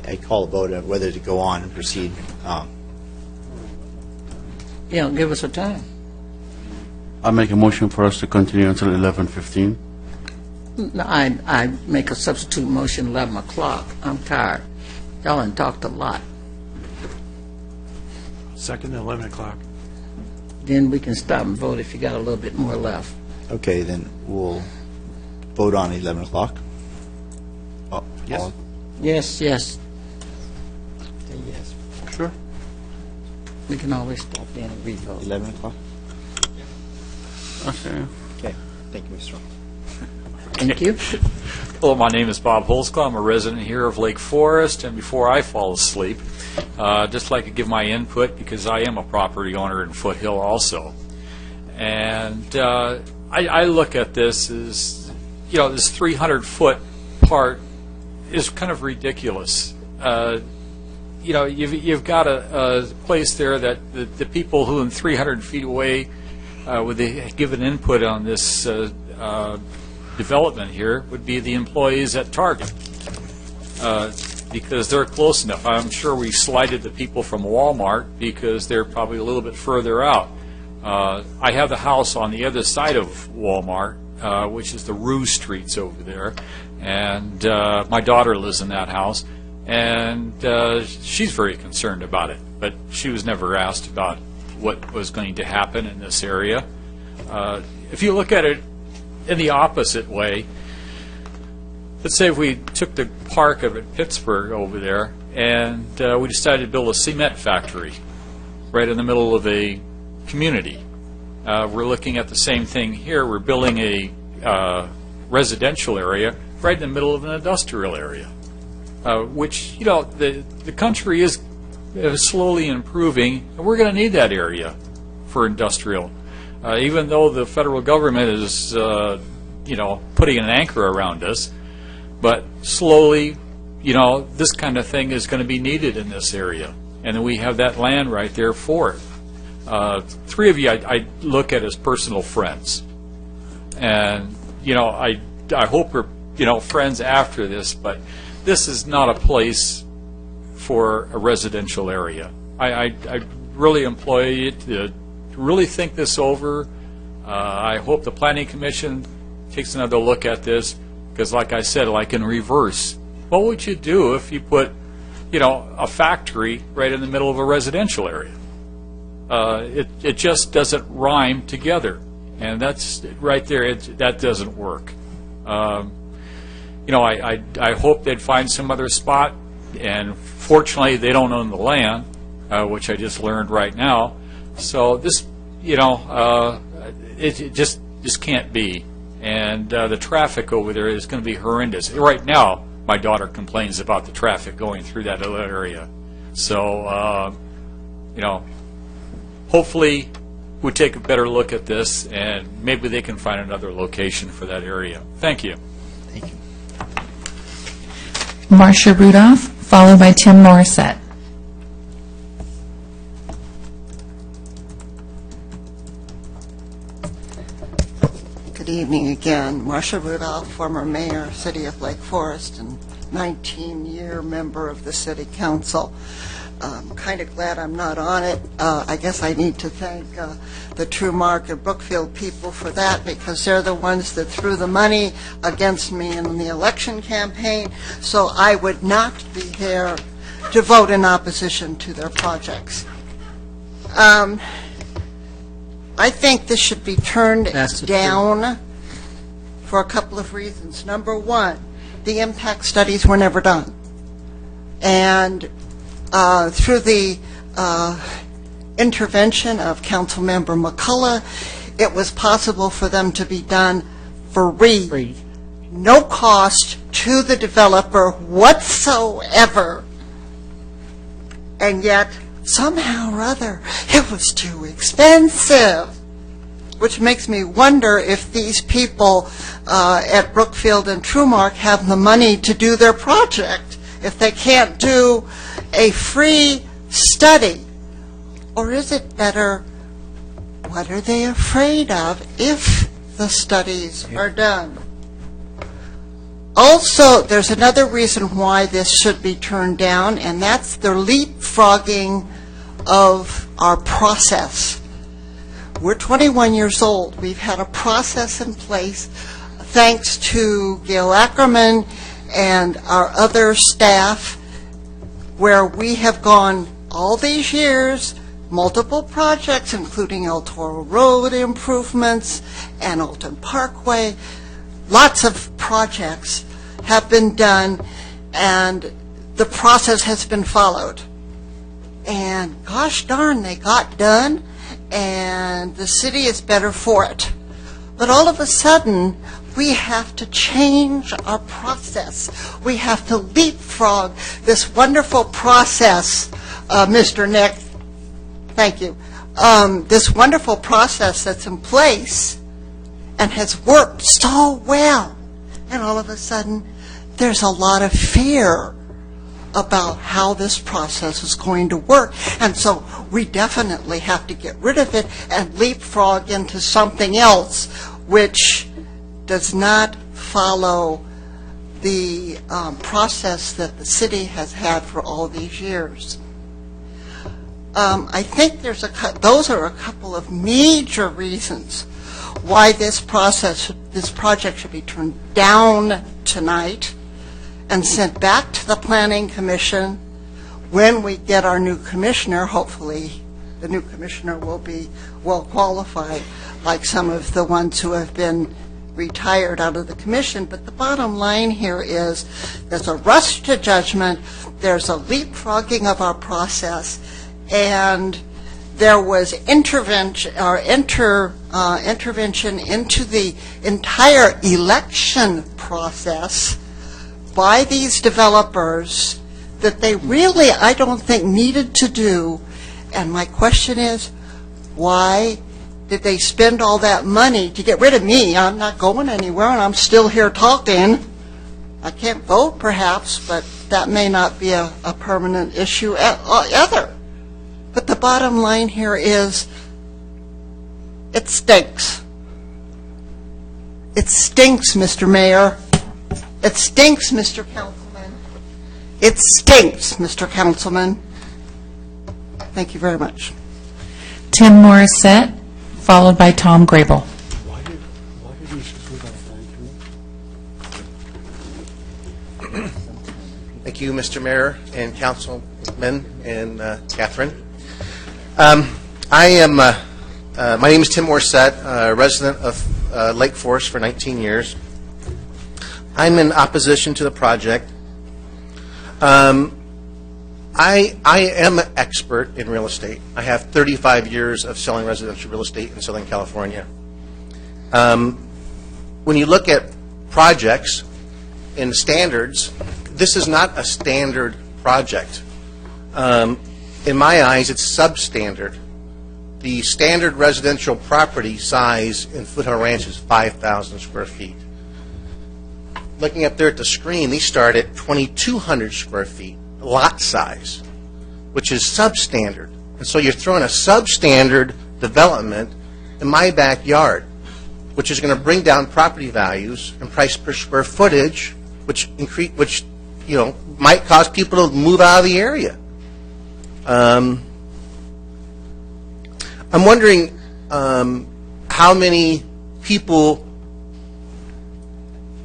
I call a vote of whether to go on and proceed. Give us a time. I make a motion for us to continue until 11:15. No, I make a substitute motion 11 o'clock. I'm tired. Y'all done talked a lot. Second at 11 o'clock. Then we can stop and vote if you got a little bit more left. Okay, then we'll vote on 11 o'clock. Yes. Yes, yes. Say yes. Sure. We can always stop in and revote. 11 o'clock? Okay. Okay. Thank you, Mr. Strong. Thank you. Hello, my name is Bob Holzclaw. I'm a resident here of Lake Forest, and before I fall asleep, just like to give my input because I am a property owner in Foothill also. And I look at this as, this 300-foot part is kind of ridiculous. You've got a place there that the people who are 300 feet away would they give an input on this development here would be the employees at Target because they're close enough. I'm sure we slighted the people from Walmart because they're probably a little bit further out. I have the house on the other side of Walmart, which is the Rue Streets over there, and my daughter lives in that house, and she's very concerned about it, but she was never asked about what was going to happen in this area. If you look at it in the opposite way, let's say if we took the park of Pittsburgh over there and we decided to build a cement factory right in the middle of a community. We're looking at the same thing here. We're building a residential area right in the middle of an industrial area, which, the country is slowly improving, and we're going to need that area for industrial. Even though the federal government is, putting an anchor around us, but slowly, this kind of thing is going to be needed in this area. And we have that land right there for it. Three of you I look at as personal friends. And, I hope we're, friends after this, but this is not a place for a residential area. I really implore you to really think this over. I hope the Planning Commission takes another look at this, because like I said, like in reverse, what would you do if you put, a factory right in the middle of a residential area? It just doesn't rhyme together, and that's right there. That doesn't work. I hope they'd find some other spot, and fortunately, they don't own the land, which I just learned right now. So this, it just can't be. And the traffic over there is going to be horrendous. Right now, my daughter complains about the traffic going through that area. So, hopefully we take a better look at this, and maybe they can find another location for that area. Thank you. Thank you. Marcia Rudolph, followed by Tim Morissette. Good evening again. Marcia Rudolph, former mayor, City of Lake Forest, and 19-year member of the City Council. I'm kind of glad I'm not on it. I guess I need to thank the Trumark and Brookfield people for that, because they're the ones that threw the money against me in the election campaign, so I would not be here to vote in opposition to their projects. I think this should be turned down for a couple of reasons. Number one, the impact studies were never done. And through the intervention of Councilmember McCullough, it was possible for them to be done for free. No cost to the developer whatsoever. And yet, somehow or other, it was too expensive, which makes me wonder if these people at Brookfield and Trumark have the money to do their project, if they can't do a free study. Or is it better, what are they afraid of if the studies are done? Also, there's another reason why this should be turned down, and that's the leapfrogging of our process. We're 21 years old. We've had a process in place thanks to Gail Ackerman and our other staff, where we have gone all these years, multiple projects, including El Toro Road improvements and Alton Parkway. Lots of projects have been done and the process has been followed. And gosh darn, they got done, and the city is better for it. But all of a sudden, we have to change our process. We have to leapfrog this wonderful process, Mr. Nick. Thank you. This wonderful process that's in place and has worked so well. And all of a sudden, there's a lot of fear about how this process is going to work. And so we definitely have to get rid of it and leapfrog into something else which does not follow the process that the city has had for all these years. I think those are a couple of major reasons why this project should be turned down tonight and sent back to the Planning Commission. When we get our new commissioner, hopefully the new commissioner will be well qualified, like some of the ones who have been retired out of the commission. But the bottom line here is there's a rush to judgment, there's a leapfrogging of our process, and there was intervention into the entire election process by these developers that they really, I don't think, needed to do. And my question is, why did they spend all that money to get rid of me? I'm not going anywhere, and I'm still here talking. I can't vote, perhaps, but that may not be a permanent issue either. But the bottom line here is, it stinks. It stinks, Mr. Mayor. It stinks, Mr. Councilman. It stinks, Mr. Councilman. Thank you very much. Tim Morissette, followed by Tom Grable. Thank you, Mr. Mayor and Councilman and Catherine. My name is Tim Morissette, resident of Lake Forest for 19 years. I'm in opposition to the project. I am an expert in real estate. I have 35 years of selling residential real estate in Southern California. When you look at projects and standards, this is not a standard project. In my eyes, it's substandard. The standard residential property size in Foothill Ranch is 5,000 square feet. Looking up there at the screen, these start at 2,200 square feet, lot size, which is substandard. And so you're throwing a substandard development in my backyard, which is going to bring down property values and price per square footage, which might cause people to move out of the area. I'm wondering how many people,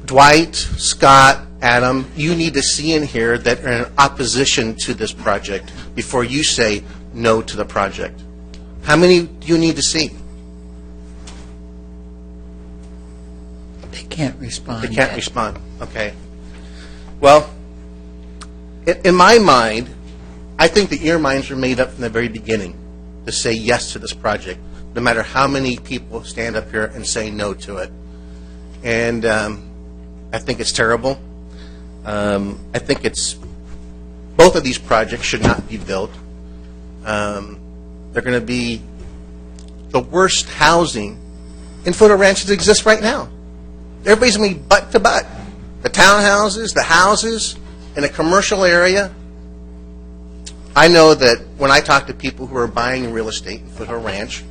Dwight, Scott, Adam, you need to see in here that are in opposition to this project before you say no to the project. How many do you need to see? They can't respond. They can't respond. Okay. Well, in my mind, I think that your minds were made up from the very beginning to say yes to this project, no matter how many people stand up here and say no to it. And I think it's terrible. I think both of these projects should not be built. They're going to be the worst housing in Foothill Ranch that exists right now. Everybody's going to be butt to butt. The townhouses, the houses, in a commercial area. I know that when I talk to people who are buying real estate in Foothill Ranch,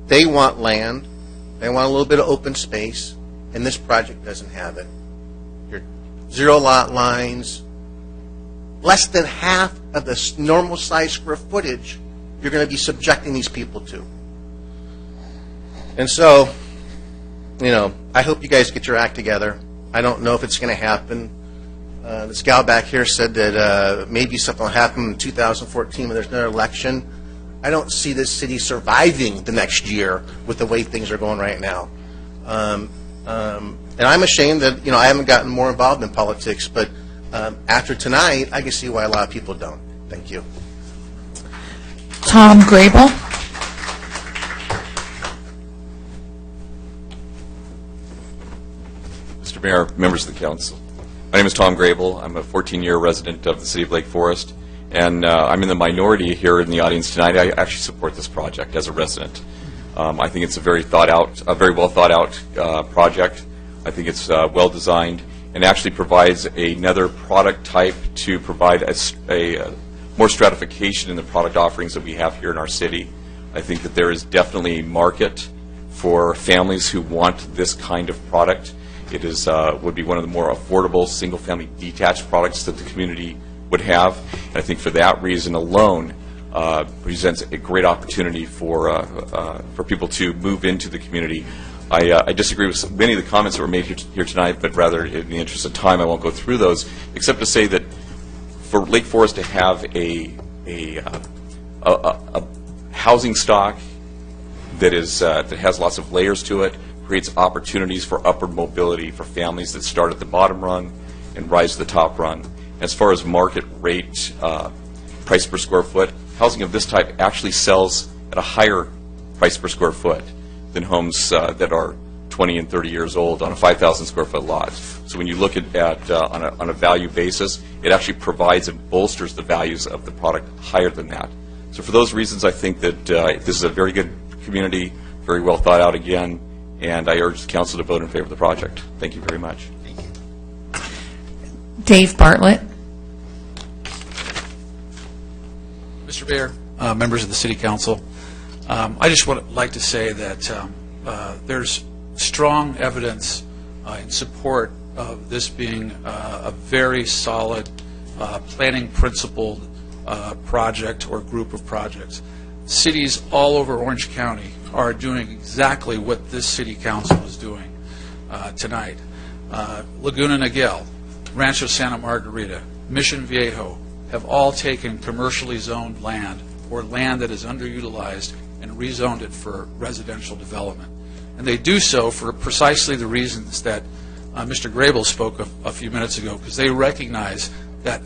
they want land, they want a little bit of open space, and this project doesn't have it. Your zero lot lines, less than half of the normal size square footage you're going to be subjecting these people to. And so, I hope you guys get your act together. I don't know if it's going to happen. This gal back here said that maybe something will happen in 2014 when there's another election. I don't see this city surviving the next year with the way things are going right now. And I'm ashamed that, I haven't gotten more involved in politics, but after tonight, I can see why a lot of people don't. Thank you. Tom Grable. Mr. Mayor, members of the council. My name is Tom Grable. I'm a 14-year resident of the city of Lake Forest, and I'm in the minority here in the audience tonight. I actually support this project as a resident. I think it's a very well thought out project. I think it's well designed and actually provides another product type to provide a more stratification in the product offerings that we have here in our city. I think that there is definitely a market for families who want this kind of product. It would be one of the more affordable single-family detached products that the community would have. And I think for that reason alone, presents a great opportunity for people to move into the community. I disagree with many of the comments that were made here tonight, but rather in the interest of time, I won't go through those, except to say that for Lake Forest to have a housing stock that has lots of layers to it, creates opportunities for upward mobility for families that start at the bottom rung and rise to the top rung. As far as market rate price per square foot, housing of this type actually sells at a higher price per square foot than homes that are 20 and 30 years old on a 5,000 square foot lot. So when you look at on a value basis, it actually provides and bolsters the values of the product higher than that. So for those reasons, I think that this is a very good community, very well thought out again, and I urge the council to vote in favor of the project. Thank you very much. Thank you. Dave Bartlett. Mr. Mayor, members of the City Council, I just would like to say that there's strong evidence in support of this being a very solid planning principled project or group of projects. Cities all over Orange County are doing exactly what this City Council is doing tonight. Laguna Niguel, Rancho Santa Margarita, Mission Viejo have all taken commercially zoned land or land that is underutilized and rezoned it for residential development. And they do so for precisely the reasons that Mr. Grable spoke of a few minutes ago, because they recognize that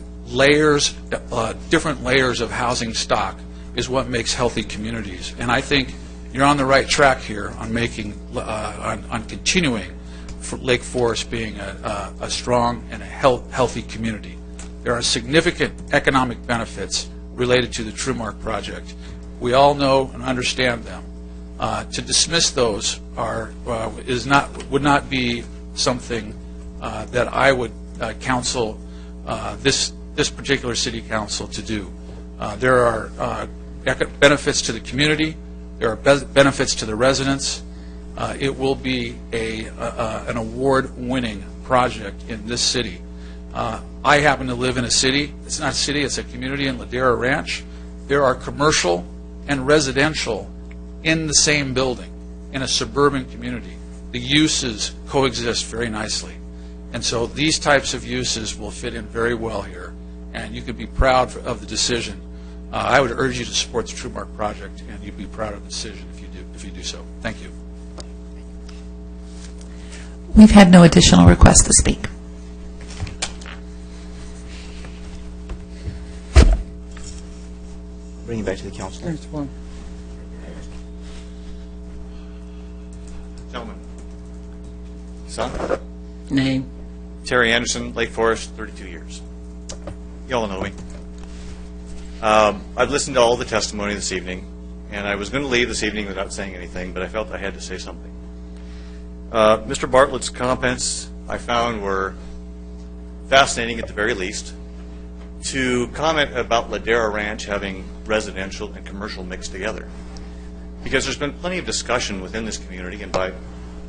different layers of housing stock is what makes healthy communities. And I think you're on the right track here on on continuing for Lake Forest being a strong and a healthy community. There are significant economic benefits related to the TrueMark project. We all know and understand them. To dismiss those would not be something that I would counsel this particular City Council to do. There are benefits to the community. There are benefits to the residents. It will be an award-winning project in this city. I happen to live in a city. It's not a city, it's a community in Ladera Ranch. There are commercial and residential in the same building in a suburban community. The uses coexist very nicely. And so these types of uses will fit in very well here. And you can be proud of the decision. I would urge you to support the TrueMark project, and you'd be proud of the decision if you do so. Thank you. We've had no additional requests to speak. Bring it back to the council. There's one. Gentlemen. Son? Name. Terry Anderson, Lake Forest, 32 years. You all know me. I've listened to all the testimony this evening, and I was going to leave this evening without saying anything, but I felt I had to say something. Mr. Bartlett's comments I found were fascinating at the very least. To comment about Ladera Ranch having residential and commercial mixed together. Because there's been plenty of discussion within this community and by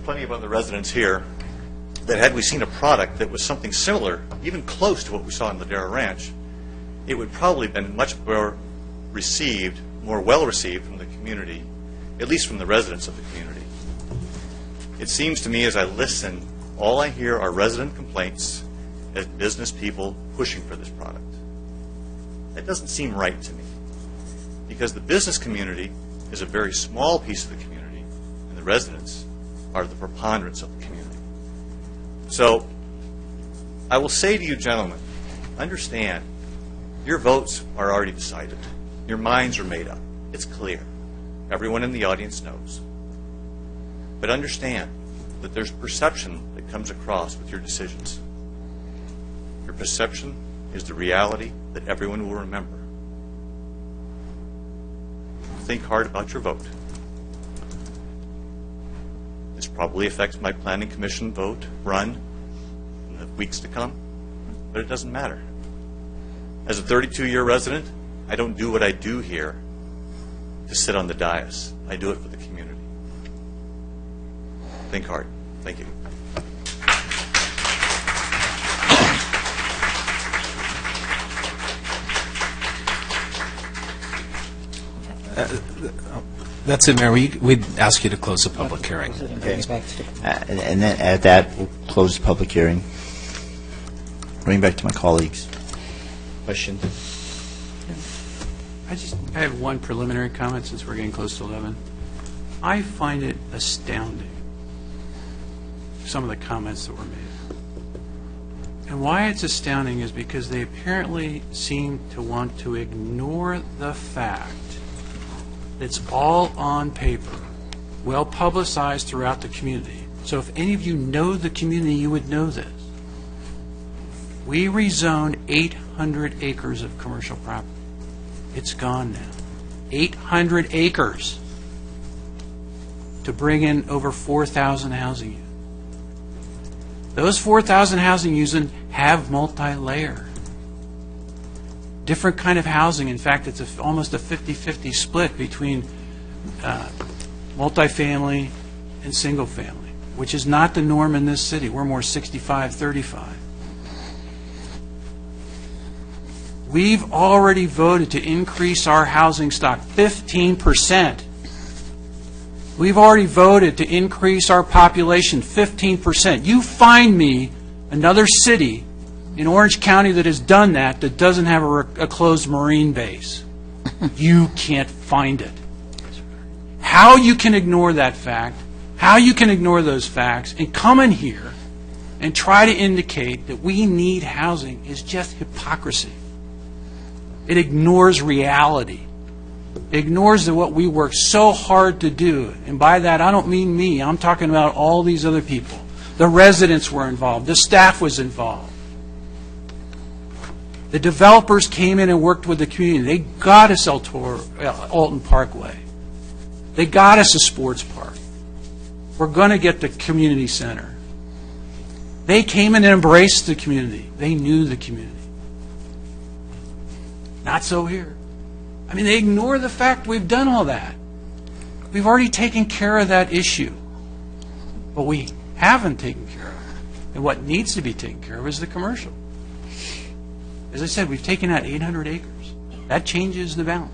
plenty of other residents here that had we seen a product that was something similar, even close to what we saw in Ladera Ranch, it would probably have been much more received, more well received from the community, at least from the residents of the community. It seems to me as I listen, all I hear are resident complaints as business people pushing for this product. That doesn't seem right to me, because the business community is a very small piece of the community, and the residents are the preponderance of the community. So I will say to you, gentlemen, understand, your votes are already decided. Your minds are made up. It's clear. Everyone in the audience knows. But understand that there's perception that comes across with your decisions. Your perception is the reality that everyone will remember. Think hard about your vote. This probably affects my Planning Commission vote run in the weeks to come, but it doesn't matter. As a 32-year resident, I don't do what I do here to sit on the dais. I do it for the community. Think hard. Thank you. That's it, Mayor. We'd ask you to close the public hearing. Okay. And then at that, we'll close the public hearing. Bring back to my colleagues. Question? I have one preliminary comment since we're getting close to 11. I find it astounding, some of the comments that were made. And why it's astounding is because they apparently seem to want to ignore the fact that it's all on paper, well publicized throughout the community. So if any of you know the community, you would know this. We rezoned 800 acres of commercial property. It's gone now. 800 acres to bring in over 4,000 housing units. Those 4,000 housing units have multi-layer. Different kind of housing. In fact, it's almost a 50-50 split between multifamily and single family, which is not the norm in this city. We're more 65-35. We've already voted to increase our housing stock 15%. We've already voted to increase our population 15%. You find me another city in Orange County that has done that doesn't have a closed Marine base. You can't find it. How you can ignore that fact, how you can ignore those facts, and come in here and try to indicate that we need housing is just hypocrisy. It ignores reality. It ignores what we work so hard to do. And by that, I don't mean me. I'm talking about all these other people. The residents were involved. The staff was involved. The developers came in and worked with the community. They got us Alton Parkway. They got us a sports park. We're going to get the community center. They came in and embraced the community. They knew the community. Not so here. I mean, they ignore the fact we've done all that. We've already taken care of that issue. But we haven't taken care of it. And what needs to be taken care of is the commercial. As I said, we've taken out 800 acres. That changes the balance.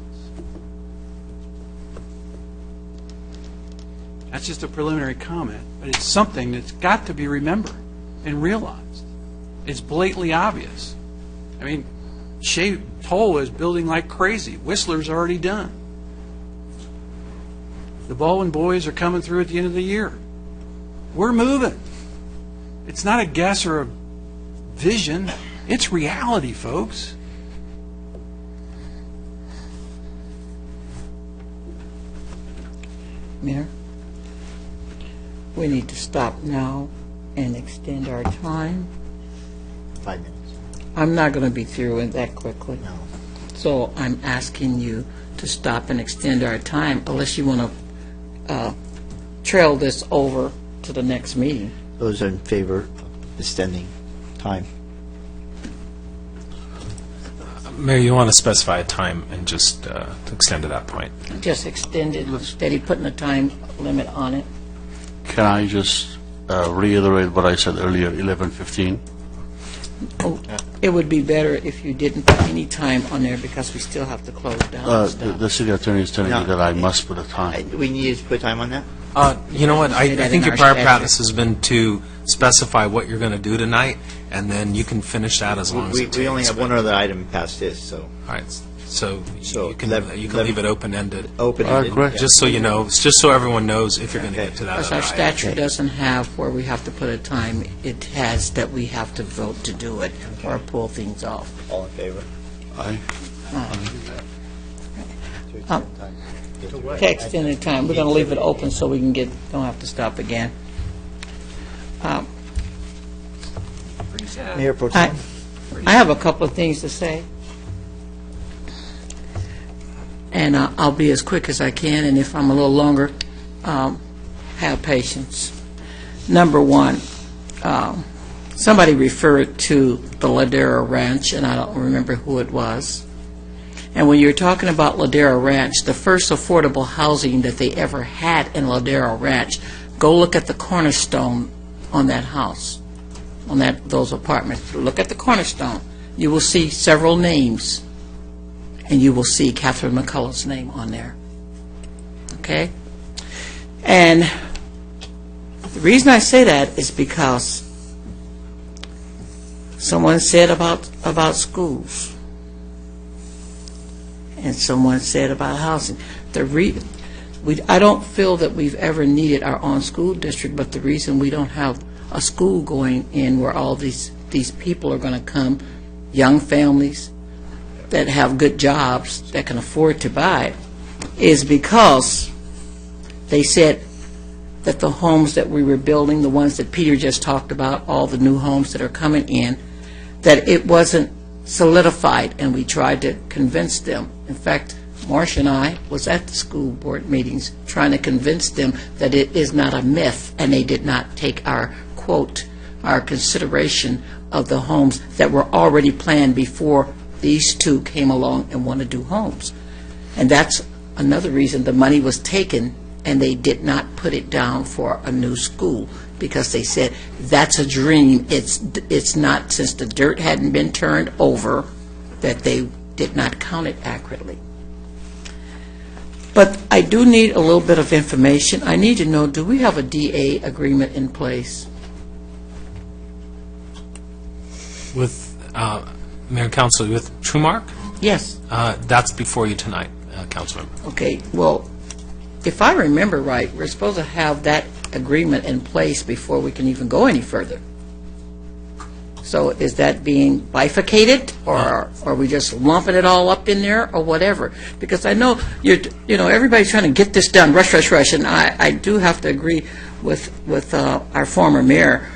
That's just a preliminary comment, but it's something that's got to be remembered and realized. It's blatantly obvious. I mean, Shea Toll is building like crazy. Whistler's already done. The Baldwin boys are coming through at the end of the year. We're moving. It's not a guess or a vision. It's reality, folks. Mayor, we need to stop now and extend our time. 5 minutes. I'm not going to be through it that quickly. No. So I'm asking you to stop and extend our time unless you want to trail this over to the next meeting. Those in favor of extending time? Mayor, you want to specify a time and just to extend to that point? Just extend it, instead of putting a time limit on it. Can I just reiterate what I said earlier, 11:15? Oh, it would be better if you didn't put any time on there because we still have to close down and stuff. The city attorney is telling No. me that I must put a time. We need to put time on that? You know what, I Say that think in your our prior statute. practice has been to specify what you're going to do tonight, and then you can finish that as long as it takes. We only have one other item past this, so. All right, So you can let- leave it open-ended. Open-ended. Correct. Just so you know, just so everyone knows if you're going to get to that Because other our item. statute doesn't have where we have to put a time, it has that we have to vote to do it or pull things off. All in favor? Aye. Okay, extended time, we're going to leave it open so we can don't have to stop again. Mayor Pro Tem. I have a couple of things to say. And I'll be as quick as I can, and if I'm a little longer, have patience. Number one, somebody referred to the Ladera Ranch, and I don't remember who it was. And when you're talking about Ladera Ranch, the first affordable housing that they ever had in Ladera Ranch, go look at the cornerstone on that house, on those apartments. Look at the cornerstone. You will see several names, and you will see Catherine McCullough's name on there. Okay? And the reason I say that is because someone said about schools, and someone said about housing. I don't feel that we've ever needed our own school district, but the reason we don't have a school going in where all these people are going to come, young families that have good jobs that can afford to buy it, is because they said that the homes that we were building, the ones that Peter just talked about, all the new homes that are coming in, that it wasn't solidified, and we tried to convince them. In fact, Marcia and I was at the school board meetings trying to convince them that it is not a myth, and they did not take our quote, our consideration of the homes that were already planned before these two came along and want to do homes. And that's another reason the money was taken and they did not put it down for a new school, because they said that's a dream. It's not, since the dirt hadn't been turned over, that they did not count it accurately. But I do need a little bit of information. I need to know, do we have a DA agreement in place? With Mayor and Council, with Trumark? Yes. That's before you tonight, Councilmember. Okay, well, if I remember right, we're supposed to have that agreement in place before we can even go any further. So is that being bifurcated, or are we just lumping it all up in there, or whatever? Because I know everybody's trying to get this done, rush, rush, rush, and I do have to agree with our former mayor.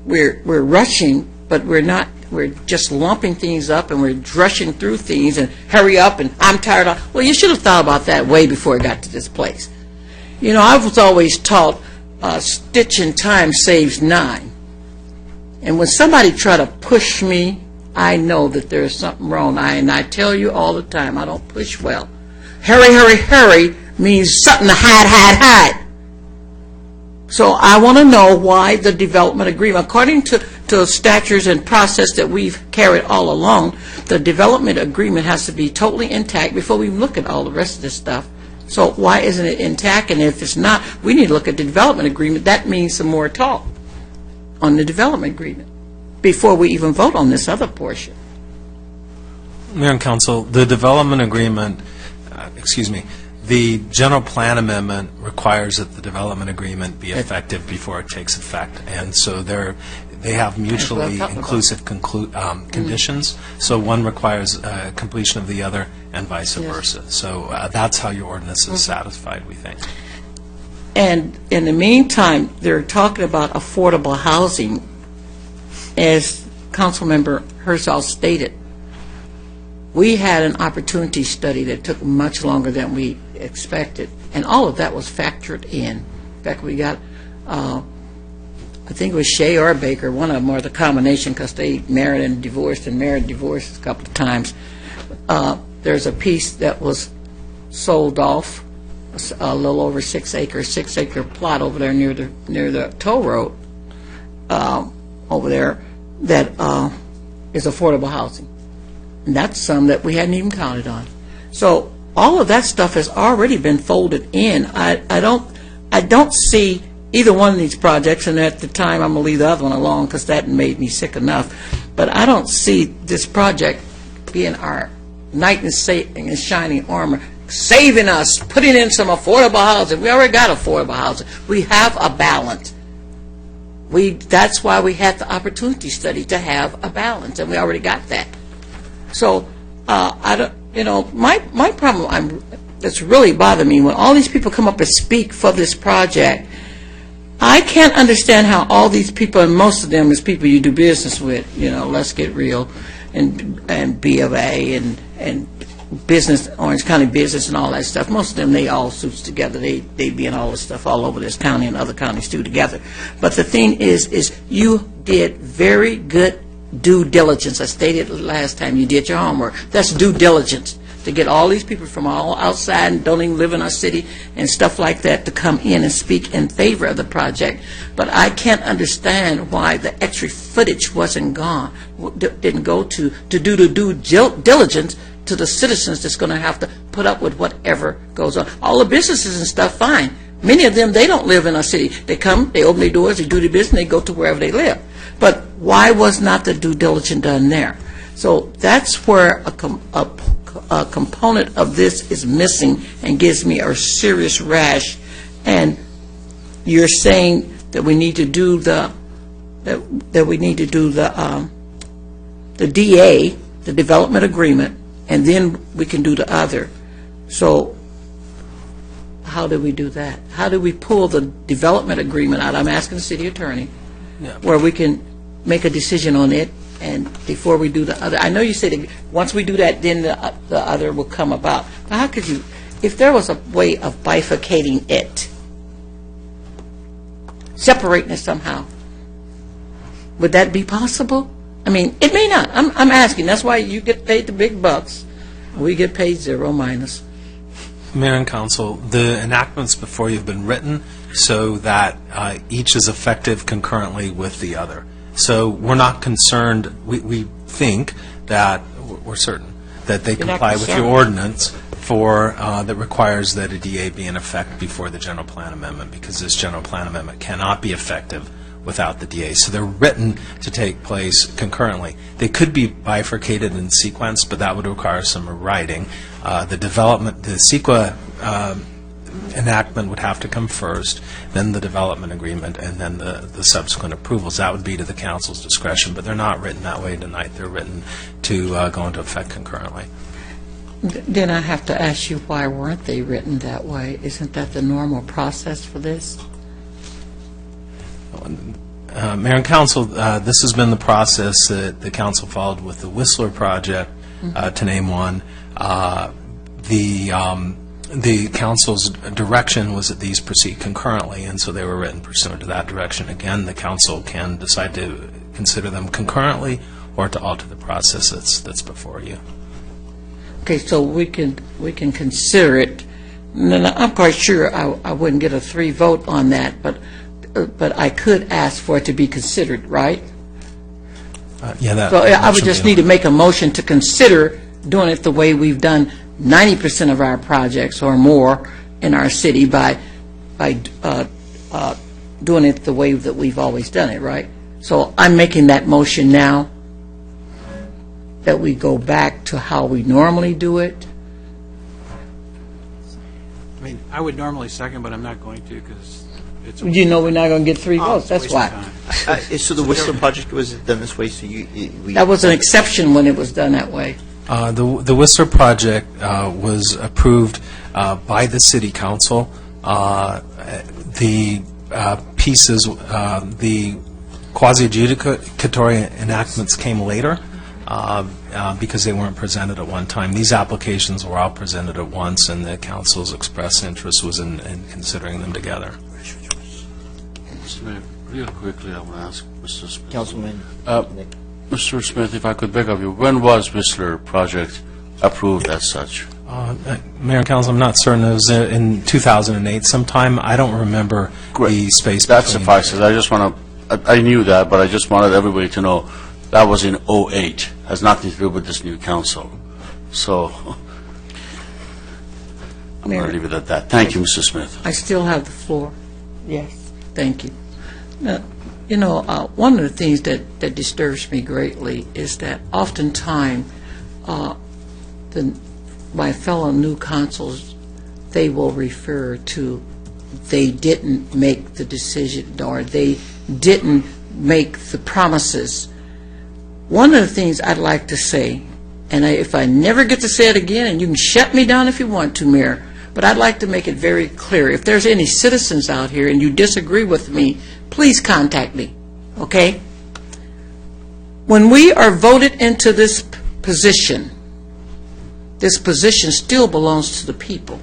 We're rushing, but we're not. We're just lumping things up, and we're rushing through things, and hurry up, and I'm tired of. Well, you should have thought about that way before it got to this place. I was always taught stitch in time saves 9. And when somebody try to push me, I know that there's something wrong. And I tell you all the time, I don't push well. Hurry, hurry, hurry means something to hide. So I want to know why the development agreement, according to statutes and process that we've carried all along, the development agreement has to be totally intact before we look at all the rest of this stuff. So why isn't it intact? And if it's not, we need to look at the development agreement. That means some more talk on the development agreement before we even vote on this other portion. Mayor and Council, the development agreement, the general plan amendment requires that the development agreement be effective before it takes effect. And so they have mutually inclusive conditions. So one requires completion of the other and vice versa. So that's how your ordinance is satisfied, we think. And in the meantime, they're talking about affordable housing. As Councilmember Herzog stated, we had an opportunity study that took much longer than we expected, and all of that was factored in. In fact, we got, I think it was Shea or Baker, one of them, or the combination, because they married and divorced a couple of times. There's a piece that was sold off, a little over 6 acre plot over there near the toll road over there that is affordable housing. And that's some that we hadn't even counted on. So all of that stuff has already been folded in. I don't see either one of these projects, and at the time I'm going to leave the other one alone because that made me sick enough. But I don't see this project being our knight in shining armor, saving us, putting in some affordable housing. We already got affordable housing. We have a balance. That's why we had the opportunity study, to have a balance, and we already got that. So, my problem that's really bothered me, when all these people come up and speak for this project, I can't understand how all these people, and most of them is people you do business with, Let's Get Real, and B of A, and business, Orange County Business, and all that stuff. Most of them, they all suits together. They be in all this stuff all over this county and other counties too together. But the thing is you did very good due diligence. I stated last time, you did your homework. That's due diligence, to get all these people from all outside and don't even live in our city and stuff like that to come in and speak in favor of the project. But I can't understand why the extra footage wasn't gone, didn't go to do the due diligence to the citizens that's going to have to put up with whatever goes on. All the businesses and stuff, fine. Many of them, they don't live in our city. They come, they open their doors, they do their business, they go to wherever they live. But why was not the due diligence done there? So that's where a component of this is missing and gives me a serious rash. And you're saying that we need to do the DA, the development agreement, and then we can do the other. So how do we do that? How do we pull the development agreement out? I'm asking the city attorney, where we can make a decision on it, and before we do the other. I know you said that once we do that, then the other will come about. But how could you, if there was a way of bifurcating it, separating it somehow, would that be possible? I mean, it may not. I'm asking. That's why you get paid the big bucks. We get paid zero minus. Mayor and Council, the enactments before you have been written so that each is effective concurrently with the other. So we're not concerned, we think that, we're certain, that they comply with your ordinance that requires that a DA be in effect before the general plan amendment, because this general plan amendment cannot be effective without the DA. So they're written to take place concurrently. They could be bifurcated in sequence, but that would require some writing. The CEQA enactment would have to come first, then the development agreement, and then the subsequent approvals. That would be to the council's discretion, but they're not written that way tonight. They're written to go into effect concurrently. Then I have to ask you, why weren't they written that way? Isn't that the normal process for this? Mayor and Council, this has been the process that the council followed with the Whistler project, to name one. The council's direction was that these proceed concurrently, and so they were written pursuant to that direction. Again, the council can decide to consider them concurrently or to alter the process that's before you. Okay, so we can consider it. And I'm quite sure I wouldn't get a 3 vote on that, but I could ask for it to be considered, right? Yeah, so I would just need to make a motion to consider doing it the way we've done 90% of our projects or more in our city by doing it the way that we've always done it, right? So I'm making that motion now, that we go back to how we normally do it. I mean, I would normally second, but I'm not going to, because it's... You know we're not going to get 3 votes, that's why. So the Whistler project was done this way, so that was an exception when it was done that way. The Whistler project was approved by the City Council. The pieces, the quasi-adjudicatory enactments came later because they weren't presented at one time. These applications were all presented at once, and the Council's express interest was in considering them together. Mr. Mayor, real quickly, I want to ask Mr. Smith. Councilman Mr. Smith, if I could beg of you, when was Whistler project approved as such? Mayor and Council, I'm not certain. It was in 2008 sometime. I don't remember the space That between. suffices. I just want to, I knew that, but I just wanted everybody to know that was in 2008. Has nothing to do with this new council. So I'm going to leave it at that. Thank you, Mr. Smith. I still have the floor. Yes, thank you. Now, you know, one of the things that disturbs me greatly is that oftentimes my fellow new consuls, they will refer to they didn't make the decision or they didn't make the promises. One of the things I'd like to say, and if I never get to say it again, and you can shut me down if you want to, Mayor, but I'd like to make it very clear. If there's any citizens out here and you disagree with me, please contact me, okay? When we are voted into this position still belongs to the people.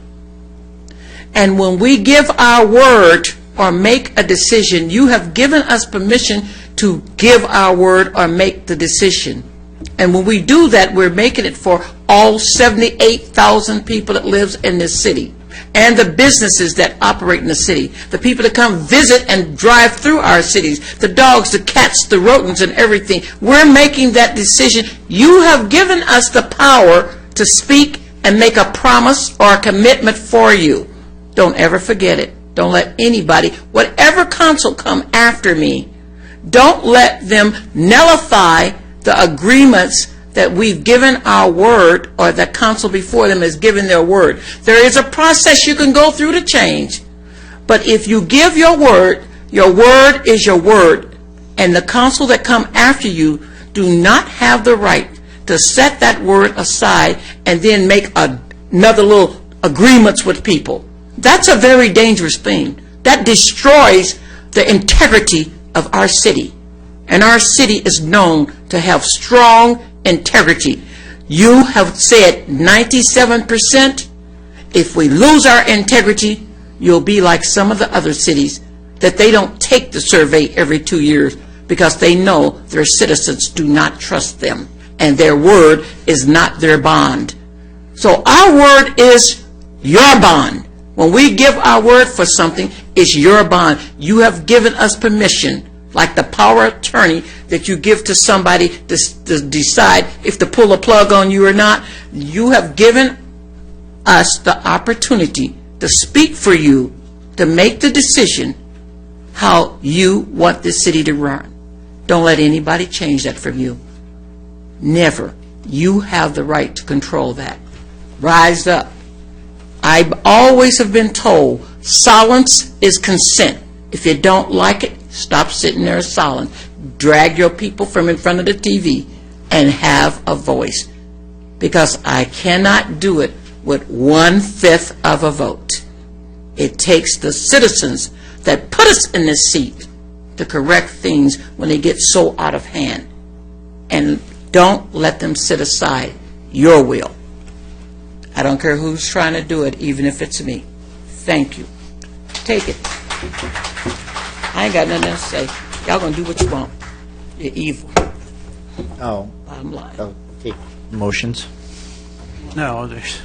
And when we give our word or make a decision, you have given us permission to give our word or make the decision. And when we do that, we're making it for all 78,000 people that lives in this city and the businesses that operate in the city, the people that come visit and drive through our cities, the dogs, the cats, the rodents, and everything. We're making that decision. You have given us the power to speak and make a promise or a commitment for you. Don't ever forget it. Don't let anybody, whatever council come after me, don't let them nullify the agreements that we've given our word or the council before them has given their word. There is a process you can go through to change, but if you give your word is your word, and the council that come after you do not have the right to set that word aside and then make another little agreements with people. That's a very dangerous thing. That destroys the integrity of our city. And our city is known to have strong integrity. You have said 97%. If we lose our integrity, you'll be like some of the other cities that they don't take the survey every 2 years because they know their citizens do not trust them and their word is not their bond. So our word is your bond. When we give our word for something, it's your bond. You have given us permission, like the power of attorney that you give to somebody to decide if to pull a plug on you or not. You have given us the opportunity to speak for you, to make the decision how you want this city to run. Don't let anybody change that from you. Never. You have the right to control that. Rise up. I always have been told silence is consent. If you don't like it, stop sitting there silent. Drag your people from in front of the TV and have a voice. Because I cannot do it with 1/5 of a vote. It takes the citizens that put us in this seat to correct things when they get so out of hand. And don't let them sit aside your will. I don't care who's trying to do it, even if it's me. Thank you. Take it. I ain't got nothing to say. Y'all gonna do what you want. You're evil. Oh. Bottom line. Oh, take motions. No, there's...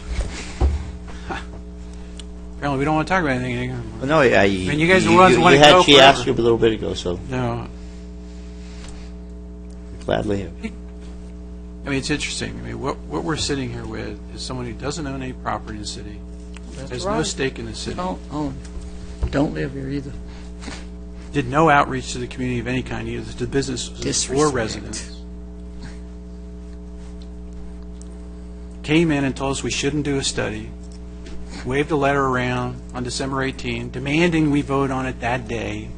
Apparently, we don't want to talk about anything anymore. Well, no, I mean, you guys are the ones who want to go She forever. asked you a little bit ago, so No. gladly. I mean, it's interesting. I mean, what we're sitting here with is someone who doesn't own any property in the city, has no right. stake in the city, Don't own. Don't live here either. did no outreach to the community of any kind, either to businesses or Disrespect. residents. Came in and told us we shouldn't do a study, waved a letter around on December 18, demanding we vote on it that day.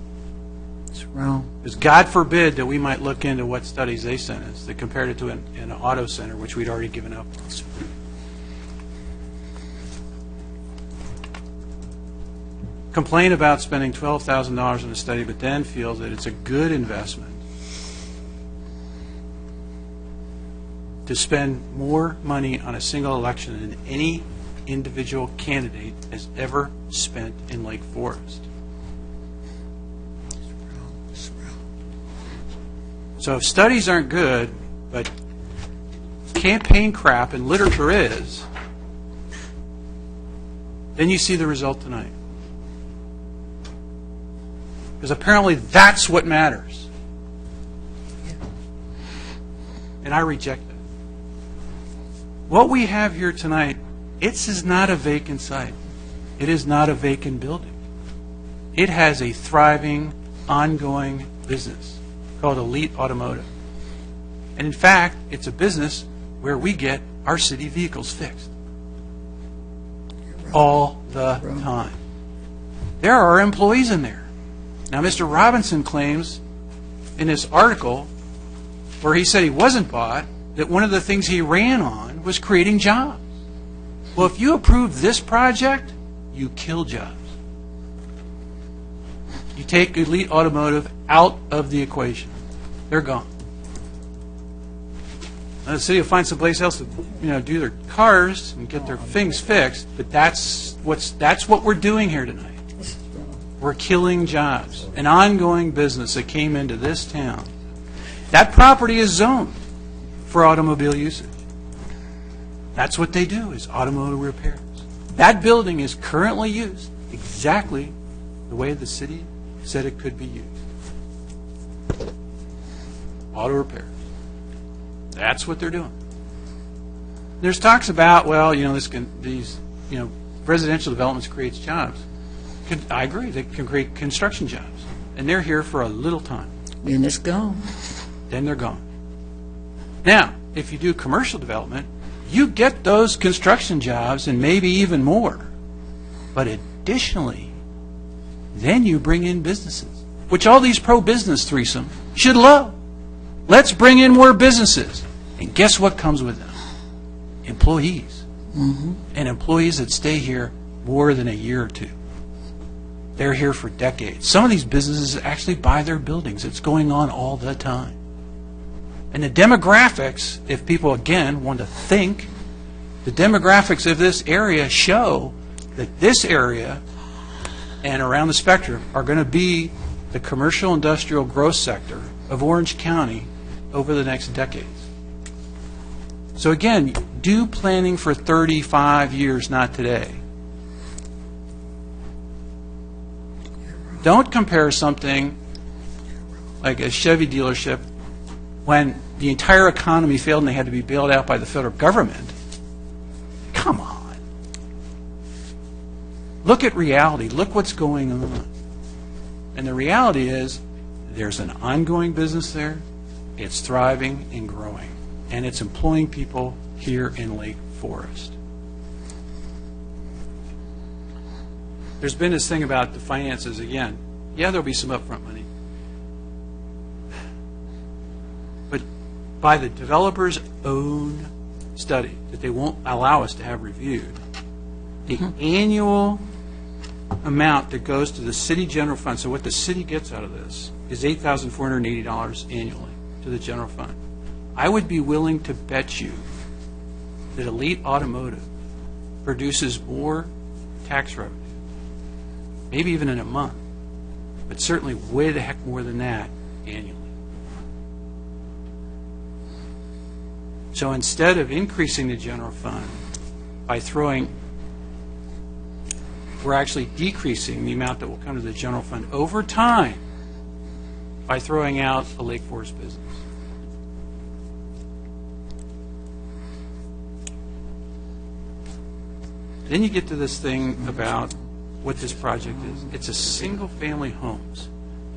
It's wrong. Because God forbid that we might look into what studies they sent us that compared it to an auto center, which we'd already given up on. Complain about spending $12,000 on a study, but then feel that it's a good investment to spend more money on a single election than any individual candidate has ever spent in Lake Forest. So if studies aren't good, but campaign crap and literature is, then you see the result tonight. Because apparently that's what matters. And I reject it. What we have here tonight, this is not a vacant site. It is not a vacant building. It has a thriving, ongoing business called Elite Automotive. And in fact, it's a business where we get our city vehicles fixed. All the time. There are employees in there. Now, Mr. Robinson claims in this article where he said he wasn't bought that one of the things he ran on was creating jobs. Well, if you approve this project, you kill jobs. You take Elite Automotive out of the equation. They're gone. Now, the city will find someplace else to, do their cars and get their things fixed, but that's what we're doing here tonight. We're killing jobs, an ongoing business that came into this town. That property is zoned for automobile usage. That's what they do, is automotive repairs. That building is currently used exactly the way the city said it could be used. Auto repairs. That's what they're doing. There's talks about, these residential developments creates jobs. I agree, they can create construction jobs, and they're here for a little time. Then it's gone. Then they're gone. Now, if you do commercial development, you get those construction jobs and maybe even more. But additionally, then you bring in businesses, which all these pro-business threesome should love. Let's bring in more businesses. And guess what comes with them? Employees. And employees that stay here more than a year or two. They're here for decades. Some of these businesses actually buy their buildings. It's going on all the time. And the demographics, if people, again, want to think, the demographics of this area show that this area and around the spectrum are going to be the commercial industrial growth sector of Orange County over the next decades. So again, do planning for 35 years, not today. Don't compare something like a Chevy dealership when the entire economy failed and they had to be bailed out by the federal government. Come on. Look at reality. Look what's going on. And the reality is there's an ongoing business there. It's thriving and growing. And it's employing people here in Lake Forest. There's been this thing about the finances again. Yeah, there'll be some upfront money. But by the developer's own study that they won't allow us to have reviewed, the annual amount that goes to the city general fund, so what the city gets out of this, is $8,480 annually to the general fund. I would be willing to bet you that Elite Automotive produces more tax revenue, maybe even in a month, but certainly way the heck more than that annually. So instead of increasing the general fund by we're actually decreasing the amount that will come to the general fund over time by throwing out a Lake Forest business. Then you get to this thing about what this project is. It's a single-family homes.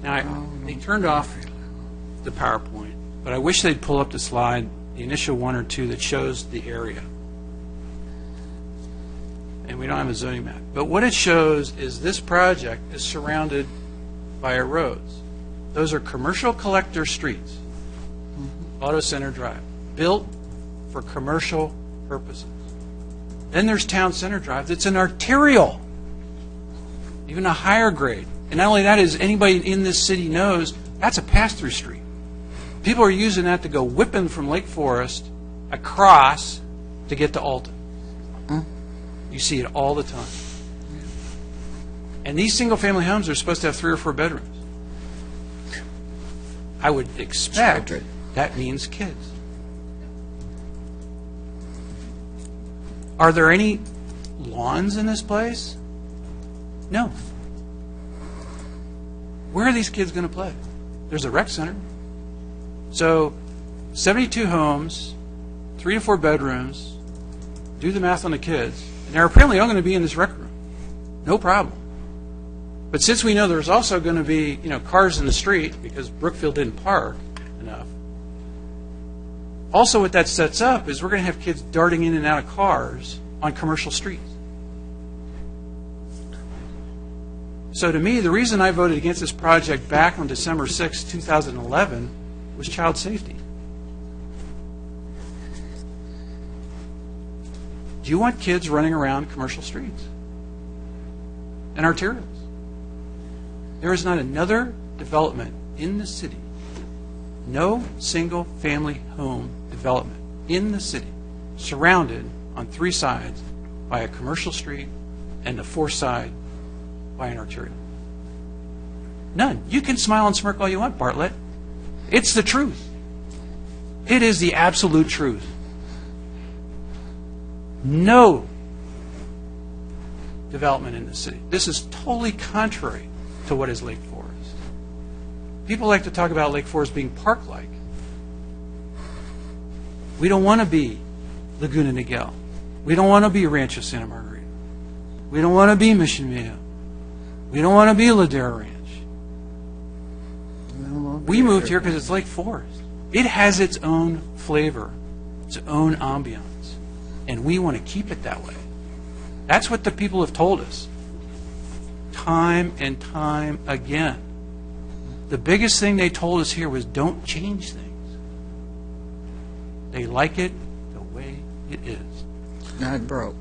Now, they turned off the PowerPoint, but I wish they'd pull up the slide, the initial one or two that shows the area. And we don't have a zoning map. But what it shows is this project is surrounded by roads. Those are commercial collector streets, Auto Center Drive, built for commercial purposes. Then there's Town Center Drive that's an arterial, even a higher grade. And not only that, as anybody in this city knows, that's a pass-through street. People are using that to go whipping from Lake Forest across to get to Alton. You see it all the time. And these single-family homes are supposed to have 3 or 4 bedrooms. I would expect that means kids. Are there any lawns in this place? No. Where are these kids going to play? There's a rec center. So 72 homes, 3 to 4 bedrooms, do the math on the kids, and they're apparently all going to be in this rec room. No problem. But since we know there's also going to be, cars in the street because Brookfield didn't park enough, Also, what that sets up is we're going to have kids darting in and out of cars on commercial streets. So to me, the reason I voted against this project back on December 6, 2011, was child safety. Do you want kids running around commercial streets and arterials? There is not another development in the city, no single-family home development in the city, surrounded on 3 sides by a commercial street and the 4th side by an arterial. None. You can smile and smirk all you want, Bartlett. It's the truth. It is the absolute truth. No development in the city. This is totally contrary to what is Lake Forest. People like to talk about Lake Forest being park-like. We don't want to be Laguna Niguel. We don't want to be Rancho Santa Margarita. We don't want to be Mission Viejo. We don't want to be Ladera Ranch. We moved here because it's Lake Forest. It has its own flavor, its own ambiance, and we want to keep it that way. That's what the people have told us, time and time again. The biggest thing they told us here was don't change things. They like it the way it is. Not broke.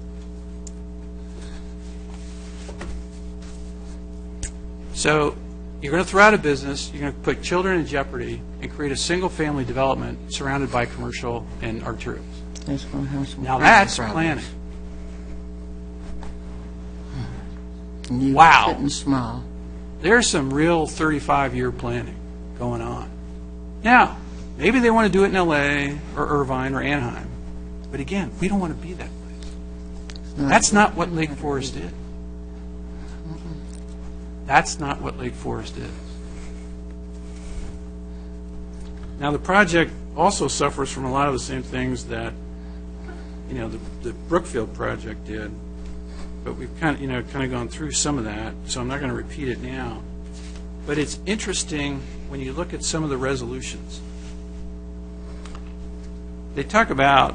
So you're going to throw out of business, you're going to put children in jeopardy, and create a single-family development surrounded by commercial and arterials. Now that's planning. Wow. Sitting small. There's some real 35-year planning going on. Now, maybe they want to do it in L.A. or Irvine or Anaheim. But again, we don't want to be that place. That's not what Lake Forest did. That's not what Lake Forest is. Now, the project also suffers from a lot of the same things that, the Brookfield project did. But we've kind of gone through some of that, so I'm not going to repeat it now. But it's interesting when you look at some of the resolutions. They talk about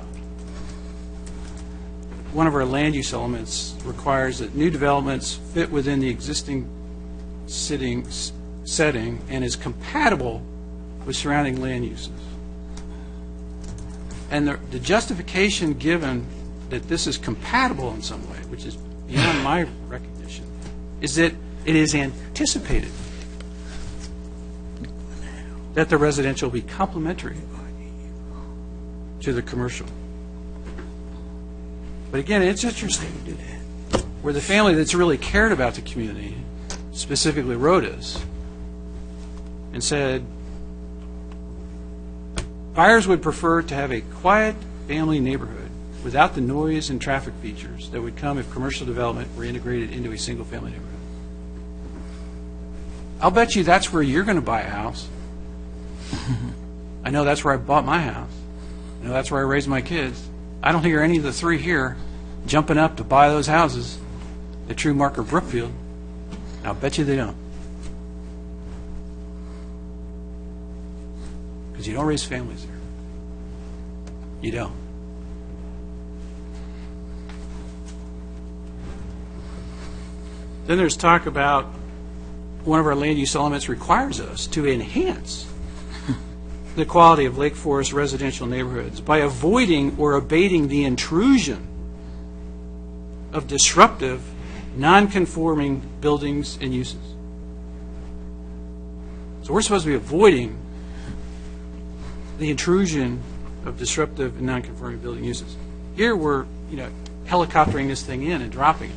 one of our land use elements requires that new developments fit within the existing setting and is compatible with surrounding land uses. And the justification given that this is compatible in some way, which is beyond my recognition, is that it is anticipated that the residential will be complementary to the commercial. But again, it's interesting where the family that's really cared about the community specifically wrote us and said, buyers would prefer to have a quiet family neighborhood without the noise and traffic features that would come if commercial development were integrated into a single-family neighborhood. I'll bet you that's where you're going to buy a house. I know that's where I bought my house. I know that's where I raised my kids. I don't hear any of the 3 here jumping up to buy those houses at Trumark or Brookfield. I'll bet you they don't. Because you don't raise families there. You don't. Then there's talk about one of our land use elements requires us to enhance the quality of Lake Forest residential neighborhoods by avoiding or abating the intrusion of disruptive, non-conforming buildings and uses. So we're supposed to be avoiding the intrusion of disruptive and non-conforming building uses. Here we're, helicoptering this thing in and dropping it.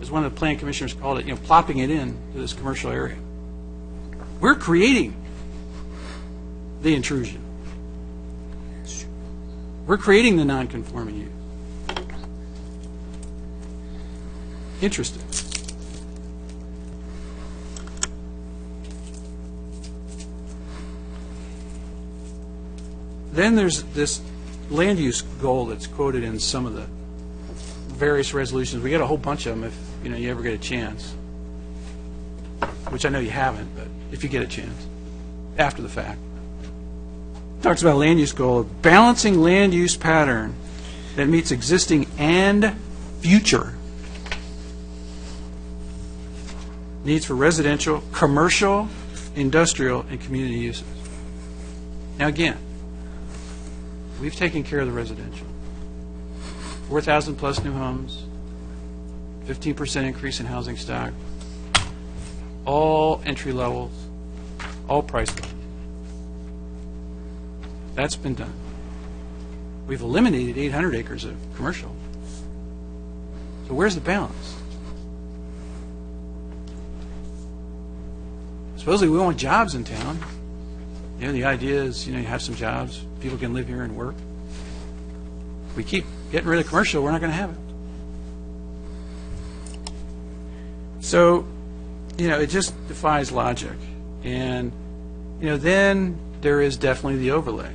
As one of the plan commissioners called it, plopping it in to this commercial area. We're creating the intrusion. We're creating the non-conforming use. Interesting. Then there's this land use goal that's quoted in some of the various resolutions. We got a whole bunch of them if you ever get a chance, which I know you haven't, but if you get a chance, after the fact. talks about land use goal, balancing land use pattern that meets existing and future needs for residential, commercial, industrial, and community uses. Now again, we've taken care of the residential. 4,000 plus new homes, 15% increase in housing stock, all entry levels, all price levels. That's been done. We've eliminated 800 acres of commercial. So where's the balance? Supposedly we want jobs in town. You know, the idea is, you have some jobs, people can live here and work. If we keep getting rid of commercial, we're not going to have it. So, it just defies logic. And, then there is definitely the overlay.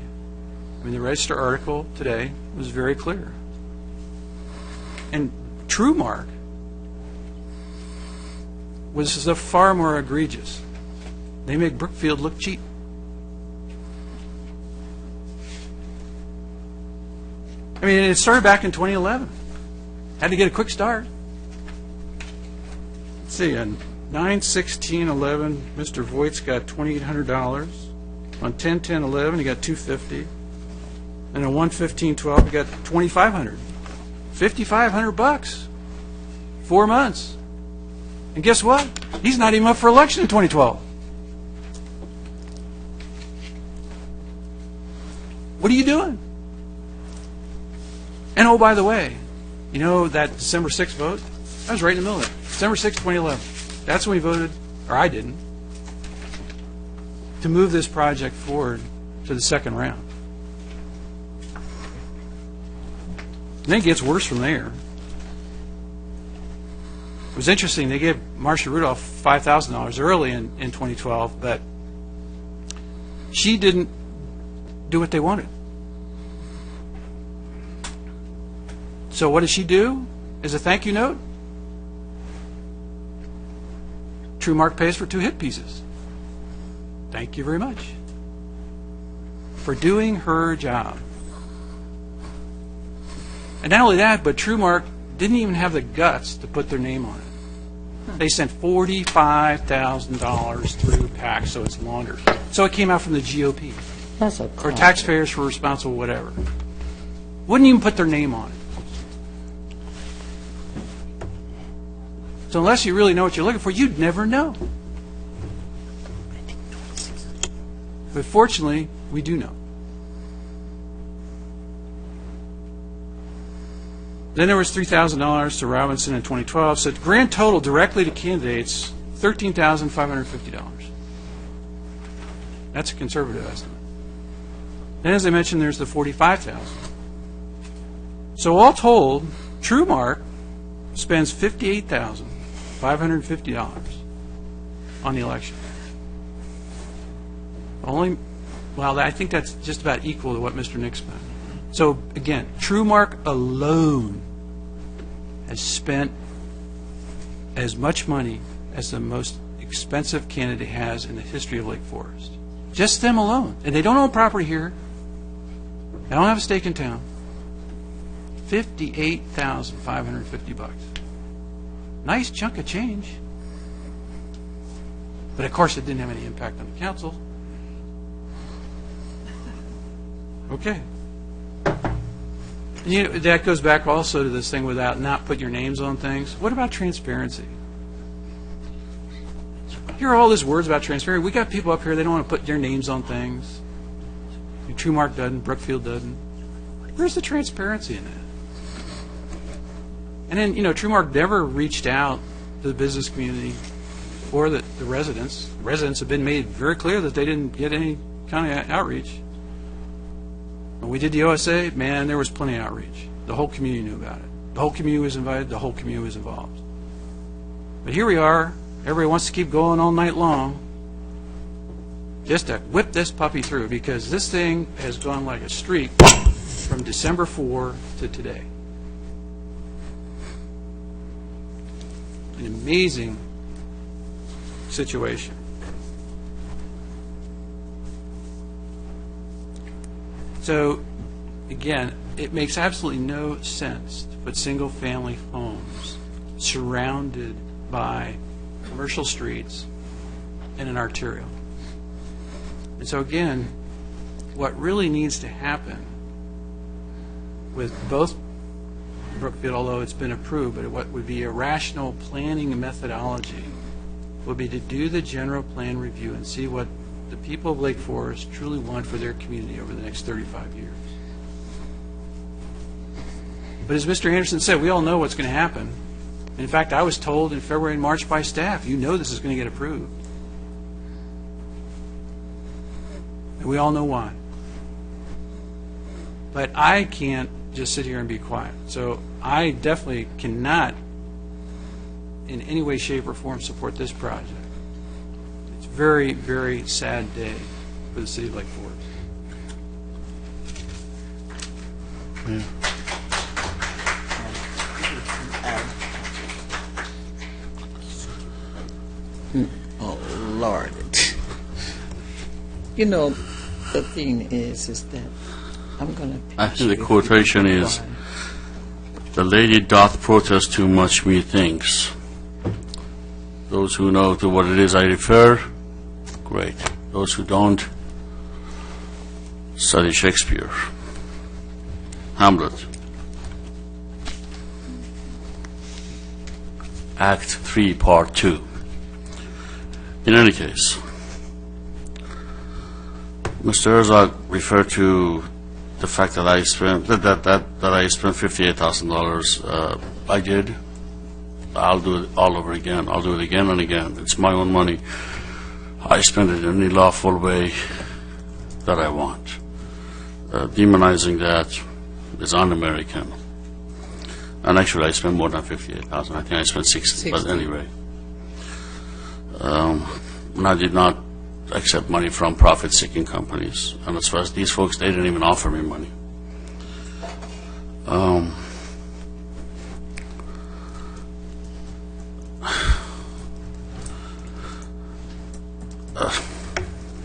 I mean, the Register article today was very clear. And TrueMark was far more egregious. They make Brookfield look cheap. I mean, it started back in 2011. Had to get a quick start. Let's see, on 9/16/11, Mr. Voigt's got $2,800. On 10/10/11, he got $250. And on 1/15/12, he got $2,500. $5,500. 4 months. And guess what? He's not even up for election in 2012. What are you doing? And oh, by the way, that December 6th vote? I was right in the middle of it. December 6th, 2011. That's when we voted, or I didn't, to move this project forward to the second round. And then it gets worse from there. It was interesting, they gave Marcia Rudolph $5,000 early in 2012, but she didn't do what they wanted. So what does she do as a thank you note? TrueMark pays for 2 hit pieces. Thank you very much for doing her job. And not only that, but TrueMark didn't even have the guts to put their name on it. They sent $45,000 through PAC, so it's laundered. So it came out from the GOP. That's a or taxpayers for responsible whatever. Wouldn't even put their name on it. So unless you really know what you're looking for, you'd never know. But fortunately, we do know. Then there was $3,000 to Robinson in 2012. So grand total directly to candidates, $13,550. That's a conservative estimate. Then, as I mentioned, there's the $45,000. So all told, TrueMark spends $58,550 on the election. I think that's just about equal to what Mr. Nick spent. So again, TrueMark alone has spent as much money as the most expensive candidate has in the history of Lake Forest. Just them alone. And they don't own property here. They don't have a stake in town. $58,550. Nice chunk of change. But of course it didn't have any impact on the council. Okay. That goes back also to this thing without not put your names on things. What about transparency? You hear all these words about transparency. We got people up here, they don't want to put their names on things. TrueMark doesn't, Brookfield doesn't. Where's the transparency in that? And then, TrueMark never reached out to the business community or the residents. The residents have been made very clear that they didn't get any kind of outreach. When we did the OSA, man, there was plenty of outreach. The whole community knew about it. The whole community was invited. The whole community was involved. But here we are. Everybody wants to keep going all night long just to whip this puppy through, because this thing has gone like a streak from December 4 to today. An amazing situation. So, again, it makes absolutely no sense to put single-family homes surrounded by commercial streets and an arterial. And so, again, what really needs to happen with both Brookfield, although it's been approved, but what would be a rational planning methodology would be to do the general plan review and see what the people of Lake Forest truly want for their community over the next 35 years. But as Mr. Anderson said, we all know what's going to happen. In fact, I was told in February and March by staff, you know this is going to get approved. And we all know why. But I can't just sit here and be quiet. So I definitely cannot in any way, shape, or form support this project. It's a very, very sad day for the city of Lake Forest. Oh, Lord. You know, the thing is that I'm going to... I think the quotation is, "The lady doth protest too much, methinks." Those who know to what it is I refer, great. Those who don't, study Shakespeare. Hamlet. Act 3, Part 2. In any case, Mr. Herzog referred to the fact that I spent I spent $58,000. I did. I'll do it all over again. I'll do it again and again. It's my own money. I spend it in any lawful way that I want. Demonizing that is un-American. And actually, I spent more than $58,000. I think I spent $60,000. But anyway, and I did not accept money from profit-seeking companies. And as far as these folks, they didn't even offer me money.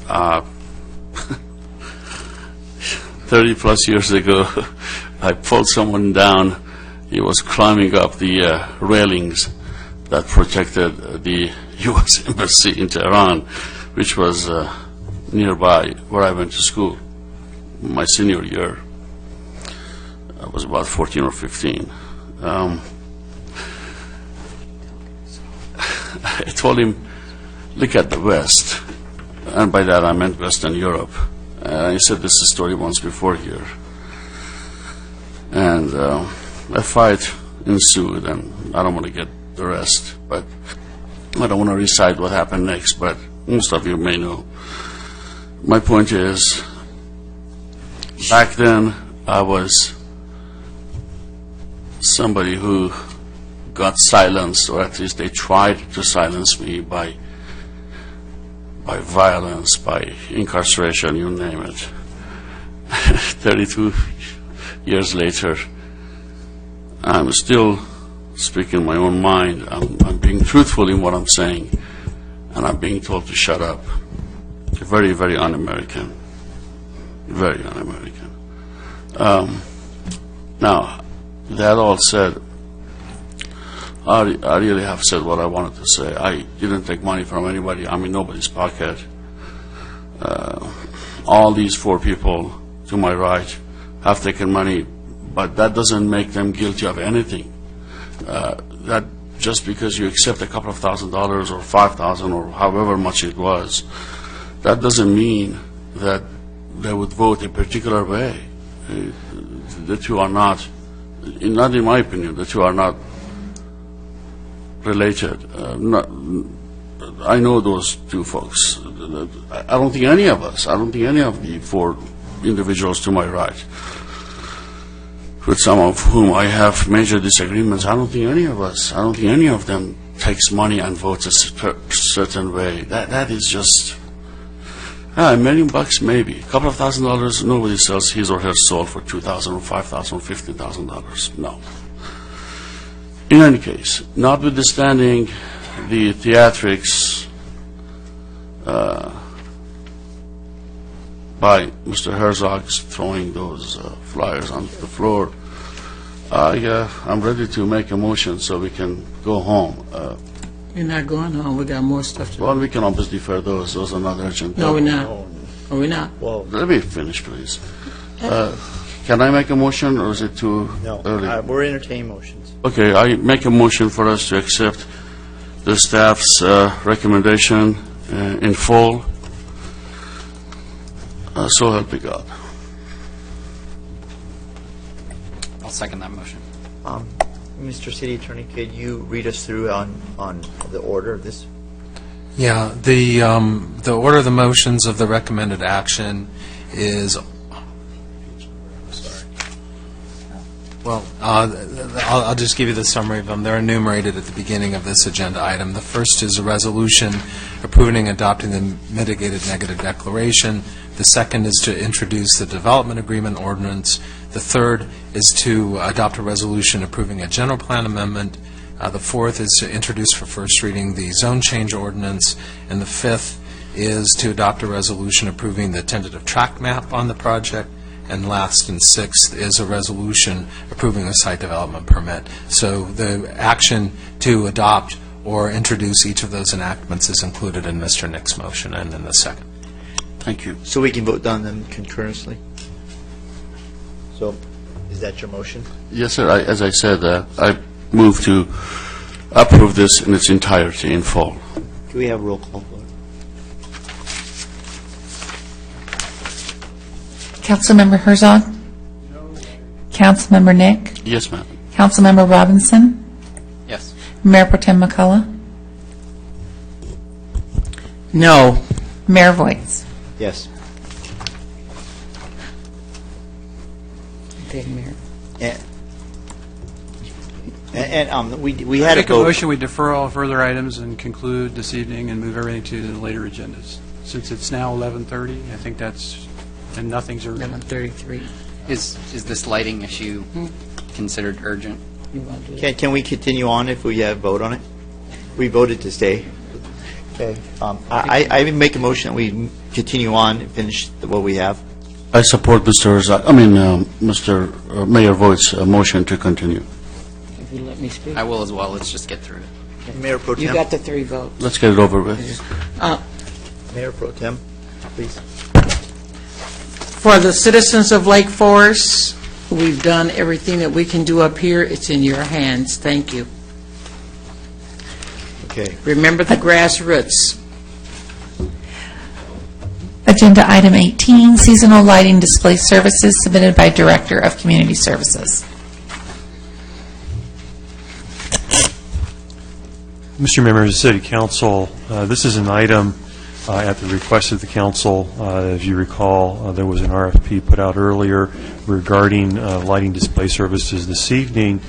Uh, 30-plus years ago, I pulled someone down. He was climbing up the railings that protected the U.S. Embassy in Tehran, which was nearby where I went to school. My senior year, I was about 14 or 15. I told him, look at the West. And by that I meant Western Europe. I said this story once before here. And a fight ensued, and I don't want to get the rest, but I don't want to recite what happened next, but most of you may know. My point is, back then I was somebody who got silenced, or at least they tried to silence me by violence, by incarceration, you name it. 32 years later, I'm still speaking my own mind. I'm being truthful in what I'm saying, and I'm being told to shut up. Very, very un-American. Very un-American. Now, that all said, I really have said what I wanted to say. I didn't take money from anybody. I'm in nobody's pocket. All these four people to my right have taken money, but that doesn't make them guilty of anything. That just because you accept a couple of $1,000 or $5,000 or however much it was, that doesn't mean that they would vote a particular way. The two are not in my opinion, the two are not related. I know those two folks. I don't think any of the four individuals to my right, with some of whom I have major disagreements, I don't think any of them takes money and votes a certain way. That is just $1 million maybe. A couple of $1,000, nobody sells his or her soul for $2,000 or $5,000 or $15,000. No. In any case, notwithstanding the theatrics by Mr. Herzog's throwing those flyers on the floor, I'm ready to make a motion so we can go home. We're not going home. We got more stuff to do. Well, we can always defer those. Those are not urgent. No, we're not. Are we not? Let me finish, please. Can I make a motion, or is it too early? No, we're entertaining motions. Okay, I make a motion for us to accept the staff's recommendation in full. So help me God. I'll second that motion. Mr. City Attorney, could you read us through on the order of this? Yeah, the order of the motions of the recommended action is, well, I'll just give you the summary of them. They're enumerated at the beginning of this agenda item. The first is a resolution approving and adopting the mitigated negative declaration. The second is to introduce the development agreement ordinance. The third is to adopt a resolution approving a general plan amendment. The fourth is to introduce for first reading the zone change ordinance. And the fifth is to adopt a resolution approving the tentative track map on the project. And last and sixth is a resolution approving a site development permit. So the action to adopt or introduce each of those enactments is included in Mr. Nick's motion and in the second. Thank you. So we can vote on them concurrently? So, is that your motion? Yes, sir. As I said, I move to approve this in its entirety, in full. Do we have a roll call vote? Councilmember Herzog? No. Councilmember Nick? Yes, ma'am. Councilmember Robinson? Yes. Mayor Pro Tem McCullough? No. Mayor Voights? Yes. Okay, Mayor. And we had a Make a vote. motion, we defer all further items and conclude this evening and move everything to the later agendas. Since it's now 11:30, I think that's, and nothing's urgent. 11:33. Is this lighting issue considered urgent? You want to do it? Can we continue on if we have a vote on it? We voted to stay. Okay. I make a motion that we continue on and finish what we have. I support Mr. Mr. Mayor Voigt's motion to continue. If you let me speak. I will as well. Let's just get through it. Mayor Pro Tem. You got the 3 votes. Let's get it over with. Mayor Pro Tem, please. For the citizens of Lake Forest, we've done everything that we can do up here. It's in your hands. Thank you. Okay. Remember the grassroots. Agenda Item 18, Seasonal Lighting Display Services, submitted by Director of Community Services. Mr. Members of the City Council, this is an item at the request of the council. As you recall, there was an RFP put out earlier regarding lighting display services. This evening,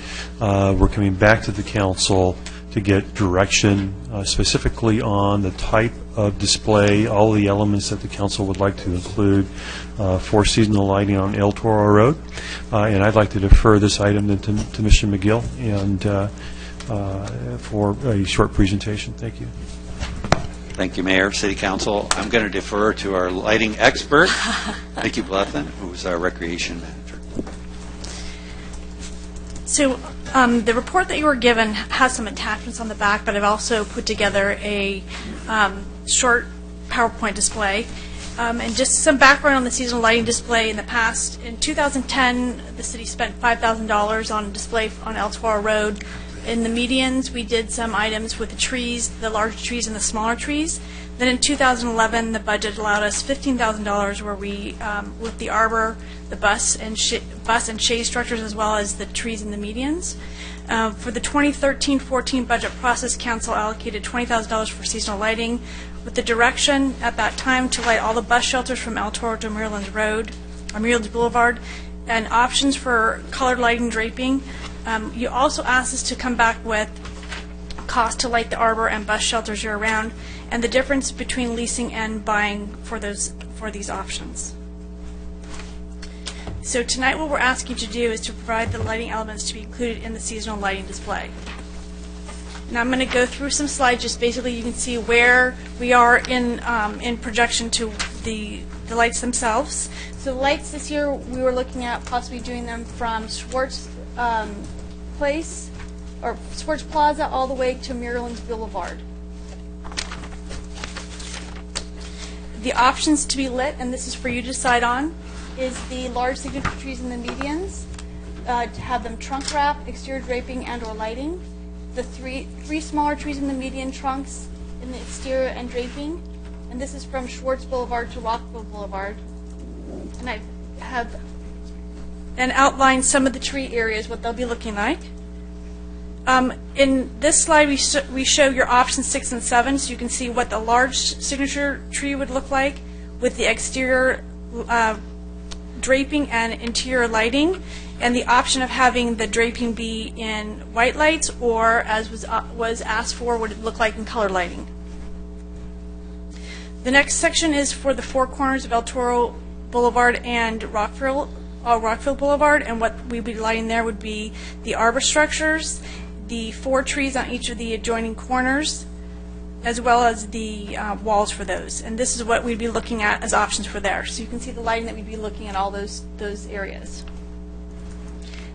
we're coming back to the council to get direction specifically on the type of display, all the elements that the council would like to include for seasonal lighting on El Toro Road. And I'd like to defer this item to Mr. McGill and for a short presentation. Thank you. Thank you, Mayor, City Council. I'm going to defer to our lighting expert, Vicki Bluffin, who is our recreation manager. So the report that you were given has some attachments on the back, but I've also put together a short PowerPoint display. And just some background on the seasonal lighting display in the past. In 2010, the city spent $5,000 on a display on El Toro Road. In the medians, we did some items with the trees, the larger trees and the smaller trees. Then in 2011, the budget allowed us $15,000 where we, with the arbor, the bus and shade structures, as well as the trees in the medians. For the 2013-14 budget process, council allocated $20,000 for seasonal lighting, with the direction at that time to light all the bus shelters from El Toro to Maryland Road, or Maryland Boulevard, and options for colored lighting draping. You also asked us to come back with cost to light the arbor and bus shelters year-round, and the difference between leasing and buying for these options. So tonight what we're asking you to do is to provide the lighting elements to be included in the seasonal lighting display. Now I'm going to go through some slides, just basically you can see where we are in projection to the lights themselves. So the lights this year, we were looking at possibly doing them from Schwartz Place, or Schwartz Plaza, all the way to Maryland's Boulevard. The options to be lit, and this is for you to decide on, is the large signature trees in the medians, to have them trunk wrap, exterior draping, and/or lighting. The three smaller trees in the median trunks in the exterior and draping, and this is from Schwartz Boulevard to Rockville Boulevard. And I have outlined some of the tree areas, what they'll be looking like. In this slide, we show your options 6 and 7, so you can see what the large signature tree would look like with the exterior draping and interior lighting, and the option of having the draping be in white lights, or as was asked for, what it look like in color lighting. The next section is for the four corners of El Toro Boulevard and Rockville Boulevard, and what we'd be lighting there would be the arbor structures, the 4 trees on each of the adjoining corners, as well as the walls for those. And this is what we'd be looking at as options for there. So you can see the lighting that we'd be looking at all those areas.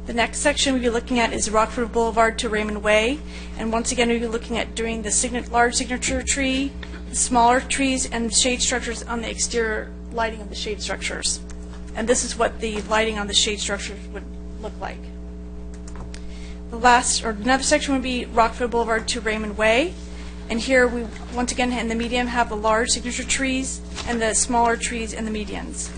The next section we'd be looking at is Rockford Boulevard to Raymond Way, and once again we'd be looking at doing the large signature tree, the smaller trees, and shade structures on the exterior lighting of the shade structures. And this is what the lighting on the shade structures would look like. Another section would be Rockville Boulevard to Raymond Way, and here we once again in the median have the large signature trees and the smaller trees in the medians.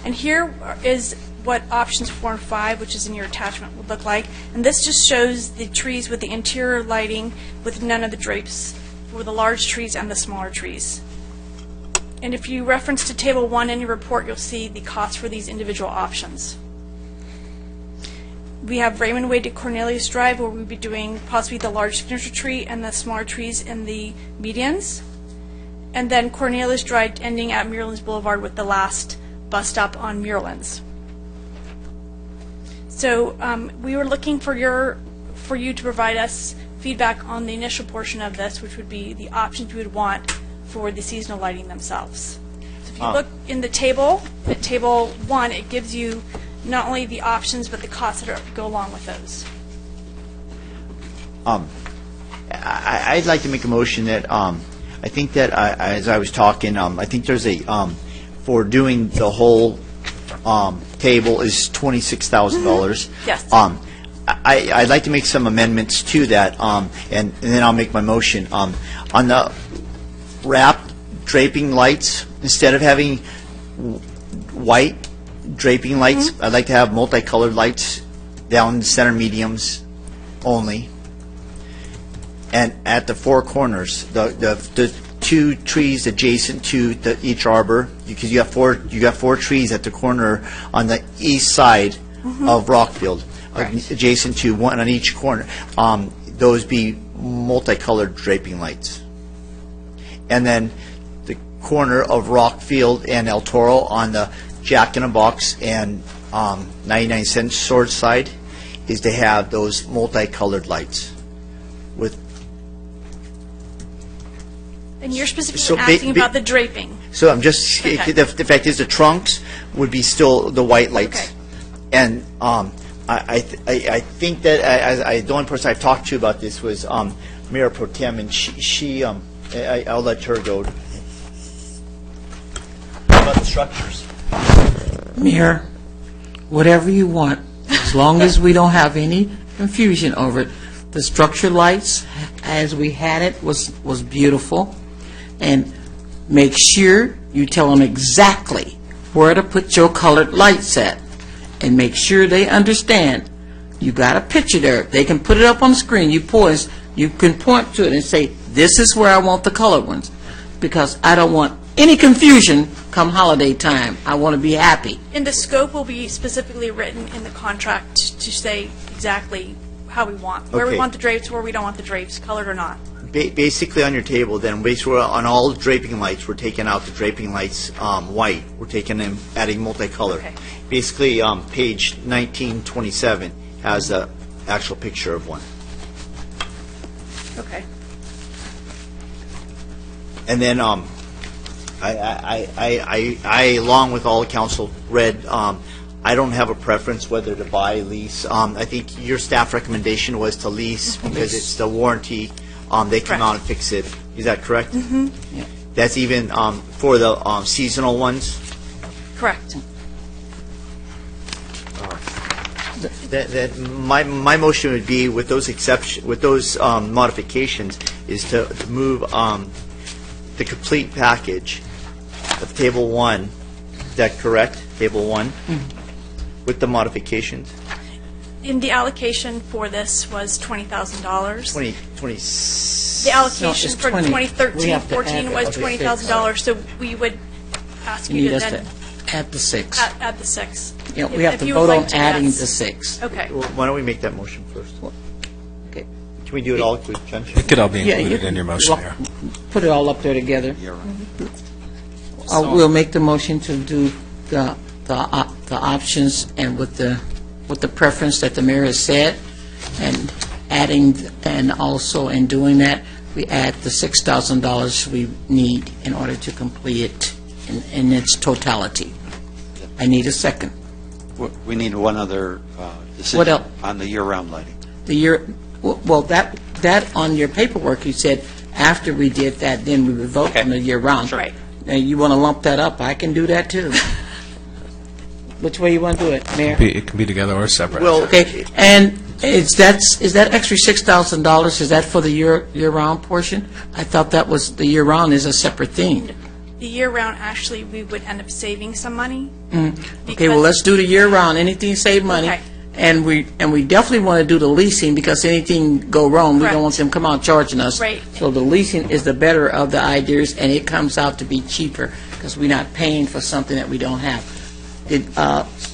And here is what options 4 and 5, which is in your attachment, would look like. And this just shows the trees with the interior lighting with none of the drapes for the large trees and the smaller trees. And if you reference to Table 1 in your report, you'll see the cost for these individual options. We have Raymond Way to Cornelius Drive, where we'll be doing possibly the large signature tree and the smaller trees in the medians. And then Cornelius Drive ending at Muirlands Boulevard with the last bus stop on Muirlands. So we were looking for you to provide us feedback on the initial portion of this, which would be the options you would want for the seasonal lighting themselves. So if you look in the table, at Table 1, it gives you not only the options, but the costs that go along with those. I'd like to make a motion that I think that as I was talking, I think there's a for doing the whole table is $26,000. Yes. I'd like to make some amendments to that, and then I'll make my motion. On the wrapped draping lights, instead of having white draping lights, I'd like to have multicolored lights down the center mediums only. And at the 4 corners, the 2 trees adjacent to each arbor, because you got 4 trees at the corner on the east side of Rockfield, adjacent to one on each corner. Those be multicolored draping lights. And then the corner of Rockfield and El Toro on the Jack in a Box and 99 Cent Sword side is to have those multicolored lights with. And you're specifically asking about the draping. So I'm just, the fact is the trunks would be still the white lights. Okay. And I think that the only person I've talked to about this was Mayor Pro Tem, and I'll let her go. About the structures. Mayor, whatever you want, as long as we don't have any confusion over it. The structure lights, as we had it, was beautiful. And make sure you tell them exactly where to put your colored lights at. And make sure they understand. You got a picture there. They can put it up on the screen. You can point to it and say, this is where I want the colored ones. Because I don't want any confusion come holiday time. I want to be happy. And the scope will be specifically written in the contract to say exactly how we want, where we want the drapes, where we don't want the drapes, colored or not. Basically on your table then, basically on all the draping lights, we're taking out the draping lights white. We're taking them, adding multicolor. Okay. Basically, page 1927 has the actual picture of one. Okay. And then along with all the council, read, I don't have a preference whether to buy, lease. I think your staff recommendation was to lease because it's the warranty. They come out and fix it. Is that correct? Mm-hmm. That's even for the seasonal ones? Correct. My motion would be with those modifications is to move the complete package of Table 1. Is that correct? Table 1? With the modifications? In the allocation for this was $20,000. 20. The allocation it's for 20. We have to 2013-14 add was the $20,000, so we would ask You you need to us to then add the 6. add the 6. Yeah, we If- have if to you vote would on like to, adding yes. the 6. Okay. Well, why don't we make that motion first? Okay. Can we do it all, Jen? It could all be Yeah, included you in your can motion, Mayor. Put it all up there together. We'll make the motion to do the options and with the preference that the mayor has said, and adding, and also in doing that, we add the $6,000 we need in order to complete it in its totality. I need a second. We need one other What decision else? on the year-round lighting. Well, that on your paperwork, you said after we did that, then we would vote on the year-round. Right. Now, you want to lump that up, I can do that, too. Which way you want to do it, Mayor? It can be together or separate. Well, Okay, and is that extra $6,000, is that for the year-round portion? I thought that was, the year-round is a separate thing. The year-round, actually, we would end up saving some money. Okay, well, let's do the year-round, anything save money. Okay. And we definitely want to do the leasing, because anything go wrong, we Correct. don't want them to come out charging us. Right. So the leasing is the better of the ideas, and it comes out to be cheaper, because we're not paying for something that we don't have.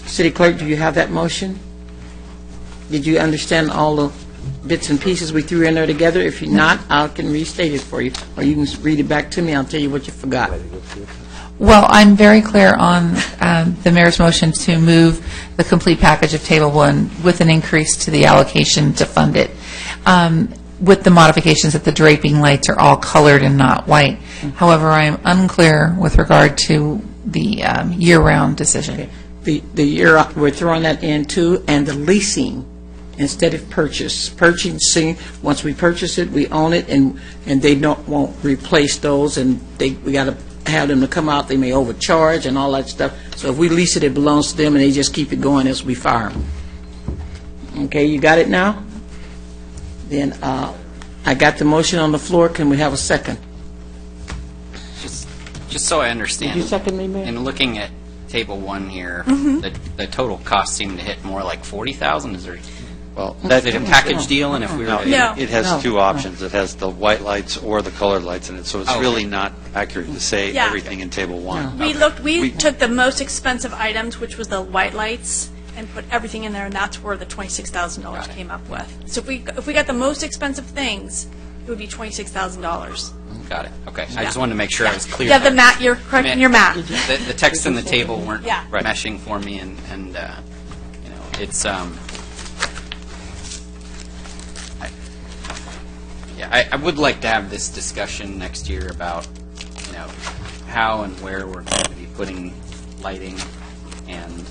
City Clerk, do you have that motion? Did you understand all the bits and pieces we threw in there together? If you're not, I can restate it for you, or you can read it back to me, I'll tell you what you forgot. Well, I'm very clear on the mayor's motion to move the complete package of Table 1 with an increase to the allocation to fund it, with the modifications that the draping lights are all colored and not white. However, I am unclear with regard to the year-round decision. The year, we're throwing that in too, and the leasing instead of purchasing. Once we purchase it, we own it, and they won't replace those, and we got to have them to come out. They may overcharge and all that stuff. So if we lease it, it belongs to them, and they just keep it going as we fire them. Okay, you got it now? Then I got the motion on the floor. Can we have a second? Just so I understand. Did you second me, Mayor? In looking at Table 1 here, Mm-hmm. the total costs seem to hit more like 40,000. Is there, Well, is it a package deal? And if we were No, to- No. it has No. two options. It has the white lights or the colored lights in it, so it's Okay. really not accurate to say Yeah. everything in Table 1. We took the most expensive items, which was the white lights, and put everything in there, and that's where the $26,000 came up with. So if we got the most expensive things, it would be $26,000. Got it. Okay. I just wanted to make sure I was clear. Yeah, the there. math, you're correct in your math. The text and the table weren't Yeah. meshing for me, and it's I would like to have this discussion next year about how and where we're going to be putting lighting, and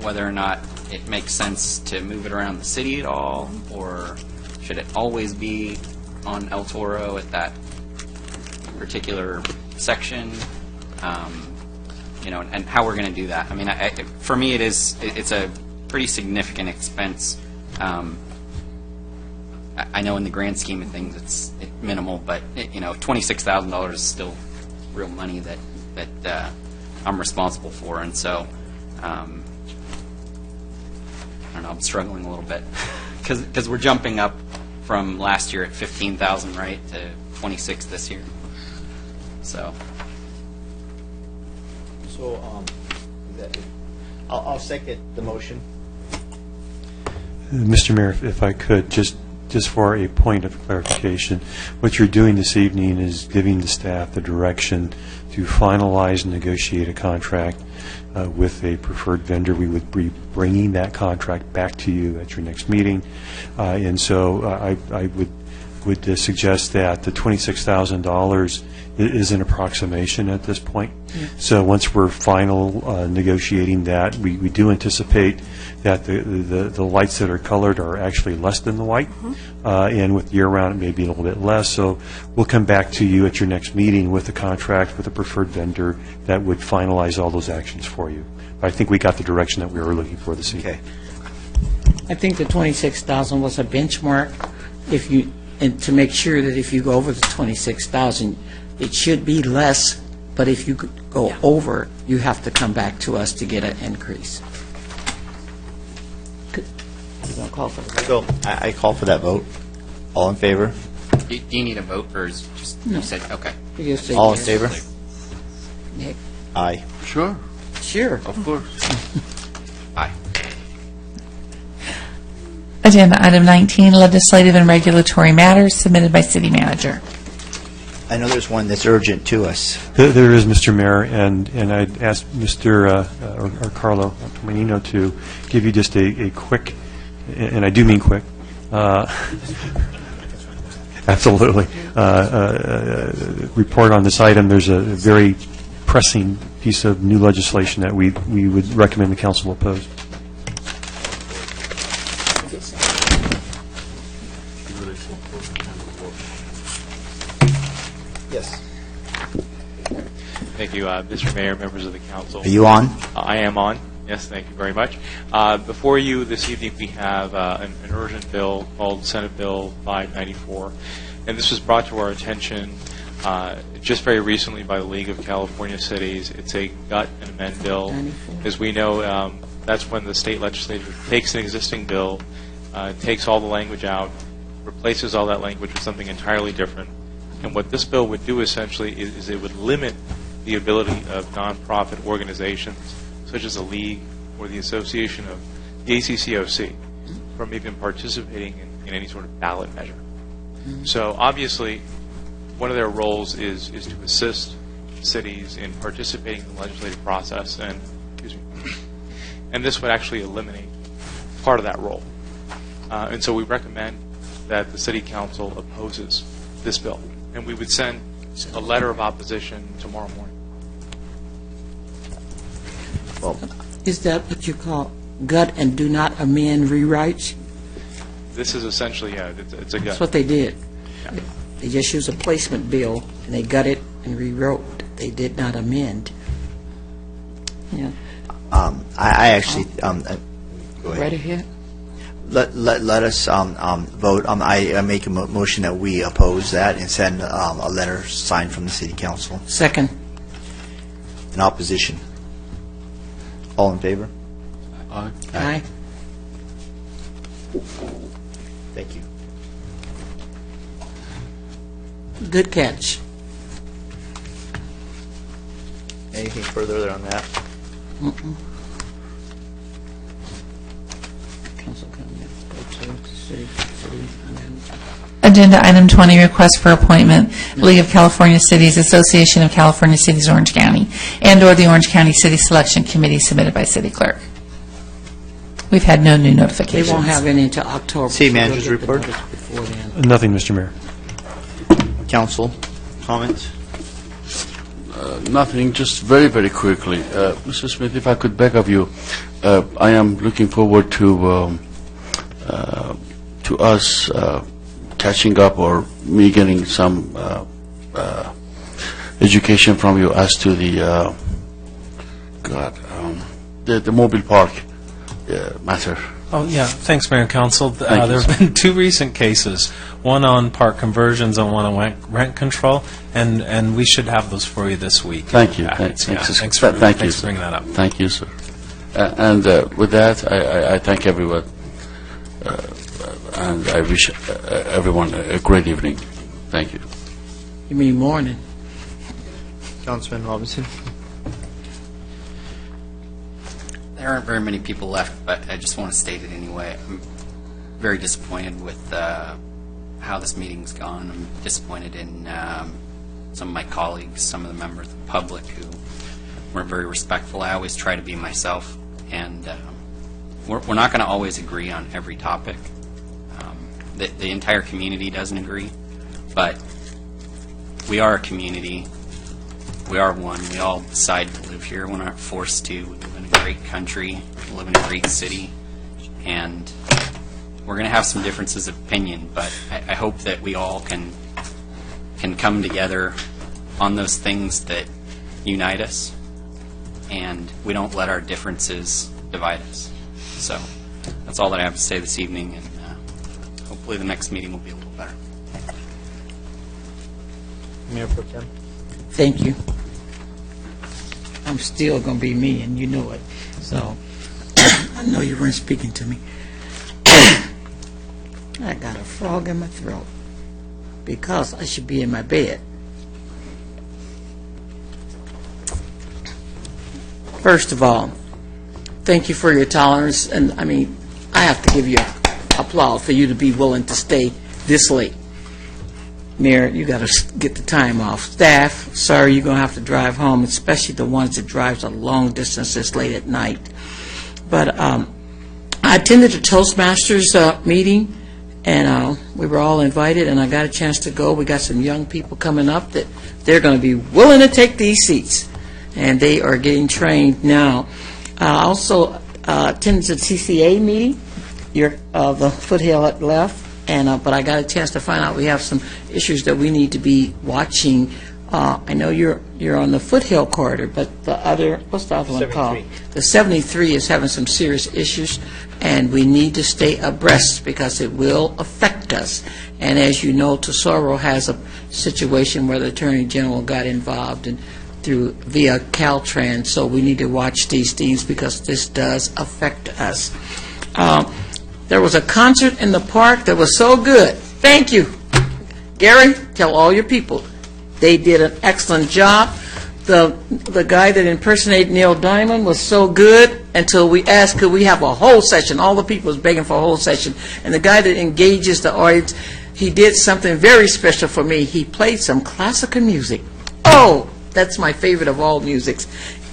whether or not it makes sense to move it around the city at all, or should it always be on El Toro at that particular section, and how we're going to do that. I mean, for me, it's a pretty significant expense. I know in the grand scheme of things, it's minimal, but $26,000 is still real money that I'm responsible for, and so I don't know. I'm struggling a little bit because we're jumping up from last year at 15,000, right, to 26 this year. So I'll second the motion. Mr. Mayor, if I could, just for a point of clarification, what you're doing this evening is giving the staff the direction to finalize and negotiate a contract with a preferred vendor. We would be bringing that contract back to you at your next meeting. And so I would suggest that the $26,000 is an approximation at this point. So once we're final negotiating that, we do anticipate that the lights that are colored are actually less than the white, and with year-round, it may be a little bit less. So we'll come back to you at your next meeting with a contract with a preferred vendor that would finalize all those actions for you. But I think we got the direction that we were looking for this evening. I think the 26,000 was a benchmark, if you, and to make sure that if you go over the 26,000, it should be less, but if you go over, you have to come back to us to get an increase. You gonna call for the vote? So I call for that vote. All in favor? Do you need a vote, or is just, No. you said, okay. You just say All in yes. favor? Nick? Aye. Sure, Sure. of course. Aye. Agenda item 19, legislative and regulatory matters submitted by city manager. I know there's one that's urgent to us. There is, Mr. Mayor, and I'd ask Mr. or Carlo Tomanino to give you just a quick, and I do mean quick, absolutely, report on this item. There's a very pressing piece of new legislation that we would recommend the council oppose. Yes. Thank you, Mr. Mayor, members of the council. Are you on? I am on. Yes, thank you very much. Before you this evening, we have an urgent bill called Senate Bill 594, and this was brought to our attention just very recently by the League of California Cities. It's a gut and amend bill. As we know, that's when the state legislature takes an existing bill, takes all the language out, replaces all that language with something entirely different. And what this bill would do essentially is it would limit the ability of nonprofit organizations, such as the League or the Association of the ACCOC, from even participating in any sort of ballot measure. So obviously, one of their roles is to assist cities in participating in the legislative process, and this would actually eliminate part of that role. And so we recommend that the City Council opposes this bill, and we would send a letter of opposition tomorrow morning. Well, Is that what you call gut and do not amend rewrites? This is essentially, it's a gut. That's what they did. They just used a placement bill, and they gutted and rewrote. They did not amend. Yeah. I actually, go ahead. Right ahead. Let us vote. I make a motion that we oppose that and send a letter signed from the city council Second. in opposition. All in favor? Aye. Aye. Thank you. Good catch. Anything further on that? Council comment. Go to city, and then Agenda item 20, request for appointment, League of California Cities, Association of California Cities, Orange County, and/or the Orange County City Selection Committee, submitted by city clerk. We've had no new They notifications. won't have any until October. City so they'll manager's get the report. notice before then. Nothing, Mr. Mayor. Council, comments? Nothing, just very, very quickly. Mr. Smith, if I could beg of you, I am looking forward to us catching up, or me getting some education from you as to the the mobile park matter. Oh, yeah, thanks, Mayor and Council. Thank you, There sir. have been two recent cases, one on park conversions and one on rent control, and we should have those for you this week. Thank you. Yeah, Thanks, yeah, sir. thanks for Thank you, thanks for bringing that up. Thank you, sir. And with that, I thank everyone, and I wish everyone a great evening. Thank you. You mean morning? Councilman Robinson? There aren't very many people left, but I just want to state it anyway. I'm very disappointed with how this meeting's gone. I'm disappointed in some of my colleagues, some of the members of the public who weren't very respectful. I always try to be myself, and we're not going to always agree on every topic. The entire community doesn't agree, but we are a community. We are one. We all decide to live here. We're not forced to. We live in a great country. We live in a great city. And we're going to have some differences of opinion, but I hope that we all can come together on those things that unite us, and we don't let our differences divide us. So that's all that I have to say this evening, and hopefully the next meeting will be a little better. Mayor Pro Tem. Thank you. I'm still going to be me, and you know it. So I know you weren't speaking to me. I got a frog in my throat because I should be in my bed. First of all, thank you for your tolerance, and I mean, I have to give you applause for you to be willing to stay this late. Mayor, you got to get the time off. Staff, sorry you're going to have to drive home, especially the ones that drives a long distances late at night. But I attended the Toastmasters meeting, and we were all invited, and I got a chance to go. We got some young people coming up that they're going to be willing to take these seats, and they are getting trained now. I also attended the CCA meeting. The Foothill at left. But I got a chance to find out we have some issues that we need to be watching. I know you're on the Foothill corridor, but the other, what's the other one called? The 73 is having some serious issues, and we need to stay abreast because it will affect us. And as you know, Tesoro has a situation where the Attorney General got involved via Caltrans, so we need to watch these things because this does affect us. There was a concert in the park that was so good. Thank you. Gary, tell all your people. They did an excellent job. The guy that impersonated Neil Diamond was so good until we asked, could we have a whole session? All the people was begging for a whole session. And the guy that engages the audience, he did something very special for me. He played some classical music. Oh, that's my favorite of all musics.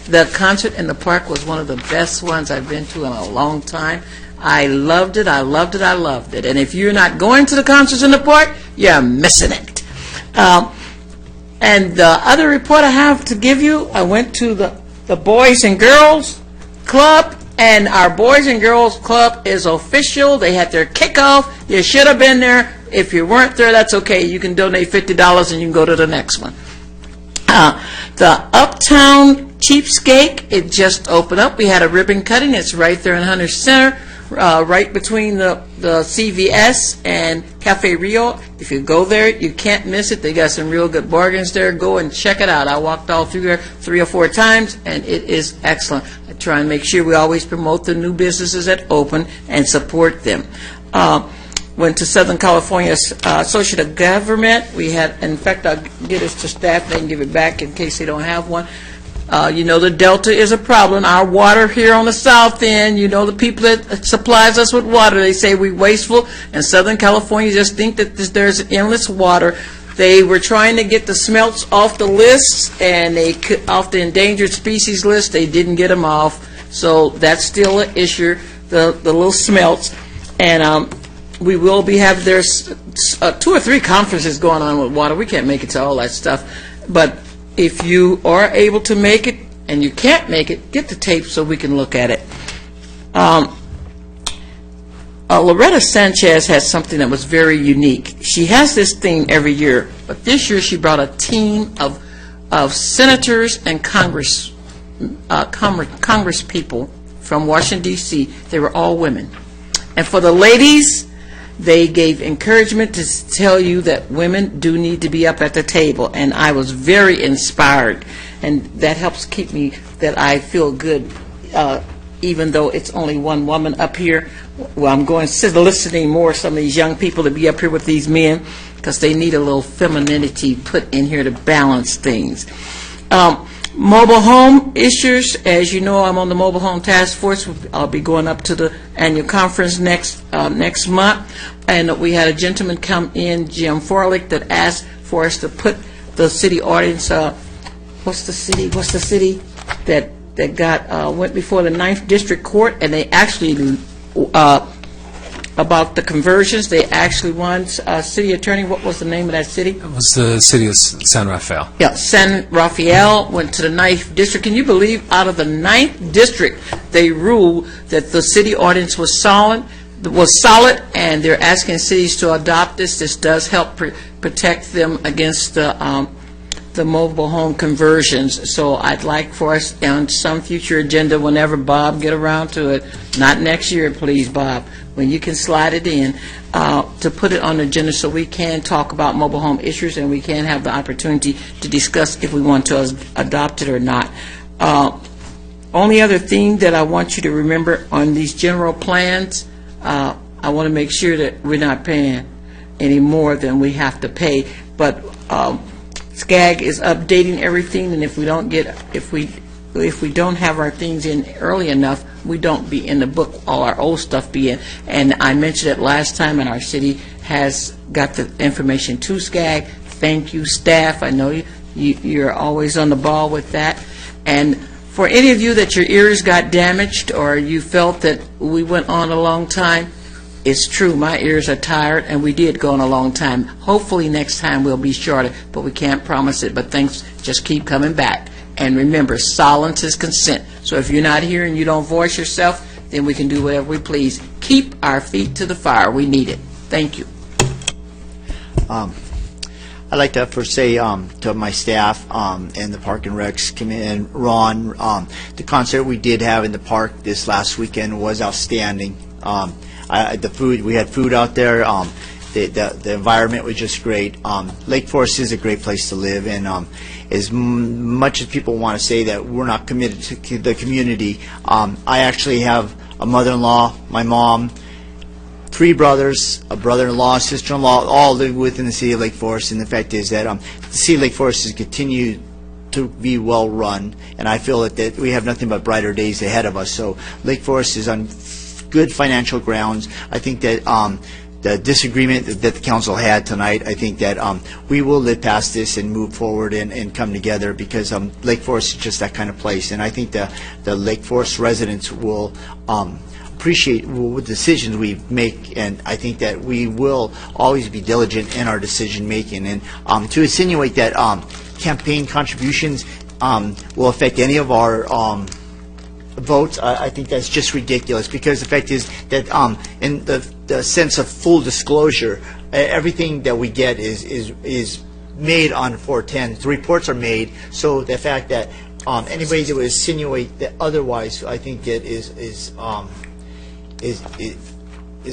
The concert in the park was one of the best ones I've been to in a long time. I loved it, I loved it, I loved it. And if you're not going to the concerts in the park, you're missing it. And the other report I have to give you, I went to the Boys and Girls Club, and our Boys and Girls Club is official. They had their kickoff. You should have been there. If you weren't there, that's okay. You can donate $50 and you can go to the next one. The Uptown Cheapskate, it just opened up. We had a ribbon cutting. It's right there in Hunter Center. Right between the CVS and Cafe Rio. If you go there, you can't miss it. They got some real good bargains there. Go and check it out. I walked all through there 3 or 4 times, and it is excellent. I try and make sure we always promote the new businesses that open and support them. Went to Southern California Associate of Government. We had, in fact, I'll get this to staff. They can give it back in case they don't have one. You know the Delta is a problem. Our water here on the south end, you know the people that supplies us with water, they say we wasteful, and Southern California just think that there's endless water. They were trying to get the smelts off the list, and off the endangered species list, they didn't get them off. So that's still an issue, the little smelts. And we will be having, there's 2 or 3 conferences going on with water. We can't make it to all that stuff. But if you are able to make it and you can't make it, get the tape so we can look at it. Loretta Sanchez has something that was very unique. She has this thing every year, but this year she brought a team of senators and Congress people from Washington, D.C. They were all women. And for the ladies, they gave encouragement to tell you that women do need to be up at the table, and I was very inspired, and that helps keep me, that I feel good, even though it's only one woman up here. Well, I'm going soliciting more some of these young people to be up here with these men, because they need a little femininity put in here to balance things. Mobile home issues, as you know, I'm on the mobile home task force. I'll be going up to the annual conference next month, and we had a gentleman come in, Jim Forlick, that asked for us to put the city ordinance. What's the city that went before the 9th District Court, and they actually about the conversions. They actually won. City Attorney, what was the name of that city? It was the city of San Rafael. Yeah, San Rafael went to the 9th district. Can you believe out of the 9th district, they ruled that the city ordinance was solid, and they're asking cities to adopt this. This does help protect them against the mobile home conversions. So I'd like for us on some future agenda, whenever Bob get around to it, not next year, please, Bob, when you can slide it in, to put it on the agenda so we can talk about mobile home issues and we can have the opportunity to discuss if we want to adopt it or not. Only other thing that I want you to remember on these general plans, I want to make sure that we're not paying any more than we have to pay, but SCAG is updating everything, and if we don't have our things in early enough, we don't be in the book, all our old stuff be in. And I mentioned it last time, and our city has got the information to SCAG. Thank you, staff. I know you're always on the ball with that. And for any of you that your ears got damaged or you felt that we went on a long time, it's true, my ears are tired, and we did go on a long time. Hopefully next time we'll be shorter, but we can't promise it. But things just keep coming back. And remember, silence is consent. So if you're not here and you don't voice yourself, then we can do whatever we please. Keep our feet to the fire. We need it. Thank you. I'd like to first say to my staff and the Park and Recs committee and Ron, the concert we did have in the park this last weekend was outstanding. The food, we had food out there. The environment was just great. Lake Forest is a great place to live, and as much as people want to say that we're not committed to the community, I actually have a mother-in-law, my mom, 3 brothers, a brother-in-law, sister-in-law, all live within the city of Lake Forest, and the fact is that the city of Lake Forest has continued to be well-run, and I feel that we have nothing but brighter days ahead of us. So Lake Forest is on good financial grounds. I think that the disagreement that the council had tonight, I think that we will live past this and move forward and come together, because Lake Forest is just that kind of place. And I think the Lake Forest residents will appreciate what decisions we make, and I think that we will always be diligent in our decision-making. And to insinuate that campaign contributions will affect any of our votes, I think that's just ridiculous, because the fact is that in the sense of full disclosure, everything that we get is made on 410. The reports are made, so the fact that anybody that would insinuate that otherwise, I think that is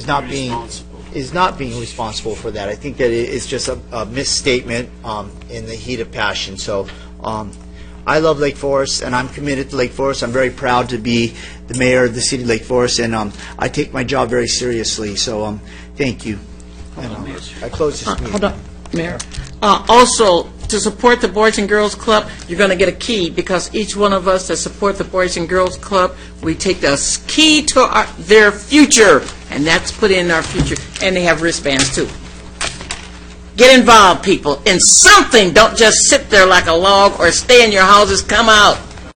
not being responsible for that. I think that it's just a misstatement in the heat of passion. So I love Lake Forest, and I'm committed to Lake Forest. I'm very proud to be the mayor of the city of Lake Forest, and I take my job very seriously. So thank you. And, I close this meeting. Hold on, Mayor. Also, to support the Boys and Girls Club, you're going to get a key, because each one of us that support the Boys and Girls Club, we take the key to their future, and that's put in our future. And they have wristbands, too. Get involved, people, in something. Don't just sit there like a log or stay in your houses. Come out.